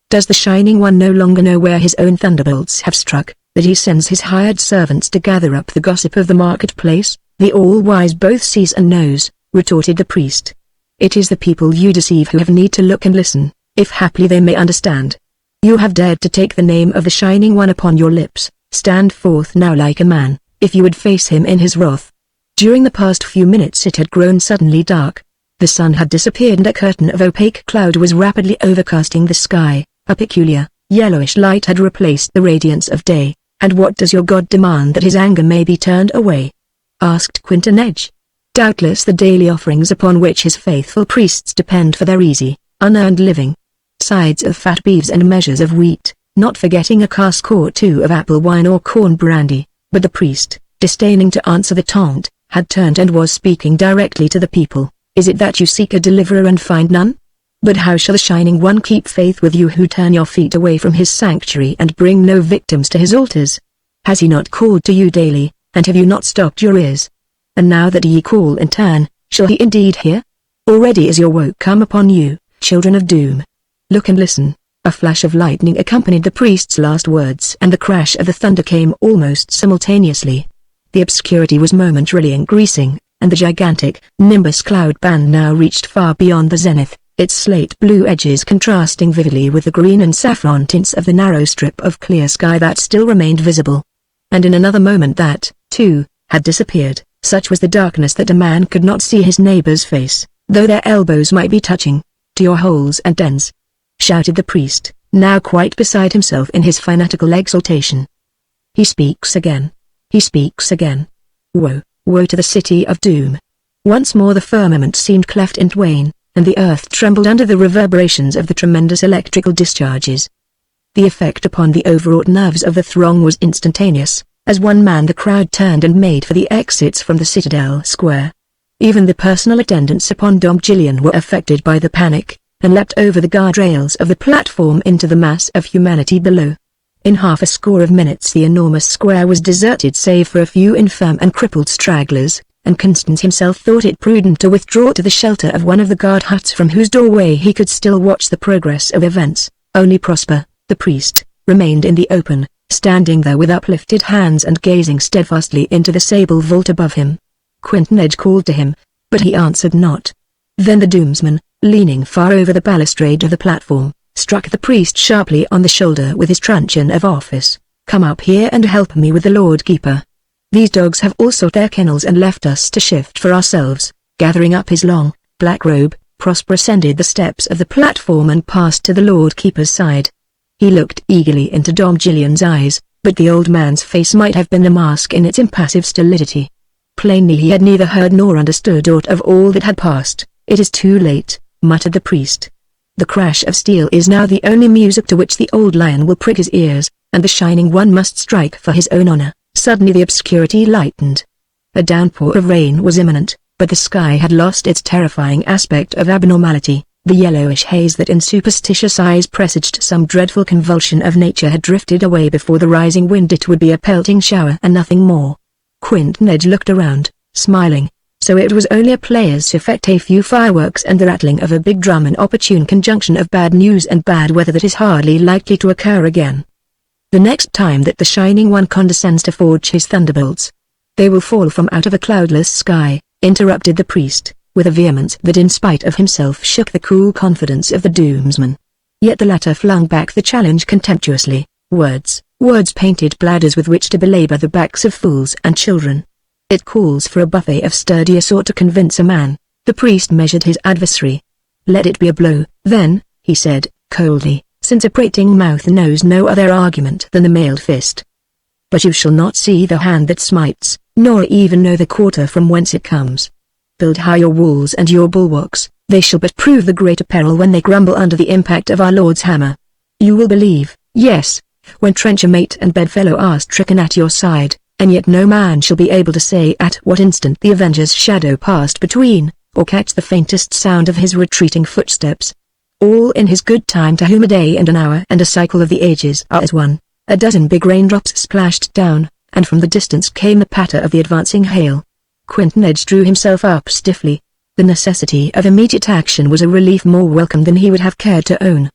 Does the Shining One no longer know where his own thunderbolts have struck, that he sends his hired servants to gather up the gossip of the marketplace? The all-wise both sees and knows, retorted the priest. It is the people you deceive who have need to look and listen, if haply they may understand. You have dared to take the name of the Shining One upon your lips. Stand forth now like a man, if you would face him in his wrath. During the past few minutes it had grown suddenly dark. The sun had disappeared and a curtain of opaque cloud was rapidly overcasting the sky. A peculiar, yellowish light had replaced the radiance of day. And what does your God demand that his anger may be turned away? Asked Quinton Edge. Doubtless the daily offerings upon which his faithful priests depend for their easy, unearned living. Sides of fat beeves and measures of wheat, not forgetting a cask or 2 of apple wine or corn brandy. But the priest, disdaining to answer the taunt, had turned and was speaking directly to the people. Is it that you seek a deliverer and find none? But how shall the Shining One keep faith with you who turn your feet away from his sanctuary and bring no victims to his altars? Has he not called to you daily, and have you not stopped your ears? And now that ye call in turn, shall he indeed hear? Already is your woe come upon you, children of doom. Look and listen. A flash of lightning accompanied the priest's last words, and the crash of the thunder came almost simultaneously. The obscurity was momentarily increasing, and the gigantic nimbus cloud band now reached far beyond the zenith, its slate blue edges contrasting vividly with the green and saffron tints of the narrow strip of clear sky that still remained visible. And in another moment that, too, had disappeared. Such was the darkness that a man could not see his neighbor's face, though their elbows might be touching. To your holes and dens! Shouted the priest, now quite beside himself in his fanatical exultation. He speaks again. He speaks again. Woe, woe to the city of doom. Once more the firmament seemed cleft in twain, and the earth trembled under the reverberations of the tremendous electrical discharges. The effect upon the overwrought nerves of the throng was instantaneous. As one man the crowd turned and made for the exits from the Citadel Square. Even the personal attendants upon Dom Gillian were affected by the panic, and leapt over the guardrails of the platform into the mass of humanity below. In half a score of minutes the enormous square was deserted save for a few infirm and crippled stragglers, and Constance himself thought it prudent to withdraw to the shelter of one of the guard huts from whose doorway he could still watch the progress of events. Only Prosper, the priest, remained in the open, standing there with uplifted hands and gazing steadfastly into the sable vault above him. Quinton Edge called to him, but he answered not. Then the Doomsman, leaning far over the balustrade of the platform, struck the priest sharply on the shoulder with his truncheon of office. Come up here and help me with the Lord Keeper. These dogs have all sought their kennels and left us to shift for ourselves. Gathering up his long, black robe, Prosper ascended the steps of the platform and passed to the Lord Keeper's side. He looked eagerly into Dom Gillian's eyes, but the old man's face might have been a mask in its impassive stolidity. Plainly he had neither heard nor understood aught of all that had passed. It is too late, muttered the priest. The crash of steel is now the only music to which the old lion will prick his ears, and the Shining One must strike for his own honor. Suddenly the obscurity lightened. A downpour of rain was imminent, but the sky had lost its terrifying aspect of abnormality. The yellowish haze that in superstitious eyes presaged some dreadful convulsion of nature had drifted away before the rising wind. It would be a pelting shower and nothing more. Quinton Edge looked around, smiling. So it was only a player's effect, a few fireworks and the rattling of a big drum, an opportune conjunction of bad news and bad weather that is hardly likely to occur again. The next time that the Shining One condescends to forge his thunderbolts, they will fall from out of a cloudless sky," interrupted the priest, with a vehemence that in spite of himself shook the cool confidence of the Doomsman. Yet the latter flung back the challenge contemptuously. "Words, words, painted bladders with which to belabor the backs of fools and children. It calls for a buffet of sturdier sort to convince a man." The priest measured his adversary. "Let it be a blow, then," he said, coldly, "since a prating mouth knows no other argument than the mailed fist. But you shall not see the hand that smites, nor even know the quarter from whence it comes. Build high your walls and your bulwarks, they shall but prove the greater peril when they crumble under the impact of our Lord's hammer. You will believe, yes, when trencher mate and bedfellow are stricken at your side, and yet no man shall be able to say at what instant the Avenger's shadow passed between, or catch the faintest sound of his retreating footsteps. All in his good time, to whom a day and an hour and a cycle of the ages are as one." A dozen big raindrops splashed down, and from the distance came the patter of the advancing hail. Quentin Edge drew himself up stiffly. The necessity of immediate action was a relief more welcome than he would have cared to own.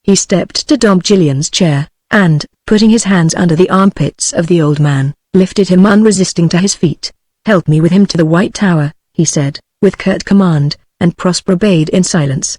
He stepped to Dom Gillian's chair, and, putting his hands under the armpits of the old man, lifted him unresisting to his feet. "Help me with him to the White Tower," he said, with curt command, and Prosper obeyed in silence.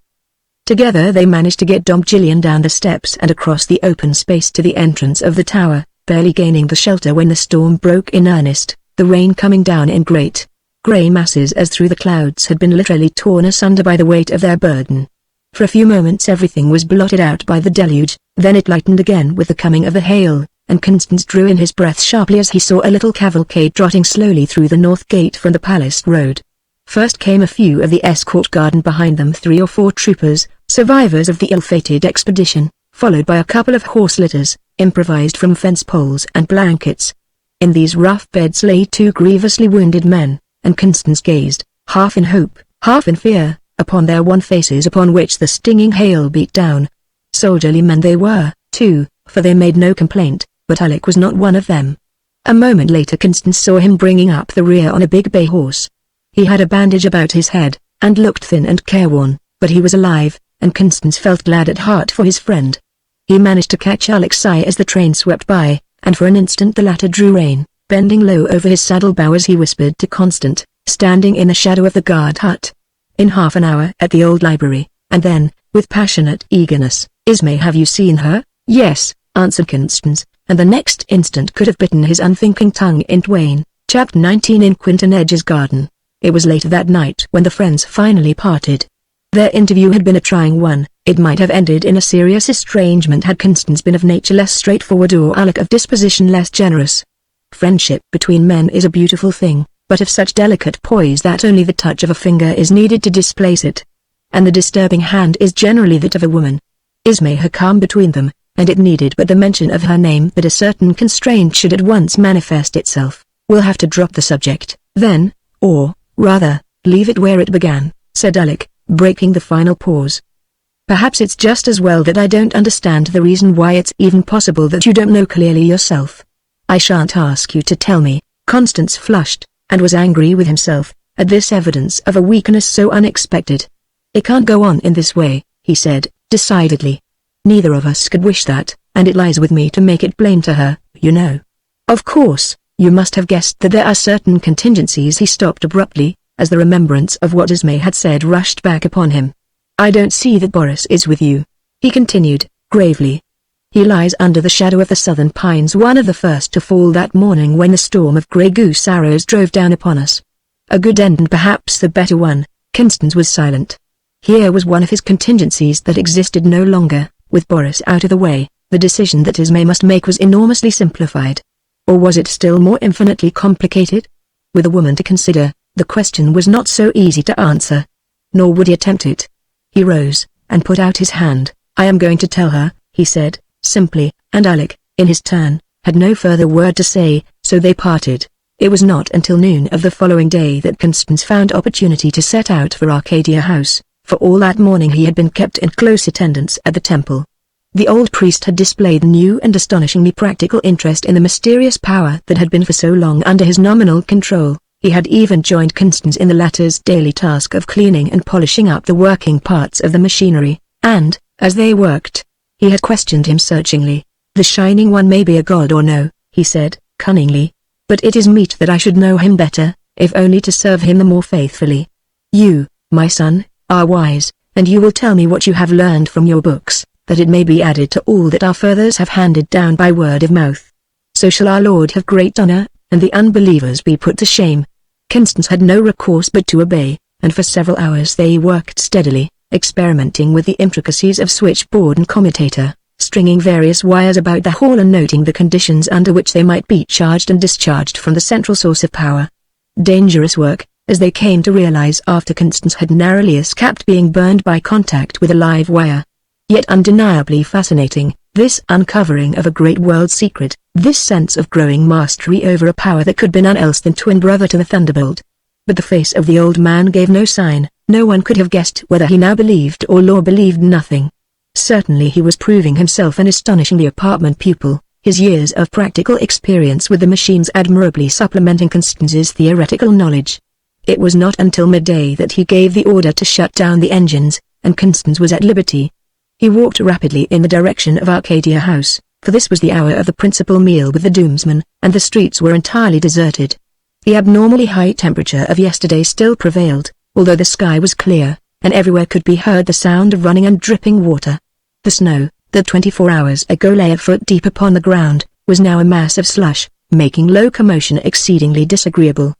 Together they managed to get Dom Gillian down the steps and across the open space to the entrance of the tower, barely gaining the shelter when the storm broke in earnest, the rain coming down in great, grey masses as through the clouds had been literally torn asunder by the weight of their burden. For a few moments everything was blotted out by the deluge, then it lightened again with the coming of the hail, and Constance drew in his breath sharply as he saw a little cavalcade trotting slowly through the north gate from the palace road. First came a few of the escort guard and behind them 3 or 4 troopers, survivors of the ill-fated expedition, followed by a couple of horse litters, improvised from fence poles and blankets. In these rough beds lay 2 grievously wounded men, and Constance gazed, half in hope, half in fear, upon their wan faces upon which the stinging hail beat down. Soldierly men they were, too, for they made no complaint, but Alec was not one of them. A moment later Constance saw him bringing up the rear on a big bay horse. He had a bandage about his head, and looked thin and careworn, but he was alive, and Constance felt glad at heart for his friend. He managed to catch Alec's eye as the train swept by, and for an instant the latter drew rein, bending low over his saddle-bow as he whispered to Constance, standing in the shadow of the guard hut. "In half an hour at the old library," and then, with passionate eagerness, "Ismay, have you seen her?" "Yes," answered Constance, and the next instant could have bitten his unthinking tongue in twain. Chapter 19. In Quentin Edge's garden. It was late that night when the friends finally parted. Their interview had been a trying one. It might have ended in a serious estrangement had Constance been of nature less straightforward or Alec of disposition less generous. Friendship between men is a beautiful thing, but of such delicate poise that only the touch of a finger is needed to displace it. And the disturbing hand is generally that of a woman. Ismay had come between them, and it needed but the mention of her name that a certain constraint should at once manifest itself. "We'll have to drop the subject, then, or, rather, leave it where it began," said Alec, breaking the final pause. "Perhaps it's just as well that I don't understand the reason why it's even possible that you don't know clearly yourself. I shan't ask you to tell me." Constance flushed, and was angry with himself, at this evidence of a weakness so unexpected. "It can't go on in this way," he said, decidedly. "Neither of us could wish that, and it lies with me to make it plain to her, you know. Of course, you must have guessed that there are certain contingencies." He stopped abruptly, as the remembrance of what Ismay had said rushed back upon him. "I don't see that Boris is with you," he continued, gravely. "He lies under the shadow of the southern pines, one of the first to fall that morning when the storm of grey goose arrows drove down upon us. A good end and perhaps the better one." Constance was silent. Here was one of his contingencies that existed no longer. With Boris out of the way, the decision that Ismay must make was enormously simplified. Or was it still more infinitely complicated? With a woman to consider, the question was not so easy to answer. Nor would he attempt it. He rose, and put out his hand. "I am going to tell her," he said, simply, and Alec, in his turn, had no further word to say, so they parted. It was not until noon of the following day that Constance found opportunity to set out for Arcadia House. For all that morning he had been kept in close attendance at the temple. The old priest had displayed new and astonishingly practical interest in the mysterious power that had been for so long under his nominal control. He had even joined Constance in the latter's daily task of cleaning and polishing up the working parts of the machinery, and, as they worked, he had questioned him searchingly. "The Shining One may be a god or no," he said, cunningly. "But it is meet that I should know him better, if only to serve him the more faithfully. You, my son, are wise, and you will tell me what you have learned from your books, that it may be added to all that our fathers have handed down by word of mouth. So shall our Lord have great honor, and the unbelievers be put to shame." Constance had no recourse but to obey, and for several hours they worked steadily, experimenting with the intricacies of switchboard and commutator, stringing various wires about the hall and noting the conditions under which they might be charged and discharged from the central source of power. Dangerous work, as they came to realize after Constance had narrowly escaped being burned by contact with a live wire. Yet undeniably fascinating, this uncovering of a great world secret, this sense of growing mastery over a power that could be none else than twin brother to the thunderbolt. But the face of the old man gave no sign. No one could have guessed whether he now believed or Law believed nothing. Certainly he was proving himself an astonishingly apartment pupil, his years of practical experience with the machines admirably supplementing Constance's theoretical knowledge. It was not until midday that he gave the order to shut down the engines, and Constance was at liberty. He walked rapidly in the direction of Arcadia House, for this was the hour of the principal meal with the Doomsman, and the streets were entirely deserted. The abnormally high temperature of yesterday still prevailed, although the sky was clear, and everywhere could be heard the sound of running and dripping water. The snow, that 24 hours ago lay a foot deep upon the ground, was now a mass of slush, making locomotion exceedingly disagreeable.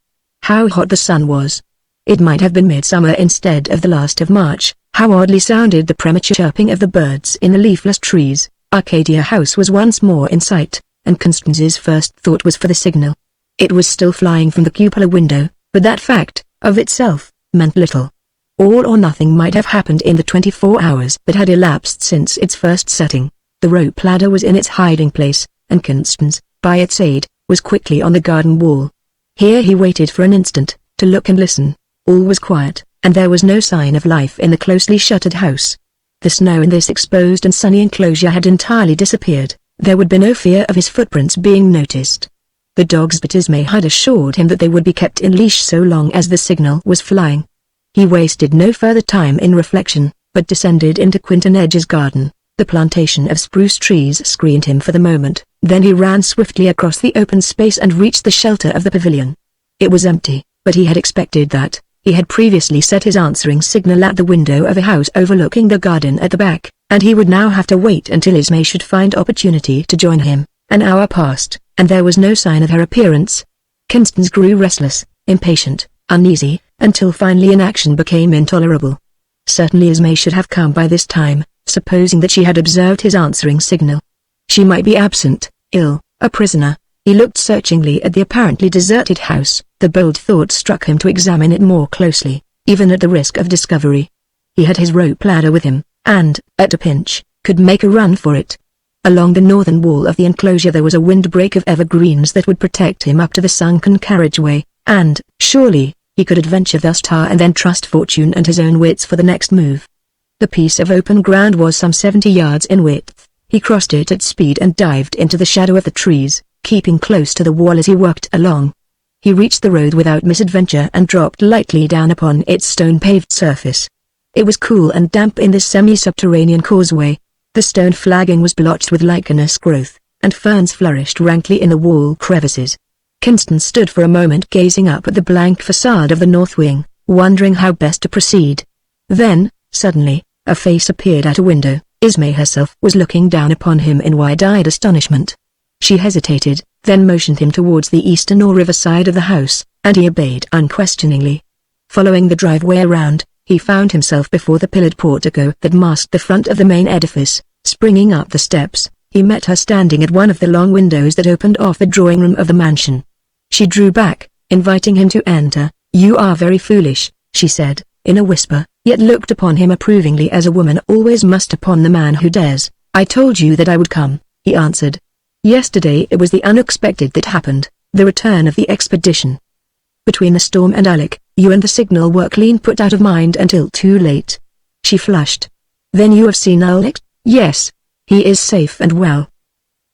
How hot the sun was! It might have been midsummer instead of the last of March. How oddly sounded the premature chirping of the birds in the leafless trees. Arcadia House was once more in sight, and Constance's first thought was for the signal. It was still flying from the cupola window, but that fact, of itself, meant little. All or nothing might have happened in the 24 hours that had elapsed since its first setting. The rope ladder was in its hiding place, and Constance, by its aid, was quickly on the garden wall. Here he waited for an instant, to look and listen. All was quiet, and there was no sign of life in the closely shuttered house. The snow in this exposed and sunny enclosure had entirely disappeared. There would be no fear of his footprints being noticed. The dogs but Ismay had assured him that they would be kept in leash so long as the signal was flying. He wasted no further time in reflection, but descended into Quinton Edge's garden. The plantation of spruce trees screened him for the moment. Then he ran swiftly across the open space and reached the shelter of the pavilion. It was empty, but he had expected that. He had previously set his answering signal at the window of a house overlooking the garden at the back, and he would now have to wait until Ismay should find opportunity to join him. An hour passed, and there was no sign of her appearance. Constance grew restless, impatient, uneasy, until finally inaction became intolerable. Certainly Ismay should have come by this time, supposing that she had observed his answering signal. She might be absent, ill, a prisoner. He looked searchingly at the apparently deserted house. The bold thought struck him to examine it more closely, even at the risk of discovery. He had his rope ladder with him, and, at a pinch, could make a run for it. Along the northern wall of the enclosure there was a windbreak of evergreens that would protect him up to the sunken carriageway, and, surely, he could adventure thus far and then trust fortune and his own wits for the next move. The piece of open ground was some 70 yards in width. He crossed it at speed and dived into the shadow of the trees, keeping close to the wall as he worked along. He reached the road without misadventure and dropped lightly down upon its stone-paved surface. It was cool and damp in this semi-subterranean causeway. The stone flagging was blotched with lichenous growth, and ferns flourished rankly in the wall crevices. Constance stood for a moment gazing up at the blank facade of the north wing, wondering how best to proceed. Then, suddenly, a face appeared at a window. Ismay herself was looking down upon him in wide-eyed astonishment. She hesitated, then motioned him towards the eastern or river side of the house, and he obeyed unquestioningly. Following the driveway around, he found himself before the pillared portico that masked the front of the main edifice. Springing up the steps, he met her standing at one of the long windows that opened off the drawing room of the mansion. She drew back, inviting him to enter. "You are very foolish," she said, in a whisper, yet looked upon him approvingly as a woman always must upon the man who dares. "I told you that I would come," he answered. "Yesterday it was the unexpected that happened, the return of the expedition. Between the storm and Alec, you and the signal were clean put out of mind until too late." She flushed. "Then you have seen Alec?" "Yes. He is safe and well."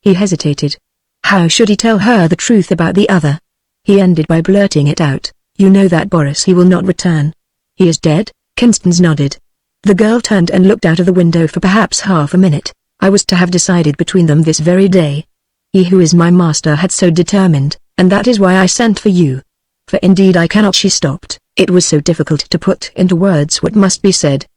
He hesitated. How should he tell her the truth about the other? He ended by blurting it out. "You know that Boris he will not return." "He is dead?" Constance nodded. The girl turned and looked out of the window for perhaps half a minute. I was to have decided between them this very day. He who is my master had so determined, and that is why I sent for you. For indeed I cannot." She stopped. It was so difficult to put into words what must be said.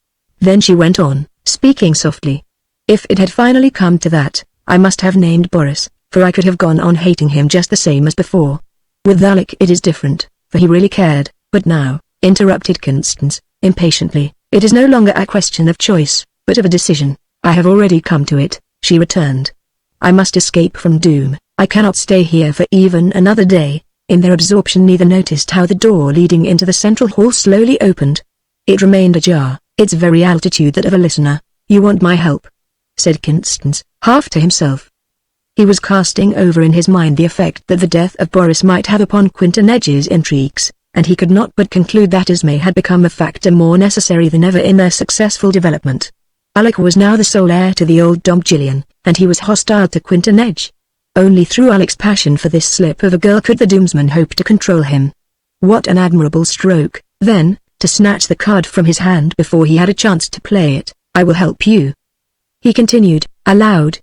Then she went on, speaking softly. "If it had finally come to that, I must have named Boris, for I could have gone on hating him just the same as before. With Alec it is different, for he really cared, but now," interrupted Constance, impatiently, "it is no longer a question of choice, but of a decision. I have already come to it," she returned. "I must escape from Doom. I cannot stay here for even another day." In their absorption neither noticed how the door leading into the central hall slowly opened. It remained ajar, its very altitude that of a listener. "You want my help?" said Constance, half to himself. He was casting over in his mind the effect that the death of Boris might have upon Quintanedge's intrigues, and he could not but conclude that Esme had become a factor more necessary than ever in their successful development. Alec was now the sole heir to the old Dom Gillian, and he was hostile to Quintanedge. Only through Alec's passion for this slip of a girl could the Doomsman hope to control him. What an admirable stroke, then, to snatch the card from his hand before he had a chance to play it. "I will help you," he continued, aloud.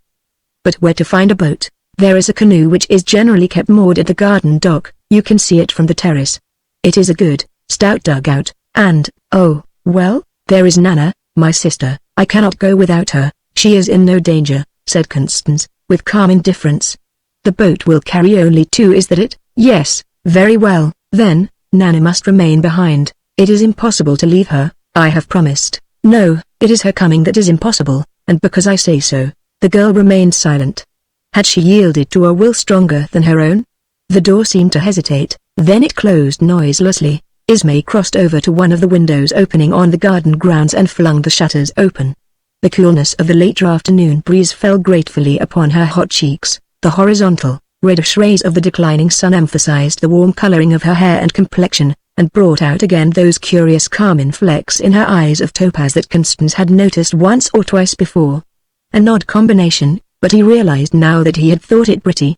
"But where to find a boat? There is a canoe which is generally kept moored at the garden dock. You can see it from the terrace. It is a good, stout dugout, and, oh, well, there is Nana, my sister. I cannot go without her. She is in no danger," said Constance, with calm indifference. "The boat will carry only 2, is that it?" "Yes, very well, then, Nana must remain behind. It is impossible to leave her, I have promised." "No, it is her coming that is impossible, and because I say so." The girl remained silent. Had she yielded to a will stronger than her own? The door seemed to hesitate, then it closed noiselessly. Esme crossed over to one of the windows opening on the garden grounds and flung the shutters open. The coolness of the later afternoon breeze fell gratefully upon her hot cheeks. The horizontal, reddish rays of the declining sun emphasized the warm coloring of her hair and complexion, and brought out again those curious carmine flecks in her eyes of topaz that Constance had noticed once or twice before. An odd combination, but he realized now that he had thought it pretty.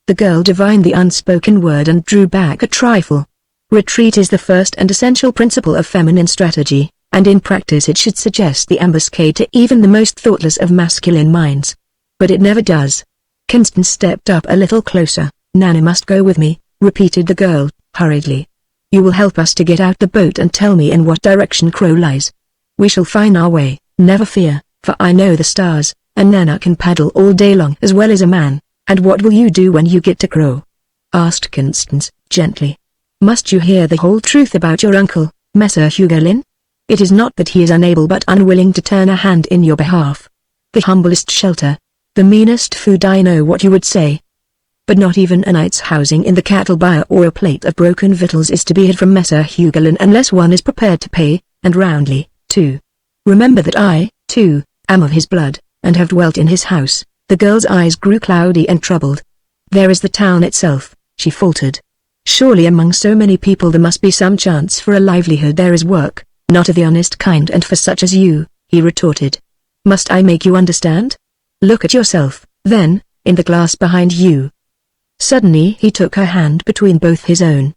The girl divined the unspoken word and drew back a trifle. Retreat is the first and essential principle of feminine strategy, and in practice it should suggest the ambuscade to even the most thoughtless of masculine minds. But it never does. Constance stepped up a little closer. "Nana must go with me," repeated the girl, hurriedly. "You will help us to get out the boat and tell me in what direction Crow lies. We shall find our way, never fear, for I know the stars, and Nana can paddle all day long as well as a man." "And what will you do when you get to Crow?" asked Constance, gently. "Must you hear the whole truth about your uncle, Messer Hugolin? It is not that he is unable but unwilling to turn a hand in your behalf. The humblest shelter, the meanest food, I know what you would say. But not even a night's housing in the cattle byre or a plate of broken victuals is to be had from Messer Hugolin unless one is prepared to pay, and roundly, too. Remember that I, too, am of his blood, and have dwelt in his house." The girl's eyes grew cloudy and troubled. "There is the town itself," she faltered. "Surely among so many people there must be some chance for a livelihood." "There is work, not of the honest kind and for such as you," he retorted. "Must I make you understand? Look at yourself, then, in the glass behind you." Suddenly he took her hand between both his own.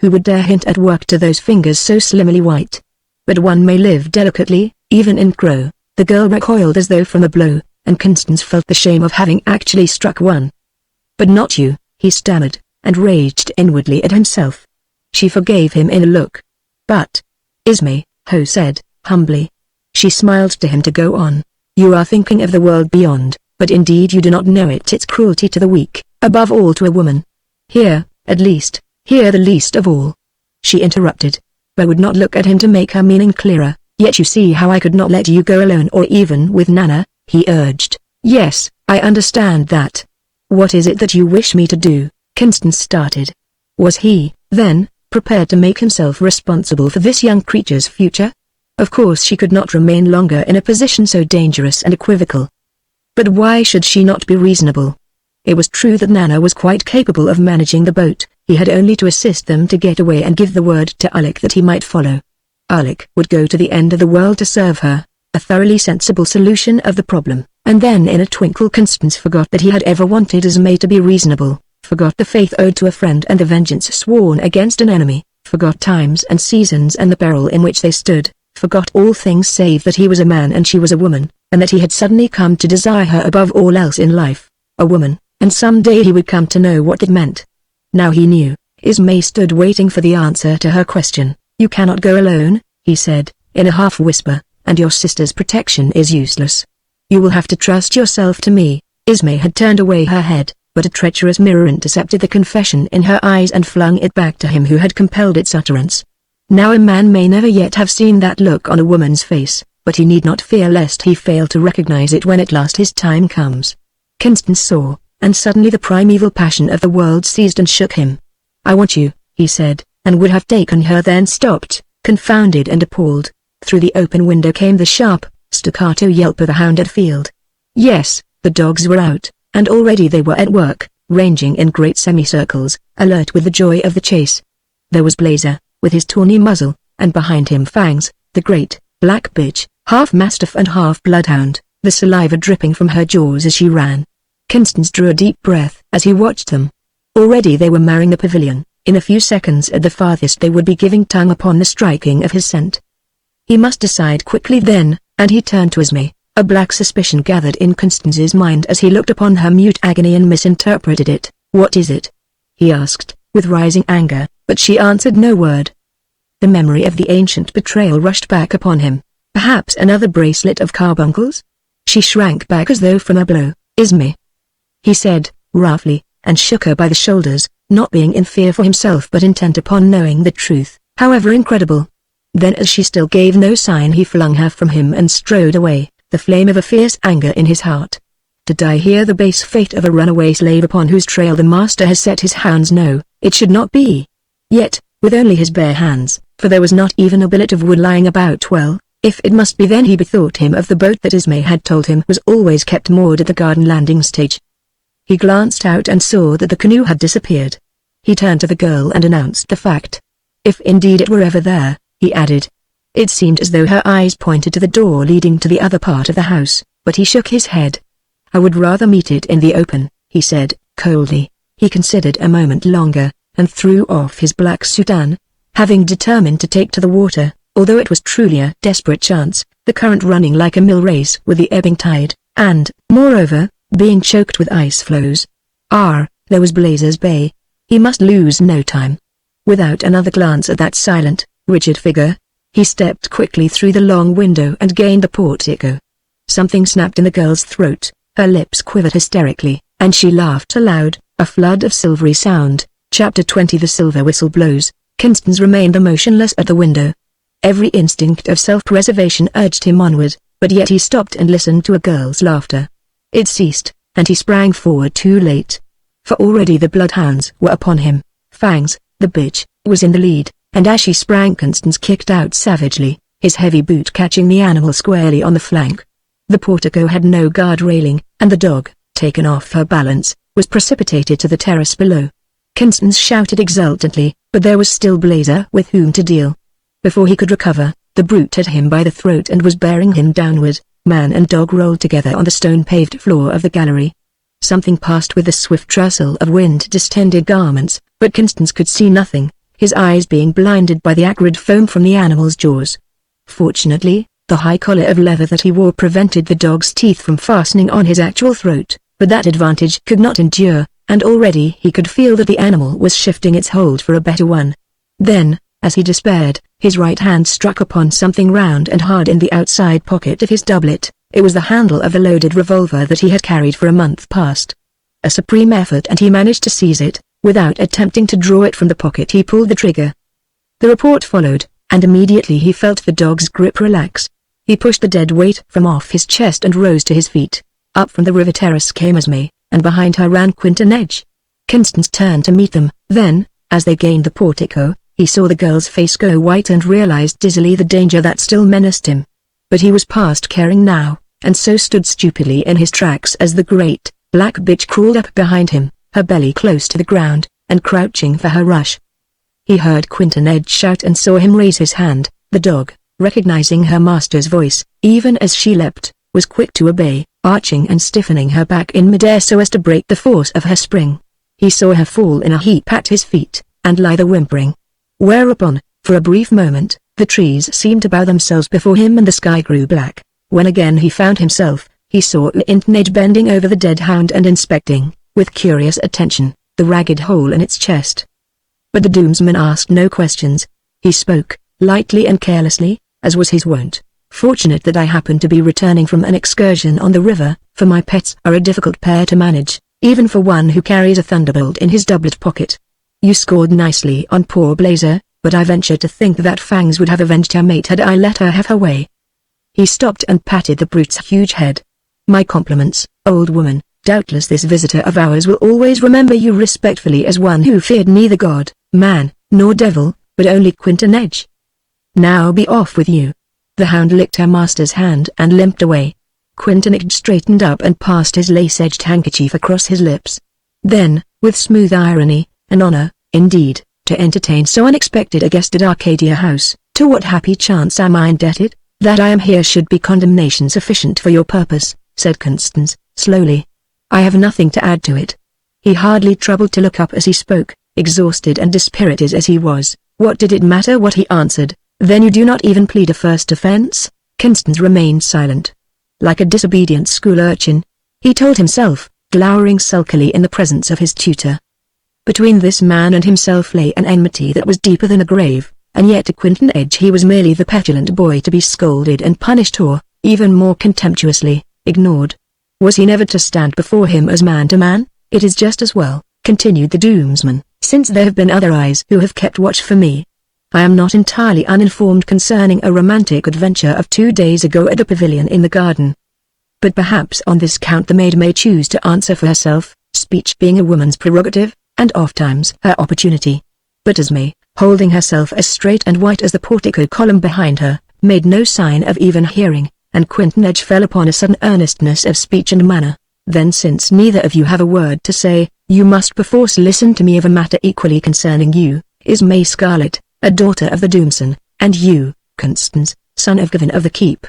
Who would dare hint at work to those fingers so slimly white? But one may live delicately, even in Crow. The girl recoiled as though from a blow, and Constance felt the shame of having actually struck one. "But not you," he stammered, and raged inwardly at himself. She forgave him in a look. "But, Esme," Ho said, humbly. She smiled to him to go on. "You are thinking of the world beyond, but indeed you do not know its cruelty to the weak, above all to a woman. Here, at least, here the least of all." She interrupted, but would not look at him to make her meaning clearer. "Yet you see how I could not let you go alone or even with Nana," he urged. "Yes, I understand that. What is it that you wish me to do?" Constance started. Was he, then, prepared to make himself responsible for this young creature's future? Of course she could not remain longer in a position so dangerous and equivocal. But why should she not be reasonable? It was true that Nana was quite capable of managing the boat. He had only to assist them to get away and give the word to Alec that he might follow. Alec would go to the end of the world to serve her. A thoroughly sensible solution of the problem, and then in a twinkle Constance forgot that he had ever wanted Esme to be reasonable, forgot the faith owed to a friend and the vengeance sworn against an enemy, forgot times and seasons and the peril in which they stood, forgot all things save that he was a man and she was a woman, and that he had suddenly come to desire her above all else in life. A woman, and someday he would come to know what that meant. Now he knew. Ismay stood waiting for the answer to her question. "You cannot go alone," he said, in a half-whisper, "and your sister's protection is useless. You will have to trust yourself to me." Ismay had turned away her head, but a treacherous mirror intercepted the confession in her eyes and flung it back to him who had compelled its utterance. Now a man may never yet have seen that look on a woman's face, but he need not fear lest he fail to recognize it when at last his time comes. Constance saw, and suddenly the primeval passion of the world seized and shook him. "I want you," he said, and would have taken her then stopped, confounded and appalled. Through the open window came the sharp, staccato yelp of a hound at field. Yes, the dogs were out, and already they were at work, ranging in great semicircles, alert with the joy of the chase. There was Blazer, with his tawny muzzle, and behind him Fangs, the great, black bitch, half mastiff and half bloodhound, the saliva dripping from her jaws as she ran. Constance drew a deep breath as he watched them. Already they were marring the pavilion. In a few seconds at the farthest they would be giving tongue upon the striking of his scent. He must decide quickly then, and he turned to Ismay. A black suspicion gathered in Constance's mind as he looked upon her mute agony and misinterpreted it. "What is it?" he asked, with rising anger, but she answered no word. The memory of the ancient betrayal rushed back upon him. Perhaps another bracelet of carbuncles? She shrank back as though from a blow. "Ismay," he said, roughly, and shook her by the shoulders, not being in fear for himself but intent upon knowing the truth, however incredible. Then as she still gave no sign he flung her from him and strode away, the flame of a fierce anger in his heart. To die here the base fate of a runaway slave upon whose trail the master has set his hounds, no, it should not be. Yet, with only his bare hands, for there was not even a billet of wood lying about, well, if it must be then he bethought him of the boat that Ismay had told him was always kept moored at the garden landing stage. He glanced out and saw that the canoe had disappeared. He turned to the girl and announced the fact. If indeed it were ever there, he added. It seemed as though her eyes pointed to the door leading to the other part of the house, but he shook his head. "I would rather meet it in the open," he said, coldly. He considered a moment longer, and threw off his black soutane, having determined to take to the water, although it was truly a desperate chance, the current running like a mill race with the ebbing tide, and, moreover, being choked with ice floes. There was Blazer's Bay. He must lose no time. Without another glance at that silent, rigid figure, he stepped quickly through the long window and gained the portico. Something snapped in the girl's throat, her lips quivered hysterically, and she laughed aloud, a flood of silvery sound. Chapter 20. The silver whistle blows. Constance remained motionless at the window. Every instinct of self-preservation urged him onward, but yet he stopped and listened to a girl's laughter. It ceased, and he sprang forward too late. For already the bloodhounds were upon him. Fangs, the bitch, was in the lead, and as she sprang Constance kicked out savagely, his heavy boot catching the animal squarely on the flank. The portico had no guard railing, and the dog, taken off her balance, was precipitated to the terrace below. Constance shouted exultantly, but there was still Blazer with whom to deal. Before he could recover, the brute had him by the throat and was bearing him downward. Man and dog rolled together on the stone-paved floor of the gallery. Something passed with the swift rustle of wind-distended garments, but Constance could see nothing, his eyes being blinded by the acrid foam from the animal's jaws. Fortunately, the high collar of leather that he wore prevented the dog's teeth from fastening on his actual throat, but that advantage could not endure, and already he could feel that the animal was shifting its hold for a better one. Then, as he despaired, his right hand struck upon something round and hard in the outside pocket of his doublet. It was the handle of the loaded revolver that he had carried for a month past. A supreme effort and he managed to seize it. Without attempting to draw it from the pocket he pulled the trigger. The report followed, and immediately he felt the dog's grip relax. He pushed the dead weight from off his chest and rose to his feet. Up from the river terrace came Ismay, and behind her ran Quintanedge. Constance turned to meet them. Then, as they gained the portico, he saw the girl's face go white and realized dizzily the danger that still menaced him. But he was past caring now, and so stood stupidly in his tracks as the great, black bitch crawled up behind him, her belly close to the ground, and crouching for her rush. He heard Quintanedge shout and saw him raise his hand. The dog, recognizing her master's voice, even as she leapt, was quick to obey, arching and stiffening her back in midair so as to break the force of her spring. He saw her fall in a heap at his feet, and lie there whimpering. Whereupon, for a brief moment, The trees seemed to bow themselves before him and the sky grew black. When again he found himself, he saw Lieutenant bending over the dead hound and inspecting, with curious attention, the ragged hole in its chest. But the Doomsman asked no questions. He spoke, lightly and carelessly, as was his wont. Fortunate that I happened to be returning from an excursion on the river, for my pets are a difficult pair to manage, even for one who carries a thunderbolt in his doublet pocket. You scored nicely on poor Blazer, but I venture to think that Fangs would have avenged her mate had I let her have her way. He stopped and patted the brute's huge head. My compliments, old woman. Doubtless this visitor of ours will always remember you respectfully as one who feared neither god, man, nor devil, but only Quinton Edge. Now be off with you. The hound licked her master's hand and limped away. Quinton Edge straightened up and passed his lace-edged handkerchief across his lips. Then, with smooth irony, an honor, indeed, to entertain so unexpected a guest at Arcadia House. To what happy chance am I indebted? That I am here should be condemnation sufficient for your purpose, said Constance, slowly. I have nothing to add to it. He hardly troubled to look up as he spoke, exhausted and dispirited as he was. What did it matter what he answered? Then you do not even plead a first offense? Constance remained silent. Like a disobedient school urchin, he told himself, glowering sulkily in the presence of his tutor. Between this man and himself lay an enmity that was deeper than a grave, and yet to Quinton Edge he was merely the petulant boy to be scolded and punished or, even more contemptuously, ignored. Was he never to stand before him as man to man? It is just as well, continued the Doomsman, since there have been other eyes who have kept watch for me. I am not entirely uninformed concerning a romantic adventure of 2 days ago at the pavilion in the garden. But perhaps on this count the maid may choose to answer for herself, speech being a woman's prerogative, and ofttimes her opportunity. But Esme, holding herself as straight and white as the portico column behind her, made no sign of even hearing, and Quinton Edge fell upon a sudden earnestness of speech and manner. Then since neither of you have a word to say, you must perforce listen to me of a matter equally concerning you, Esme Scarlet, a daughter of the Doomsman, and you, Constance, son of Gavin of the Keep.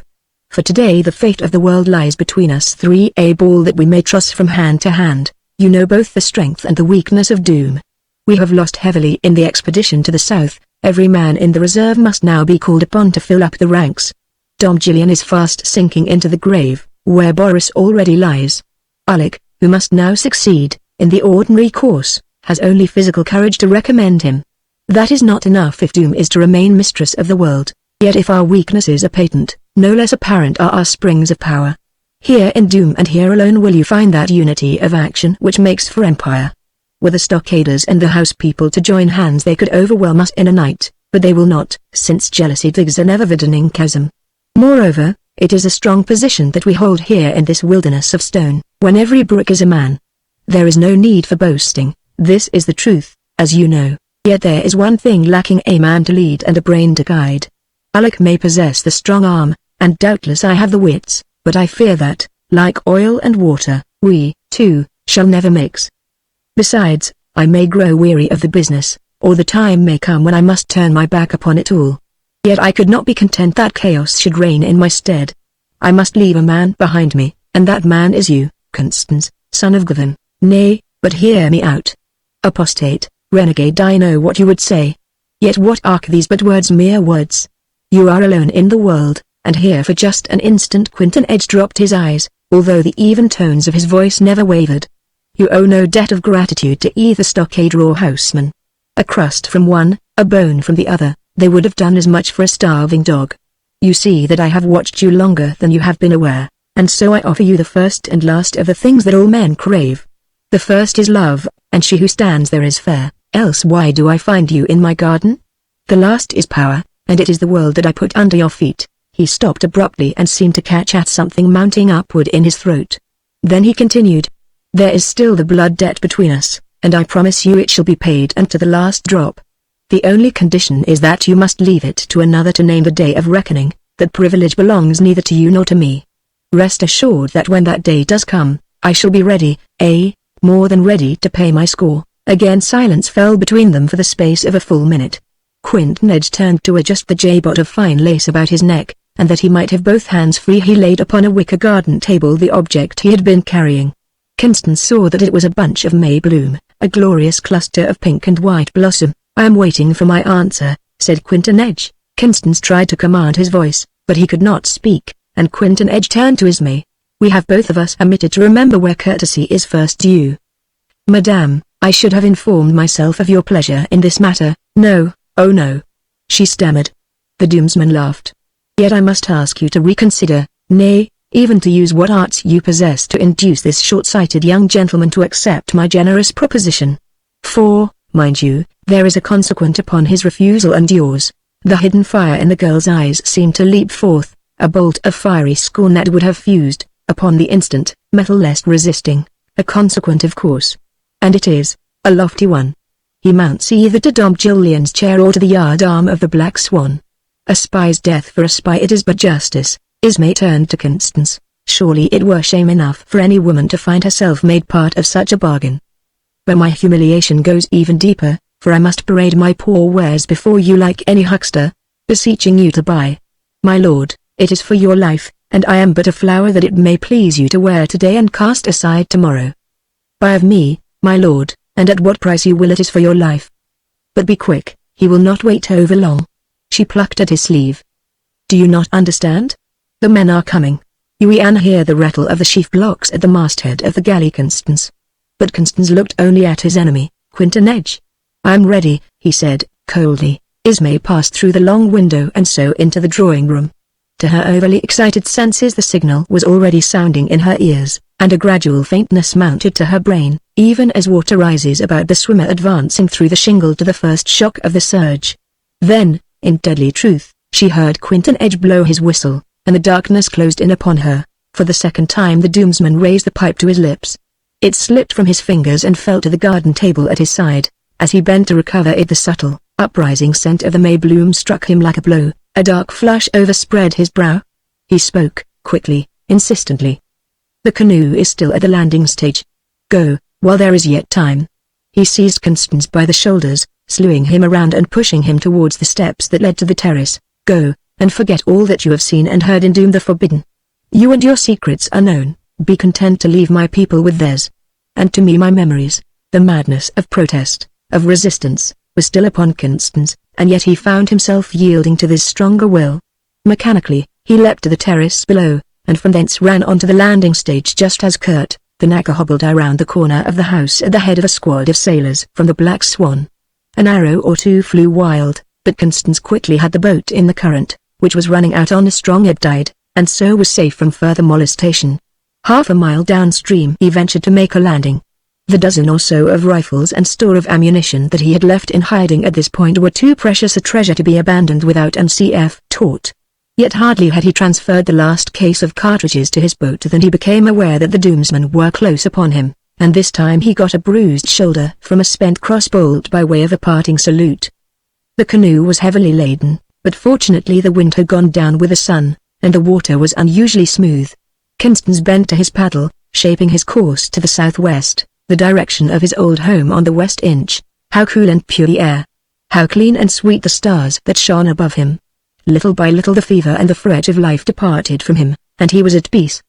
For today the fate of the world lies between us three, a ball that we may toss from hand to hand. You know both the strength and the weakness of Doom. We have lost heavily in the expedition to the south. Every man in the reserve must now be called upon to fill up the ranks. Dom Gillian is fast sinking into the grave, where Boris already lies. Alec, who must now succeed, in the ordinary course, has only physical courage to recommend him. That is not enough if Doom is to remain mistress of the world, yet if our weaknesses are patent, no less apparent are our springs of power. Here in Doom and here alone will you find that unity of action which makes for empire. Were the stockaders and the house people to join hands they could overwhelm us in a night, but they will not, since jealousy digs a never-widening chasm. Moreover, it is a strong position that we hold here in this wilderness of stone, when every brick is a man. There is no need for boasting, this is the truth, as you know, yet there is one thing lacking: a man to lead and a brain to guide. Alec may possess the strong arm, and doubtless I have the wits, but I fear that, like oil and water, we, too, shall never mix. Besides, I may grow weary of the business, or the time may come when I must turn my back upon it all. Yet I could not be content that chaos should reign in my stead. I must leave a man behind me, and that man is you, Constance, son of Gavin. Nay, but hear me out. Apostate, renegade, I know what you would say. Yet what are these but words, mere words? You are alone in the world, and here for just an instant Quinton Edge dropped his eyes, although the even tones of his voice never wavered. You owe no debt of gratitude to either stockader or houseman. A crust from one, a bone from the other, they would have done as much for a starving dog. You see that I have watched you longer than you have been aware, and so I offer you the first and last of the things that all men crave. The first is love, and she who stands there is fair, else why do I find you in my garden? The last is power, and it is the world that I put under your feet. He stopped abruptly and seemed to catch at something mounting upward in his throat. Then he continued. There is still the blood debt between us, and I promise you it shall be paid and to the last drop. The only condition is that you must leave it to another to name the day of reckoning. That privilege belongs neither to you nor to me. Rest assured that when that day does come, I shall be ready, more than ready to pay my score. Again silence fell between them for the space of a full minute. Quinton Edge turned to adjust the jabot of fine lace about his neck, and that he might have both hands free he laid upon a wicker garden table the object he had been carrying. Constance saw that it was a bunch of May bloom, a glorious cluster of pink and white blossom. I am waiting for my answer, said Quinton Edge, Constance tried to command his voice, but he could not speak, and Quinton Edge turned to Ismay. "We have both of us omitted to remember where courtesy is first due. Madame, I should have informed myself of your pleasure in this matter." "No, oh no," she stammered. The Doomsman laughed. "Yet I must ask you to reconsider, nay, even to use what arts you possess to induce this short-sighted young gentleman to accept my generous proposition. For, mind you, there is a consequence upon his refusal and yours." The hidden fire in the girl's eyes seemed to leap forth, a bolt of fiery scorn that would have fused, upon the instant, metal less resisting. "A consequence of course. And it is, a lofty one. He mounts either to Dom Julian's chair or to the yardarm of the Black Swan. A spy's death for a spy, it is but justice." Ismay turned to Constance. "Surely it were shame enough for any woman to find herself made part of such a bargain. But my humiliation goes even deeper, for I must parade my poor wares before you like any huckster, beseeching you to buy. My lord, it is for your life, and I am but a flower that it may please you to wear today and cast aside tomorrow. Buy of me, my lord, and at what price you will, it is for your life. But be quick, he will not wait over long." She plucked at his sleeve. "Do you not understand? The men are coming. You can hear the rattle of the sheaf blocks at the masthead of the galley." Constance. But Constance looked only at his enemy, Quinton Edge. "I'm ready," he said, coldly. Ismay passed through the long window and so into the drawing room. To her overly excited senses the signal was already sounding in her ears, and a gradual faintness mounted to her brain, even as water rises about the swimmer advancing through the shingle to the first shock of the surge. Then, in deadly truth, she heard Quinton Edge blow his whistle, and the darkness closed in upon her. For the second time the Doomsman raised the pipe to his lips. It slipped from his fingers and fell to the garden table at his side. As he bent to recover it, the subtle, uprising scent of the May bloom struck him like a blow. A dark flush overspread his brow. He spoke, quickly, insistently. "The canoe is still at the landing stage. Go, while there is yet time." He seized Constance by the shoulders, slewing him around and pushing him towards the steps that led to the terrace. "Go, and forget all that you have seen and heard in Doom the Forbidden. You and your secrets are known. Be content to leave my people with theirs. And to me my memories." The madness of protest, of resistance, was still upon Constance, and yet he found himself yielding to this stronger will. Mechanically, he leapt to the terrace below, and from thence ran onto the landing stage just as Kurt, the knacker, hobbled around the corner of the house at the head of a squad of sailors from the Black Swan. An arrow or two flew wild, but Constance quickly had the boat in the current, which was running out on a strong ebb tide, and so was safe from further molestation. Half a mile downstream he ventured to make a landing. The dozen or so of rifles and store of ammunition that he had left in hiding at this point were too precious a treasure to be abandoned without an CF taught. Yet hardly had he transferred the last case of cartridges to his boat than he became aware that the Doomsmen were close upon him, and this time he got a bruised shoulder from a spent crossbolt by way of a parting salute. The canoe was heavily laden, but fortunately the wind had gone down with the sun, and the water was unusually smooth. Constance bent to his paddle, shaping his course to the southwest, the direction of his old home on the West Inch. How cool and pure the air! How clean and sweet the stars that shone above him! Little by little the fever and the fret of life departed from him, and he was at peace.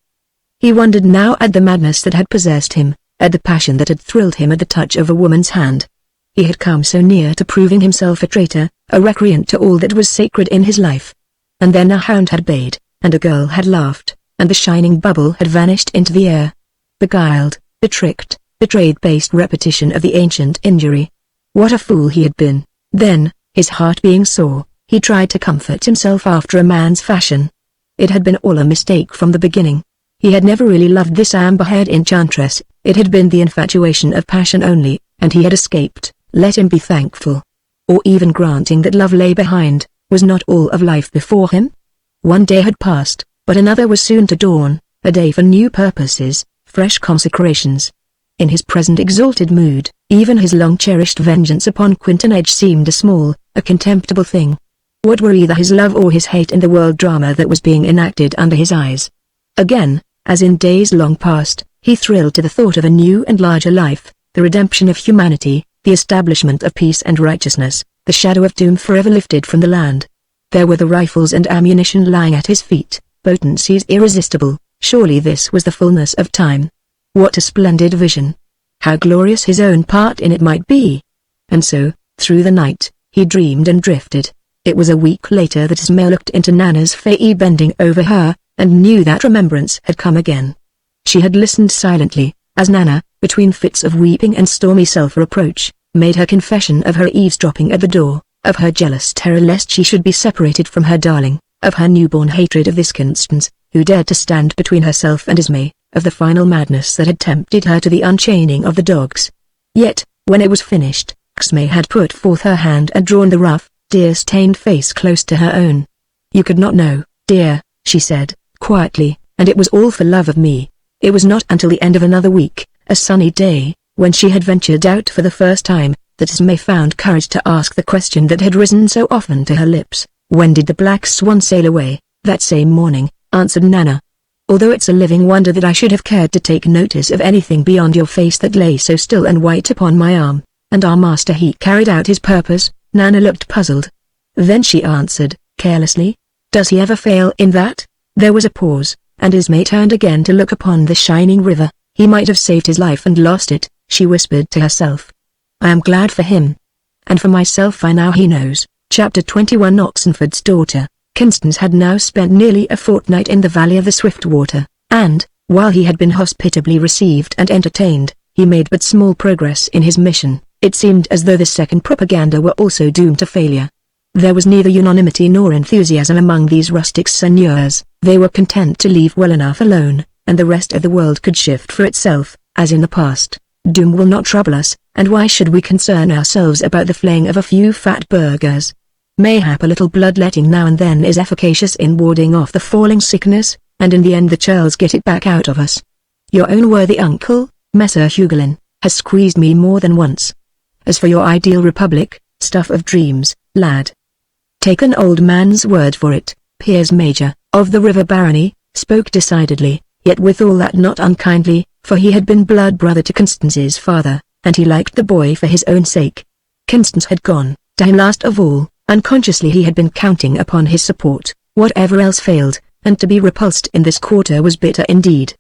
He wondered now at the madness that had possessed him, at the passion that had thrilled him at the touch of a woman's hand. He had come so near to proving himself a traitor, a recreant to all that was sacred in his life. And then a hound had bayed, and a girl had laughed, and the shining bubble had vanished into the air. Beguiled, betricked, betrayed-based repetition of the ancient injury. What a fool he had been. Then, his heart being sore, he tried to comfort himself after a man's fashion. It had been all a mistake from the beginning. He had never really loved this amber-haired enchantress, it had been the infatuation of passion only, and he had escaped. Let him be thankful. Or even granting that love lay behind, was not all of life before him? One day had passed, but another was soon to dawn, a day for new purposes, fresh consecrations. In his present exalted mood, even his long-cherished vengeance upon Quinton Edge seemed a small, a contemptible thing. What were either his love or his hate in the world drama that was being enacted under his eyes? Again, as in days long past, he thrilled to the thought of a new and larger life, the redemption of humanity, the establishment of peace and righteousness, the shadow of doom forever lifted from the land. There were the rifles and ammunition lying at his feet, potencies irresistible. Surely this was the fullness of time. What a splendid vision! How glorious his own part in it might be! And so, through the night, he dreamed and drifted. It was a week later that Ismail looked into Nana's face bending over her, and knew that remembrance had come again. She had listened silently, as Nana, between fits of weeping and stormy self-reproach, made her confession of her eavesdropping at the door, of her jealous terror lest she should be separated from her darling, of her newborn hatred of this Constance, who dared to stand between herself and Ismay, of the final madness that had tempted her to the unchaining of the dogs. Yet, when it was finished, Ismay had put forth her hand and drawn the rough, tear-stained face close to her own. "You could not know, dear," she said, quietly, "and it was all for love of me." It was not until the end of another week, a sunny day, when she had ventured out for the first time, that Ismay found courage to ask the question that had risen so often to her lips. "When did the Black Swan sail away?" "That same morning," answered Nana. "Although it's a living wonder that I should have cared to take notice of anything beyond your face that lay so still and white upon my arm, and our master he carried out his purpose." Nana looked puzzled. Then she answered, carelessly, "Does he ever fail in that?" There was a pause, and Ismay turned again to look upon the shining river. "He might have saved his life and lost it," she whispered to herself. "I am glad for him. And for myself I now he knows." Chapter 21 Oxenford's Daughter. Constance had now spent nearly a fortnight in the valley of the Swiftwater, and, while he had been hospitably received and entertained, he made but small progress in his mission. It seemed as though the second propaganda were also doomed to failure. There was neither unanimity nor enthusiasm among these rustic seigneurs. They were content to leave well enough alone, and the rest of the world could shift for itself, as in the past. Doom will not trouble us, and why should we concern ourselves about the flaying of a few fat burghers? Mayhap a little bloodletting now and then is efficacious in warding off the falling sickness, and in the end the churls get it back out of us. Your own worthy uncle, Messer Hugelin, has squeezed me more than once. As for your ideal republic, stuff of dreams, lad. Take an old man's word for it. Piers Major, of the River Barony, spoke decidedly, yet with all that not unkindly, for he had been blood brother to Constance's father, and he liked the boy for his own sake. Constance had gone, to him last of all. Unconsciously he had been counting upon his support, whatever else failed, and to be repulsed in this quarter was bitter indeed.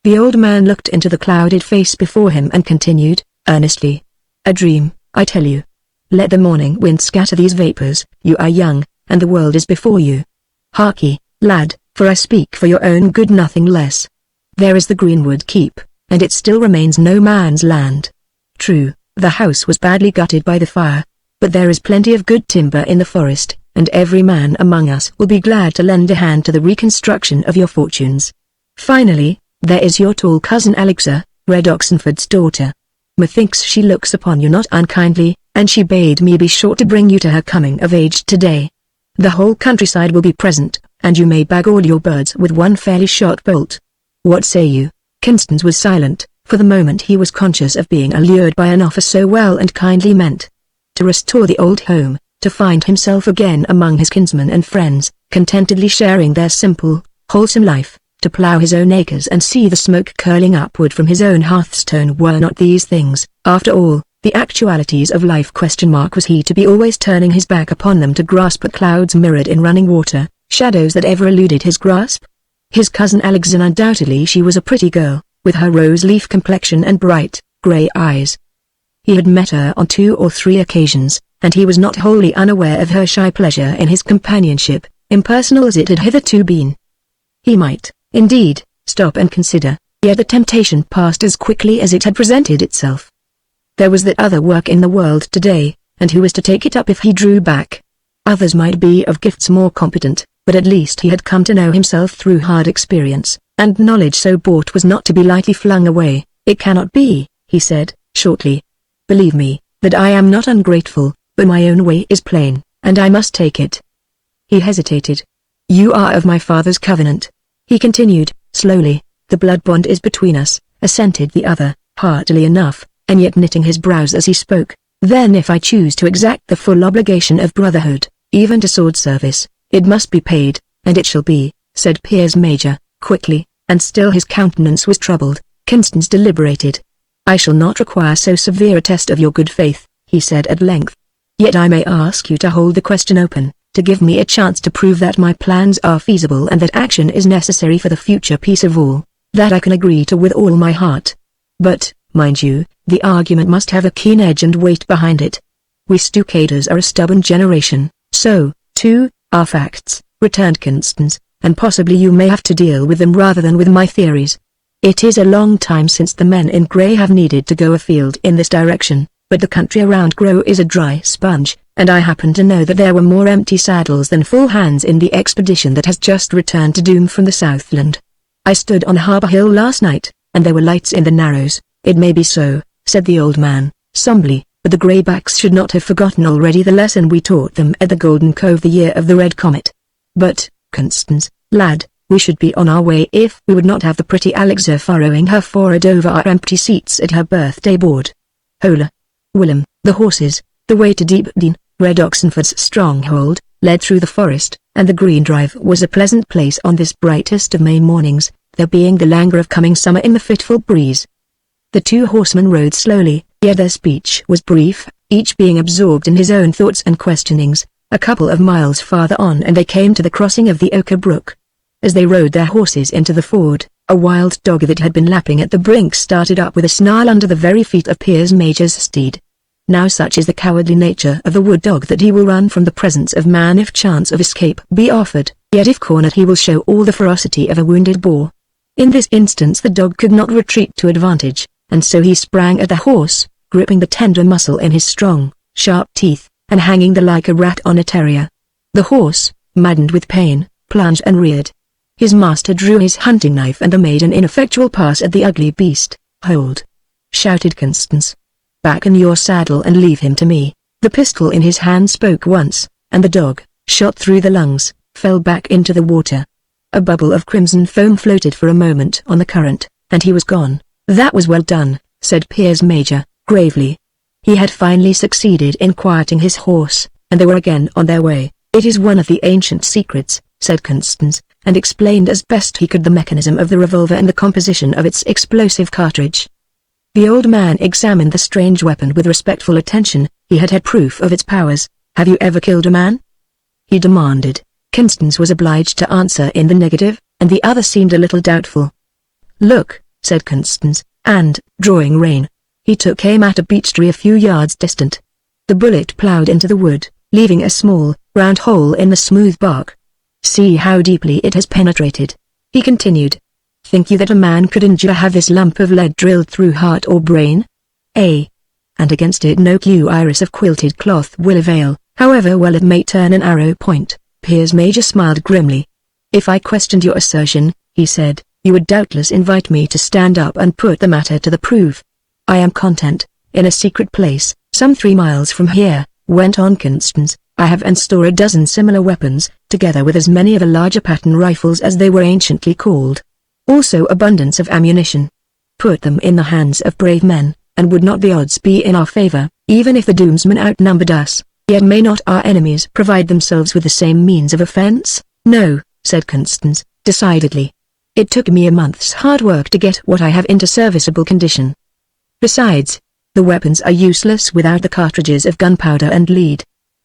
The old man looked into the clouded face before him and continued, earnestly. "A dream, I tell you. Let the morning wind scatter these vapors. You are young, and the world is before you. Hark ye, lad, for I speak for your own good, nothing less. There is the Greenwood Keep, and it still remains no man's land. True, the house was badly gutted by the fire, but there is plenty of good timber in the forest, and every man among us will be glad to lend a hand to the reconstruction of your fortunes. Finally, there is your tall cousin Alexa, Red Oxenford's daughter. Methinks she looks upon you not unkindly, and she bade me be sure to bring you to her coming of age today. The whole countryside will be present, and you may bag all your birds with one fairly shot bolt. What say you?" Constance was silent. For the moment he was conscious of being allured by an offer so well and kindly meant. To restore the old home, to find himself again among his kinsmen and friends, contentedly sharing their simple, wholesome life, to plough his own acres and see the smoke curling upward from his own hearthstone, were not these things, after all, the actualities of life? Was he to be always turning his back upon them to grasp at clouds mirrored in running water, shadows that ever eluded his grasp? His cousin Alexandra, undoubtedly she was a pretty girl, with her rose-leaf complexion and bright, grey eyes. He had met her on 2 or 3 occasions, and he was not wholly unaware of her shy pleasure in his companionship, impersonal as it had hitherto been. He might, indeed, stop and consider, yet the temptation passed as quickly as it had presented itself. There was that other work in the world today, and who was to take it up if he drew back? Others might be of gifts more competent, but at least he had come to know himself through hard experience, and knowledge so bought was not to be lightly flung away. "It cannot be," he said, shortly. "Believe me, that I am not ungrateful, but my own way is plain, and I must take it." He hesitated. "You are of my father's covenant," he continued, slowly. "The blood bond is between us," assented the other, heartily enough, and yet knitting his brows as he spoke. "Then if I choose to exact the full obligation of brotherhood, even to sword service, it must be paid, and it shall be," said Piers Major, quickly, and still his countenance was troubled. Constance deliberated. "I shall not require so severe a test of your good faith," he said at length. "Yet I may ask you to hold the question open, to give me a chance to prove that my plans are feasible and that action is necessary for the future peace of all. That I can agree to with all my heart. But, mind you, the argument must have a keen edge and weight behind it. We Stucaders are a stubborn generation, So, too, are facts, returned Constance, and possibly you may have to deal with them rather than with my theories. It is a long time since the men in grey have needed to go afield in this direction, but the country around Grow is a dry sponge, and I happen to know that there were more empty saddles than full hands in the expedition that has just returned to Doom from the Southland. I stood on Harbour Hill last night, and there were lights in the Narrows. It may be so, said the old man, somberly, but the Greybacks should not have forgotten already the lesson we taught them at the Golden Cove the year of the Red Comet. But, Constance, lad, we should be on our way if we would not have the pretty Alexa furrowing her forehead over our empty seats at her birthday board. Hola. Willem, the horses, the way to Deepdene, Red Oxenford's stronghold, led through the forest, and the Green Drive was a pleasant place on this brightest of May mornings, there being the languor of coming summer in the fitful breeze. The two horsemen rode slowly, yet their speech was brief, each being absorbed in his own thoughts and questionings. A couple of miles farther on and they came to the crossing of the Ochre Brook. As they rode their horses into the ford, a wild dog that had been lapping at the brink started up with a snarl under the very feet of Piers Major's steed. Now such is the cowardly nature of the wood dog that he will run from the presence of man if chance of escape be offered, yet if cornered he will show all the ferocity of a wounded boar. In this instance the dog could not retreat to advantage, and so he sprang at the horse, gripping the tender muscle in his strong, sharp teeth, and hanging there like a rat on a terrier. The horse, maddened with pain, plunged and reared. His master drew his hunting knife and made an ineffectual pass at the ugly beast. Hold! Shouted Constance. Back in your saddle and leave him to me. The pistol in his hand spoke once, and the dog, shot through the lungs, fell back into the water. A bubble of crimson foam floated for a moment on the current, and he was gone. That was well done, said Piers Major, gravely. He had finally succeeded in quieting his horse, and they were again on their way. It is one of the ancient secrets, said Constance, and explained as best he could the mechanism of the revolver and the composition of its explosive cartridge. The old man examined the strange weapon with respectful attention. He had had proof of its powers. Have you ever killed a man? He demanded. Constance was obliged to answer in the negative, and the other seemed a little doubtful. Look, said Constance, and, drawing rein, he took aim at a beech tree a few yards distant. The bullet ploughed into the wood, leaving a small, round hole in the smooth bark. See how deeply it has penetrated, he continued. Think you that a man could endure have this lump of lead drilled through heart or brain? And against it no cuirass of quilted cloth will avail, however well it may turn an arrow point. Piers Major smiled grimly. If I questioned your assertion, he said, you would doubtless invite me to stand up and put the matter to the proof. I am content, in a secret place, some 3 miles from here, went on Constance. I have and store a dozen similar weapons, together with as many of the larger pattern rifles as they were anciently called. Also abundance of ammunition. Put them in the hands of brave men, and would not the odds be in our favor, even if the Doomsman outnumbered us, yet may not our enemies provide themselves with the same means of offense? No, said Constance, decidedly. It took me a month's hard work to get what I have into serviceable condition. Besides, the weapons are useless without the cartridges of gunpowder and lead.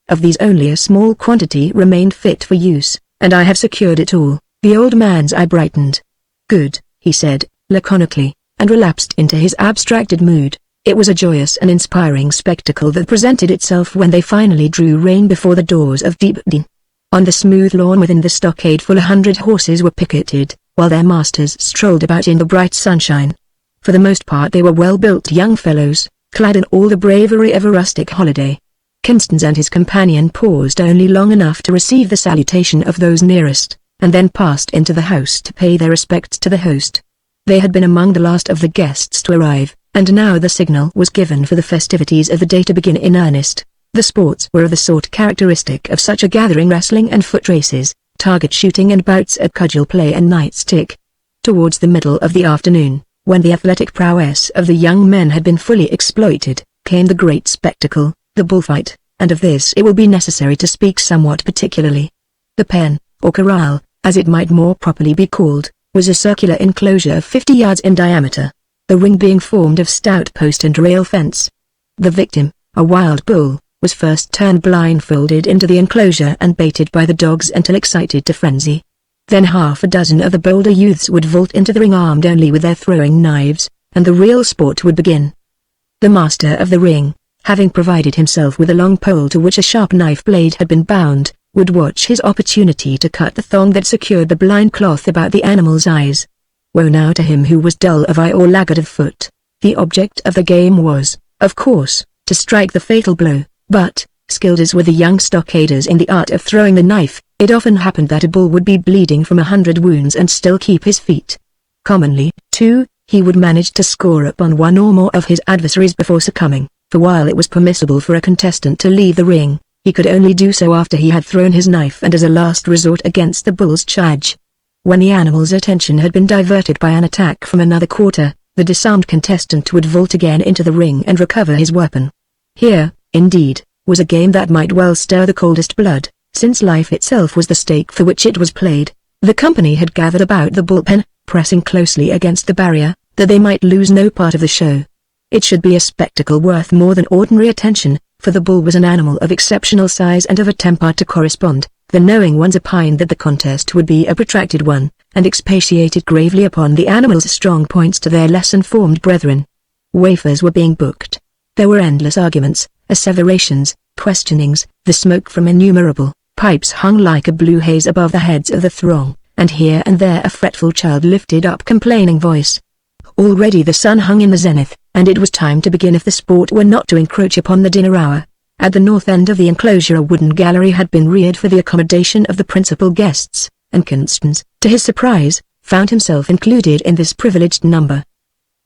Of these only a small quantity remained fit for use, and I have secured it all. The old man's eye brightened. Good, he said, laconically, and relapsed into his abstracted mood. It was a joyous and inspiring spectacle that presented itself when they finally drew rein before the doors of Deepdene. On the smooth lawn within the stockade full 100 horses were picketed, while their masters strolled about in the bright sunshine. For the most part they were well-built young fellows, clad in all the bravery of a rustic holiday. Constance and his companion paused only long enough to receive the salutation of those nearest, and then passed into the house to pay their respects to the host. They had been among the last of the guests to arrive, and now the signal was given for the festivities of the day to begin in earnest. The sports were of the sort characteristic of such a gathering: wrestling and foot races, target shooting and bouts at cudgel play and night-stick. Towards the middle of the afternoon, when the athletic prowess of the young men had been fully exploited, came the great spectacle, the bullfight, and of this it will be necessary to speak somewhat particularly. The pen, or corral, as it might more properly be called, was a circular enclosure of 50 yards in diameter, the ring being formed of stout post and rail fence. The victim, a wild bull, was first turned blindfolded into the enclosure and baited by the dogs until excited to frenzy. Then half a dozen of the bolder youths would vault into the ring armed only with their throwing knives, and the real sport would begin. The master of the ring, having provided himself with a long pole to which a sharp knife blade had been bound, would watch his opportunity to cut the thong that secured the blind cloth about the animal's eyes. Woe now to him who was dull of eye or laggard of foot. The object of the game was, of course, to strike the fatal blow, but, skilled as were the young stockaders in the art of throwing the knife, it often happened that a bull would be bleeding from 100 wounds and still keep his feet. Commonly, too, he would manage to score upon one or more of his adversaries before succumbing, for while it was permissible for a contestant to leave the ring, he could only do so after he had thrown his knife and as a last resort against the bull's charge. When the animal's attention had been diverted by an attack from another quarter, the disarmed contestant would vault again into the ring and recover his weapon. Here, indeed, was a game that might well stir the coldest blood, since life itself was the stake for which it was played. The company had gathered about the bullpen, pressing closely against the barrier, that they might lose no part of the show. It should be a spectacle worth more than ordinary attention, for the bull was an animal of exceptional size and of a temper to correspond. The knowing ones opined that the contest would be a protracted one, and expatiated gravely upon the animal's strong points to their less informed brethren. Wafers were being booked. There were endless arguments, asseverations, questionings, the smoke from innumerable pipes hung like a blue haze above the heads of the throng, and here and there a fretful child lifted up complaining voice. Already the sun hung in the zenith, and it was time to begin if the sport were not to encroach upon the dinner hour. At the north end of the enclosure a wooden gallery had been reared for the accommodation of the principal guests, and Constance, to his surprise, found himself included in this privileged number.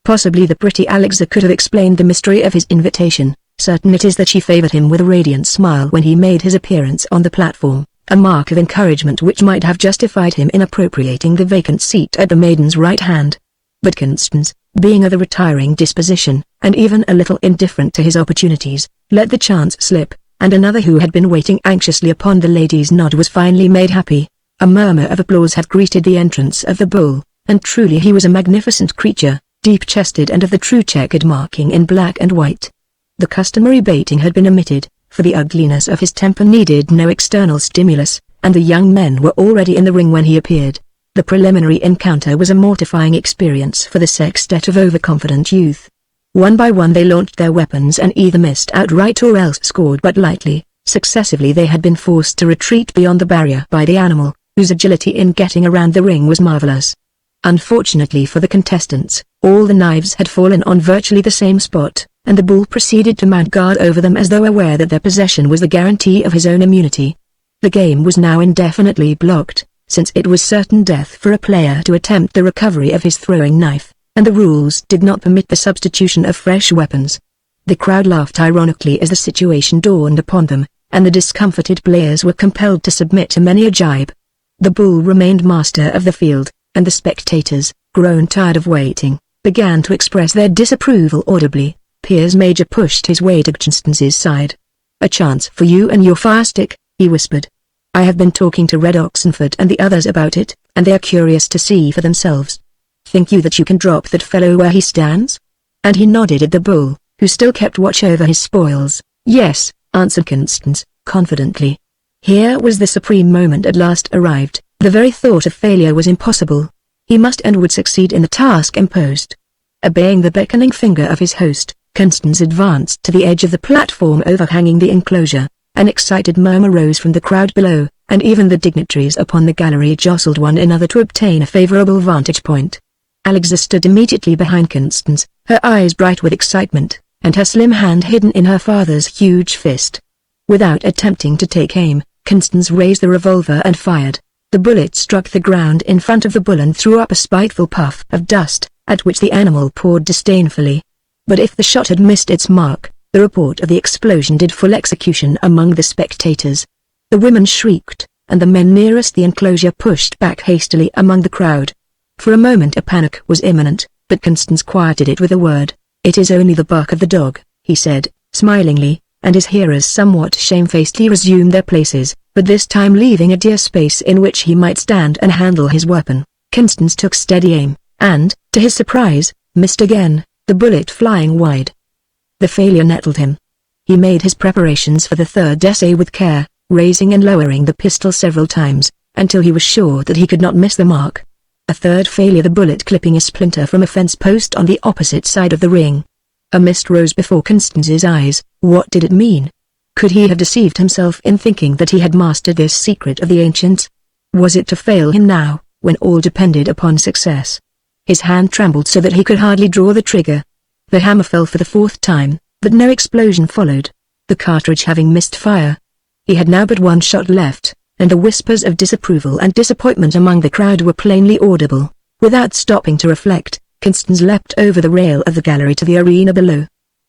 Possibly the pretty Alexa could have explained the mystery of his invitation. Certain it is that she favored him with a radiant smile when he made his appearance on the platform, a mark of encouragement which might have justified him in appropriating the vacant seat at the maiden's right hand. But Constance, being of a retiring disposition, and even a little indifferent to his opportunities, let the chance slip, and another who had been waiting anxiously upon the lady's nod was finally made happy. A murmur of applause had greeted the entrance of the bull, and truly he was a magnificent creature, deep-chested and of the true checkered marking in black and white. The customary baiting had been omitted, for the ugliness of his temper needed no external stimulus, and the young men were already in the ring when he appeared. The preliminary encounter was a mortifying experience for the sextet of overconfident youth. One by one they launched their weapons and either missed outright or else scored but lightly. Successively they had been forced to retreat beyond the barrier by the animal, whose agility in getting around the ring was marvelous. Unfortunately for the contestants, all the knives had fallen on virtually the same spot, and the bull proceeded to mount guard over them as though aware that their possession was the guarantee of his own immunity. The game was now indefinitely blocked, since it was certain death for a player to attempt the recovery of his throwing knife, and the rules did not permit the substitution of fresh weapons. The crowd laughed ironically as the situation dawned upon them, and the discomfited players were compelled to submit to many a jibe. The bull remained master of the field, and the spectators, grown tired of waiting, began to express their disapproval audibly. Piers Major pushed his way to Constance's side. "A chance for you and your fire stick," he whispered. "I have been talking to Red Oxenford and the others about it, and they are curious to see for themselves. Think you that you can drop that fellow where he stands?" And he nodded at the bull, who still kept watch over his spoils. "Yes," answered Constance, confidently. Here was the supreme moment at last arrived. The very thought of failure was impossible. He must and would succeed in the task imposed. Obeying the beckoning finger of his host, Constance advanced to the edge of the platform overhanging the enclosure. An excited murmur rose from the crowd below, and even the dignitaries upon the gallery jostled one another to obtain a favorable vantage point. Alexa stood immediately behind Constance, her eyes bright with excitement, and her slim hand hidden in her father's huge fist. Without attempting to take aim, Constance raised the revolver and fired. The bullet struck the ground in front of the bull and threw up a spiteful puff of dust, at which the animal pawed disdainfully. But if the shot had missed its mark, the report of the explosion did full execution among the spectators. The women shrieked, and the men nearest the enclosure pushed back hastily among the crowd. For a moment a panic was imminent, but Constance quieted it with a word. "It is only the bark of the dog," he said, smilingly, and his hearers somewhat shamefacedly resumed their places, but this time leaving a dear space in which he might stand and handle his weapon. Constance took steady aim, and, to his surprise, missed again, the bullet flying wide. The failure nettled him. He made his preparations for the third essay with care, raising and lowering the pistol several times, until he was sure that he could not miss the mark. A third failure, the bullet clipping a splinter from a fence post on the opposite side of the ring. A mist rose before Constance's eyes. What did it mean? Could he have deceived himself in thinking that he had mastered this secret of the ancients? Was it to fail him now, when all depended upon success? His hand trembled so that he could hardly draw the trigger. The hammer fell for the fourth time, but no explosion followed, the cartridge having missed fire. He had now but one shot left, and the whispers of disapproval and disappointment among the crowd were plainly audible. Without stopping to reflect, Constance leapt over the rail of the gallery to the arena below.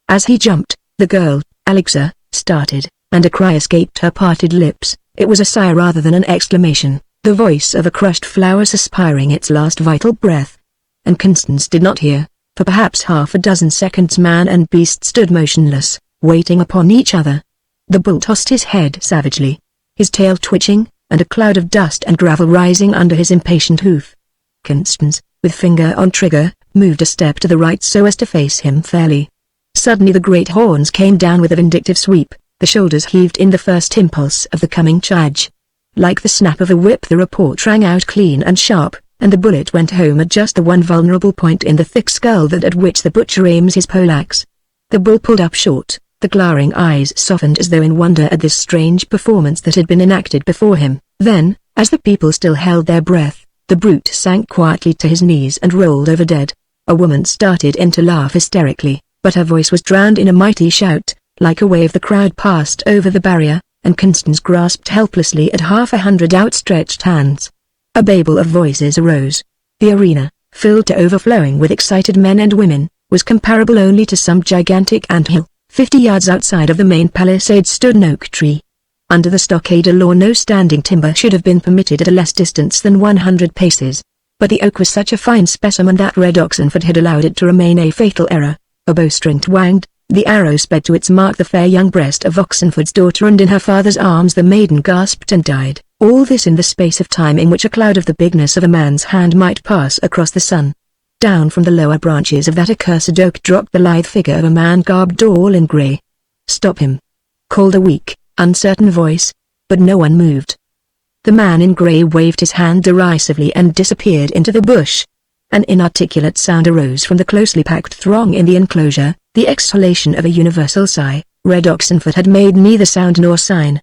As he jumped, the girl, Alexa, started, and a cry escaped her parted lips. It was a sigh rather than an exclamation, the voice of a crushed flower suspiring its last vital breath. And Constance did not hear. For perhaps half a dozen seconds man and beast stood motionless, waiting upon each other. The bull tossed his head savagely, his tail twitching, and a cloud of dust and gravel rising under his impatient hoof. Constance, with finger on trigger, moved a step to the right so as to face him fairly. Suddenly the great horns came down with a vindictive sweep, the shoulders heaved in the first impulse of the coming charge. Like the snap of a whip the report rang out clean and sharp, and the bullet went home at just the one vulnerable point in the thick skull that at which the butcher aims his poleaxe. The bull pulled up short, the glaring eyes softened as though in wonder at this strange performance that had been enacted before him. Then, as the people still held their breath, the brute sank quietly to his knees and rolled over dead. A woman started in to laugh hysterically, but her voice was drowned in a mighty shout. Like a wave the crowd passed over the barrier, and Constance grasped helplessly at 100 outstretched hands. A babel of voices arose. The arena, filled to overflowing with excited men and women, was comparable only to some gigantic anthill. 50 yards outside of the main palisade stood an oak tree. Under the stockade law no standing timber should have been permitted at a less distance than 100 paces. But the oak was such a fine specimen that Red Oxenford had allowed it to remain a fatal error. A bowstring twanged, the arrow sped to its mark the fair young breast of Oxenford's daughter, and in her father's arms the maiden gasped and died. All this in the space of time in which a cloud of the bigness of a man's hand might pass across the sun. Down from the lower branches of that accursed oak dropped the lithe figure of a man garbed all in grey. "Stop him!" called a weak, uncertain voice, but no one moved. The man in grey waved his hand derisively and disappeared into the bush. An inarticulate sound arose from the closely packed throng in the enclosure, the exhalation of a universal sigh. Red Oxenford had made neither sound nor sign.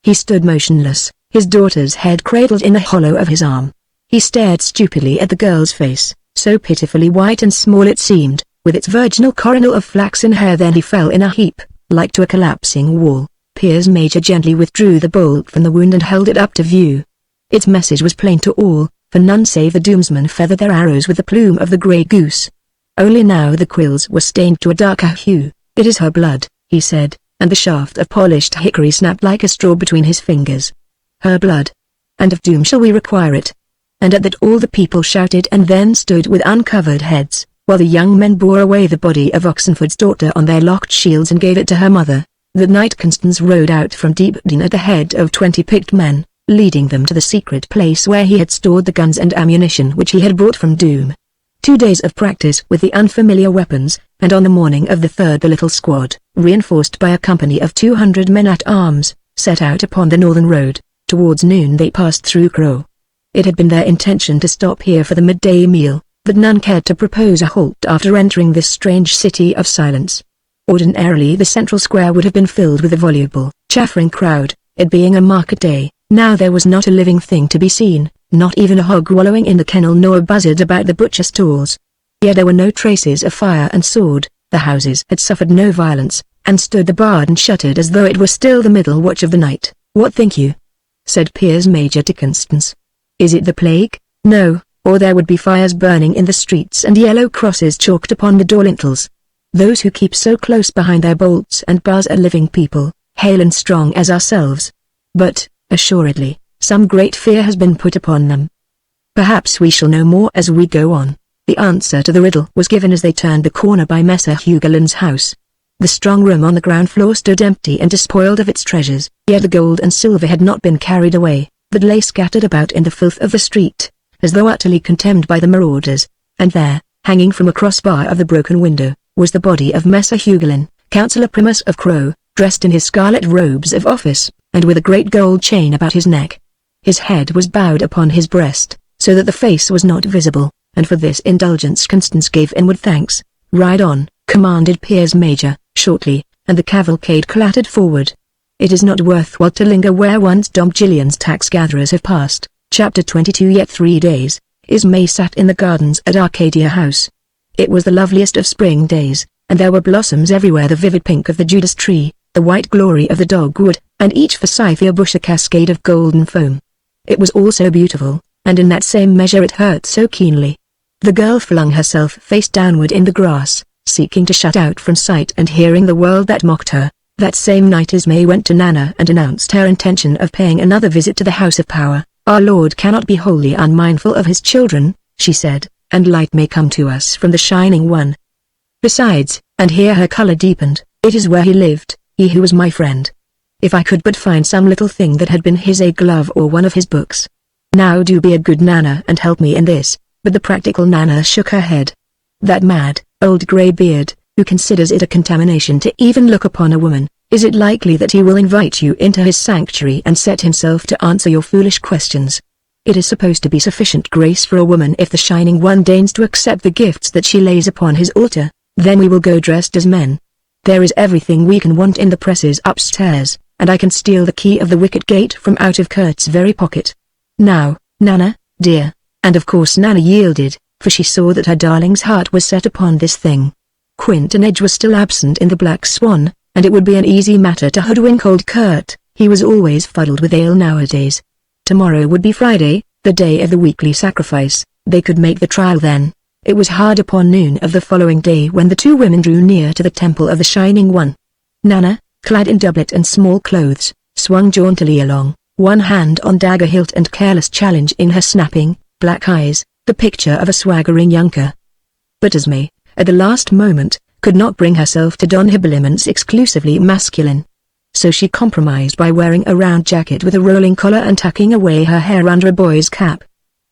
He stood motionless, his daughter's head cradled in the hollow of his arm. He stared stupidly at the girl's face, so pitifully white and small it seemed, with its virginal coronal of flaxen hair. Then he fell in a heap, like to a collapsing wall. Piers Major gently withdrew the bolt from the wound and held it up to view. Its message was plain to all, for none save the Doomsman feathered their arrows with the plume of the grey goose. Only now the quills were stained to a darker hue. "It is her blood," he said, and the shaft of polished hickory snapped like a straw between his fingers. "Her blood. And of Doom shall we require it?" And at that all the people shouted and then stood with uncovered heads, while the young men bore away the body of Oxenford's daughter on their locked shields and gave it to her mother. That night Constance rode out from Deepden at the head of 20 picked men, leading them to the secret place where he had stored the guns and ammunition which he had brought from Doom. 2 days of practice with the unfamiliar weapons, and on the morning of the third the little squad, reinforced by a company of 200 men at arms, set out upon the northern road. Towards noon they passed through Crow. It had been their intention to stop here for the midday meal, but none cared to propose a halt after entering this strange city of silence. Ordinarily the central square would have been filled with a voluble, chaffering crowd, it being a market day. Now there was not a living thing to be seen, not even a hog wallowing in the kennel nor a buzzard about the butcher stalls. Yet there were no traces of fire and sword, the houses had suffered no violence, and stood the barred and shuttered as though it were still the middle watch of the night. "What think you?" said Piers Major to Constance. "Is it the plague? No, or there would be fires burning in the streets and yellow crosses chalked upon the door lintels. Those who keep so close behind their bolts and bars are living people, hale and strong as ourselves. But, assuredly, some great fear has been put upon them. Perhaps we shall know more as we go on." The answer to the riddle was given as they turned the corner by Messer Hugolin's house. The strong room on the ground floor stood empty and despoiled of its treasures, yet the gold and silver had not been carried away, but lay scattered about in the filth of the street, as though utterly contemned by the marauders. And there, hanging from a crossbar of the broken window, was the body of Messer Hugolin, Councillor Primus of Crow, dressed in his scarlet robes of office, and with a great gold chain about his neck. His head was bowed upon his breast, so that the face was not visible, and for this indulgence Constance gave inward thanks. "Ride on," commanded Piers Major, shortly, and the cavalcade clattered forward. It is not worthwhile to linger where once Dom Gillian's tax-gatherers have passed. Chapter 22. Yet 3 days, Ismay sat in the gardens at Arcadia House. It was the loveliest of spring days, and there were blossoms everywhere, the vivid pink of the Judas tree, the white glory of the dogwood, and each forsythia bush a cascade of golden foam. It was all so beautiful, and in that same measure it hurt so keenly. The girl flung herself face downward in the grass, seeking to shut out from sight and hearing the world that mocked her. That same night Ismay went to Nana and announced her intention of paying another visit to the House of Power. "Our Lord cannot be wholly unmindful of his children," she said, "and light may come to us from the Shining One. Besides," and here her color deepened, "it is where he lived, he who was my friend. If I could but find some little thing that had been his, a glove or one of his books. Now do be a good Nana and help me in this." But the practical Nana shook her head. "That mad, old grey-beard, who considers it a contamination to even look upon a woman, is it likely that he will invite you into his sanctuary and set himself to answer your foolish questions? It is supposed to be sufficient grace for a woman if the Shining One deigns to accept the gifts that she lays upon his altar. Then we will go dressed as men. There is everything we can want in the presses upstairs, and I can steal the key of the wicket gate from out of Kurt's very pocket. Now, Nana, dear." And of course Nana yielded, for she saw that her darling's heart was set upon this thing. Quinton Edge was still absent in the Black Swan, and it would be an easy matter to hoodwink old Kurt. He was always fuddled with ale nowadays. Tomorrow would be Friday, the day of the weekly sacrifice. They could make the trial then. It was hard upon noon of the following day when the two women drew near to the Temple of the Shining One. Nana, clad in doublet and small clothes, swung jauntily along, one hand on dagger hilt and careless challenge in her snapping, black eyes, the picture of a swaggering younker. But Ismay, at the last moment, could not bring herself to don habiliments exclusively masculine. So she compromised by wearing a round jacket with a rolling collar and tucking away her hair under a boy's cap.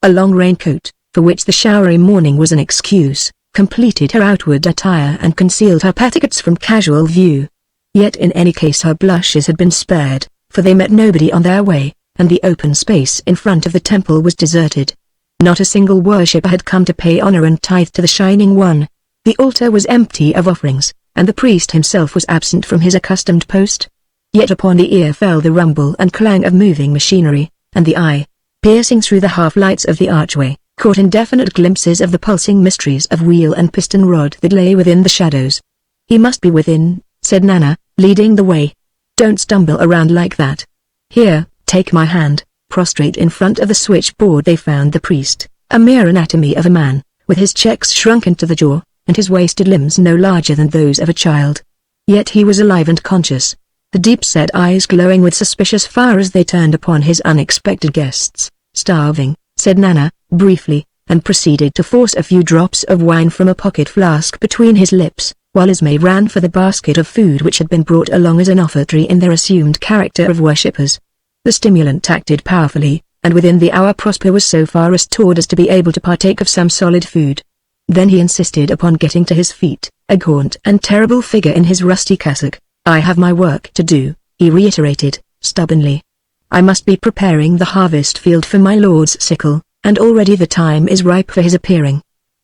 A long raincoat, for which the showery morning was an excuse, completed her outward attire and concealed her petticoats from casual view. Yet in any case her blushes had been spared, for they met nobody on their way, and the open space in front of the temple was deserted. Not a single worshipper had come to pay honor and tithe to the Shining One. The altar was empty of offerings, and the priest himself was absent from his accustomed post. Yet upon the ear fell the rumble and clang of moving machinery, and the eye, piercing through the half-lights of the archway, caught indefinite glimpses of the pulsing mysteries of wheel and piston rod that lay within the shadows. "He must be within," said Nana, leading the way. "Don't stumble around like that. Here, take my hand." Prostrate in front of the switchboard they found the priest, a mere anatomy of a man, with his checks shrunken to the jaw, and his wasted limbs no larger than those of a child. Yet he was alive and conscious, the deep-set eyes glowing with suspicious fire as they turned upon his unexpected guests. "Starving," said Nana, briefly, and proceeded to force a few drops of wine from a pocket flask between his lips, while Ismay ran for the basket of food which had been brought along as an offertory in their assumed character of worshippers. The stimulant acted powerfully, and within the hour Prosper was so far restored as to be able to partake of some solid food. Then he insisted upon getting to his feet, a gaunt and terrible figure in his rusty cassock. "I have my work to do," he reiterated, stubbornly. "I must be preparing the harvest field for my lord's sickle, and already the time is ripe for his appearing.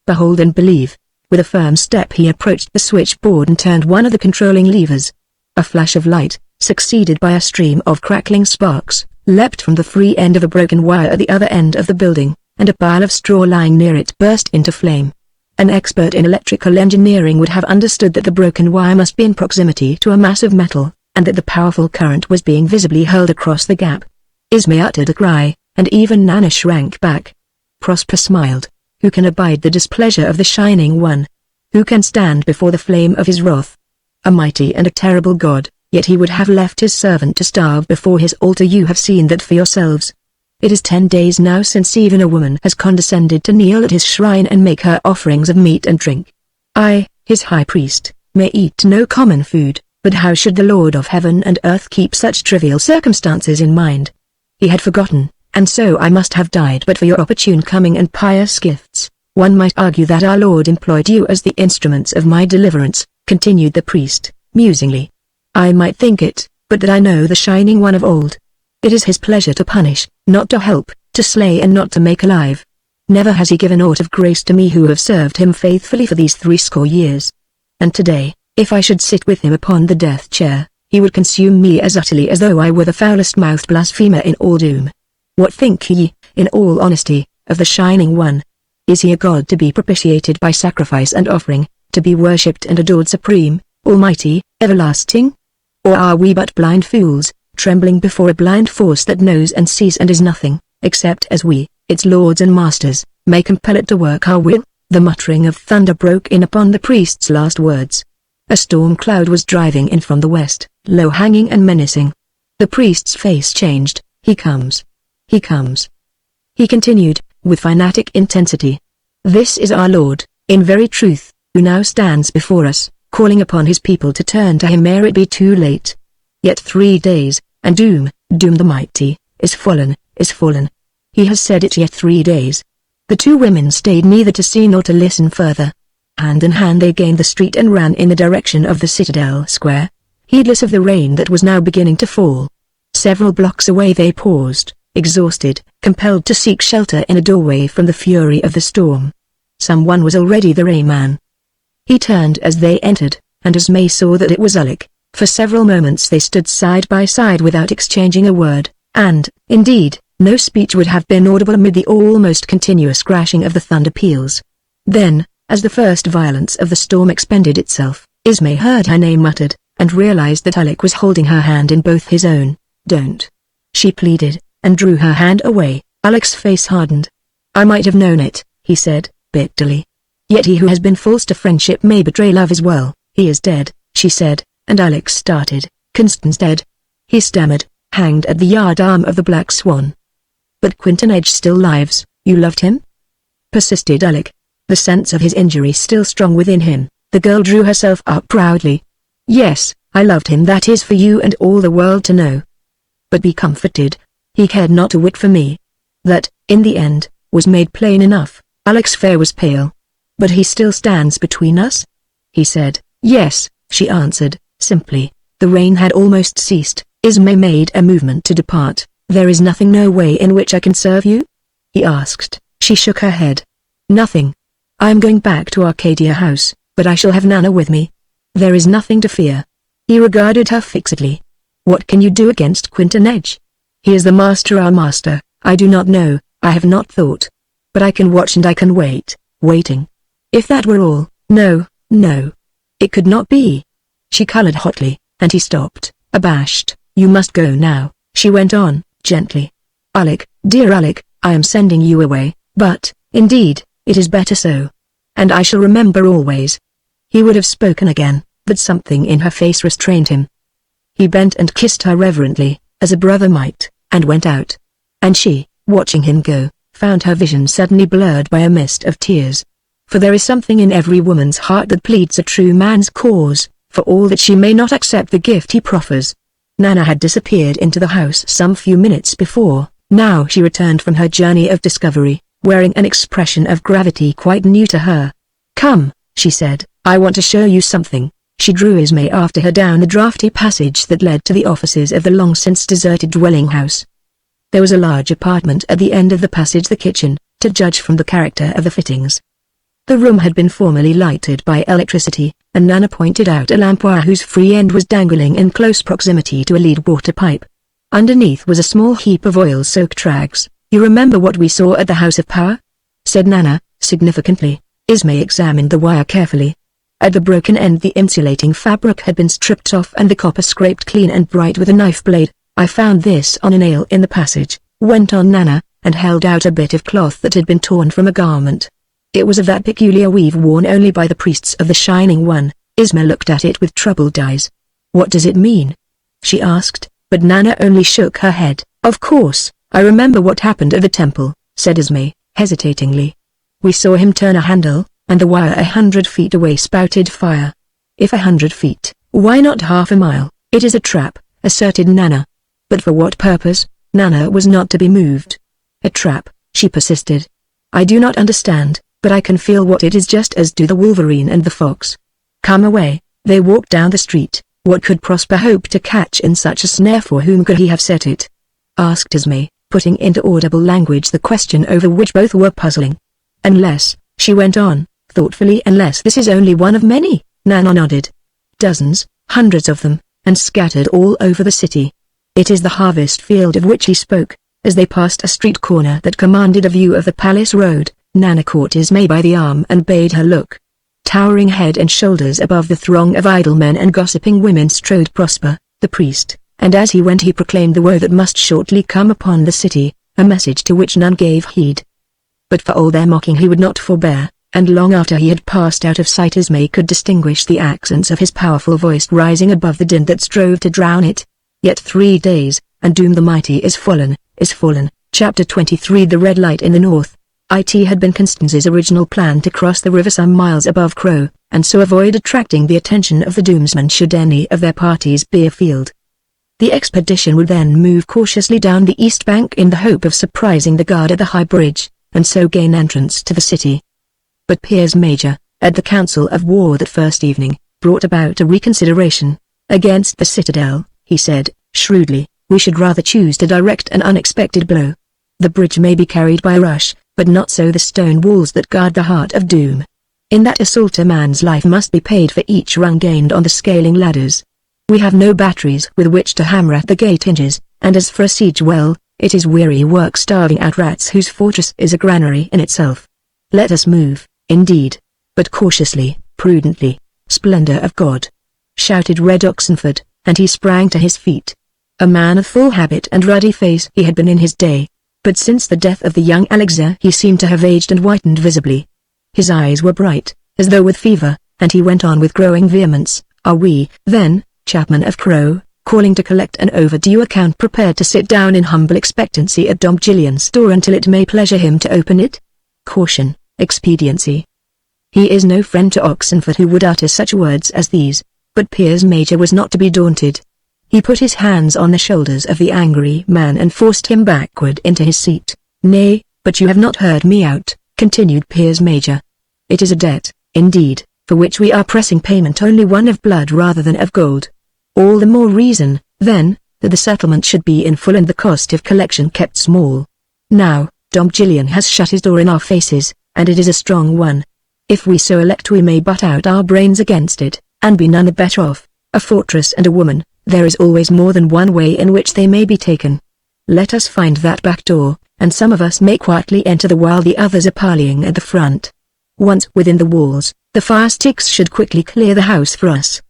Behold and believe." With a firm step he approached the switchboard and turned one of the controlling levers. A flash of light, succeeded by a stream of crackling sparks, leapt from the free end of a broken wire at the other end of the building, and a pile of straw lying near it burst into flame. An expert in electrical engineering would have understood that the broken wire must be in proximity to a mass of metal, and that the powerful current was being visibly hurled across the gap. Ismay uttered a cry, and even Nana shrank back. Prosper smiled. Who can abide the displeasure of the Shining One? Who can stand before the flame of his wrath? A mighty and a terrible God. Yet he would have left his servant to starve before his altar. You have seen that for yourselves. It is 10 days now since even a woman has condescended to kneel at his shrine and make her offerings of meat and drink. I, his high priest, may eat no common food, but how should the Lord of heaven and earth keep such trivial circumstances in mind? He had forgotten, and so I must have died but for your opportune coming and pious gifts. One might argue that our Lord employed you as the instruments of my deliverance, continued the priest, musingly. I might think it, but that I know the Shining One of old. It is his pleasure to punish, not to help, to slay and not to make alive. Never has he given aught of grace to me who have served him faithfully for these 80 years. and today, if I should sit with him upon the death chair, he would consume me as utterly as though I were the foulest-mouthed blasphemer in all Doom. What think ye, in all honesty, of the Shining One? Is he a god to be propitiated by sacrifice and offering, to be worshipped and adored supreme, almighty, everlasting? Or are we but blind fools, trembling before a blind force that knows and sees and is nothing, except as we, its lords and masters, may compel it to work our will? The muttering of thunder broke in upon the priest's last words. A storm cloud was driving in from the west, low-hanging and menacing. The priest's face changed. He comes. He comes. He continued, with fanatic intensity. This is our Lord, in very truth, who now stands before us, calling upon his people to turn to him ere it be too late. Yet 3 days, and Doom the mighty, is fallen, is fallen. He has said it yet 3 days. The two women stayed neither to see nor to listen further. Hand in hand they gained the street and ran in the direction of the Citadel Square, heedless of the rain that was now beginning to fall. Several blocks away they paused, exhausted, compelled to seek shelter in a doorway from the fury of the storm. Someone was already the Rain Man. He turned as they entered, and Esme saw that it was Alec. For several moments they stood side by side without exchanging a word, and, indeed, no speech would have been audible amid the almost continuous crashing of the thunder peals. Then, as the first violence of the storm expended itself, Esme heard her name muttered, and realized that Alec was holding her hand in both his own. "Don't," she pleaded, and drew her hand away. Alec's face hardened. "I might have known it," he said, bitterly. "Yet he who has been false to friendship may betray love as well." "He is dead," she said, and Alec started. "Constance dead?" he stammered, "hanged at the yard arm of the Black Swan." "But Quinton Edge still lives." "You loved him?" persisted Alec. The sense of his injury still strong within him, the girl drew herself up proudly. "Yes, I loved him, that is for you and all the world to know. But be comforted, he cared not a whit for me. That, in the end, was made plain enough." Alec's face was pale. "But he still stands between us?" he said. "Yes," she answered, simply. The rain had almost ceased. Esme made a movement to depart. "There is nothing, no way in which I can serve you?" he asked. She shook her head. "Nothing. I am going back to Arcadia House, but I shall have Nana with me. There is nothing to fear." He regarded her fixedly. "What can you do against Quinton Edge? He is the master, our master." "I do not know, I have not thought. But I can watch and I can wait." Waiting. If that were all, no, no. It could not be. She colored hotly, and he stopped, abashed. "You must go now," she went on, gently. "Alec, dear Alec, I am sending you away, but, indeed, it is better so. And I shall remember always." He would have spoken again, but something in her face restrained him. He bent and kissed her reverently, as a brother might, and went out. And she, watching him go, found her vision suddenly blurred by a mist of tears. For there is something in every woman's heart that pleads a true man's cause, for all that she may not accept the gift he proffers. Nana had disappeared into the house some few minutes before. Now she returned from her journey of discovery, wearing an expression of gravity quite new to her. "Come," she said, "I want to show you something." She drew Esme after her down the draughty passage that led to the offices of the long-since deserted dwelling house. There was a large apartment at the end of the passage, the kitchen, to judge from the character of the fittings. The room had been formerly lighted by electricity, and Nana pointed out a lamp wire whose free end was dangling in close proximity to a lead water pipe. Underneath was a small heap of oil-soaked rags. "You remember what we saw at the House of Power?" said Nana, significantly. Esme examined the wire carefully. At the broken end the insulating fabric had been stripped off and the copper scraped clean and bright with a knife blade. "I found this on a nail in the passage," went on Nana, and held out a bit of cloth that had been torn from a garment. It was of that peculiar weave worn only by the priests of the Shining One. Esme looked at it with troubled eyes. "What does it mean?" she asked, but Nana only shook her head. "Of course, I remember what happened at the temple," said Esme, hesitatingly. "We saw him turn a handle, and the wire 100 feet away spouted fire." "If 100 feet, why not half a mile?" "It is a trap," asserted Nana. "But for what purpose?" Nana was not to be moved. "A trap," she persisted. "I do not understand, but I can feel what it is just as do the wolverine and the fox." "Come away." They walked down the street. What could Prosper hope to catch in such a snare? For whom could he have set it? Asked Esme, putting into audible language the question over which both were puzzling. "Unless," she went on, thoughtfully, "unless this is only one of many. Nana nodded. Dozens, hundreds of them, and scattered all over the city. It is the harvest field of which he spoke. As they passed a street corner that commanded a view of the palace road, Nana caught Ismay by the arm and bade her look. Towering head and shoulders above the throng of idle men and gossiping women strode Prosper, the priest, and as he went he proclaimed the woe that must shortly come upon the city, a message to which none gave heed. But for all their mocking he would not forbear, and long after he had passed out of sight Ismay could distinguish the accents of his powerful voice rising above the din that strove to drown it. Yet 3 days, and Doom the Mighty is fallen, is fallen. Chapter 23 The Red Light in the North. It had been Constance's original plan to cross the river some miles above Crow, and so avoid attracting the attention of the Doomsman should any of their parties be afield. The expedition would then move cautiously down the east bank in the hope of surprising the guard at the high bridge, and so gain entrance to the city. But Piers Major, at the council of war that first evening, brought about a reconsideration. Against the citadel, he said, shrewdly, we should rather choose to direct an unexpected blow. The bridge may be carried by rush, but not so the stone walls that guard the heart of Doom. In that assault a man's life must be paid for each rung gained on the scaling ladders. We have no batteries with which to hammer at the gate hinges, and as for a siege, well, it is weary work starving out rats whose fortress is a granary in itself. Let us move, indeed, but cautiously, prudently. Splendor of God! Shouted Red Oxenford, and he sprang to his feet. A man of full habit and ruddy face he had been in his day, but since the death of the young Alexander he seemed to have aged and whitened visibly. His eyes were bright, as though with fever, and he went on with growing vehemence, are we, then, chapmen of Crow, calling to collect an overdue account prepared to sit down in humble expectancy at Dom Gillian's door until it may pleasure him to open it? Caution, expediency. He is no friend to Oxenford who would utter such words as these, but Piers Major was not to be daunted. He put his hands on the shoulders of the angry man and forced him backward into his seat. Nay, but you have not heard me out, continued Piers Major. It is a debt, indeed, for which we are pressing payment, only one of blood rather than of gold. All the more reason, then, that the settlement should be in full and the cost of collection kept small. Now, Dom Gillian has shut his door in our faces, and it is a strong one. If we so elect we may butt out our brains against it, and be none the better off. A fortress and a woman, there is always more than one way in which they may be taken. Let us find that back door, and some of us may quietly enter the while the others are parleying at the front. Once within the walls, the fire sticks should quickly clear the house for us.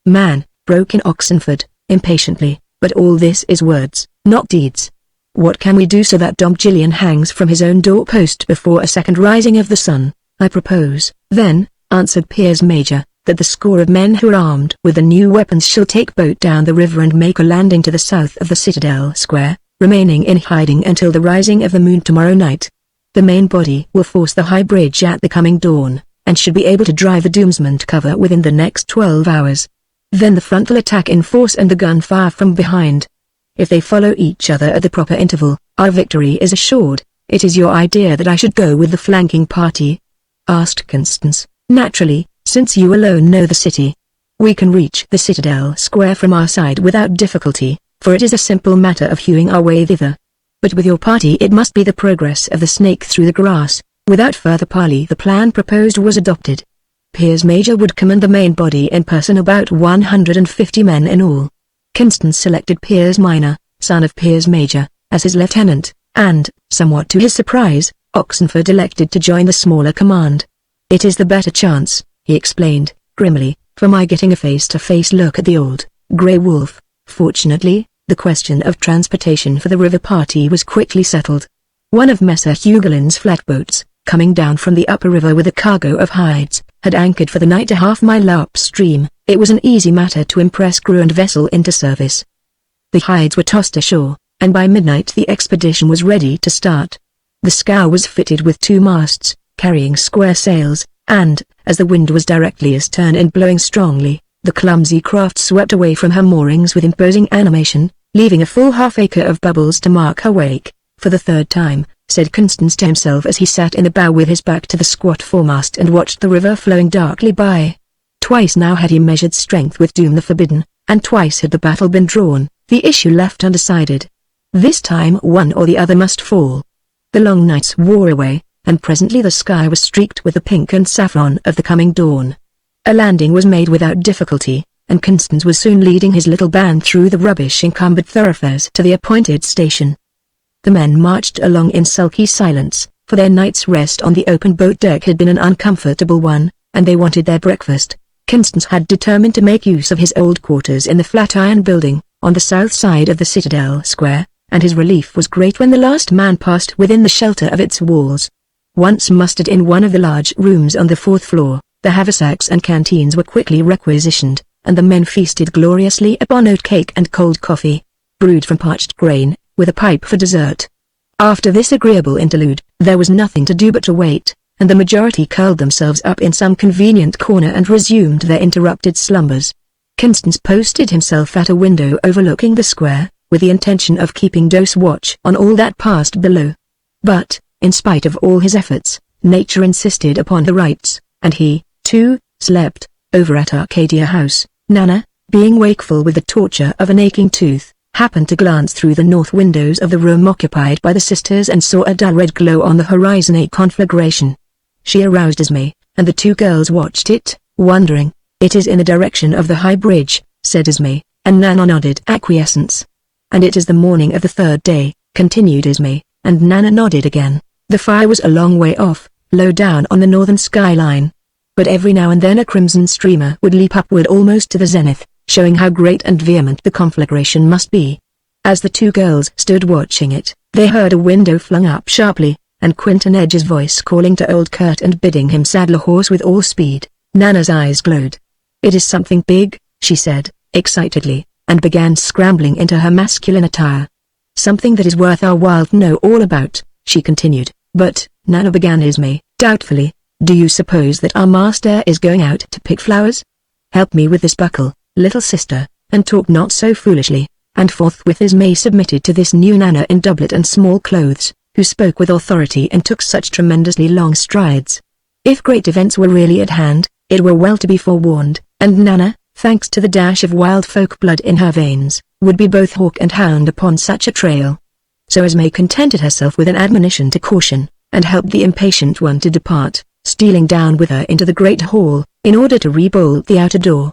Man, broke in Oxenford, impatiently, but all this is words, not deeds. What can we do so that Dom Gillian hangs from his own doorpost before a second rising of the sun? I propose, then, answered Piers Major, that the score of men who are armed with the new weapons shall take boat down the river and make a landing to the south of the Citadel Square, remaining in hiding until the rising of the moon tomorrow night. The main body will force the high bridge at the coming dawn, and should be able to drive the Doomsman to cover within the next 12 hours. Then the front will attack in force and the gunfire from behind. If they follow each other at the proper interval, our victory is assured. It is your idea that I should go with the flanking party? Asked Constance. Naturally, since you alone know the city. We can reach the Citadel Square from our side without difficulty, for it is a simple matter of hewing our way thither. But with your party it must be the progress of the snake through the grass. Without further parley the plan proposed was adopted. Piers Major would command the main body in person, about 150 men in all. Constance selected Piers Minor, son of Piers Major, as his lieutenant, and, somewhat to his surprise, Oxenford elected to join the smaller command. It is the better chance, he explained, grimly, for my getting a face-to-face look at the old, grey wolf. Fortunately, the question of transportation for the river party was quickly settled. One of Messer Hugolin's flatboats, coming down from the upper river with a cargo of hides, had anchored for the night a half-mile upstream. It was an easy matter to impress crew and vessel into service. The hides were tossed ashore, and by midnight the expedition was ready to start. The scow was fitted with 2 masts, carrying square sails, and, as the wind was directly astern and blowing strongly, the clumsy craft swept away from her moorings with imposing animation, leaving a full half-acre of bubbles to mark her wake. For the third time, said Constance to himself as he sat in the bow with his back to the squat foremast and watched the river flowing darkly by. Twice now had he measured strength with Doom the Forbidden, and twice had the battle been drawn, the issue left undecided. This time one or the other must fall. The long nights wore away, and presently the sky was streaked with the pink and saffron of the coming dawn. A landing was made without difficulty, and Constance was soon leading his little band through the rubbish-encumbered thoroughfares to the appointed station. The men marched along in sulky silence, for their night's rest on the open boat deck had been an uncomfortable one, and they wanted their breakfast. Constance had determined to make use of his old quarters in the Flatiron building, on the south side of the Citadel Square, and his relief was great when the last man passed within the shelter of its walls. Once mustered in one of the large rooms on the fourth floor, the haversacks and canteens were quickly requisitioned, and the men feasted gloriously upon oatcake and cold coffee, brewed from parched grain, with a pipe for dessert. After this agreeable interlude, there was nothing to do but to wait, and the majority curled themselves up in some convenient corner and resumed their interrupted slumbers. Constance posted himself at a window overlooking the square, with the intention of keeping close watch on all that passed below. But, in spite of all his efforts, nature insisted upon the rites, and he, too, slept, over at Arcadia House. Nana, being wakeful with the torture of an aching tooth, happened to glance through the north windows of the room occupied by the sisters and saw a dull red glow on the horizon, a conflagration. She aroused Esme, and the two girls watched it, wondering. "It is in the direction of the High Bridge," said Esme, and Nana nodded acquiescence. "And it is the morning of the third day," continued Esme, and Nana nodded again. The fire was a long way off, low down on the northern skyline. But every now and then a crimson streamer would leap upward almost to the zenith, showing how great and vehement the conflagration must be. As the two girls stood watching it, they heard a window flung up sharply, and Quentin Edge's voice calling to old Kurt and bidding him saddle a horse with all speed. Nana's eyes glowed. "It is something big," she said, excitedly, and began scrambling into her masculine attire. "Something that is worth our while to know all about," she continued. "But," Nana began Esme, doubtfully, "do you suppose that our master is going out to pick flowers? Help me with this buckle, little sister, and talk not so foolishly." And forthwith Esme submitted to this new Nana in doublet and small clothes, who spoke with authority and took such tremendously long strides. If great events were really at hand, it were well to be forewarned, and Nana, thanks to the dash of wild folk blood in her veins, would be both hawk and hound upon such a trail. So Esme contented herself with an admonition to caution, and helped the impatient one to depart, stealing down with her into the great hall, in order to rebolt the outer door.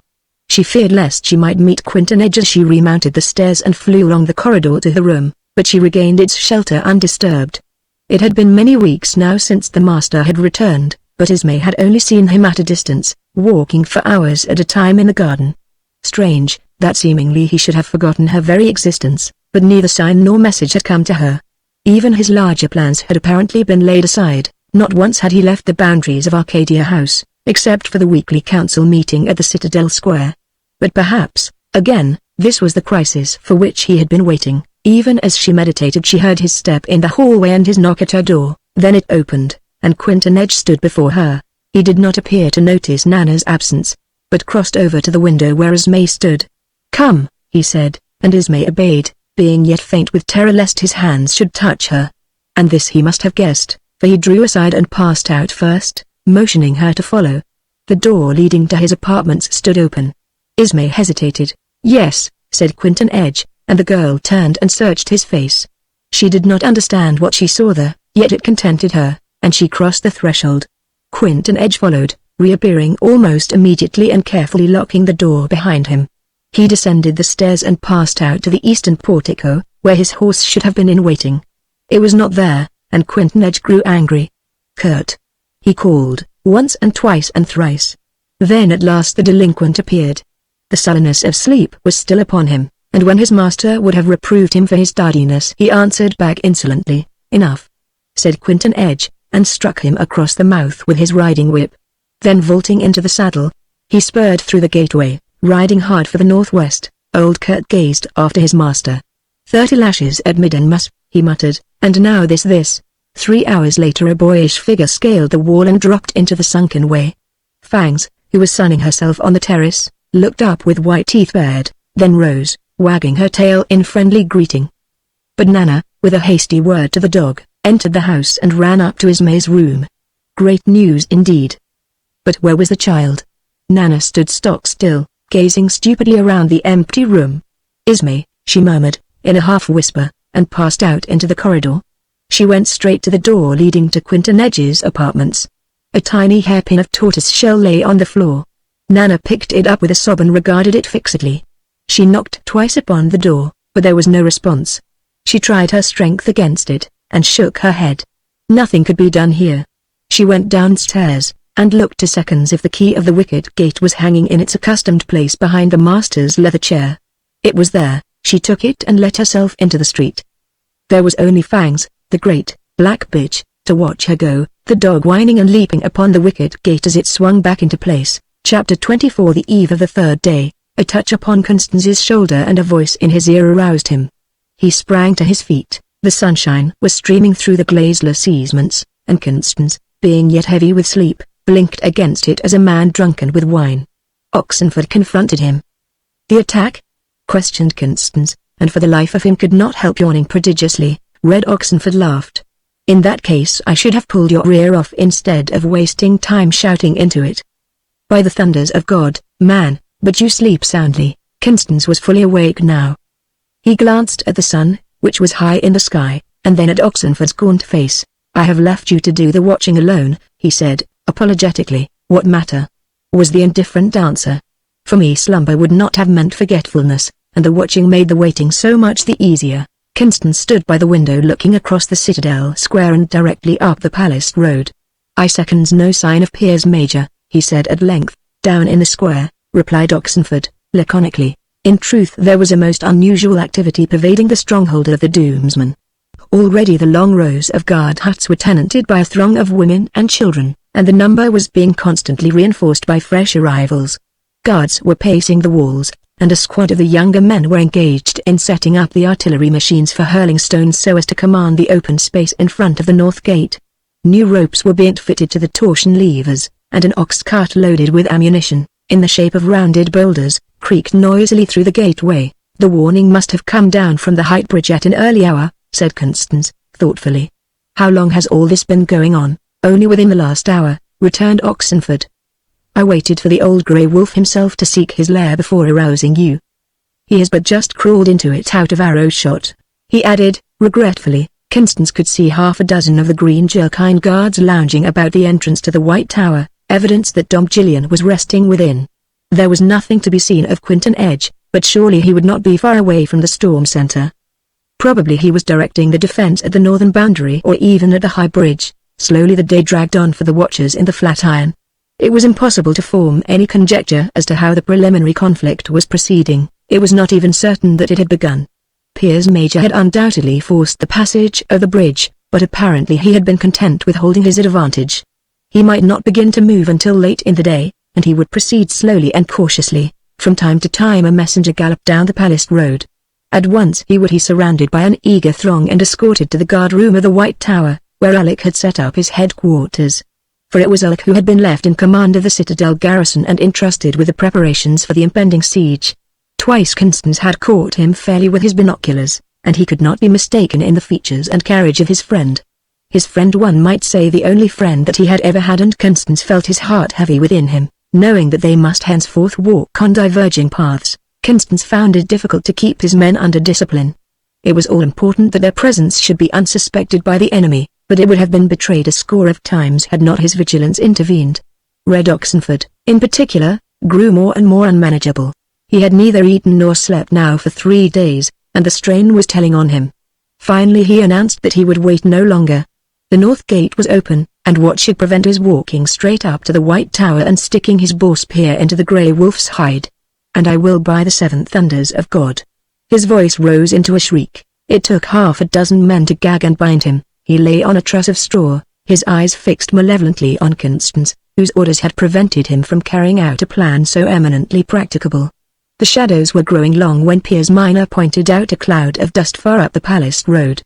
She feared lest she might meet Quentin Edge as she remounted the stairs and flew along the corridor to her room, but she regained its shelter undisturbed. It had been many weeks now since the master had returned, but Esme had only seen him at a distance, walking for hours at a time in the garden. Strange, that seemingly he should have forgotten her very existence, but neither sign nor message had come to her. Even his larger plans had apparently been laid aside. Not once had he left the boundaries of Arcadia House, except for the weekly council meeting at the Citadel Square. But perhaps, again, this was the crisis for which he had been waiting. Even as she meditated she heard his step in the hallway and his knock at her door. Then it opened, and Quentin Edge stood before her. He did not appear to notice Nana's absence, but crossed over to the window where Esme stood. "Come," he said, and Esme obeyed, being yet faint with terror lest his hands should touch her. And this he must have guessed, for he drew aside and passed out first, motioning her to follow. The door leading to his apartments stood open. Esme hesitated. "Yes," said Quentin Edge, and the girl turned and searched his face. She did not understand what she saw there, yet it contented her, and she crossed the threshold. Quentin Edge followed, reappearing almost immediately and carefully locking the door behind him. He descended the stairs and passed out to the eastern portico, where his horse should have been in waiting. It was not there, and Quentin Edge grew angry. "Kurt!" he called, once and twice and thrice. Then at last the delinquent appeared. The sullenness of sleep was still upon him, and when his master would have reproved him for his tardiness he answered back insolently. "Enough," said Quentin Edge, and struck him across the mouth with his riding whip. Then vaulting into the saddle, he spurred through the gateway, riding hard for the northwest. Old Kurt gazed after his master. 30 lashes at Middlemas, he muttered, and now this. 3 hours later a boyish figure scaled the wall and dropped into the sunken way. Fangs, who was sunning herself on the terrace, looked up with white teeth bared, then rose, wagging her tail in friendly greeting. But Nana, with a hasty word to the dog, entered the house and ran up to Esme's room. Great news indeed. But where was the child? Nana stood stock still, gazing stupidly around the empty room. "Esme," she murmured, in a half-whisper, and passed out into the corridor. She went straight to the door leading to Quentin Edge's apartments. A tiny hairpin of tortoise shell lay on the floor. Nana picked it up with a sob and regarded it fixedly. She knocked twice upon the door, but there was no response. She tried her strength against it, and shook her head. Nothing could be done here. She went downstairs, and looked 2 seconds if the key of the wicket gate was hanging in its accustomed place behind the master's leather chair. It was there. She took it and let herself into the street. There was only Fangs, the great, black bitch, to watch her go, the dog whining and leaping upon the wicket gate as it swung back into place. Chapter 24. The eve of the 3rd day. A touch upon Constance's shoulder and a voice in his ear aroused him. He sprang to his feet. The sunshine was streaming through the glazeless easements, and Constance, being yet heavy with sleep, blinked against it as a man drunken with wine. Oxenford confronted him. "The attack?" questioned Constance, and for the life of him could not help yawning prodigiously. Red Oxenford laughed. "In that case I should have pulled your ear off instead of wasting time shouting into it." "By the thunders of God, man, but you sleep soundly." Constance was fully awake now. He glanced at the sun, which was high in the sky, and then at Oxenford's gaunt face. "I have left you to do the watching alone," he said, apologetically. "What matter?" was the indifferent answer. "For me slumber would not have meant forgetfulness, and the watching made the waiting so much the easier." Constance stood by the window looking across the Citadel Square and directly up the Palace Road. "I seconds no sign of Piers Major," he said at length. "Down in the square," replied Oxenford, laconically. In truth there was a most unusual activity pervading the stronghold of the Doomsman. Already the long rows of guard huts were tenanted by a throng of women and children, and the number was being constantly reinforced by fresh arrivals. Guards were pacing the walls, and a squad of the younger men were engaged in setting up the artillery machines for hurling stones so as to command the open space in front of the north gate. New ropes were being fitted to the torsion levers, and an ox cart loaded with ammunition, in the shape of rounded boulders, creaked noisily through the gateway. "The warning must have come down from the height bridge at an early hour," said Constance, thoughtfully. "How long has all this been going on?" "Only within the last hour," returned Oxenford. "I waited for the old grey wolf himself to seek his lair before arousing you. He has but just crawled into it out of arrow shot," he added, regretfully. Constance could see 6 of the green jerkin guards lounging about the entrance to the White Tower, evidence that Dom Gillian was resting within. There was nothing to be seen of Quinton Edge, but surely he would not be far away from the storm centre. Probably he was directing the defence at the northern boundary or even at the High Bridge. Slowly the day dragged on for the watchers in the Flatiron. It was impossible to form any conjecture as to how the preliminary conflict was proceeding. It was not even certain that it had begun. Piers Major had undoubtedly forced the passage of the bridge, but apparently he had been content with holding his advantage. He might not begin to move until late in the day, and he would proceed slowly and cautiously. From time to time a messenger galloped down the Palace Road. At once he would be surrounded by an eager throng and escorted to the guard room of the White Tower, where Alec had set up his headquarters. For it was Alec who had been left in command of the Citadel garrison and entrusted with the preparations for the impending siege. Twice Constance had caught him fairly with his binoculars, and he could not be mistaken in the features and carriage of his friend. His friend, one might say the only friend that he had ever had, and Constance felt his heart heavy within him, knowing that they must henceforth walk on diverging paths. Constance found it difficult to keep his men under discipline. It was all important that their presence should be unsuspected by the enemy, but it would have been betrayed a score of times had not his vigilance intervened. Red Oxenford, in particular, grew more and more unmanageable. He had neither eaten nor slept now for 3 days, and the strain was telling on him. Finally he announced that he would wait no longer. The north gate was open, and what should prevent his walking straight up to the White Tower and sticking his boar spear into the grey wolf's hide? "And I will by the 7 thunders of God." His voice rose into a shriek. It took 6 men to gag and bind him. He lay on a truss of straw, his eyes fixed malevolently on Constance, whose orders had prevented him from carrying out a plan so eminently practicable. The shadows were growing long when Piers Minor pointed out a cloud of dust far up the Palace Road.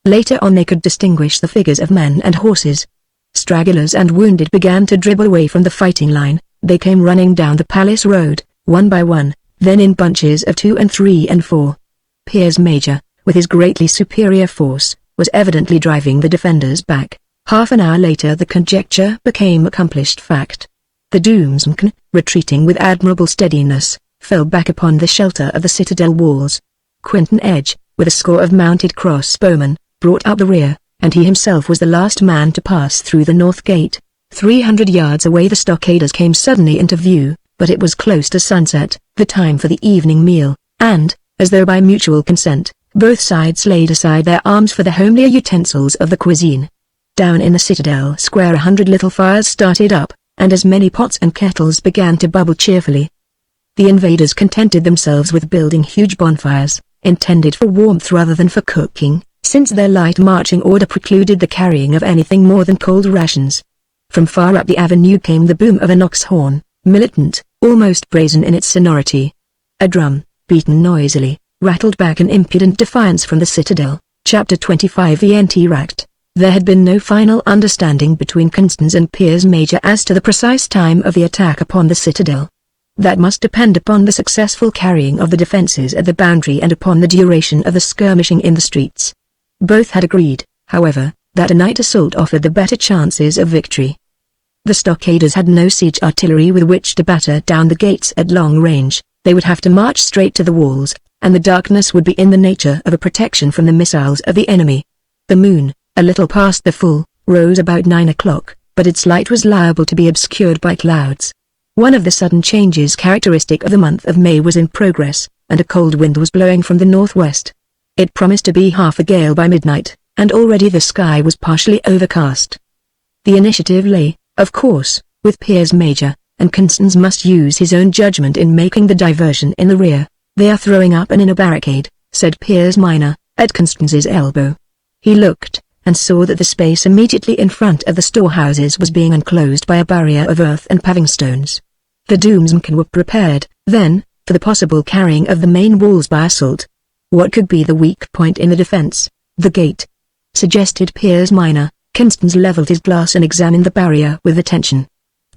Later on they could distinguish the figures of men and horses. Stragglers and wounded began to dribble away from the fighting line. They came running down the Palace Road, one by one, then in bunches of 2 and 3 and 4. Piers Major, with his greatly superior force, was evidently driving the defenders back. Half an hour later the conjecture became accomplished fact. The Doomsman, retreating with admirable steadiness, fell back upon the shelter of the citadel walls. Quinton Edge, with a score of mounted crossbowmen, brought up the rear, and he himself was the last man to pass through the north gate. 300 yards away the stockaders came suddenly into view, but it was close to sunset, the time for the evening meal, and, as though by mutual consent, both sides laid aside their arms for the homelier utensils of the cuisine. Down in the citadel square 100 little fires started up, and as many pots and kettles began to bubble cheerfully. The invaders contented themselves with building huge bonfires, intended for warmth rather than for cooking, since their light marching order precluded the carrying of anything more than cold rations. From far up the avenue came the boom of an ox horn, militant, almost brazen in its sonority. A drum, beaten noisily, rattled back an impudent defiance from the citadel. Chapter 25. The Entr'acte. There had been no final understanding between Constans and Piers Major as to the precise time of the attack upon the citadel. That must depend upon the successful carrying of the defences at the boundary and upon the duration of the skirmishing in the streets. Both had agreed, however, that a night assault offered the better chances of victory. The stockaders had no siege artillery with which to batter down the gates at long range. They would have to march straight to the walls, and the darkness would be in the nature of a protection from the missiles of the enemy. The moon, a little past the full, rose about 9 o'clock, but its light was liable to be obscured by clouds. One of the sudden changes characteristic of the month of May was in progress, and a cold wind was blowing from the northwest. It promised to be half a gale by midnight, and already the sky was partially overcast. The initiative lay, of course, with Piers Major, and Constans must use his own judgment in making the diversion in the rear. "They are throwing up an inner barricade," said Piers Minor, at Constans's elbow. He looked, and saw that the space immediately in front of the storehouses was being enclosed by a barrier of earth and paving stones. The Doomsman were prepared, then, for the possible carrying of the main walls by assault. What could be the weak point in the defense? "The gate," suggested Piers Minor. Constans levelled his glass and examined the barrier with attention.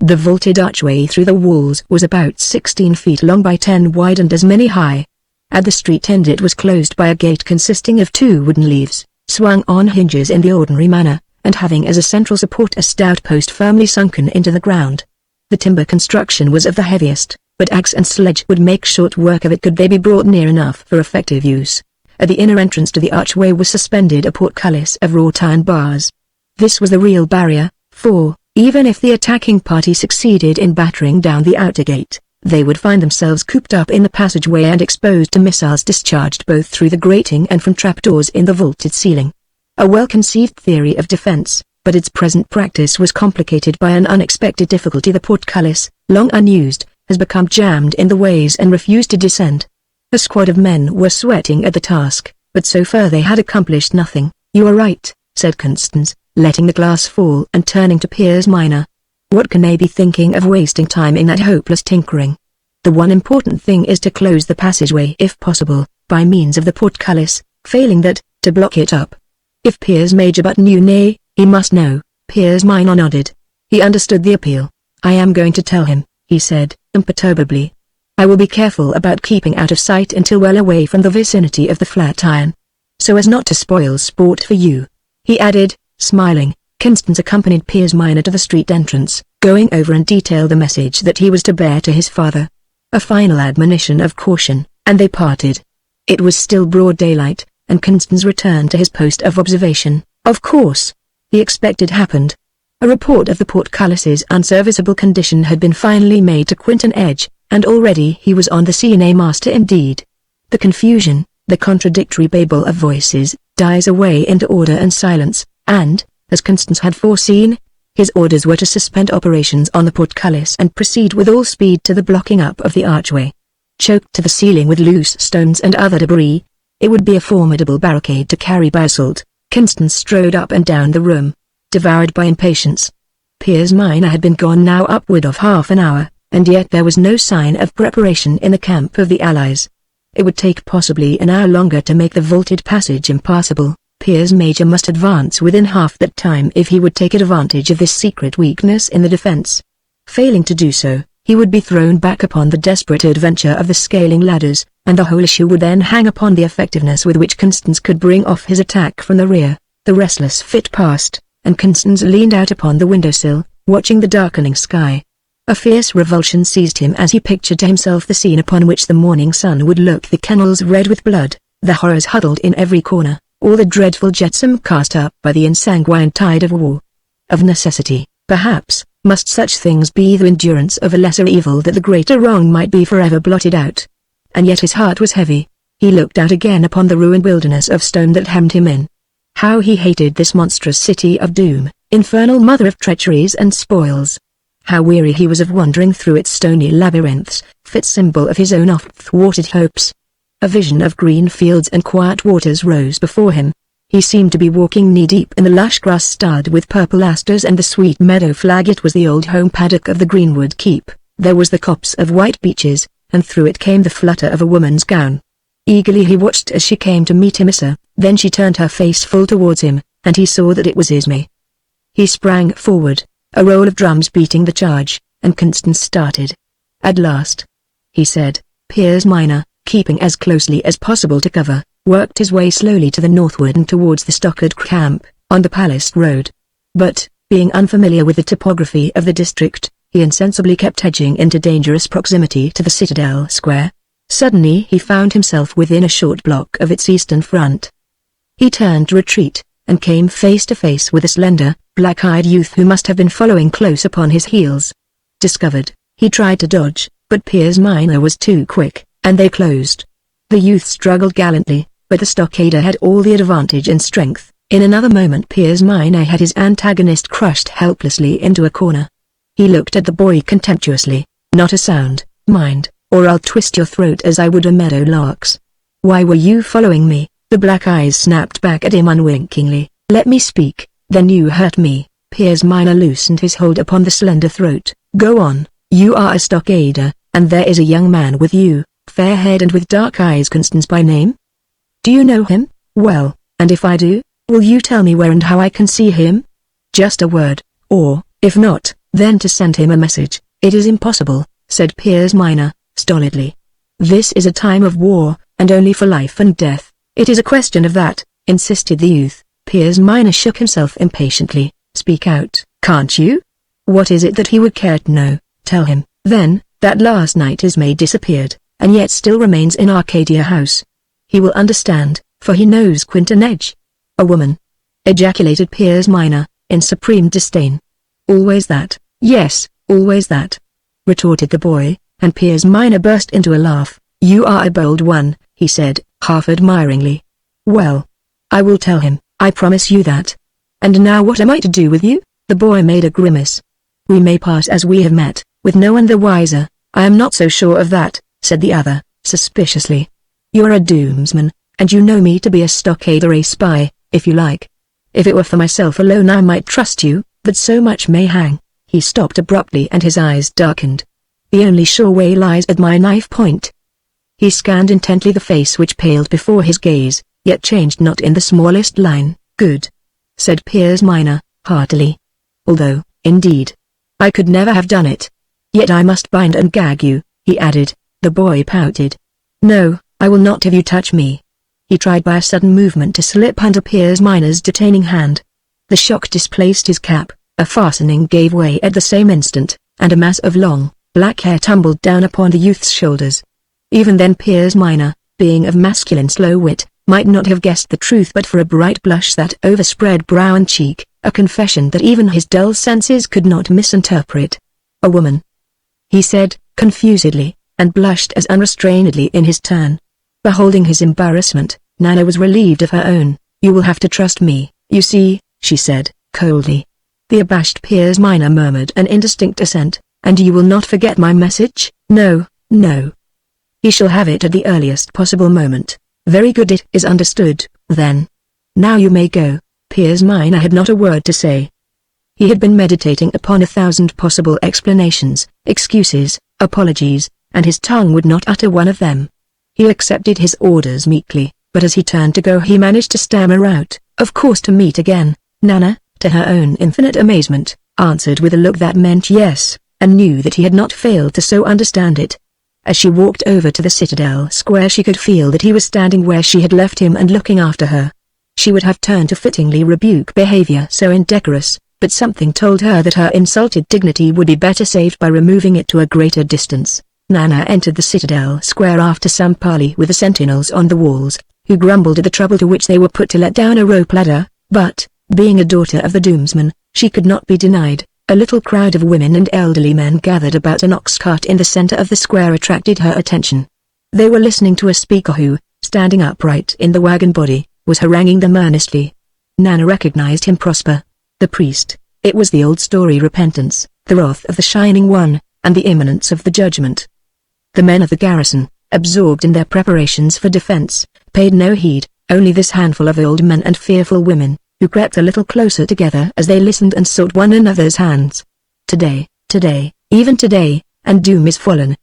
The vaulted archway through the walls was about 16 feet long by 10 wide and as many high. At the street end it was closed by a gate consisting of 2 wooden leaves, swung on hinges in the ordinary manner, and having as a central support a stout post firmly sunken into the ground. The timber construction was of the heaviest, but axe and sledge would make short work of it could they be brought near enough for effective use. At the inner entrance to the archway was suspended a portcullis of wrought iron bars. This was the real barrier, for, even if the attacking party succeeded in battering down the outer gate, they would find themselves cooped up in the passageway and exposed to missiles discharged both through the grating and from trapdoors in the vaulted ceiling. A well-conceived theory of defense, but its present practice was complicated by an unexpected difficulty. The portcullis, long unused, has become jammed in the ways and refused to descend. A squad of men were sweating at the task, but so far they had accomplished nothing. "You are right," said Constans, letting the glass fall and turning to Piers Minor. "What can they be thinking of wasting time in that hopeless tinkering? The one important thing is to close the passageway if possible, by means of the portcullis, failing that, to block it up." If Piers Major but knew, nay, he must know. Piers Minor nodded. He understood the appeal. "I am going to tell him," he said, imperturbably. "I will be careful about keeping out of sight until well away from the vicinity of the Flatiron, so as not to spoil sport for you," he added, smiling. Constans accompanied Piers Minor to the street entrance, going over in detail the message that he was to bear to his father. A final admonition of caution, and they parted. It was still broad daylight, and Constans returned to his post of observation. Of course, the expected happened. A report of the portcullis's unserviceable condition had been finally made to Quinton Edge, and already he was on the scene, a master indeed. The confusion, the contradictory babel of voices, dies away into order and silence, and, as Constans had foreseen, his orders were to suspend operations on the portcullis and proceed with all speed to the blocking up of the archway. Choked to the ceiling with loose stones and other debris, it would be a formidable barricade to carry by assault. Constans strode up and down the room, devoured by impatience. Piers Minor had been gone now upward of half an hour, and yet there was no sign of preparation in the camp of the Allies. It would take possibly an hour longer to make the vaulted passage impassable. Piers Major must advance within half that time if he would take advantage of this secret weakness in the defense. Failing to do so, he would be thrown back upon the desperate adventure of the scaling ladders, and the whole issue would then hang upon the effectiveness with which Constans could bring off his attack from the rear. The restless fit passed, and Constans leaned out upon the windowsill, watching the darkening sky. A fierce revulsion seized him as he pictured to himself the scene upon which the morning sun would look the kennels red with blood, the horrors huddled in every corner, all the dreadful jetsam cast up by the ensanguined tide of war. Of necessity, perhaps, Must such things be the endurance of a lesser evil that the greater wrong might be forever blotted out? And yet his heart was heavy. He looked out again upon the ruined wilderness of stone that hemmed him in. How he hated this monstrous city of doom, infernal mother of treacheries and spoils. How weary he was of wandering through its stony labyrinths, fit symbol of his own oft-thwarted hopes. A vision of green fields and quiet waters rose before him. He seemed to be walking knee-deep in the lush grass starred with purple asters and the sweet meadow flag. It was the old home paddock of the Greenwood Keep. There was the copse of white beeches, and through it came the flutter of a woman's gown. Eagerly he watched as she came to meet him. Then she turned her face full towards him, and he saw that it was Ismay. He sprang forward, a roll of drums beating the charge, and Constance started. "At last," he said. Piers Minor, keeping as closely as possible to cover, worked his way slowly to the northward and towards the Stockade camp, on the Palace Road. But, being unfamiliar with the topography of the district, he insensibly kept edging into dangerous proximity to the Citadel Square. Suddenly he found himself within a short block of its eastern front. He turned to retreat, and came face to face with a slender, black-eyed youth who must have been following close upon his heels. Discovered, he tried to dodge, but Piers Minor was too quick, and they closed. The youth struggled gallantly, but the stockader had all the advantage in strength. In another moment Piers Minor had his antagonist crushed helplessly into a corner. He looked at the boy contemptuously. "Not a sound, mind, or I'll twist your throat as I would a meadow lark's." "Why were you following me?" The black eyes snapped back at him unwinkingly. "Let me speak, then you hurt me." Piers Minor loosened his hold upon the slender throat. "Go on, you are a stockader, and there is a young man with you, fair-haired and with dark eyes. Constance by name? Do you know him? Well, and if I do, will you tell me where and how I can see him? Just a word, or, if not, then to send him a message." "It is impossible," said Piers Minor, stolidly. "This is a time of war, and only for life and death." "It is a question of that," insisted the youth. Piers Minor shook himself impatiently. "Speak out, can't you? What is it that he would care to know? Tell him, then, that last night Ismay disappeared, and yet still remains in Arcadia House. He will understand, for he knows Quinton Edge." "A woman!" ejaculated Piers Minor, in supreme disdain. "Always that?" "Yes, always that," retorted the boy, and Piers Minor burst into a laugh. "You are a bold one," he said, half admiringly. "Well, I will tell him, I promise you that. And now what am I to do with you?" The boy made a grimace. "We may part as we have met, with no one the wiser." "I am not so sure of that," said the other, suspiciously. "You're a Doomsman, and you know me to be a stockader, a spy, if you like. If it were for myself alone I might trust you, but so much may hang." He stopped abruptly and his eyes darkened. "The only sure way lies at my knife point." He scanned intently the face which paled before his gaze, yet changed not in the smallest line. "Good," said Piers Minor, heartily. "Although, indeed, I could never have done it. Yet I must bind and gag you," he added. The boy pouted. "No, I will not have you touch me." He tried by a sudden movement to slip under Piers Minor's detaining hand. The shock displaced his cap, a fastening gave way at the same instant, and a mass of long, black hair tumbled down upon the youth's shoulders. Even then Piers Minor, being of masculine slow wit, might not have guessed the truth but for a bright blush that overspread brow and cheek, a confession that even his dull senses could not misinterpret. "A woman," he said, confusedly, and blushed as unrestrainedly in his turn. Beholding his embarrassment, Nana was relieved of her own. "You will have to trust me, you see," she said, coldly. The abashed Piers Minor murmured an indistinct assent. "And you will not forget my message?" "No, no. He shall have it at the earliest possible moment." "Very good, it is understood, then. Now you may go." Piers Minor had not a word to say. He had been meditating upon 1,000 possible explanations, excuses, apologies, and his tongue would not utter one of them. He accepted his orders meekly, but as he turned to go he managed to stammer out, "Of course to meet again." Nana, to her own infinite amazement, answered with a look that meant yes, and knew that he had not failed to so understand it. As she walked over to the Citadel Square she could feel that he was standing where she had left him and looking after her. She would have turned to fittingly rebuke behavior so indecorous, but something told her that her insulted dignity would be better saved by removing it to a greater distance. Nana entered the Citadel Square after some parley with the sentinels on the walls, who grumbled at the trouble to which they were put to let down a rope ladder, but, being a daughter of the Doomsman, she could not be denied. A little crowd of women and elderly men gathered about an ox cart in the center of the square attracted her attention. They were listening to a speaker who, standing upright in the wagon body, was haranguing them earnestly. Nana recognized him. Prosper. The priest. It was the old story: repentance, the wrath of the Shining One, and the imminence of the judgment. The men of the garrison, absorbed in their preparations for defense, paid no heed, only this handful of old men and fearful women, who crept a little closer together as they listened and sought one another's hands. Today, even today, and doom is fallen,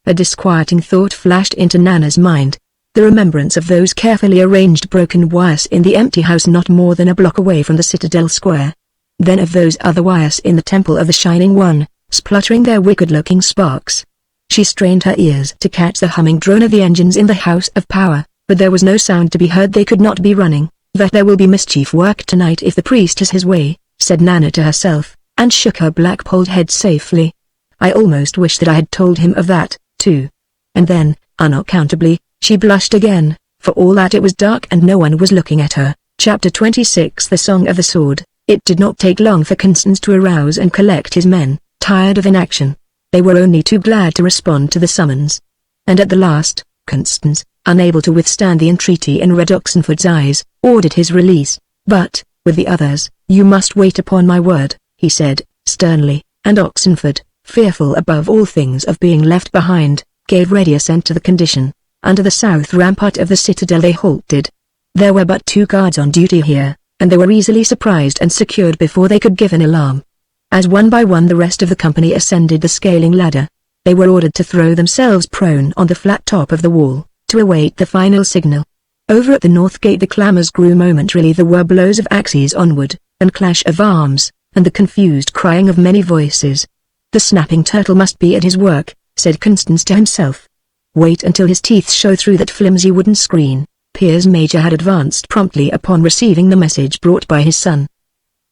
a disquieting thought flashed into Nana's mind. The remembrance of those carefully arranged broken wires in the empty house not more than a block away from the Citadel Square. Then of those other wires in the Temple of the Shining One, spluttering their wicked-looking sparks. She strained her ears to catch the humming drone of the engines in the House of Power, but there was no sound to be heard. They could not be running. "That there will be mischief work tonight if the priest has his way," said Nana to herself, and shook her black-polled head safely. "I almost wish that I had told him of that, too." And then, unaccountably, she blushed again, for all that it was dark and no one was looking at her. Chapter 26 The Song of the Sword. It did not take long for Constance to arouse and collect his men, tired of inaction. They were only too glad to respond to the summons. And at the last, Constance, unable to withstand the entreaty in Red Oxenford's eyes, ordered his release. "But, with the others, you must wait upon my word," he said, sternly, and Oxenford, fearful above all things of being left behind, gave ready assent to the condition. Under the south rampart of the citadel they halted. There were but 2 guards on duty here, and they were easily surprised and secured before they could give an alarm. As one by one the rest of the company ascended the scaling ladder, they were ordered to throw themselves prone on the flat top of the wall, to await the final signal. Over at the north gate the clamors grew momentarily. There were blows of axes onward, and clash of arms, and the confused crying of many voices. "The snapping turtle must be at his work," said Constance to himself. Wait until his teeth show through that flimsy wooden screen. Piers Major had advanced promptly upon receiving the message brought by his son.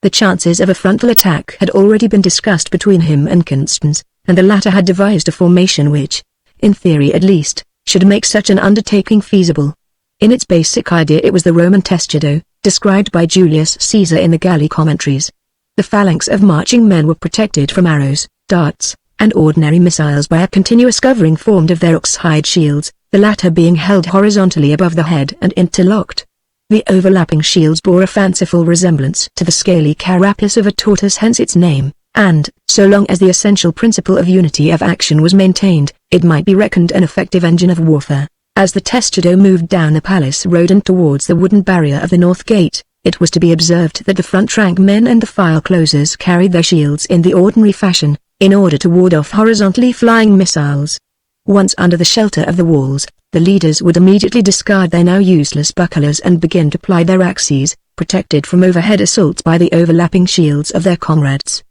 The chances of a frontal attack had already been discussed between him and Constance, and the latter had devised a formation which, in theory at least, should make such an undertaking feasible. In its basic idea it was the Roman testudo, described by Julius Caesar in the galley commentaries. The phalanx of marching men were protected from arrows, darts, and ordinary missiles by a continuous covering formed of their ox-hide shields, the latter being held horizontally above the head and interlocked. The overlapping shields bore a fanciful resemblance to the scaly carapace of a tortoise, hence its name, and, so long as the essential principle of unity of action was maintained, it might be reckoned an effective engine of warfare. As the testudo moved down the palace road and towards the wooden barrier of the north gate, it was to be observed that the front rank men and the file closers carried their shields in the ordinary fashion, in order to ward off horizontally flying missiles. Once under the shelter of the walls, the leaders would immediately discard their now useless bucklers and begin to ply their axes, protected from overhead assaults by the overlapping shields of their comrades.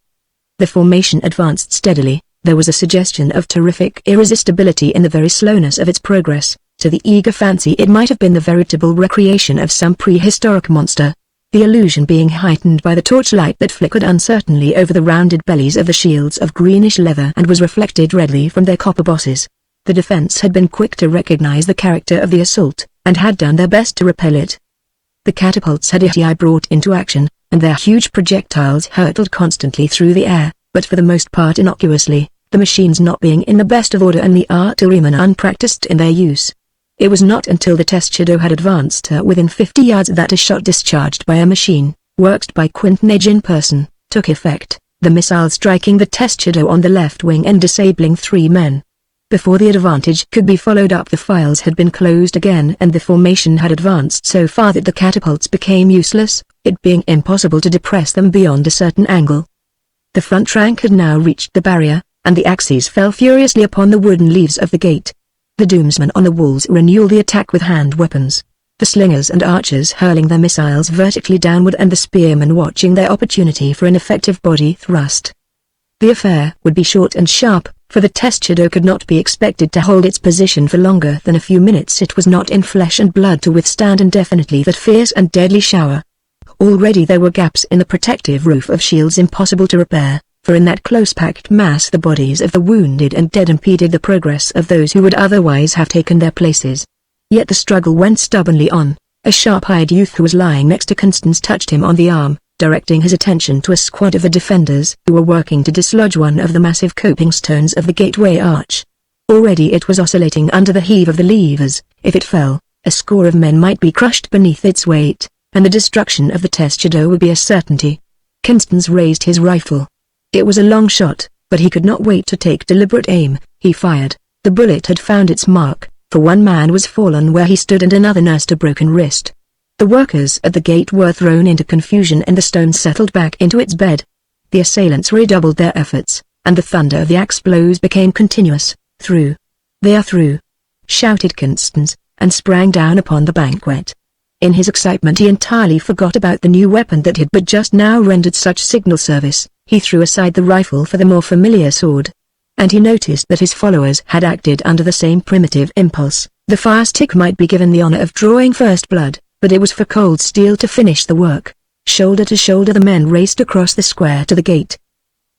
The formation advanced steadily. There was a suggestion of terrific irresistibility in the very slowness of its progress. To the eager fancy it might have been the veritable recreation of some prehistoric monster, the illusion being heightened by the torchlight that flickered uncertainly over the rounded bellies of the shields of greenish leather and was reflected redly from their copper bosses. The defense had been quick to recognize the character of the assault, and had done their best to repel it. The catapults had brought into action, and their huge projectiles hurtled constantly through the air, but for the most part innocuously, the machines not being in the best of order and the artillerymen unpracticed in their use. It was not until the testudo had advanced within 50 yards that a shot discharged by a machine, worked by Quintonage in person, took effect, the missile striking the testudo on the left wing and disabling 3 men. Before the advantage could be followed up the files had been closed again and the formation had advanced so far that the catapults became useless, it being impossible to depress them beyond a certain angle. The front rank had now reached the barrier, and the axes fell furiously upon the wooden leaves of the gate. The Doomsmen on the walls renewed the attack with hand weapons, the slingers and archers hurling their missiles vertically downward and the spearmen watching their opportunity for an effective body thrust. The affair would be short and sharp, for the testudo could not be expected to hold its position for longer than a few minutes. It was not in flesh and blood to withstand indefinitely that fierce and deadly shower. Already there were gaps in the protective roof of shields impossible to repair, for in that close-packed mass the bodies of the wounded and dead impeded the progress of those who would otherwise have taken their places. Yet the struggle went stubbornly on. A sharp-eyed youth who was lying next to Constance touched him on the arm, directing his attention to a squad of the defenders who were working to dislodge one of the massive coping stones of the gateway arch. Already it was oscillating under the heave of the levers. If it fell, a score of men might be crushed beneath its weight, and the destruction of the test shadow would be a certainty. Constance raised his rifle. It was a long shot, but he could not wait to take deliberate aim. He fired. The bullet had found its mark, for one man was fallen where he stood and another nursed a broken wrist. The workers at the gate were thrown into confusion and the stone settled back into its bed. The assailants redoubled their efforts, and the thunder of the axe blows became continuous. "Through! They are through!" shouted Constance, and sprang down upon the banquet. In his excitement he entirely forgot about the new weapon that had but just now rendered such signal service. He threw aside the rifle for the more familiar sword. And he noticed that his followers had acted under the same primitive impulse. The fire stick might be given the honor of drawing first blood, but it was for cold steel to finish the work. Shoulder to shoulder the men raced across the square to the gate.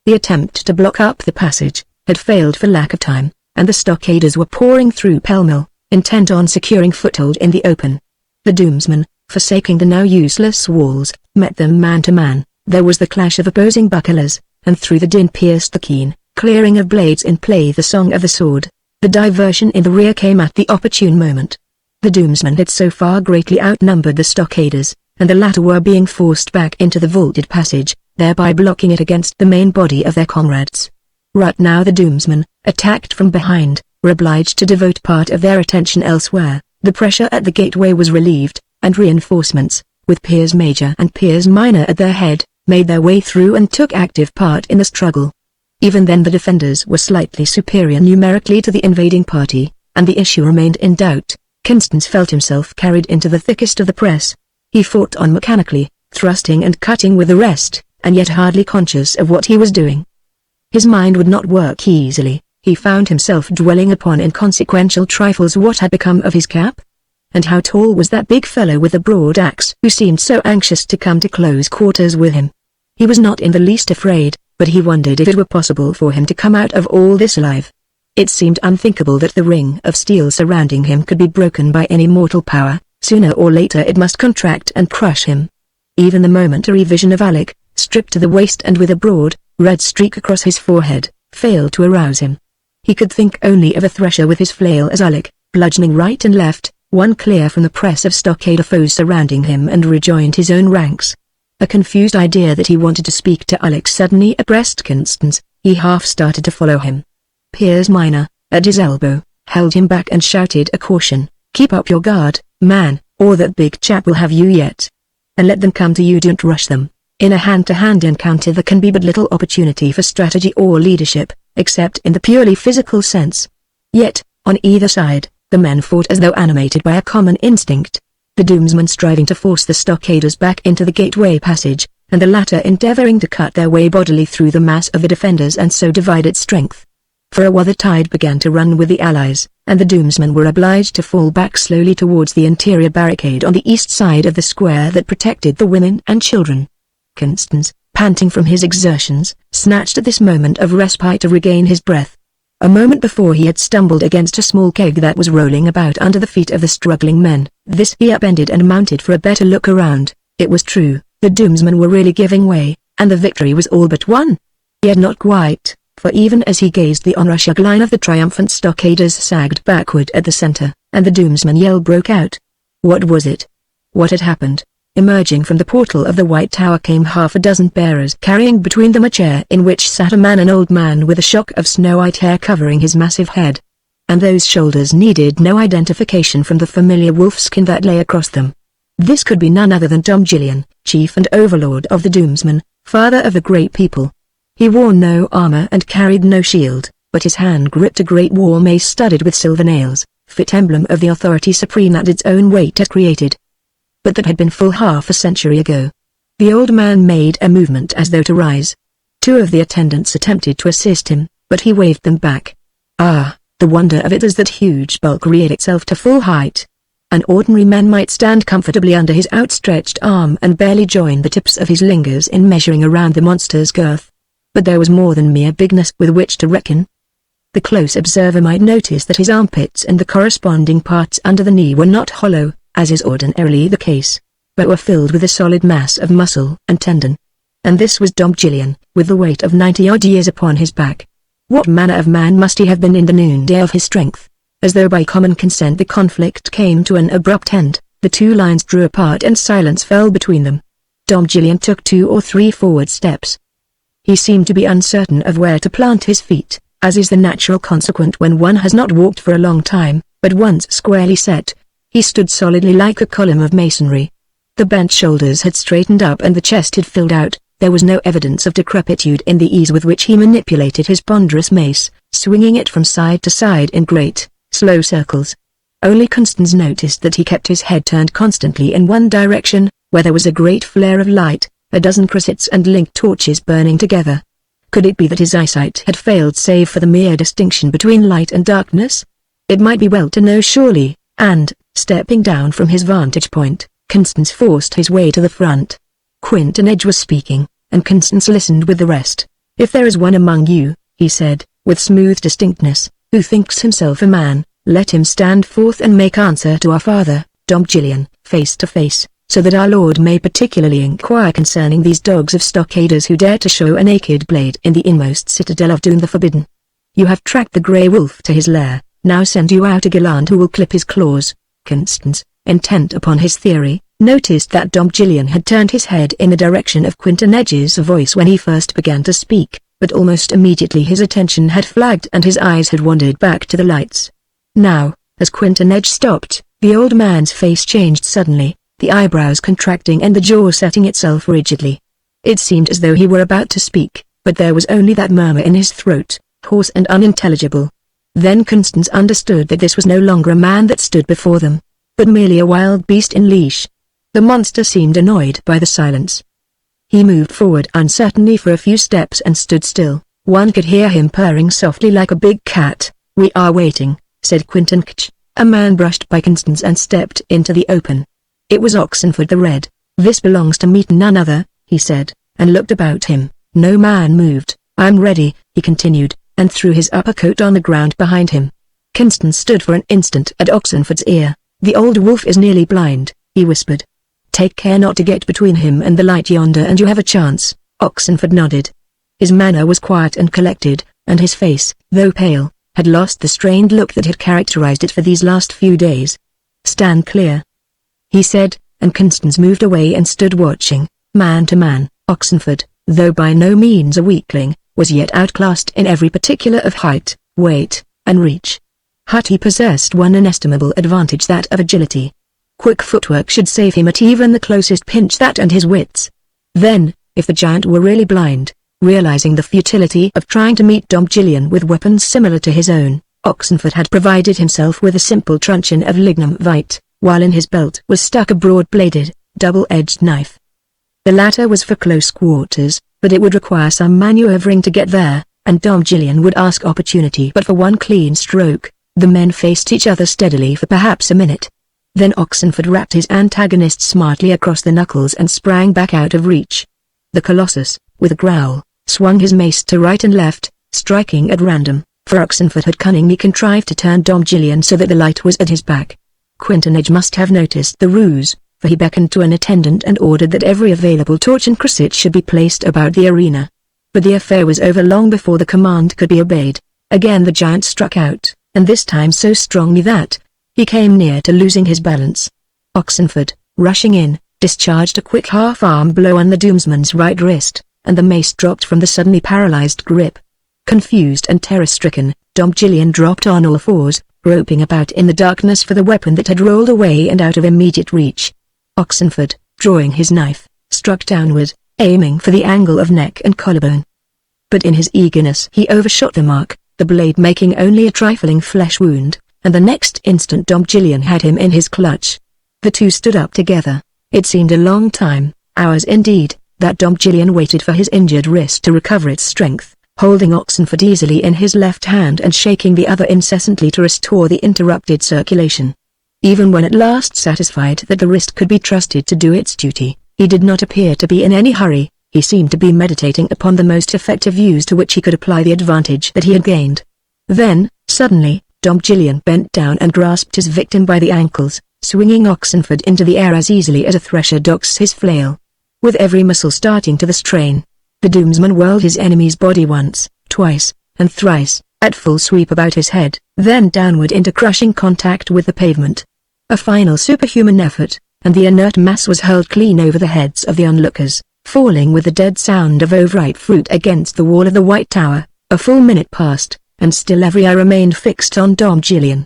The attempt to block up the passage had failed for lack of time, and the stockaders were pouring through pell-mell, intent on securing foothold in the open. The Doomsman, forsaking the now useless walls, met them man to man. There was the clash of opposing bucklers, and through the din pierced the keen, clearing of blades in play the song of the sword. The diversion in the rear came at the opportune moment. The Doomsman had so far greatly outnumbered the stockaders, and the latter were being forced back into the vaulted passage, thereby blocking it against the main body of their comrades. Right now the Doomsman, attacked from behind, were obliged to devote part of their attention elsewhere. The pressure at the gateway was relieved, and reinforcements, with Piers Major and Piers Minor at their head, made their way through and took active part in the struggle. Even then the defenders were slightly superior numerically to the invading party, and the issue remained in doubt. Constance felt himself carried into the thickest of the press. He fought on mechanically, thrusting and cutting with the rest, and yet hardly conscious of what he was doing. His mind would not work easily. He found himself dwelling upon inconsequential trifles. What had become of his cap? And how tall was that big fellow with the broad axe who seemed so anxious to come to close quarters with him? He was not in the least afraid, but he wondered if it were possible for him to come out of all this alive. It seemed unthinkable that the ring of steel surrounding him could be broken by any mortal power. Sooner or later it must contract and crush him. Even the momentary vision of Alec, stripped to the waist and with a broad, red streak across his forehead, failed to arouse him. He could think only of a thresher with his flail as Alec, bludgeoning right and left, won clear from the press of stockader foes surrounding him and rejoined his own ranks. A confused idea that he wanted to speak to Alec suddenly oppressed Constance. He half started to follow him. Piers Minor, at his elbow, held him back and shouted a caution. "Keep up your guard, man, or that big chap will have you yet. And let them come to you, don't rush them." In a hand-to-hand encounter there can be but little opportunity for strategy or leadership, except in the purely physical sense. Yet, on either side, the men fought as though animated by a common instinct. The Doomsman striving to force the stockaders back into the gateway passage, and the latter endeavoring to cut their way bodily through the mass of the defenders and so divide its strength. For a while the tide began to run with the allies, and the Doomsmen were obliged to fall back slowly towards the interior barricade on the east side of the square that protected the women and children. Constance, panting from his exertions, snatched at this moment of respite to regain his breath. A moment before he had stumbled against a small keg that was rolling about under the feet of the struggling men. This he upended and mounted for a better look around. It was true, the Doomsmen were really giving way, and the victory was all but won. Yet not quite, for even as he gazed the onrushing line of the triumphant stockaders sagged backward at the center, and the Doomsman yell broke out. What was it? What had happened? Emerging from the portal of the White Tower came half a dozen bearers carrying between them a chair in which sat a man, an old man with a shock of snow-white hair covering his massive head. And those shoulders needed no identification from the familiar wolfskin that lay across them. This could be none other than Tom Gillian, chief and overlord of the Doomsmen, father of the great people. He wore no armor and carried no shield, but his hand gripped a great war mace studded with silver nails, fit emblem of the authority supreme that its own weight had created. But that had been full half a century ago. The old man made a movement as though to rise. Two of the attendants attempted to assist him, but he waved them back. Ah, the wonder of it is that huge bulk reared itself to full height. An ordinary man might stand comfortably under his outstretched arm and barely join the tips of his fingers in measuring around the monster's girth. But there was more than mere bigness with which to reckon. The close observer might notice that his armpits and the corresponding parts under the knee were not hollow, as is ordinarily the case. but were filled with a solid mass of muscle and tendon. And this was Doomsman, with the weight of 90-odd years upon his back. What manner of man must he have been in the noonday of his strength? As though by common consent the conflict came to an abrupt end, the two lines drew apart and silence fell between them. Doomsman took 2 or 3 forward steps. He seemed to be uncertain of where to plant his feet, as is the natural consequence when one has not walked for a long time, but once squarely set, he stood solidly like a column of masonry. The bent shoulders had straightened up and the chest had filled out. There was no evidence of decrepitude in the ease with which he manipulated his ponderous mace, swinging it from side to side in great, slow circles. Only Constance noticed that he kept his head turned constantly in one direction, where there was a great flare of light, a dozen cressets and linked torches burning together. Could it be that his eyesight had failed save for the mere distinction between light and darkness? It might be well to know surely, and, stepping down from his vantage point, Constance forced his way to the front. Quintanedge was speaking, and Constance listened with the rest. "If there is one among you," he said, with smooth distinctness, "who thinks himself a man, let him stand forth and make answer to our father, Doomsman, face to face, so that our Lord may particularly inquire concerning these dogs of stockaders who dare to show a naked blade in the inmost citadel of Doom the Forbidden. You have tracked the grey wolf to his lair, now send you out a gallant who will clip his claws." Constance, intent upon his theory, noticed that Doomsman had turned his head in the direction of Quintanedge's voice when he first began to speak, but almost immediately his attention had flagged and his eyes had wandered back to the lights. Now, as Quintanedge stopped, the old man's face changed suddenly, the eyebrows contracting and the jaw setting itself rigidly. It seemed as though he were about to speak, but there was only that murmur in his throat, hoarse and unintelligible. Then Constance understood that this was no longer a man that stood before them, but merely a wild beast in leash. The monster seemed annoyed by the silence. He moved forward uncertainly for a few steps and stood still. One could hear him purring softly like a big cat. "We are waiting," said Quintanedge. A man brushed by Constance and stepped into the open. It was Oxenford the Red. "This belongs to me, none other," he said, and looked about him. No man moved. "I'm ready," he continued, and threw his upper coat on the ground behind him. Constance stood for an instant at Oxenford's ear. "The old wolf is nearly blind," he whispered. "Take care not to get between him and the light yonder and you have a chance." Oxenford nodded. His manner was quiet and collected, and his face, though pale, had lost the strained look that had characterized it for these last few days. "Stand clear," he said, and Constance moved away and stood watching. Man to man, Oxenford, though by no means a weakling, was yet outclassed in every particular of height, weight, and reach. But he possessed one inestimable advantage, that of agility. Quick footwork should save him at even the closest pinch, that and his wits. Then, if the giant were really blind, realizing the futility of trying to meet Doomsman with weapons similar to his own, Oxenford had provided himself with a simple truncheon of lignum vitae, while in his belt was stuck a broad-bladed, double-edged knife. The latter was for close quarters, but it would require some maneuvering to get there, and Doomsman would ask opportunity but for one clean stroke. The men faced each other steadily for perhaps a minute. Then Oxenford rapped his antagonist smartly across the knuckles and sprang back out of reach. The Colossus, with a growl, swung his mace to right and left, striking at random, for Oxenford had cunningly contrived to turn Doomsman so that the light was at his back. Quintanedge must have noticed the ruse, for he beckoned to an attendant and ordered that every available torch and cresset should be placed about the arena. But the affair was over long before the command could be obeyed. Again the giant struck out, and this time so strongly that he came near to losing his balance. Oxenford, rushing in, discharged a quick half-arm blow on the Doomsman's right wrist, and the mace dropped from the suddenly paralyzed grip. Confused and terror-stricken, Doomsman dropped on all fours, groping about in the darkness for the weapon that had rolled away and out of immediate reach. Oxenford, drawing his knife, struck downward, aiming for the angle of neck and collarbone. But in his eagerness he overshot the mark, the blade making only a trifling flesh wound, and the next instant Doomsman had him in his clutch. The two stood up together. It seemed a long time, hours indeed, that Doomsman waited for his injured wrist to recover its strength, holding Oxenford easily in his left hand and shaking the other incessantly to restore the interrupted circulation. Even when at last satisfied that the wrist could be trusted to do its duty, he did not appear to be in any hurry. He seemed to be meditating upon the most effective use to which he could apply the advantage that he had gained. Then, suddenly, Doomsman bent down and grasped his victim by the ankles, swinging Oxenford into the air as easily as a thresher docks his flail. With every muscle starting to the strain, the Doomsman whirled his enemy's body once, twice, and thrice, at full sweep about his head, then downward into crushing contact with the pavement. A final superhuman effort, and the inert mass was hurled clean over the heads of the onlookers, falling with the dead sound of overripe fruit against the wall of the White Tower. A full minute passed, and still every eye remained fixed on Dom Julian.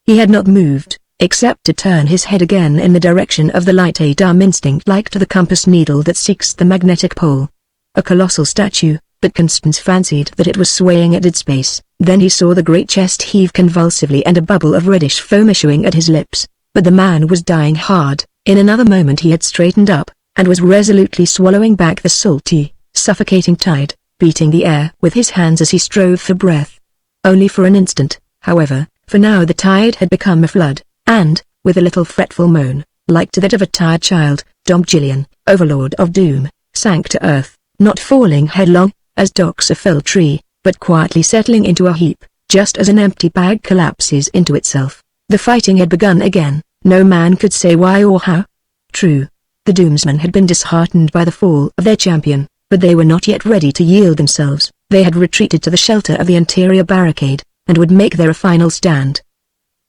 He had not moved, except to turn his head again in the direction of the light, a dumb instinct like to the compass needle that seeks the magnetic pole. A colossal statue, but Constance fancied that it was swaying at its base. Then he saw the great chest heave convulsively and a bubble of reddish foam issuing at his lips. But the man was dying hard. In another moment he had straightened up, and was resolutely swallowing back the salty, suffocating tide, beating the air with his hands as he strove for breath. Only for an instant, however, for now the tide had become a flood, and, with a little fretful moan, like to that of a tired child, Dom Julian, overlord of doom, sank to earth, not falling headlong, as docks a fell tree, but quietly settling into a heap, just as an empty bag collapses into itself. The fighting had begun again, no man could say why or how. True, the Doomsmen had been disheartened by the fall of their champion, but they were not yet ready to yield themselves. They had retreated to the shelter of the interior barricade, and would make their final stand.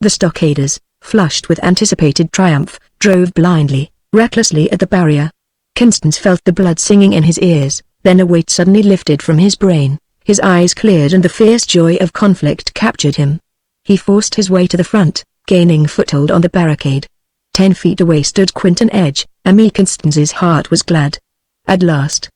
The stockaders, flushed with anticipated triumph, drove blindly, recklessly at the barrier. Constance felt the blood singing in his ears, then a weight suddenly lifted from his brain, his eyes cleared and the fierce joy of conflict captured him. He forced his way to the front, gaining foothold on the barricade. 10 feet away stood Quinton Edge, and Constance's heart was glad. At last.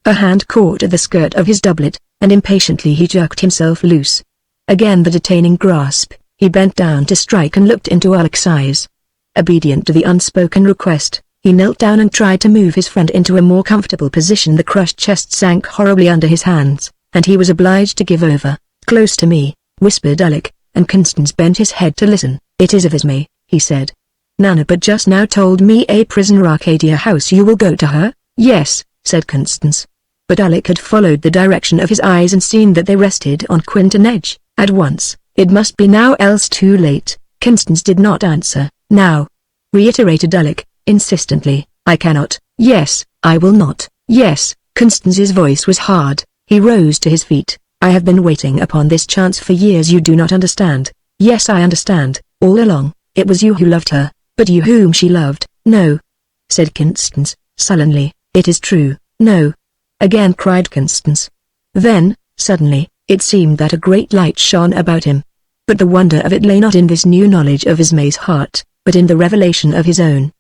A hand caught at the skirt of his doublet, and impatiently he jerked himself loose. Again the detaining grasp, he bent down to strike and looked into Alec's eyes. Obedient to the unspoken request, he knelt down and tried to move his friend into a more comfortable position. The crushed chest sank horribly under his hands, and he was obliged to give over. "Close to me," whispered Alec, and Constance bent his head to listen. "It is of Esme," he said. "Nana but just now told me a prisoner Arcadia House. You will go to her?" "Yes," said Constance. But Alec had followed the direction of his eyes and seen that they rested on Quinton Edge. At once, "It must be now, else too late." Constance did not answer. "Now," reiterated Alec, insistently. "I cannot." "Yes, I will not." "Yes." Constance's voice was hard. He rose to his feet. "I have been waiting upon this chance for years. You do not understand." "Yes, I understand. All along, it was you who loved her, but you whom she loved." "No," said Constance, sullenly. "It is true." "No," again cried Constance. Then, suddenly, it seemed that a great light shone about him. But the wonder of it lay not in this new knowledge of Esme's heart, but in the revelation of his own.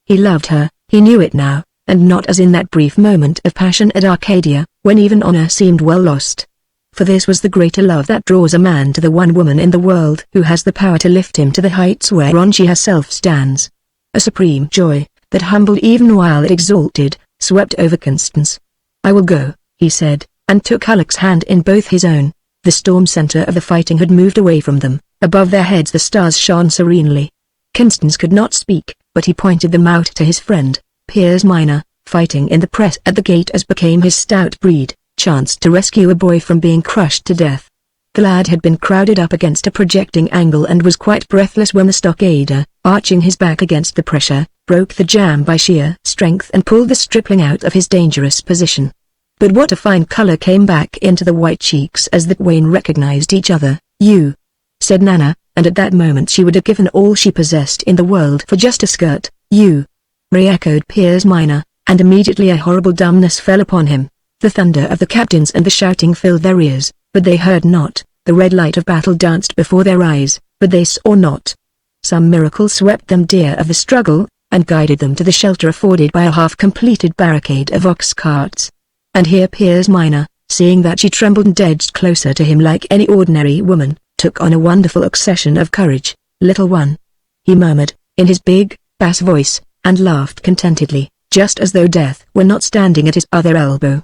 He loved her, he knew it now, and not as in that brief moment of passion at Arcadia, when even honor seemed well lost. For this was the greater love that draws a man to the one woman in the world who has the power to lift him to the heights whereon she herself stands. A supreme joy, that humbled even while it exalted, swept over Constance. "I will go," he said, and took Alec's hand in both his own. The storm center of the fighting had moved away from them. Above their heads the stars shone serenely. Constance could not speak, but he pointed them out to his friend. Piers Minor, fighting in the press at the gate as became his stout breed, chanced to rescue a boy from being crushed to death. The lad had been crowded up against a projecting angle and was quite breathless when the stockader, arching his back against the pressure, broke the jam by sheer strength and pulled the stripling out of his dangerous position. But what a fine color came back into the white cheeks as the twain recognized each other. "You," said Nana, and at that moment she would have given all she possessed in the world for just a skirt. "You," re-echoed Piers Minor, and immediately a horrible dumbness fell upon him. The thunder of the captains and the shouting filled their ears, but they heard not. The red light of battle danced before their eyes, but they saw not. Some miracle swept them clear of the struggle, and guided them to the shelter afforded by a half-completed barricade of ox carts. And here Piers Minor, seeing that she trembled and edged closer to him like any ordinary woman, took on a wonderful accession of courage. "Little one," he murmured, in his big, bass voice, and laughed contentedly, just as though death were not standing at his other elbow.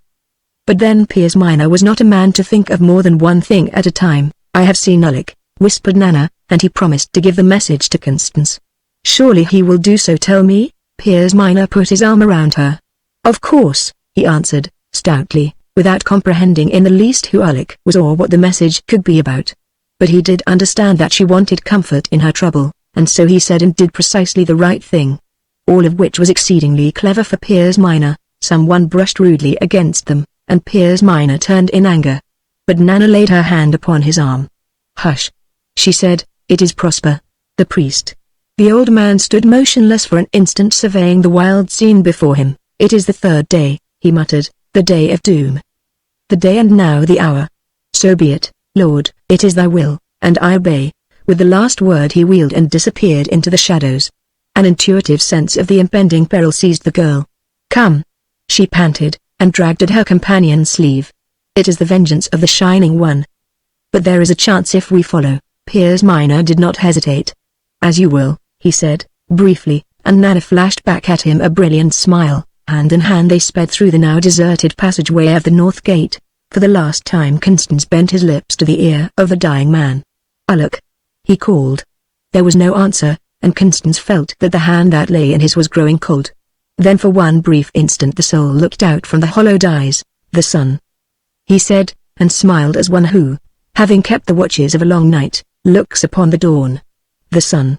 But then Piers Minor was not a man to think of more than one thing at a time. "I have seen Alec," whispered Nana, and he promised to give the message to Constance. "Surely he will do so. Tell me." Piers Minor put his arm around her. "Of course," he answered, stoutly, without comprehending in the least who Alec was or what the message could be about. But he did understand that she wanted comfort in her trouble, and so he said and did precisely the right thing. All of which was exceedingly clever for Piers Minor. Someone brushed rudely against them, and Piers Minor turned in anger. But Nana laid her hand upon his arm. "Hush," she said, "it is Prosper, the priest." The old man stood motionless for an instant surveying the wild scene before him. "It is the third day," he muttered, "the day of doom. The day and now the hour. So be it, Lord, it is thy will, and I obey." With the last word he wheeled and disappeared into the shadows. An intuitive sense of the impending peril seized the girl. "Come," she panted, and dragged at her companion's sleeve. "It is the vengeance of the Shining One. But there is a chance if we follow." Piers Minor did not hesitate. "As you will," he said, briefly, and Nana flashed back at him a brilliant smile. Hand in hand they sped through the now deserted passageway of the North Gate. For the last time Constance bent his lips to the ear of the dying man. "Look," he called. There was no answer, and Constance felt that the hand that lay in his was growing cold. Then for one brief instant the soul looked out from the hollowed eyes. "The sun," he said, and smiled as one who, having kept the watches of a long night, looks upon the dawn. "The sun,"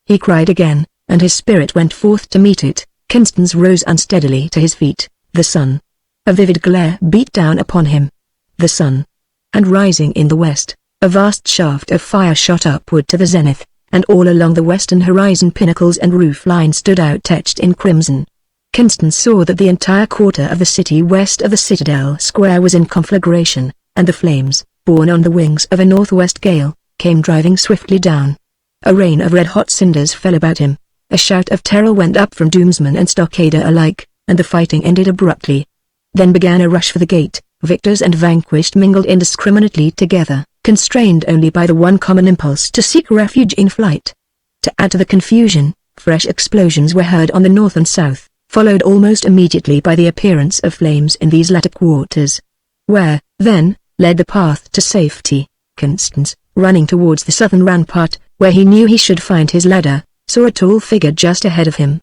he cried again, and his spirit went forth to meet it. Constance rose unsteadily to his feet. "The sun." A vivid glare beat down upon him. "The sun." And rising in the west, a vast shaft of fire shot upward to the zenith, and all along the western horizon pinnacles and roof lines stood out etched in crimson. Constance saw that the entire quarter of the city west of the Citadel Square was in conflagration, and the flames, borne on the wings of a northwest gale, came driving swiftly down. A rain of red-hot cinders fell about him. A shout of terror went up from Doomsman and Stockader alike, and the fighting ended abruptly. Then began a rush for the gate. Victors and vanquished mingled indiscriminately together, constrained only by the one common impulse to seek refuge in flight. To add to the confusion, fresh explosions were heard on the north and south, followed almost immediately by the appearance of flames in these latter quarters. Where, then, led the path to safety? Constance, running towards the southern rampart, where he knew he should find his ladder, saw a tall figure just ahead of him.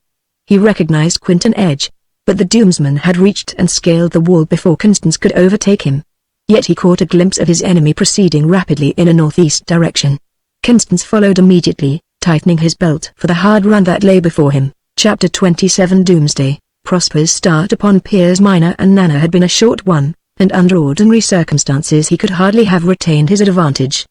He recognized Quinton Edge, but the Doomsman had reached and scaled the wall before Constance could overtake him. Yet he caught a glimpse of his enemy proceeding rapidly in a northeast direction. Constance followed immediately, tightening his belt for the hard run that lay before him. Chapter 27 Doomsday. Prosper's start upon Piers Minor and Nana had been a short one, and under ordinary circumstances he could hardly have retained his advantage.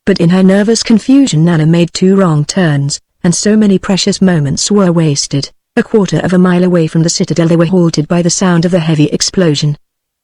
But in her nervous confusion Nana made two wrong turns, and so many precious moments were wasted. A quarter of a mile away from the citadel they were halted by the sound of a heavy explosion.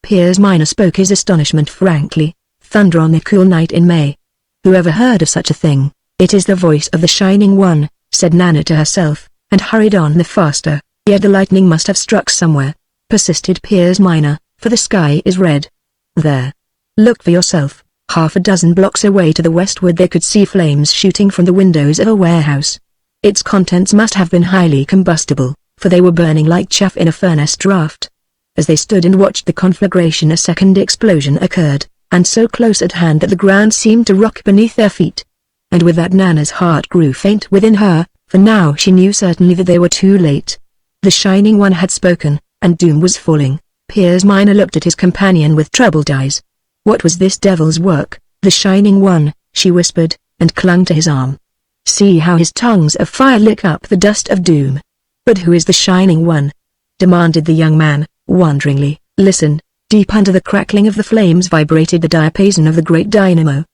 Piers Minor spoke his astonishment frankly. "Thunder on a cool night in May. Whoever heard of such a thing?" "It is the voice of the Shining One," said Nana to herself, and hurried on the faster. "Yet the lightning must have struck somewhere," persisted Piers Minor, "for the sky is red. There. Look for yourself." Half a dozen blocks away to the westward they could see flames shooting from the windows of a warehouse. Its contents must have been highly combustible, for they were burning like chaff in a furnace draft. As they stood and watched the conflagration a second explosion occurred, and so close at hand that the ground seemed to rock beneath their feet. And with that Nana's heart grew faint within her, for now she knew certainly that they were too late. The Shining One had spoken, and doom was falling. Piers Minor looked at his companion with troubled eyes. What was this devil's work? "The Shining One," she whispered, and clung to his arm. "See how his tongues of fire lick up the dust of doom." "But who is the Shining One?" demanded the young man, wonderingly. "Listen." Deep under the crackling of the flames vibrated the diapason of the great dynamo.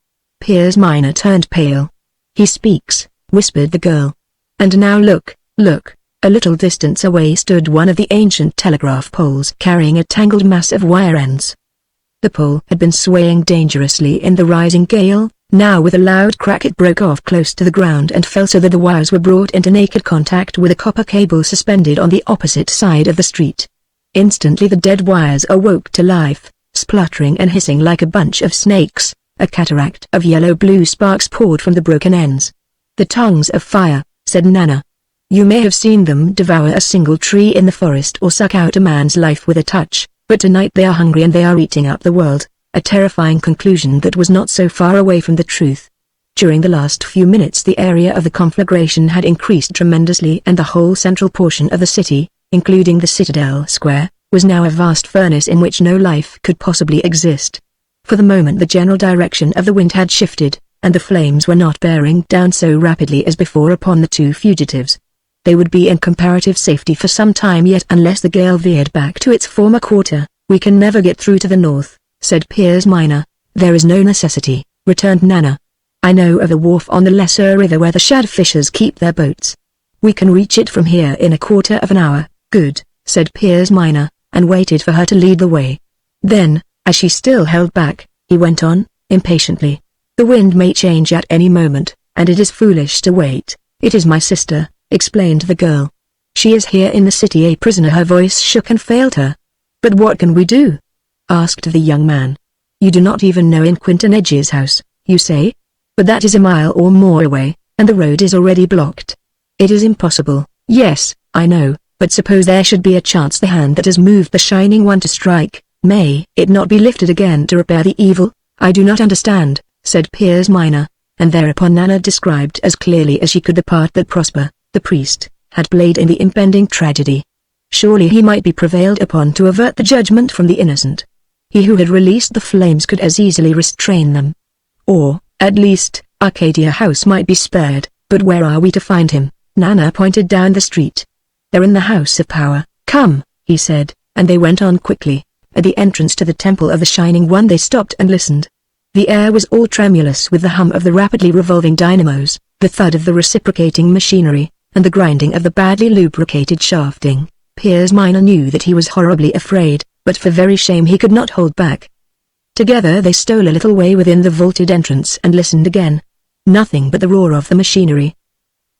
Piers Minor turned pale. "He speaks," whispered the girl. "And now look, look." A little distance away stood one of the ancient telegraph poles carrying a tangled mass of wire ends. The pole had been swaying dangerously in the rising gale. Now with a loud crack it broke off close to the ground and fell so that the wires were brought into naked contact with a copper cable suspended on the opposite side of the street. Instantly the dead wires awoke to life, spluttering and hissing like a bunch of snakes. A cataract of yellow-blue sparks poured from the broken ends. "The tongues of fire," said Nana. "You may have seen them devour a single tree in the forest or suck out a man's life with a touch, but tonight they are hungry and they are eating up the world." A terrifying conclusion that was not so far away from the truth. During the last few minutes the area of the conflagration had increased tremendously and the whole central portion of the city, including the Citadel Square, was now a vast furnace in which no life could possibly exist. For the moment the general direction of the wind had shifted, and the flames were not bearing down so rapidly as before upon the two fugitives. They would be in comparative safety for some time yet unless the gale veered back to its former quarter. "We can never get through to the north," said Piers Minor. "There is no necessity," returned Nana. "I know of a wharf on the lesser river where the shadfishers keep their boats. We can reach it from here in a quarter of an hour." "Good," said Piers Minor, and waited for her to lead the way. Then, as she still held back, he went on, impatiently. "The wind may change at any moment, and it is foolish to wait." "It is my sister," explained the girl. "She is here in the city a prisoner." Her voice shook and failed her. "But what can we do?" asked the young man. "You do not even know in Quinton Edge's house, you say? But that is a mile or more away, and the road is already blocked." "It is impossible." "Yes, I know, but suppose there should be a chance the hand that has moved the Shining One to strike, may it not be lifted again to repair the evil?" "I do not understand," said Piers Minor, and thereupon Nana described as clearly as she could the part that Prosper, the priest, had played in the impending tragedy. Surely he might be prevailed upon to avert the judgment from the innocent. He who had released the flames could as easily restrain them. Or, at least, Arcadia House might be spared, but where are we to find him? Nana pointed down the street. "They're in the House of Power." "Come," he said, and they went on quickly. At the entrance to the Temple of the Shining One they stopped and listened. The air was all tremulous with the hum of the rapidly revolving dynamos, the thud of the reciprocating machinery, and the grinding of the badly lubricated shafting. Piers Minor knew that he was horribly afraid, but for very shame he could not hold back. Together they stole a little way within the vaulted entrance and listened again. Nothing but the roar of the machinery.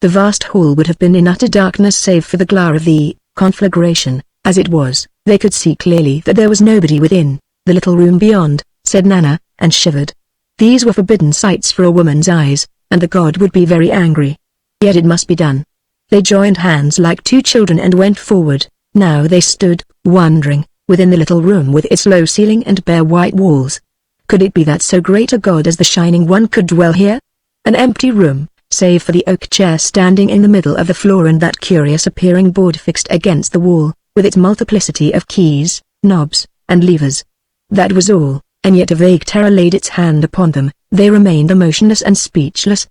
The vast hall would have been in utter darkness save for the glare of the conflagration. As it was, they could see clearly that there was nobody within. "The little room beyond," said Nana, and shivered. These were forbidden sights for a woman's eyes, and the god would be very angry. Yet it must be done. They joined hands like two children and went forward. Now they stood, wondering, within the little room with its low ceiling and bare white walls. Could it be that so great a god as the Shining One could dwell here? An empty room, save for the oak chair standing in the middle of the floor and that curious-appearing board fixed against the wall, with its multiplicity of keys, knobs, and levers. That was all, and yet a vague terror laid its hand upon them. They remained motionless and speechless.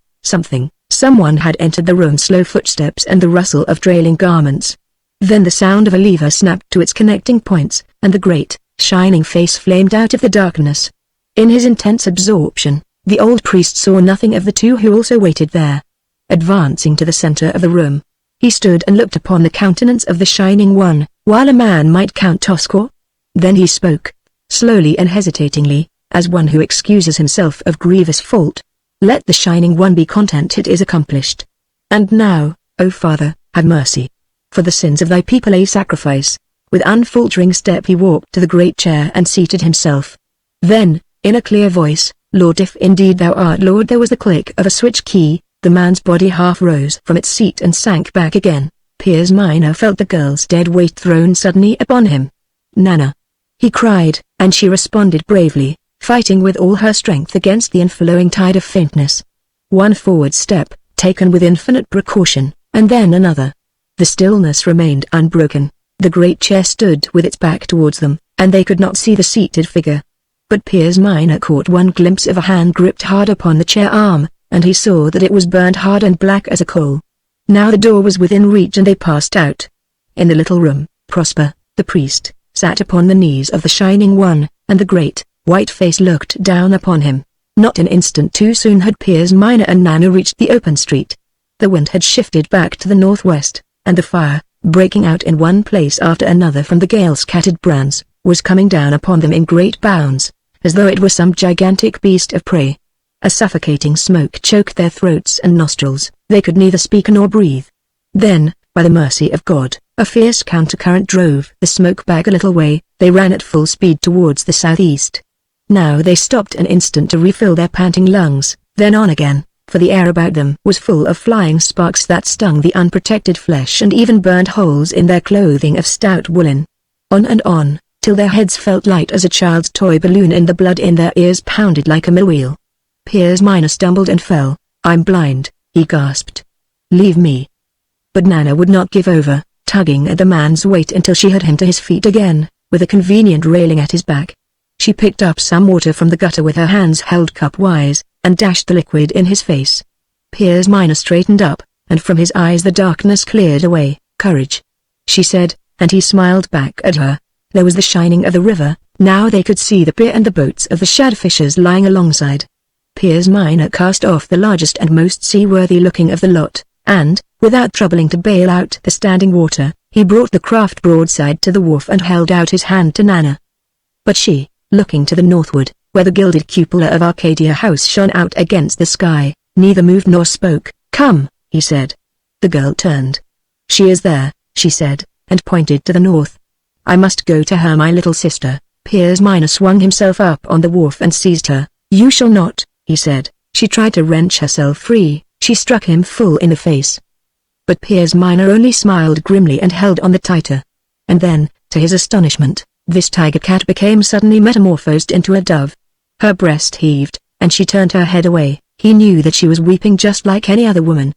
Someone had entered the room. Slow footsteps and the rustle of trailing garments. Then the sound of a lever snapped to its connecting points, and the great, shining face flamed out of the darkness. In his intense absorption, the old priest saw nothing of the two who also waited there. Advancing to the center of the room, he stood and looked upon the countenance of the Shining One, while a man might count a score. Then he spoke, slowly and hesitatingly, as one who excuses himself of grievous fault. "Let the Shining One be content, it is accomplished. And now, O Father, have mercy. For the sins of thy people a sacrifice." With unfaltering step he walked to the great chair and seated himself. Then, in a clear voice, "Lord, if indeed thou art Lord." There was the click of a switch key, the man's body half rose from its seat and sank back again. Piers Minor felt the girl's dead weight thrown suddenly upon him. "Nana!" he cried, and she responded bravely, fighting with all her strength against the inflowing tide of faintness. One forward step, taken with infinite precaution, and then another. The stillness remained unbroken. The great chair stood with its back towards them, and they could not see the seated figure. But Piers Minor caught one glimpse of a hand gripped hard upon the chair arm, and he saw that it was burned hard and black as a coal. Now the door was within reach and they passed out. In the little room, Prosper, the priest, sat upon the knees of the Shining One, and the great, white face looked down upon him. Not an instant too soon had Piers Minor and Nana reached the open street. The wind had shifted back to the northwest, and the fire, breaking out in one place after another from the gale-scattered brands, was coming down upon them in great bounds, as though it were some gigantic beast of prey. A suffocating smoke choked their throats and nostrils. They could neither speak nor breathe. Then, by the mercy of God, a fierce countercurrent drove the smoke back a little way. They ran at full speed towards the southeast. Now they stopped an instant to refill their panting lungs, then on again, for the air about them was full of flying sparks that stung the unprotected flesh and even burned holes in their clothing of stout woolen. On and on, till their heads felt light as a child's toy balloon and the blood in their ears pounded like a mill-wheel. Piers Minor stumbled and fell. "I'm blind," he gasped. "Leave me." But Nana would not give over, tugging at the man's weight until she had him to his feet again, with a convenient railing at his back. She picked up some water from the gutter with her hands held cup-wise, and dashed the liquid in his face. Piers Minor straightened up, and from his eyes the darkness cleared away. "Courage," she said, and he smiled back at her. There was the shining of the river. Now they could see the pier and the boats of the shadowfishers lying alongside. Piers Minor cast off the largest and most seaworthy looking of the lot, and, without troubling to bail out the standing water, he brought the craft broadside to the wharf and held out his hand to Nana. But she, looking to the northward, where the gilded cupola of Arcadia House shone out against the sky, neither moved nor spoke. "Come," he said. The girl turned. "She is there," she said, and pointed to the north. "I must go to her, my little sister." Piers Minor swung himself up on the wharf and seized her. "You shall not," he said. She tried to wrench herself free. She struck him full in the face. But Piers Minor only smiled grimly and held on the tighter. And then, to his astonishment, this tiger cat became suddenly metamorphosed into a dove. Her breast heaved, and she turned her head away. He knew that she was weeping just like any other woman.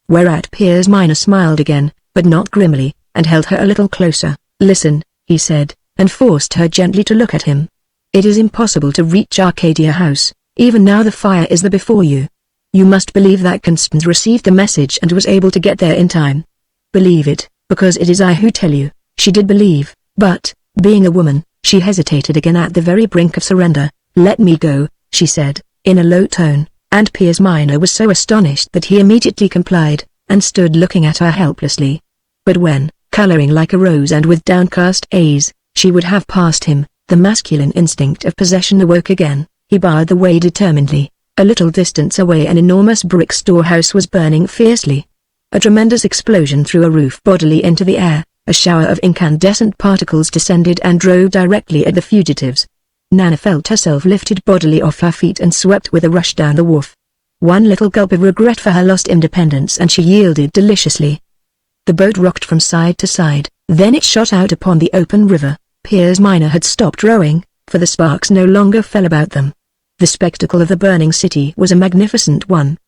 Whereat Piers Minor smiled again, but not grimly, and held her a little closer. "Listen," he said, and forced her gently to look at him. "It is impossible to reach Arcadia House. Even now the fire is there before you. You must believe that Constance received the message and was able to get there in time. Believe it, because it is I who tell you." She did believe, but, being a woman, she hesitated again at the very brink of surrender. "Let me go," she said, in a low tone, and Piers Minor was so astonished that he immediately complied, and stood looking at her helplessly. But when, coloring like a rose and with downcast eyes, she would have passed him, the masculine instinct of possession awoke again. He barred the way determinedly. A little distance away an enormous brick storehouse was burning fiercely. A tremendous explosion threw a roof bodily into the air. A shower of incandescent particles descended and drove directly at the fugitives. Nana felt herself lifted bodily off her feet and swept with a rush down the wharf. One little gulp of regret for her lost independence and she yielded deliciously. The boat rocked from side to side, then it shot out upon the open river. Piers Minor had stopped rowing, for the sparks no longer fell about them. The spectacle of the burning city was a magnificent one.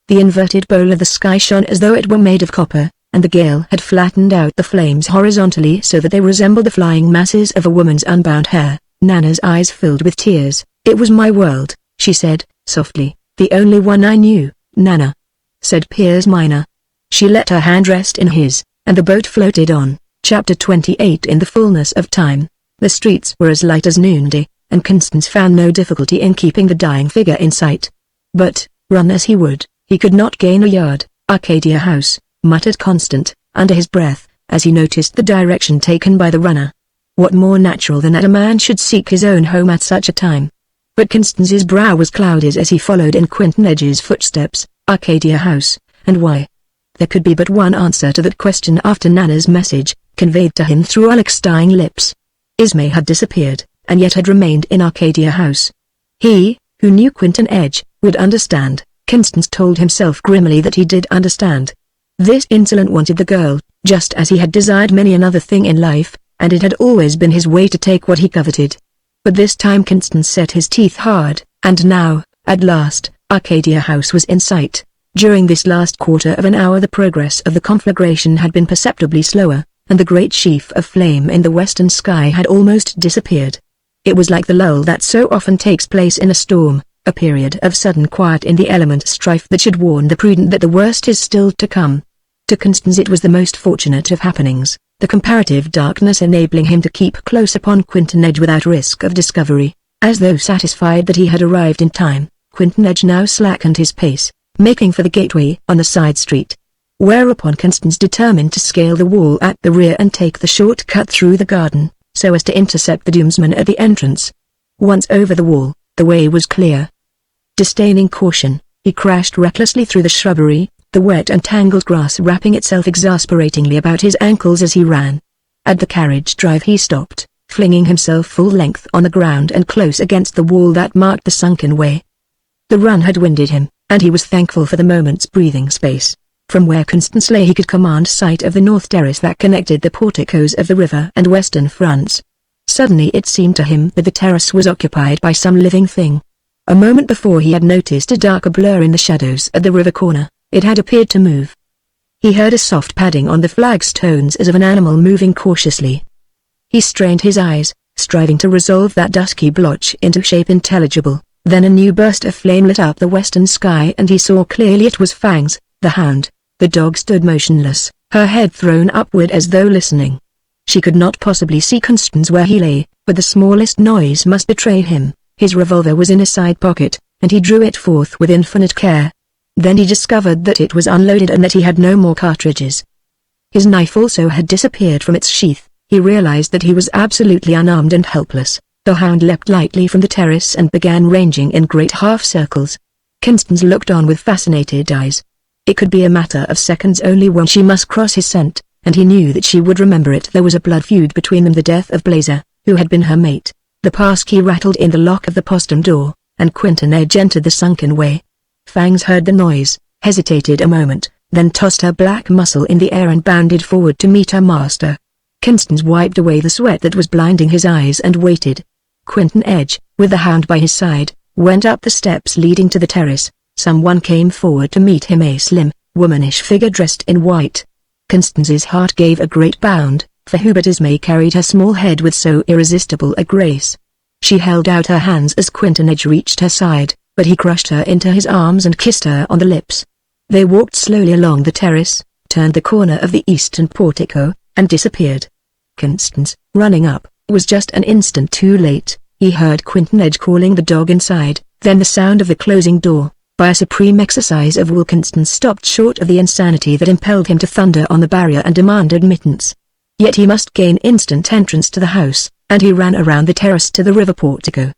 The inverted bowl of the sky shone as though it were made of copper, and the gale had flattened out the flames horizontally so that they resembled the flying masses of a woman's unbound hair. Nana's eyes filled with tears. "It was my world," she said, softly. "The only one I knew." "Nana," said Piers Minor. She let her hand rest in his, and the boat floated on. Chapter 28. In the fullness of time, the streets were as light as noonday, and Constance found no difficulty in keeping the dying figure in sight. But, run as he would, he could not gain a yard. "Arcadia House," muttered Constance, under his breath, as he noticed the direction taken by the runner. What more natural than that a man should seek his own home at such a time? But Constance's brow was clouded as he followed in Quentin Edge's footsteps. Arcadia House, and why? There could be but one answer to that question after Nana's message, conveyed to him through Alec's dying lips. Ismay had disappeared, and yet had remained in Arcadia House. He, who knew Quentin Edge, would understand. Constance told himself grimly that he did understand. This insolent wanted the girl, just as he had desired many another thing in life, and it had always been his way to take what he coveted. But this time Constance set his teeth hard, and now, at last, Arcadia House was in sight. During this last quarter of an hour the progress of the conflagration had been perceptibly slower, and the great sheaf of flame in the western sky had almost disappeared. It was like the lull that so often takes place in a storm, a period of sudden quiet in the element strife that should warn the prudent that the worst is still to come. To Constance it was the most fortunate of happenings, the comparative darkness enabling him to keep close upon Quentin Edge without risk of discovery. As though satisfied that he had arrived in time, Quentin Edge now slackened his pace, making for the gateway on the side street. Whereupon Constance determined to scale the wall at the rear and take the short cut through the garden, so as to intercept the Doomsman at the entrance. Once over the wall, the way was clear. Disdaining caution, he crashed recklessly through the shrubbery, the wet and tangled grass wrapping itself exasperatingly about his ankles as he ran. At the carriage drive he stopped, flinging himself full length on the ground and close against the wall that marked the sunken way. The run had winded him, and he was thankful for the moment's breathing space. From where Constance lay he could command sight of the north terrace that connected the porticos of the river and western fronts. Suddenly it seemed to him that the terrace was occupied by some living thing. A moment before he had noticed a darker blur in the shadows at the river corner. It had appeared to move. He heard a soft padding on the flagstones as of an animal moving cautiously. He strained his eyes, striving to resolve that dusky blotch into shape intelligible. Then a new burst of flame lit up the western sky and he saw clearly it was Fangs, the hound. The dog stood motionless, her head thrown upward as though listening. She could not possibly see Constance where he lay, but the smallest noise must betray him. His revolver was in a side pocket, and he drew it forth with infinite care. Then he discovered that it was unloaded and that he had no more cartridges. His knife also had disappeared from its sheath. He realized that he was absolutely unarmed and helpless. The hound leapt lightly from the terrace and began ranging in great half-circles. Constance looked on with fascinated eyes. It could be a matter of seconds only when she must cross his scent, and he knew that she would remember it. There was a blood feud between them, the death of Blazer, who had been her mate. The passkey rattled in the lock of the postern door, and Quinton Edge entered the sunken way. Fangs heard the noise, hesitated a moment, then tossed her black muzzle in the air and bounded forward to meet her master. Constance wiped away the sweat that was blinding his eyes and waited. Quinton Edge, with the hound by his side, went up the steps leading to the terrace. Someone came forward to meet him, a slim, womanish figure dressed in white. Constance's heart gave a great bound, for who but Esme carried her small head with so irresistible a grace. She held out her hands as Quinton Edge reached her side, but he crushed her into his arms and kissed her on the lips. They walked slowly along the terrace, turned the corner of the eastern portico, and disappeared. Constance, running up, was just an instant too late. He heard Quinton Edge calling the dog inside, then the sound of the closing door. By a supreme exercise of will, Constance stopped short of the insanity that impelled him to thunder on the barrier and demand admittance. Yet he must gain instant entrance to the house, and he ran around the terrace to the river portico.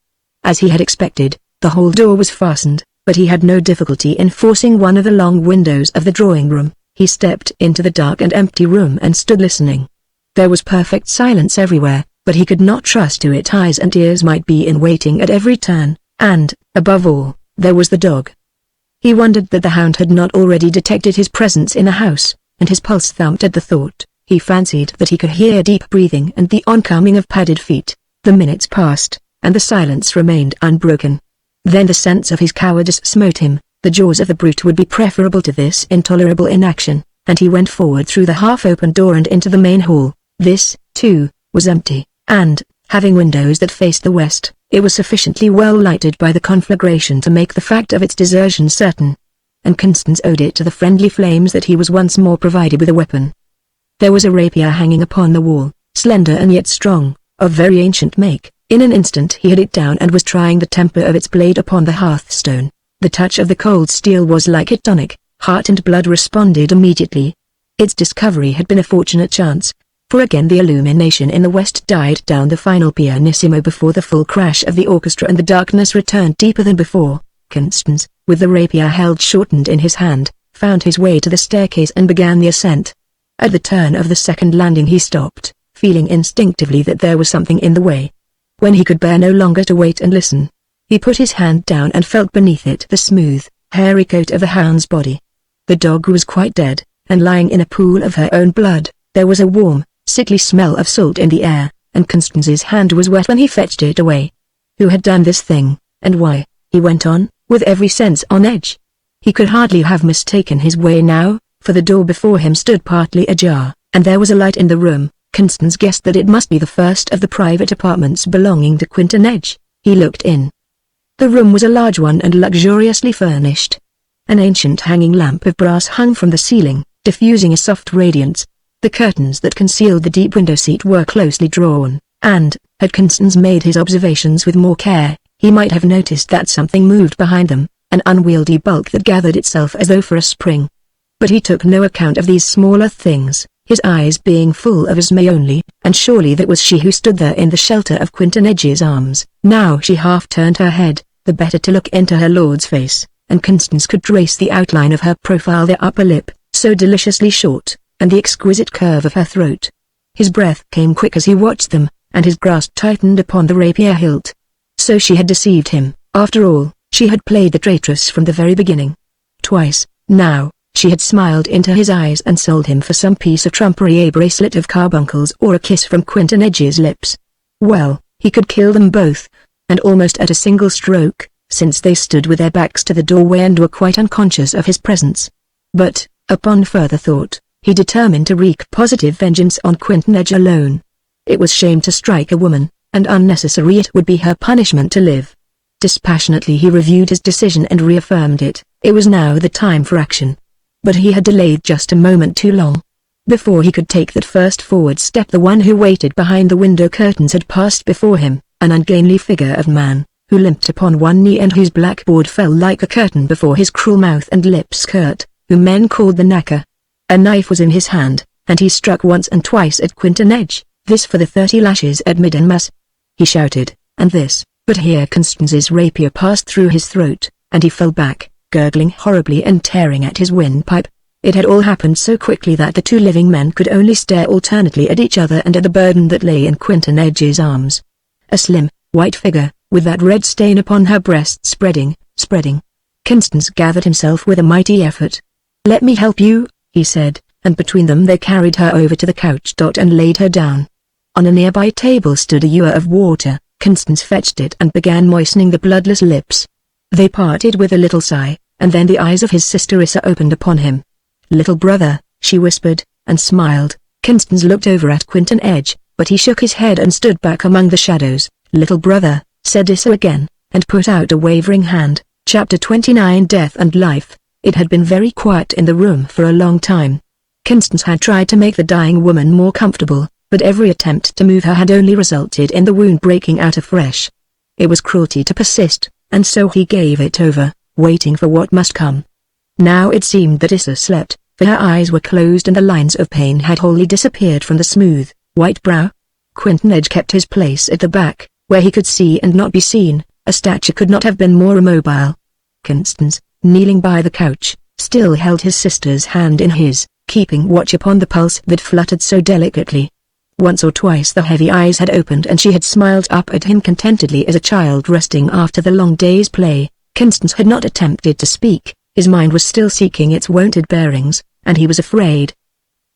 As he had expected, the whole door was fastened, but he had no difficulty in forcing one of the long windows of the drawing room. He stepped into the dark and empty room and stood listening. There was perfect silence everywhere, but he could not trust to it. Eyes and ears might be in waiting at every turn, and, above all, there was the dog. He wondered that the hound had not already detected his presence in the house, and his pulse thumped at the thought. He fancied that he could hear deep breathing and the oncoming of padded feet. The minutes passed, and the silence remained unbroken. Then the sense of his cowardice smote him. The jaws of the brute would be preferable to this intolerable inaction, and he went forward through the half-open door and into the main hall. This, too, was empty, and, having windows that faced the west, it was sufficiently well lighted by the conflagration to make the fact of its desertion certain. And Constance owed it to the friendly flames that he was once more provided with a weapon. There was a rapier hanging upon the wall, slender and yet strong, of very ancient make. In an instant he had it down and was trying the temper of its blade upon the hearthstone. The touch of the cold steel was like a tonic. Heart and blood responded immediately. Its discovery had been a fortunate chance, for again the illumination in the west died down the final pianissimo before the full crash of the orchestra, and the darkness returned deeper than before. Constance, with the rapier held shortened in his hand, found his way to the staircase and began the ascent. At the turn of the second landing he stopped, feeling instinctively that there was something in the way. When he could bear no longer to wait and listen, he put his hand down and felt beneath it the smooth, hairy coat of the hound's body. The dog was quite dead, and lying in a pool of her own blood. There was a warm, sickly smell of salt in the air, and Constance's hand was wet when he fetched it away. Who had done this thing, and why? He went on, with every sense on edge. He could hardly have mistaken his way now, for the door before him stood partly ajar, and there was a light in the room. Constance guessed that it must be the first of the private apartments belonging to Quinton Edge. He looked in. The room was a large one and luxuriously furnished. An ancient hanging lamp of brass hung from the ceiling, diffusing a soft radiance. The curtains that concealed the deep window seat were closely drawn, and, had Constance made his observations with more care, he might have noticed that something moved behind them, an unwieldy bulk that gathered itself as though for a spring. But he took no account of these smaller things, his eyes being full of Esme only, and surely that was she who stood there in the shelter of Quinton Edge's arms. Now she half turned her head, the better to look into her lord's face, and Constance could trace the outline of her profile, the upper lip, so deliciously short, and the exquisite curve of her throat. His breath came quick as he watched them, and his grasp tightened upon the rapier hilt. So she had deceived him. After all, she had played the traitress from the very beginning. Twice, now, she had smiled into his eyes and sold him for some piece of trumpery, a bracelet of carbuncles or a kiss from Quinton Edge's lips. Well, he could kill them both, and almost at a single stroke, since they stood with their backs to the doorway and were quite unconscious of his presence. But, upon further thought, he determined to wreak positive vengeance on Quinton Edge alone. It was shame to strike a woman, and unnecessary it would be her punishment to live. Dispassionately he reviewed his decision and reaffirmed it. It was now the time for action. But he had delayed just a moment too long. Before he could take that first forward step, the one who waited behind the window curtains had passed before him, an ungainly figure of man, who limped upon one knee and whose blackboard fell like a curtain before his cruel mouth and lips skirt, whom men called the knacker. A knife was in his hand, and he struck once and twice at Quinton Edge, this for the 30 lashes at Middlemas. He shouted, and this, but here Constance's rapier passed through his throat, and he fell back, gurgling horribly and tearing at his windpipe. It had all happened so quickly that the two living men could only stare alternately at each other and at the burden that lay in Quinton Edge's arms. A slim, white figure, with that red stain upon her breast spreading. Constance gathered himself with a mighty effort. "Let me help you," he said, and between them they carried her over to the couch and laid her down. On a nearby table stood a ewer of water. Constance fetched it and began moistening the bloodless lips. They parted with a little sigh, and then the eyes of his sister Issa opened upon him. "Little brother," she whispered, and smiled. Constance looked over at Quinton Edge, but he shook his head and stood back among the shadows. "Little brother," said Issa again, and put out a wavering hand. Chapter 29 Death and Life. It had been very quiet in the room for a long time. Constance had tried to make the dying woman more comfortable, but every attempt to move her had only resulted in the wound breaking out afresh. It was cruelty to persist, and so he gave it over, waiting for what must come. Now it seemed that Issa slept, for her eyes were closed and the lines of pain had wholly disappeared from the smooth, white brow. Quinton Edge kept his place at the back, where he could see and not be seen. A statue could not have been more immobile. Constance, kneeling by the couch, still held his sister's hand in his, keeping watch upon the pulse that fluttered so delicately. Once or twice the heavy eyes had opened and she had smiled up at him contentedly as a child resting after the long day's play. Constance had not attempted to speak. His mind was still seeking its wonted bearings, and he was afraid.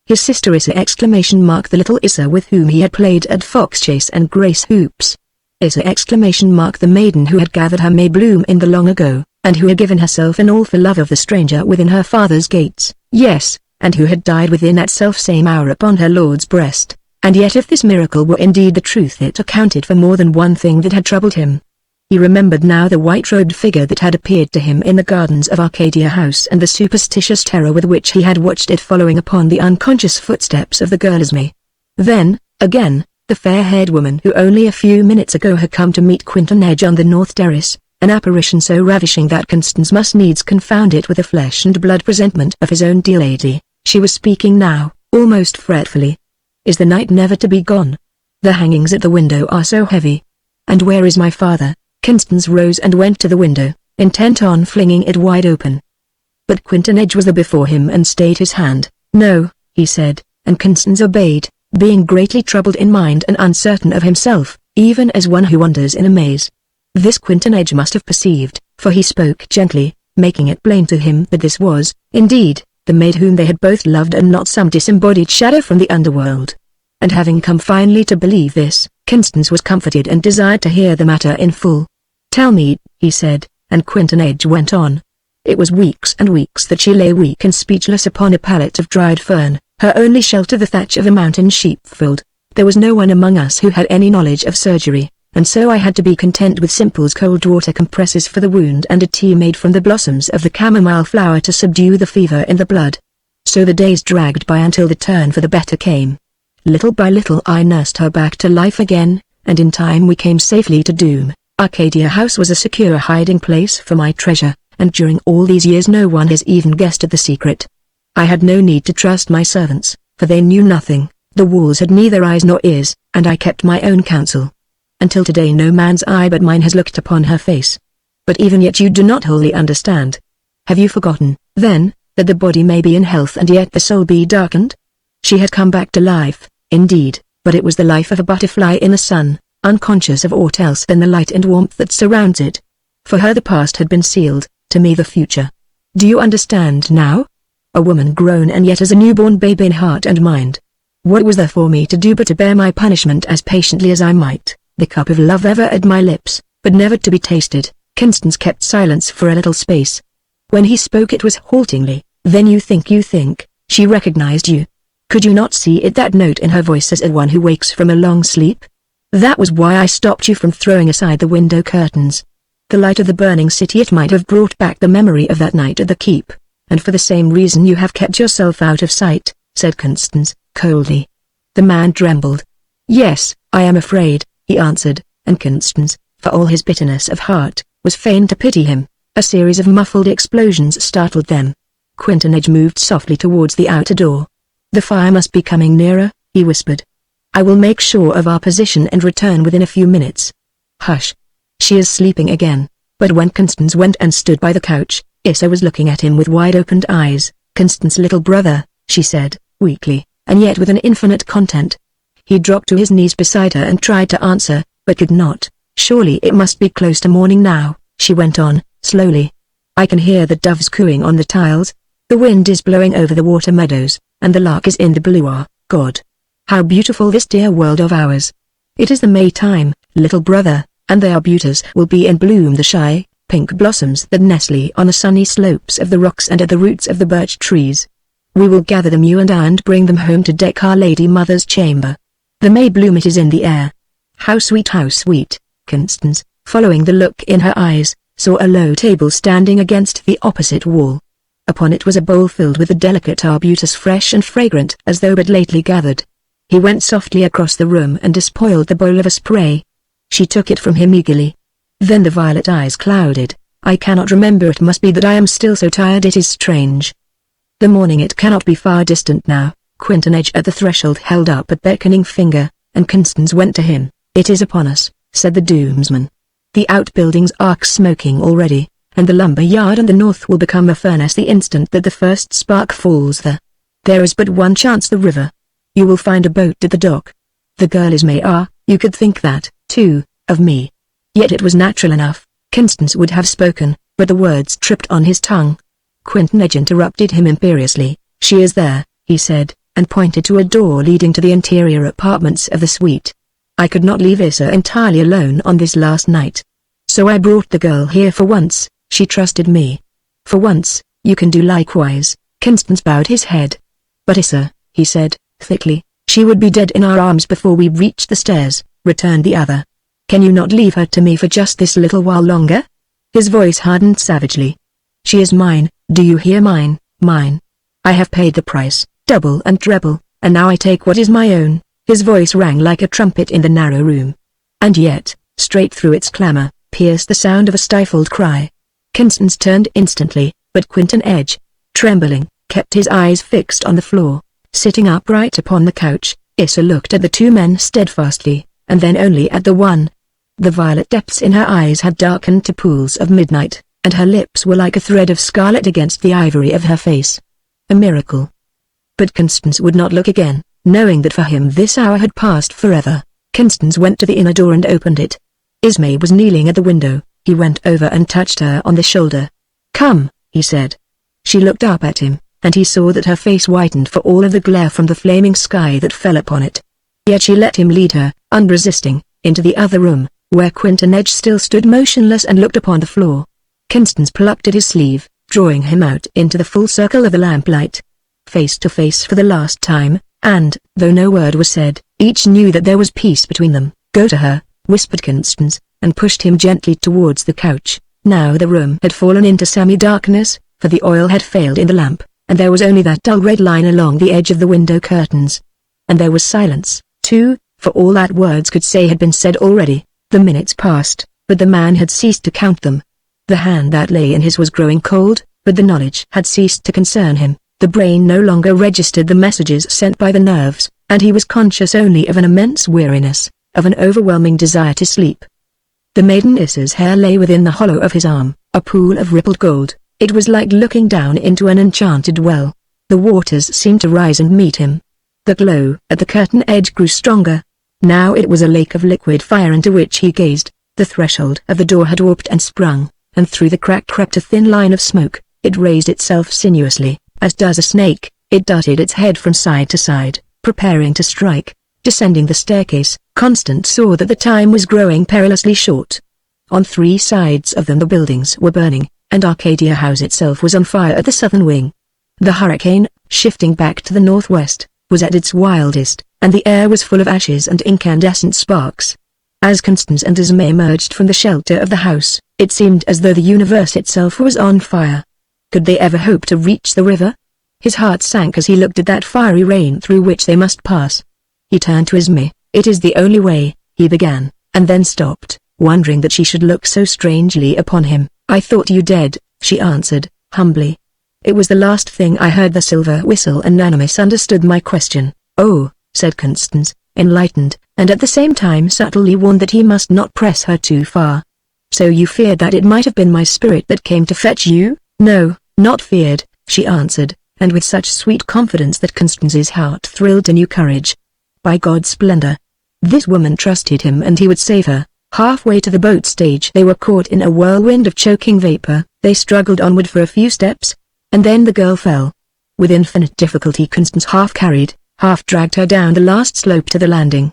His sister Issa! The little Issa with whom he had played at foxchase and grace hoops. Issa! The maiden who had gathered her May bloom in the long ago, and who had given herself and all for love of the stranger within her father's gates. Yes, and who had died within that self-same hour upon her lord's breast. And yet if this miracle were indeed the truth, it accounted for more than one thing that had troubled him. He remembered now the white-robed figure that had appeared to him in the gardens of Arcadia House and the superstitious terror with which he had watched it following upon the unconscious footsteps of the girl Esme. Then, again, the fair-haired woman who only a few minutes ago had come to meet Quinton Edge on the north terrace, an apparition so ravishing that Constance must needs confound it with a flesh-and-blood presentment of his own dear lady. She was speaking now, almost fretfully. "Is the night never to be gone? The hangings at the window are so heavy. And where is my father?" Constance rose and went to the window, intent on flinging it wide open. But Quinton Edge was there before him and stayed his hand. "No," he said, and Constance obeyed, being greatly troubled in mind and uncertain of himself, even as one who wanders in a maze. This Quinton Edge must have perceived, for he spoke gently, making it plain to him that this was, indeed, the maid whom they had both loved and not some disembodied shadow from the underworld. And having come finally to believe this, Constance was comforted and desired to hear the matter in full. "Tell me," he said, and Quinton Edge went on. "It was weeks and weeks that she lay weak and speechless upon a pallet of dried fern, her only shelter the thatch of a mountain sheepfold. There was no one among us who had any knowledge of surgery, and so I had to be content with simple cold water compresses for the wound and a tea made from the blossoms of the chamomile flower to subdue the fever in the blood. So the days dragged by until the turn for the better came. Little by little I nursed her back to life again, and in time we came safely to Doom. Arcadia House was a secure hiding place for my treasure, and during all these years no one has even guessed at the secret. I had no need to trust my servants, for they knew nothing, the walls had neither eyes nor ears, and I kept my own counsel. Until today no man's eye but mine has looked upon her face. But even yet you do not wholly understand. Have you forgotten, then, that the body may be in health and yet the soul be darkened? She had come back to life, indeed, but it was the life of a butterfly in the sun, unconscious of aught else than the light and warmth that surrounds it. For her the past had been sealed, to me the future. Do you understand now? A woman grown and yet as a newborn babe in heart and mind. What was there for me to do but to bear my punishment as patiently as I might, the cup of love ever at my lips, but never to be tasted? Constance kept silence for a little space. When he spoke it was haltingly. Then you think, she recognized you. Could you not see it, that note in her voice as one who wakes from a long sleep? That was why I stopped you from throwing aside the window curtains. The light of the burning city, it might have brought back the memory of that night at the keep. And for the same reason you have kept yourself out of sight, said Constance, coldly. The man trembled. Yes, I am afraid, he answered, and Constance, for all his bitterness of heart, was fain to pity him. A series of muffled explosions startled them. Quinton moved softly towards the outer door. The fire must be coming nearer, he whispered. I will make sure of our position and return within a few minutes. Hush. She is sleeping again. But when Constance went and stood by the couch, Issa was looking at him with wide-opened eyes. Constance's little brother, she said, weakly, and yet with an infinite content. He dropped to his knees beside her and tried to answer, but could not. Surely it must be close to morning now, she went on, slowly. I can hear the doves cooing on the tiles. The wind is blowing over the water meadows, and the lark is in the blue. God! How beautiful this dear world of ours. It is the May time, little brother, and the arbutus will be in bloom, the shy, pink blossoms that nestle on the sunny slopes of the rocks and at the roots of the birch trees. We will gather them, you and I, and bring them home to deck our Lady Mother's chamber. The May bloom, it is in the air. How sweet, how sweet. Constance, following the look in her eyes, saw a low table standing against the opposite wall. Upon it was a bowl filled with the delicate arbutus, fresh and fragrant as though but lately gathered. He went softly across the room and despoiled the bowl of a spray. She took it from him eagerly. Then the violet eyes clouded. I cannot remember, it must be that I am still so tired, it is strange. The morning, it cannot be far distant now. Quinton at the threshold held up a beckoning finger, and Constance went to him. It is upon us, said the Doomsman. The outbuildings are smoking already, and the lumber yard and the north will become a furnace the instant that the first spark falls there. There is but one chance, the river. You will find a boat at the dock. The girl is May. You could think that, too, of me. Yet it was natural enough. Constance would have spoken, but the words tripped on his tongue. Quinton interrupted him imperiously. She is there, he said, and pointed to a door leading to the interior apartments of the suite. I could not leave Issa entirely alone on this last night. So I brought the girl here. For once, she trusted me. For once, you can do likewise. Constance bowed his head. But Issa, he said, thickly, she would be dead in our arms before we reached the stairs, returned the other. Can you not leave her to me for just this little while longer? His voice hardened savagely. She is mine, do you hear? Mine, mine. I have paid the price, double and treble, and now I take what is my own. His voice rang like a trumpet in the narrow room. And yet, straight through its clamor, pierced the sound of a stifled cry. Constance turned instantly, but Quinton, trembling, kept his eyes fixed on the floor. Sitting upright upon the couch, Issa looked at the two men steadfastly, and then only at the one. The violet depths in her eyes had darkened to pools of midnight, and her lips were like a thread of scarlet against the ivory of her face. A miracle. But Constance would not look again, knowing that for him this hour had passed forever. Constance went to the inner door and opened it. Ismay was kneeling at the window. He went over and touched her on the shoulder. Come, he said. She looked up at him, and he saw that her face whitened for all of the glare from the flaming sky that fell upon it. Yet she let him lead her, unresisting, into the other room, where Quinton still stood motionless and looked upon the floor. Constance plucked at his sleeve, drawing him out into the full circle of the lamplight. Face to face for the last time, and, though no word was said, each knew that there was peace between them. Go to her, whispered Constance, and pushed him gently towards the couch. Now the room had fallen into semi-darkness, for the oil had failed in the lamp, and there was only that dull red line along the edge of the window curtains. And there was silence, too, for all that words could say had been said already. The minutes passed, but the man had ceased to count them. The hand that lay in his was growing cold, but the knowledge had ceased to concern him. The brain no longer registered the messages sent by the nerves, and he was conscious only of an immense weariness, of an overwhelming desire to sleep. The maiden Issa's hair lay within the hollow of his arm, a pool of rippled gold. It was like looking down into an enchanted well. The waters seemed to rise and meet him. The glow at the curtain edge grew stronger. Now it was a lake of liquid fire into which he gazed. The threshold of the door had warped and sprung, and through the crack crept a thin line of smoke. It raised itself sinuously, as does a snake. It darted its head from side to side, preparing to strike. Descending the staircase, Constance saw that the time was growing perilously short. On three sides of them the buildings were burning, and Arcadia House itself was on fire at the southern wing. The hurricane, shifting back to the northwest, was at its wildest, and the air was full of ashes and incandescent sparks. As Constance and Esme emerged from the shelter of the house, it seemed as though the universe itself was on fire. Could they ever hope to reach the river? His heart sank as he looked at that fiery rain through which they must pass. He turned to Esme. "It is the only way," he began, and then stopped, wondering that she should look so strangely upon him. "I thought you dead," she answered, humbly. "It was the last thing I heard." The silver whistle, and Nana misunderstood my question. "Oh," said Constance, enlightened, and at the same time subtly warned that he must not press her too far. "So you feared that it might have been my spirit that came to fetch you?" "No, not feared," she answered, and with such sweet confidence that Constance's heart thrilled to new courage. By God's splendor, this woman trusted him and he would save her. Halfway to the boat stage they were caught in a whirlwind of choking vapor. They struggled onward for a few steps, and then the girl fell. With infinite difficulty Constance half carried, half dragged her down the last slope to the landing.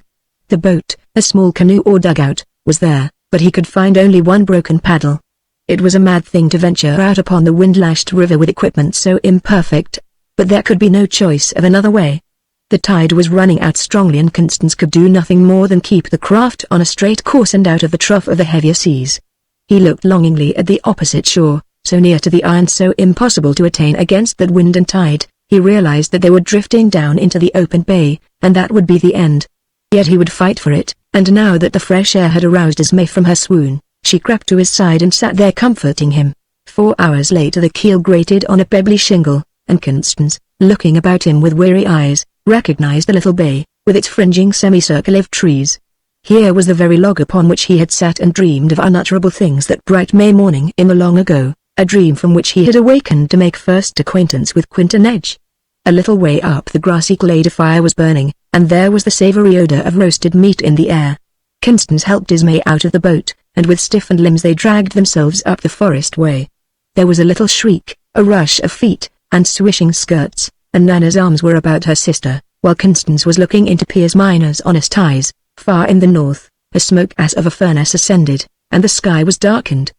The boat, a small canoe or dugout, was there, but he could find only one broken paddle. It was a mad thing to venture out upon the wind-lashed river with equipment so imperfect, but there could be no choice of another way. The tide was running out strongly and Constance could do nothing more than keep the craft on a straight course and out of the trough of the heavier seas. He looked longingly at the opposite shore, so near to the eye and so impossible to attain against that wind and tide. He realized that they were drifting down into the open bay, and that would be the end. Yet he would fight for it, and now that the fresh air had aroused Esme from her swoon, she crept to his side and sat there comforting him. 4 hours later the keel grated on a pebbly shingle, and Constance, looking about him with weary eyes, recognized the little bay, with its fringing semicircle of trees. Here was the very log upon which he had sat and dreamed of unutterable things that bright May morning in the long ago, a dream from which he had awakened to make first acquaintance with Quinton Edge. A little way up the grassy glade a fire was burning, and there was the savory odor of roasted meat in the air. Constance helped Esme out of the boat, and with stiffened limbs they dragged themselves up the forest way. There was a little shriek, a rush of feet, and swishing skirts, and Nana's arms were about her sister, while Constance was looking into Piers Minor's honest eyes. Far in the north, a smoke as of a furnace ascended, and the sky was darkened.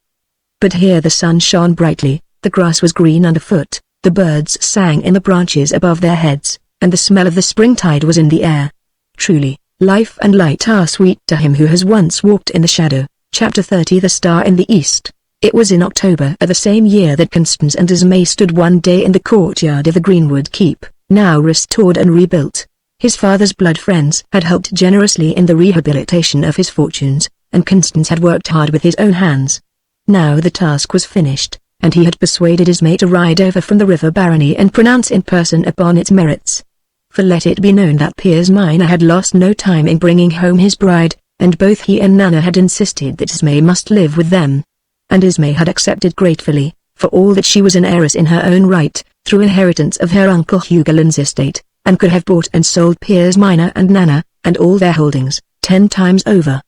But here the sun shone brightly, the grass was green underfoot, the birds sang in the branches above their heads, and the smell of the springtide was in the air. Truly, life and light are sweet to him who has once walked in the shadow. Chapter 30 The Star in the East. It was in October of the same year that Constance and Esme stood one day in the courtyard of the Greenwood Keep, now restored and rebuilt. His father's blood friends had helped generously in the rehabilitation of his fortunes, and Constance had worked hard with his own hands. Now the task was finished, and he had persuaded Esme to ride over from the River Barony and pronounce in person upon its merits. For let it be known that Piers Minor had lost no time in bringing home his bride, and both he and Nana had insisted that Esme must live with them. And Esme had accepted gratefully, for all that she was an heiress in her own right, through inheritance of her uncle Hugoland's estate, and could have bought and sold Piers Minor and Nana, and all their holdings, 10 times over.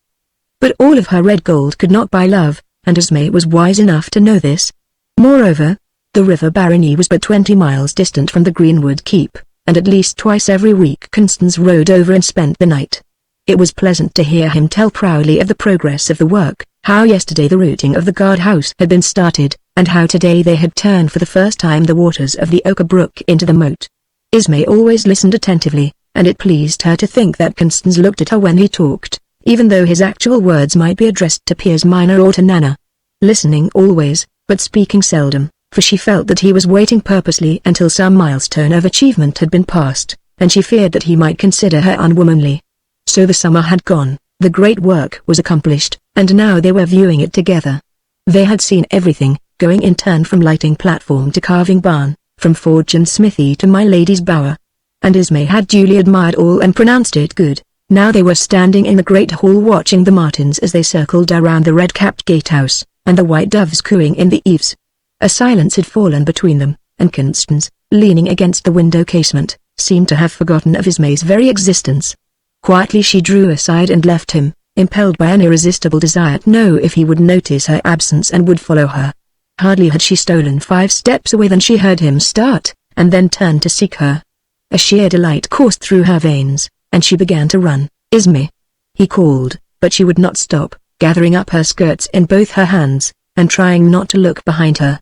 But all of her red gold could not buy love, and Esme was wise enough to know this. Moreover, the River Barony was but 20 miles distant from the Greenwood Keep, and at least twice every week Constance rode over and spent the night. It was pleasant to hear him tell proudly of the progress of the work, how yesterday the routing of the guardhouse had been started, and how today they had turned for the first time the waters of the Ochre Brook into the moat. Esme always listened attentively, and it pleased her to think that Constance looked at her when he talked, even though his actual words might be addressed to Piers Minor or to Nana. Listening always, but speaking seldom, for she felt that he was waiting purposely until some milestone of achievement had been passed, and she feared that he might consider her unwomanly. So the summer had gone, the great work was accomplished, and now they were viewing it together. They had seen everything, going in turn from lighting platform to carving barn, from forge and smithy to my lady's bower. And Esme had duly admired all and pronounced it good. Now they were standing in the great hall watching the martins as they circled around the red-capped gatehouse, and the white doves cooing in the eaves. A silence had fallen between them, and Constance, leaning against the window casement, seemed to have forgotten of Esme's very existence. Quietly she drew aside and left him, impelled by an irresistible desire to know if he would notice her absence and would follow her. Hardly had she stolen 5 steps away than she heard him start, and then turn to seek her. A sheer delight coursed through her veins, and she began to run. "Esme!" he called, but she would not stop, gathering up her skirts in both her hands, and trying not to look behind her.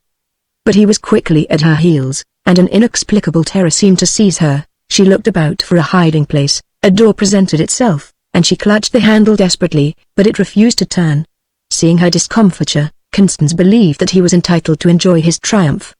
But he was quickly at her heels, and an inexplicable terror seemed to seize her. She looked about for a hiding place. A door presented itself, and she clutched the handle desperately, but it refused to turn. Seeing her discomfiture, Constance believed that he was entitled to enjoy his triumph.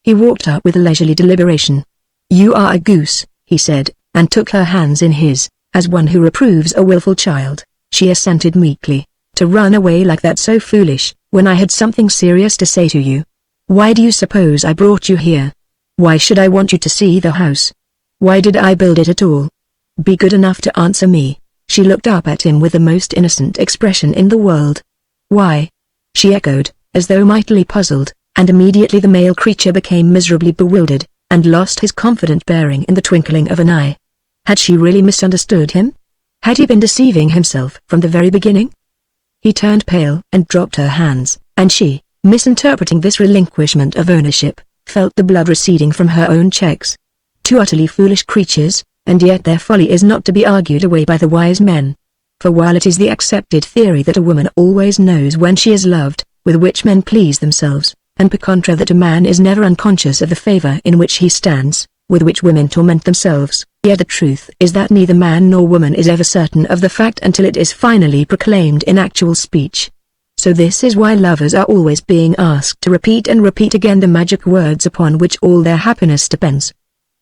He walked up with leisurely deliberation. "You are a goose," he said, and took her hands in his, as one who reproves a willful child. She assented meekly. "To run away like that so foolish, when I had something serious to say to you. Why do you suppose I brought you here? Why should I want you to see the house? Why did I build it at all? Be good enough to answer me." She looked up at him with the most innocent expression in the world. "Why?" she echoed, as though mightily puzzled, and immediately the male creature became miserably bewildered, and lost his confident bearing in the twinkling of an eye. Had she really misunderstood him? Had he been deceiving himself from the very beginning? He turned pale and dropped her hands, and she, misinterpreting this relinquishment of ownership, felt the blood receding from her own cheeks. Two utterly foolish creatures, and yet their folly is not to be argued away by the wise men. For while it is the accepted theory that a woman always knows when she is loved, with which men please themselves, and per contra that a man is never unconscious of the favor in which he stands, with which women torment themselves, yet the truth is that neither man nor woman is ever certain of the fact until it is finally proclaimed in actual speech. So this is why lovers are always being asked to repeat and repeat again the magic words upon which all their happiness depends.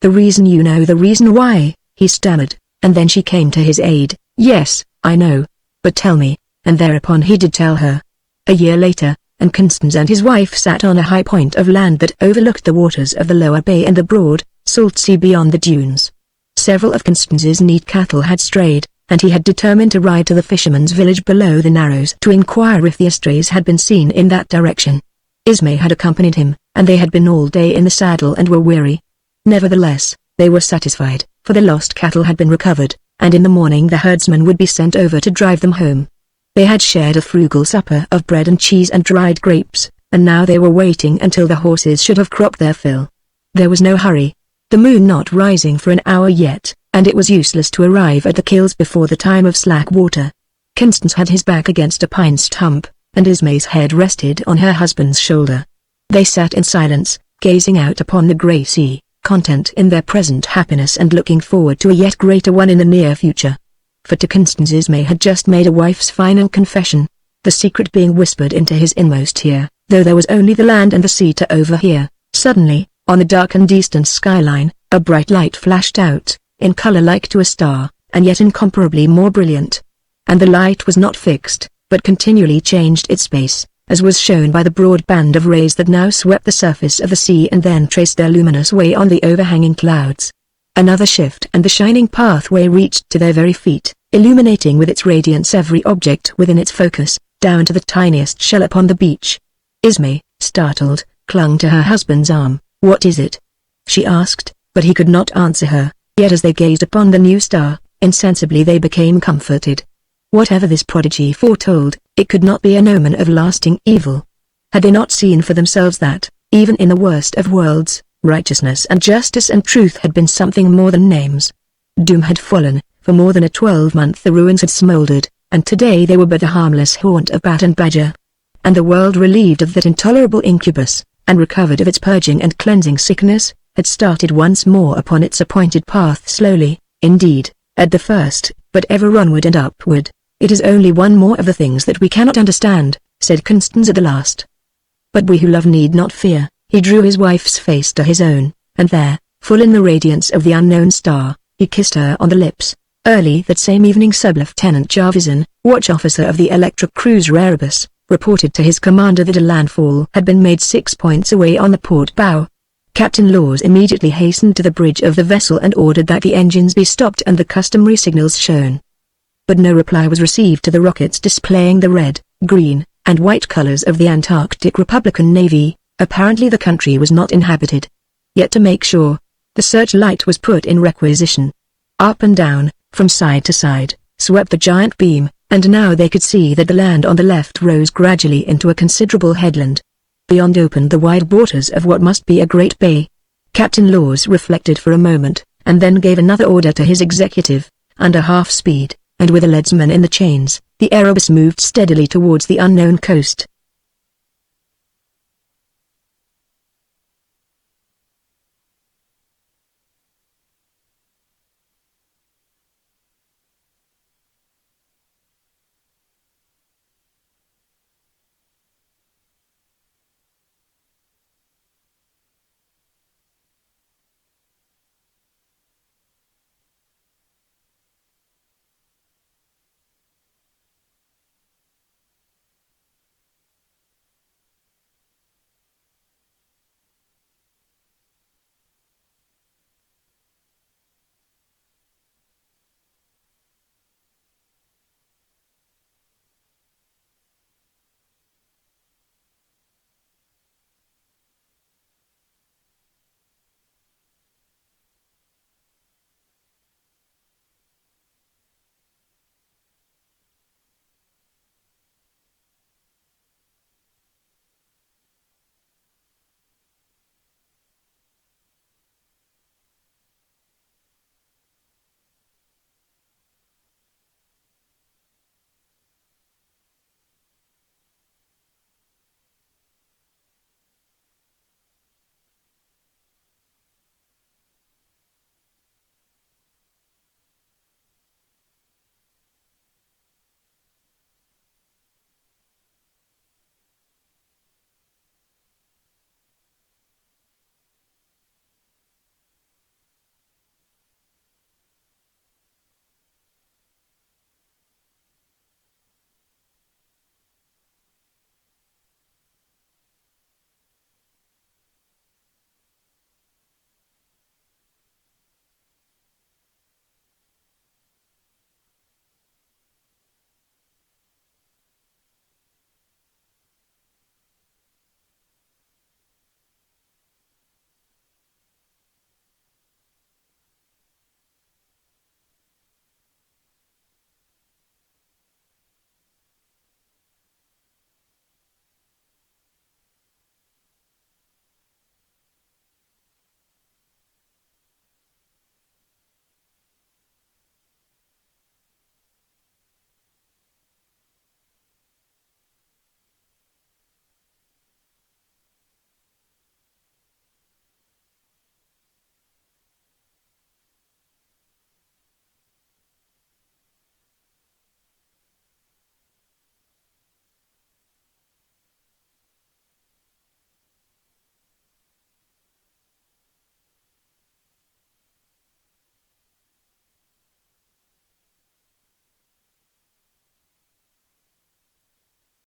"The reason, you know the reason why," he stammered, and then she came to his aid. "Yes, I know. But tell me," and thereupon he did tell her. A year later, and Constance and his wife sat on a high point of land that overlooked the waters of the lower bay and the broad, salt sea beyond the dunes. Several of Constance's neat cattle had strayed, and he had determined to ride to the fisherman's village below the Narrows to inquire if the estrays had been seen in that direction. Ismay had accompanied him, and they had been all day in the saddle and were weary. Nevertheless, they were satisfied, for the lost cattle had been recovered, and in the morning the herdsman would be sent over to drive them home. They had shared a frugal supper of bread and cheese and dried grapes, and now they were waiting until the horses should have cropped their fill. There was no hurry, the moon not rising for an hour yet, and it was useless to arrive at the kills before the time of slack water. Constance had his back against a pine stump, and Ismay's head rested on her husband's shoulder. They sat in silence, gazing out upon the grey sea, content in their present happiness and looking forward to a yet greater one in the near future. For to Constance Ismay had just made a wife's final confession, the secret being whispered into his inmost ear, though there was only the land and the sea to overhear. Suddenly, on the darkened eastern skyline, a bright light flashed out, in color like to a star, and yet incomparably more brilliant. And the light was not fixed, but continually changed its space, as was shown by the broad band of rays that now swept the surface of the sea and then traced their luminous way on the overhanging clouds. Another shift and the shining pathway reached to their very feet, illuminating with its radiance every object within its focus, down to the tiniest shell upon the beach. Ismay, startled, clung to her husband's arm. "What is it?" she asked, but he could not answer her, yet as they gazed upon the new star, insensibly they became comforted. Whatever this prodigy foretold, it could not be an omen of lasting evil. Had they not seen for themselves that, even in the worst of worlds, righteousness and justice and truth had been something more than names? Doom had fallen, for more than a 12-month the ruins had smouldered, and today they were but a harmless haunt of bat and badger. And the world, relieved of that intolerable incubus, and recovered of its purging and cleansing sickness, had started once more upon its appointed path slowly, indeed, at the first, but ever onward and upward. "It is only one more of the things that we cannot understand," said Constance at the last. "But we who love need not fear." He drew his wife's face to his own, and there, full in the radiance of the unknown star, he kissed her on the lips. Early that same evening Sub-Lieutenant Jarvison, watch officer of the electric cruiser Erebus, reported to his commander that a landfall had been made 6 points away on the port bow. Captain Laws immediately hastened to the bridge of the vessel and ordered that the engines be stopped and the customary signals shown. But no reply was received to the rockets displaying the red, green, and white colors of the Antarctic Republican Navy. Apparently the country was not inhabited. Yet to make sure, the searchlight was put in requisition. Up and down, from side to side, swept the giant beam, and now they could see that the land on the left rose gradually into a considerable headland. Beyond opened the wide waters of what must be a great bay. Captain Laws reflected for a moment, and then gave another order to his executive. Under half speed, and with a leadsman in the chains, the Erebus moved steadily towards the unknown coast.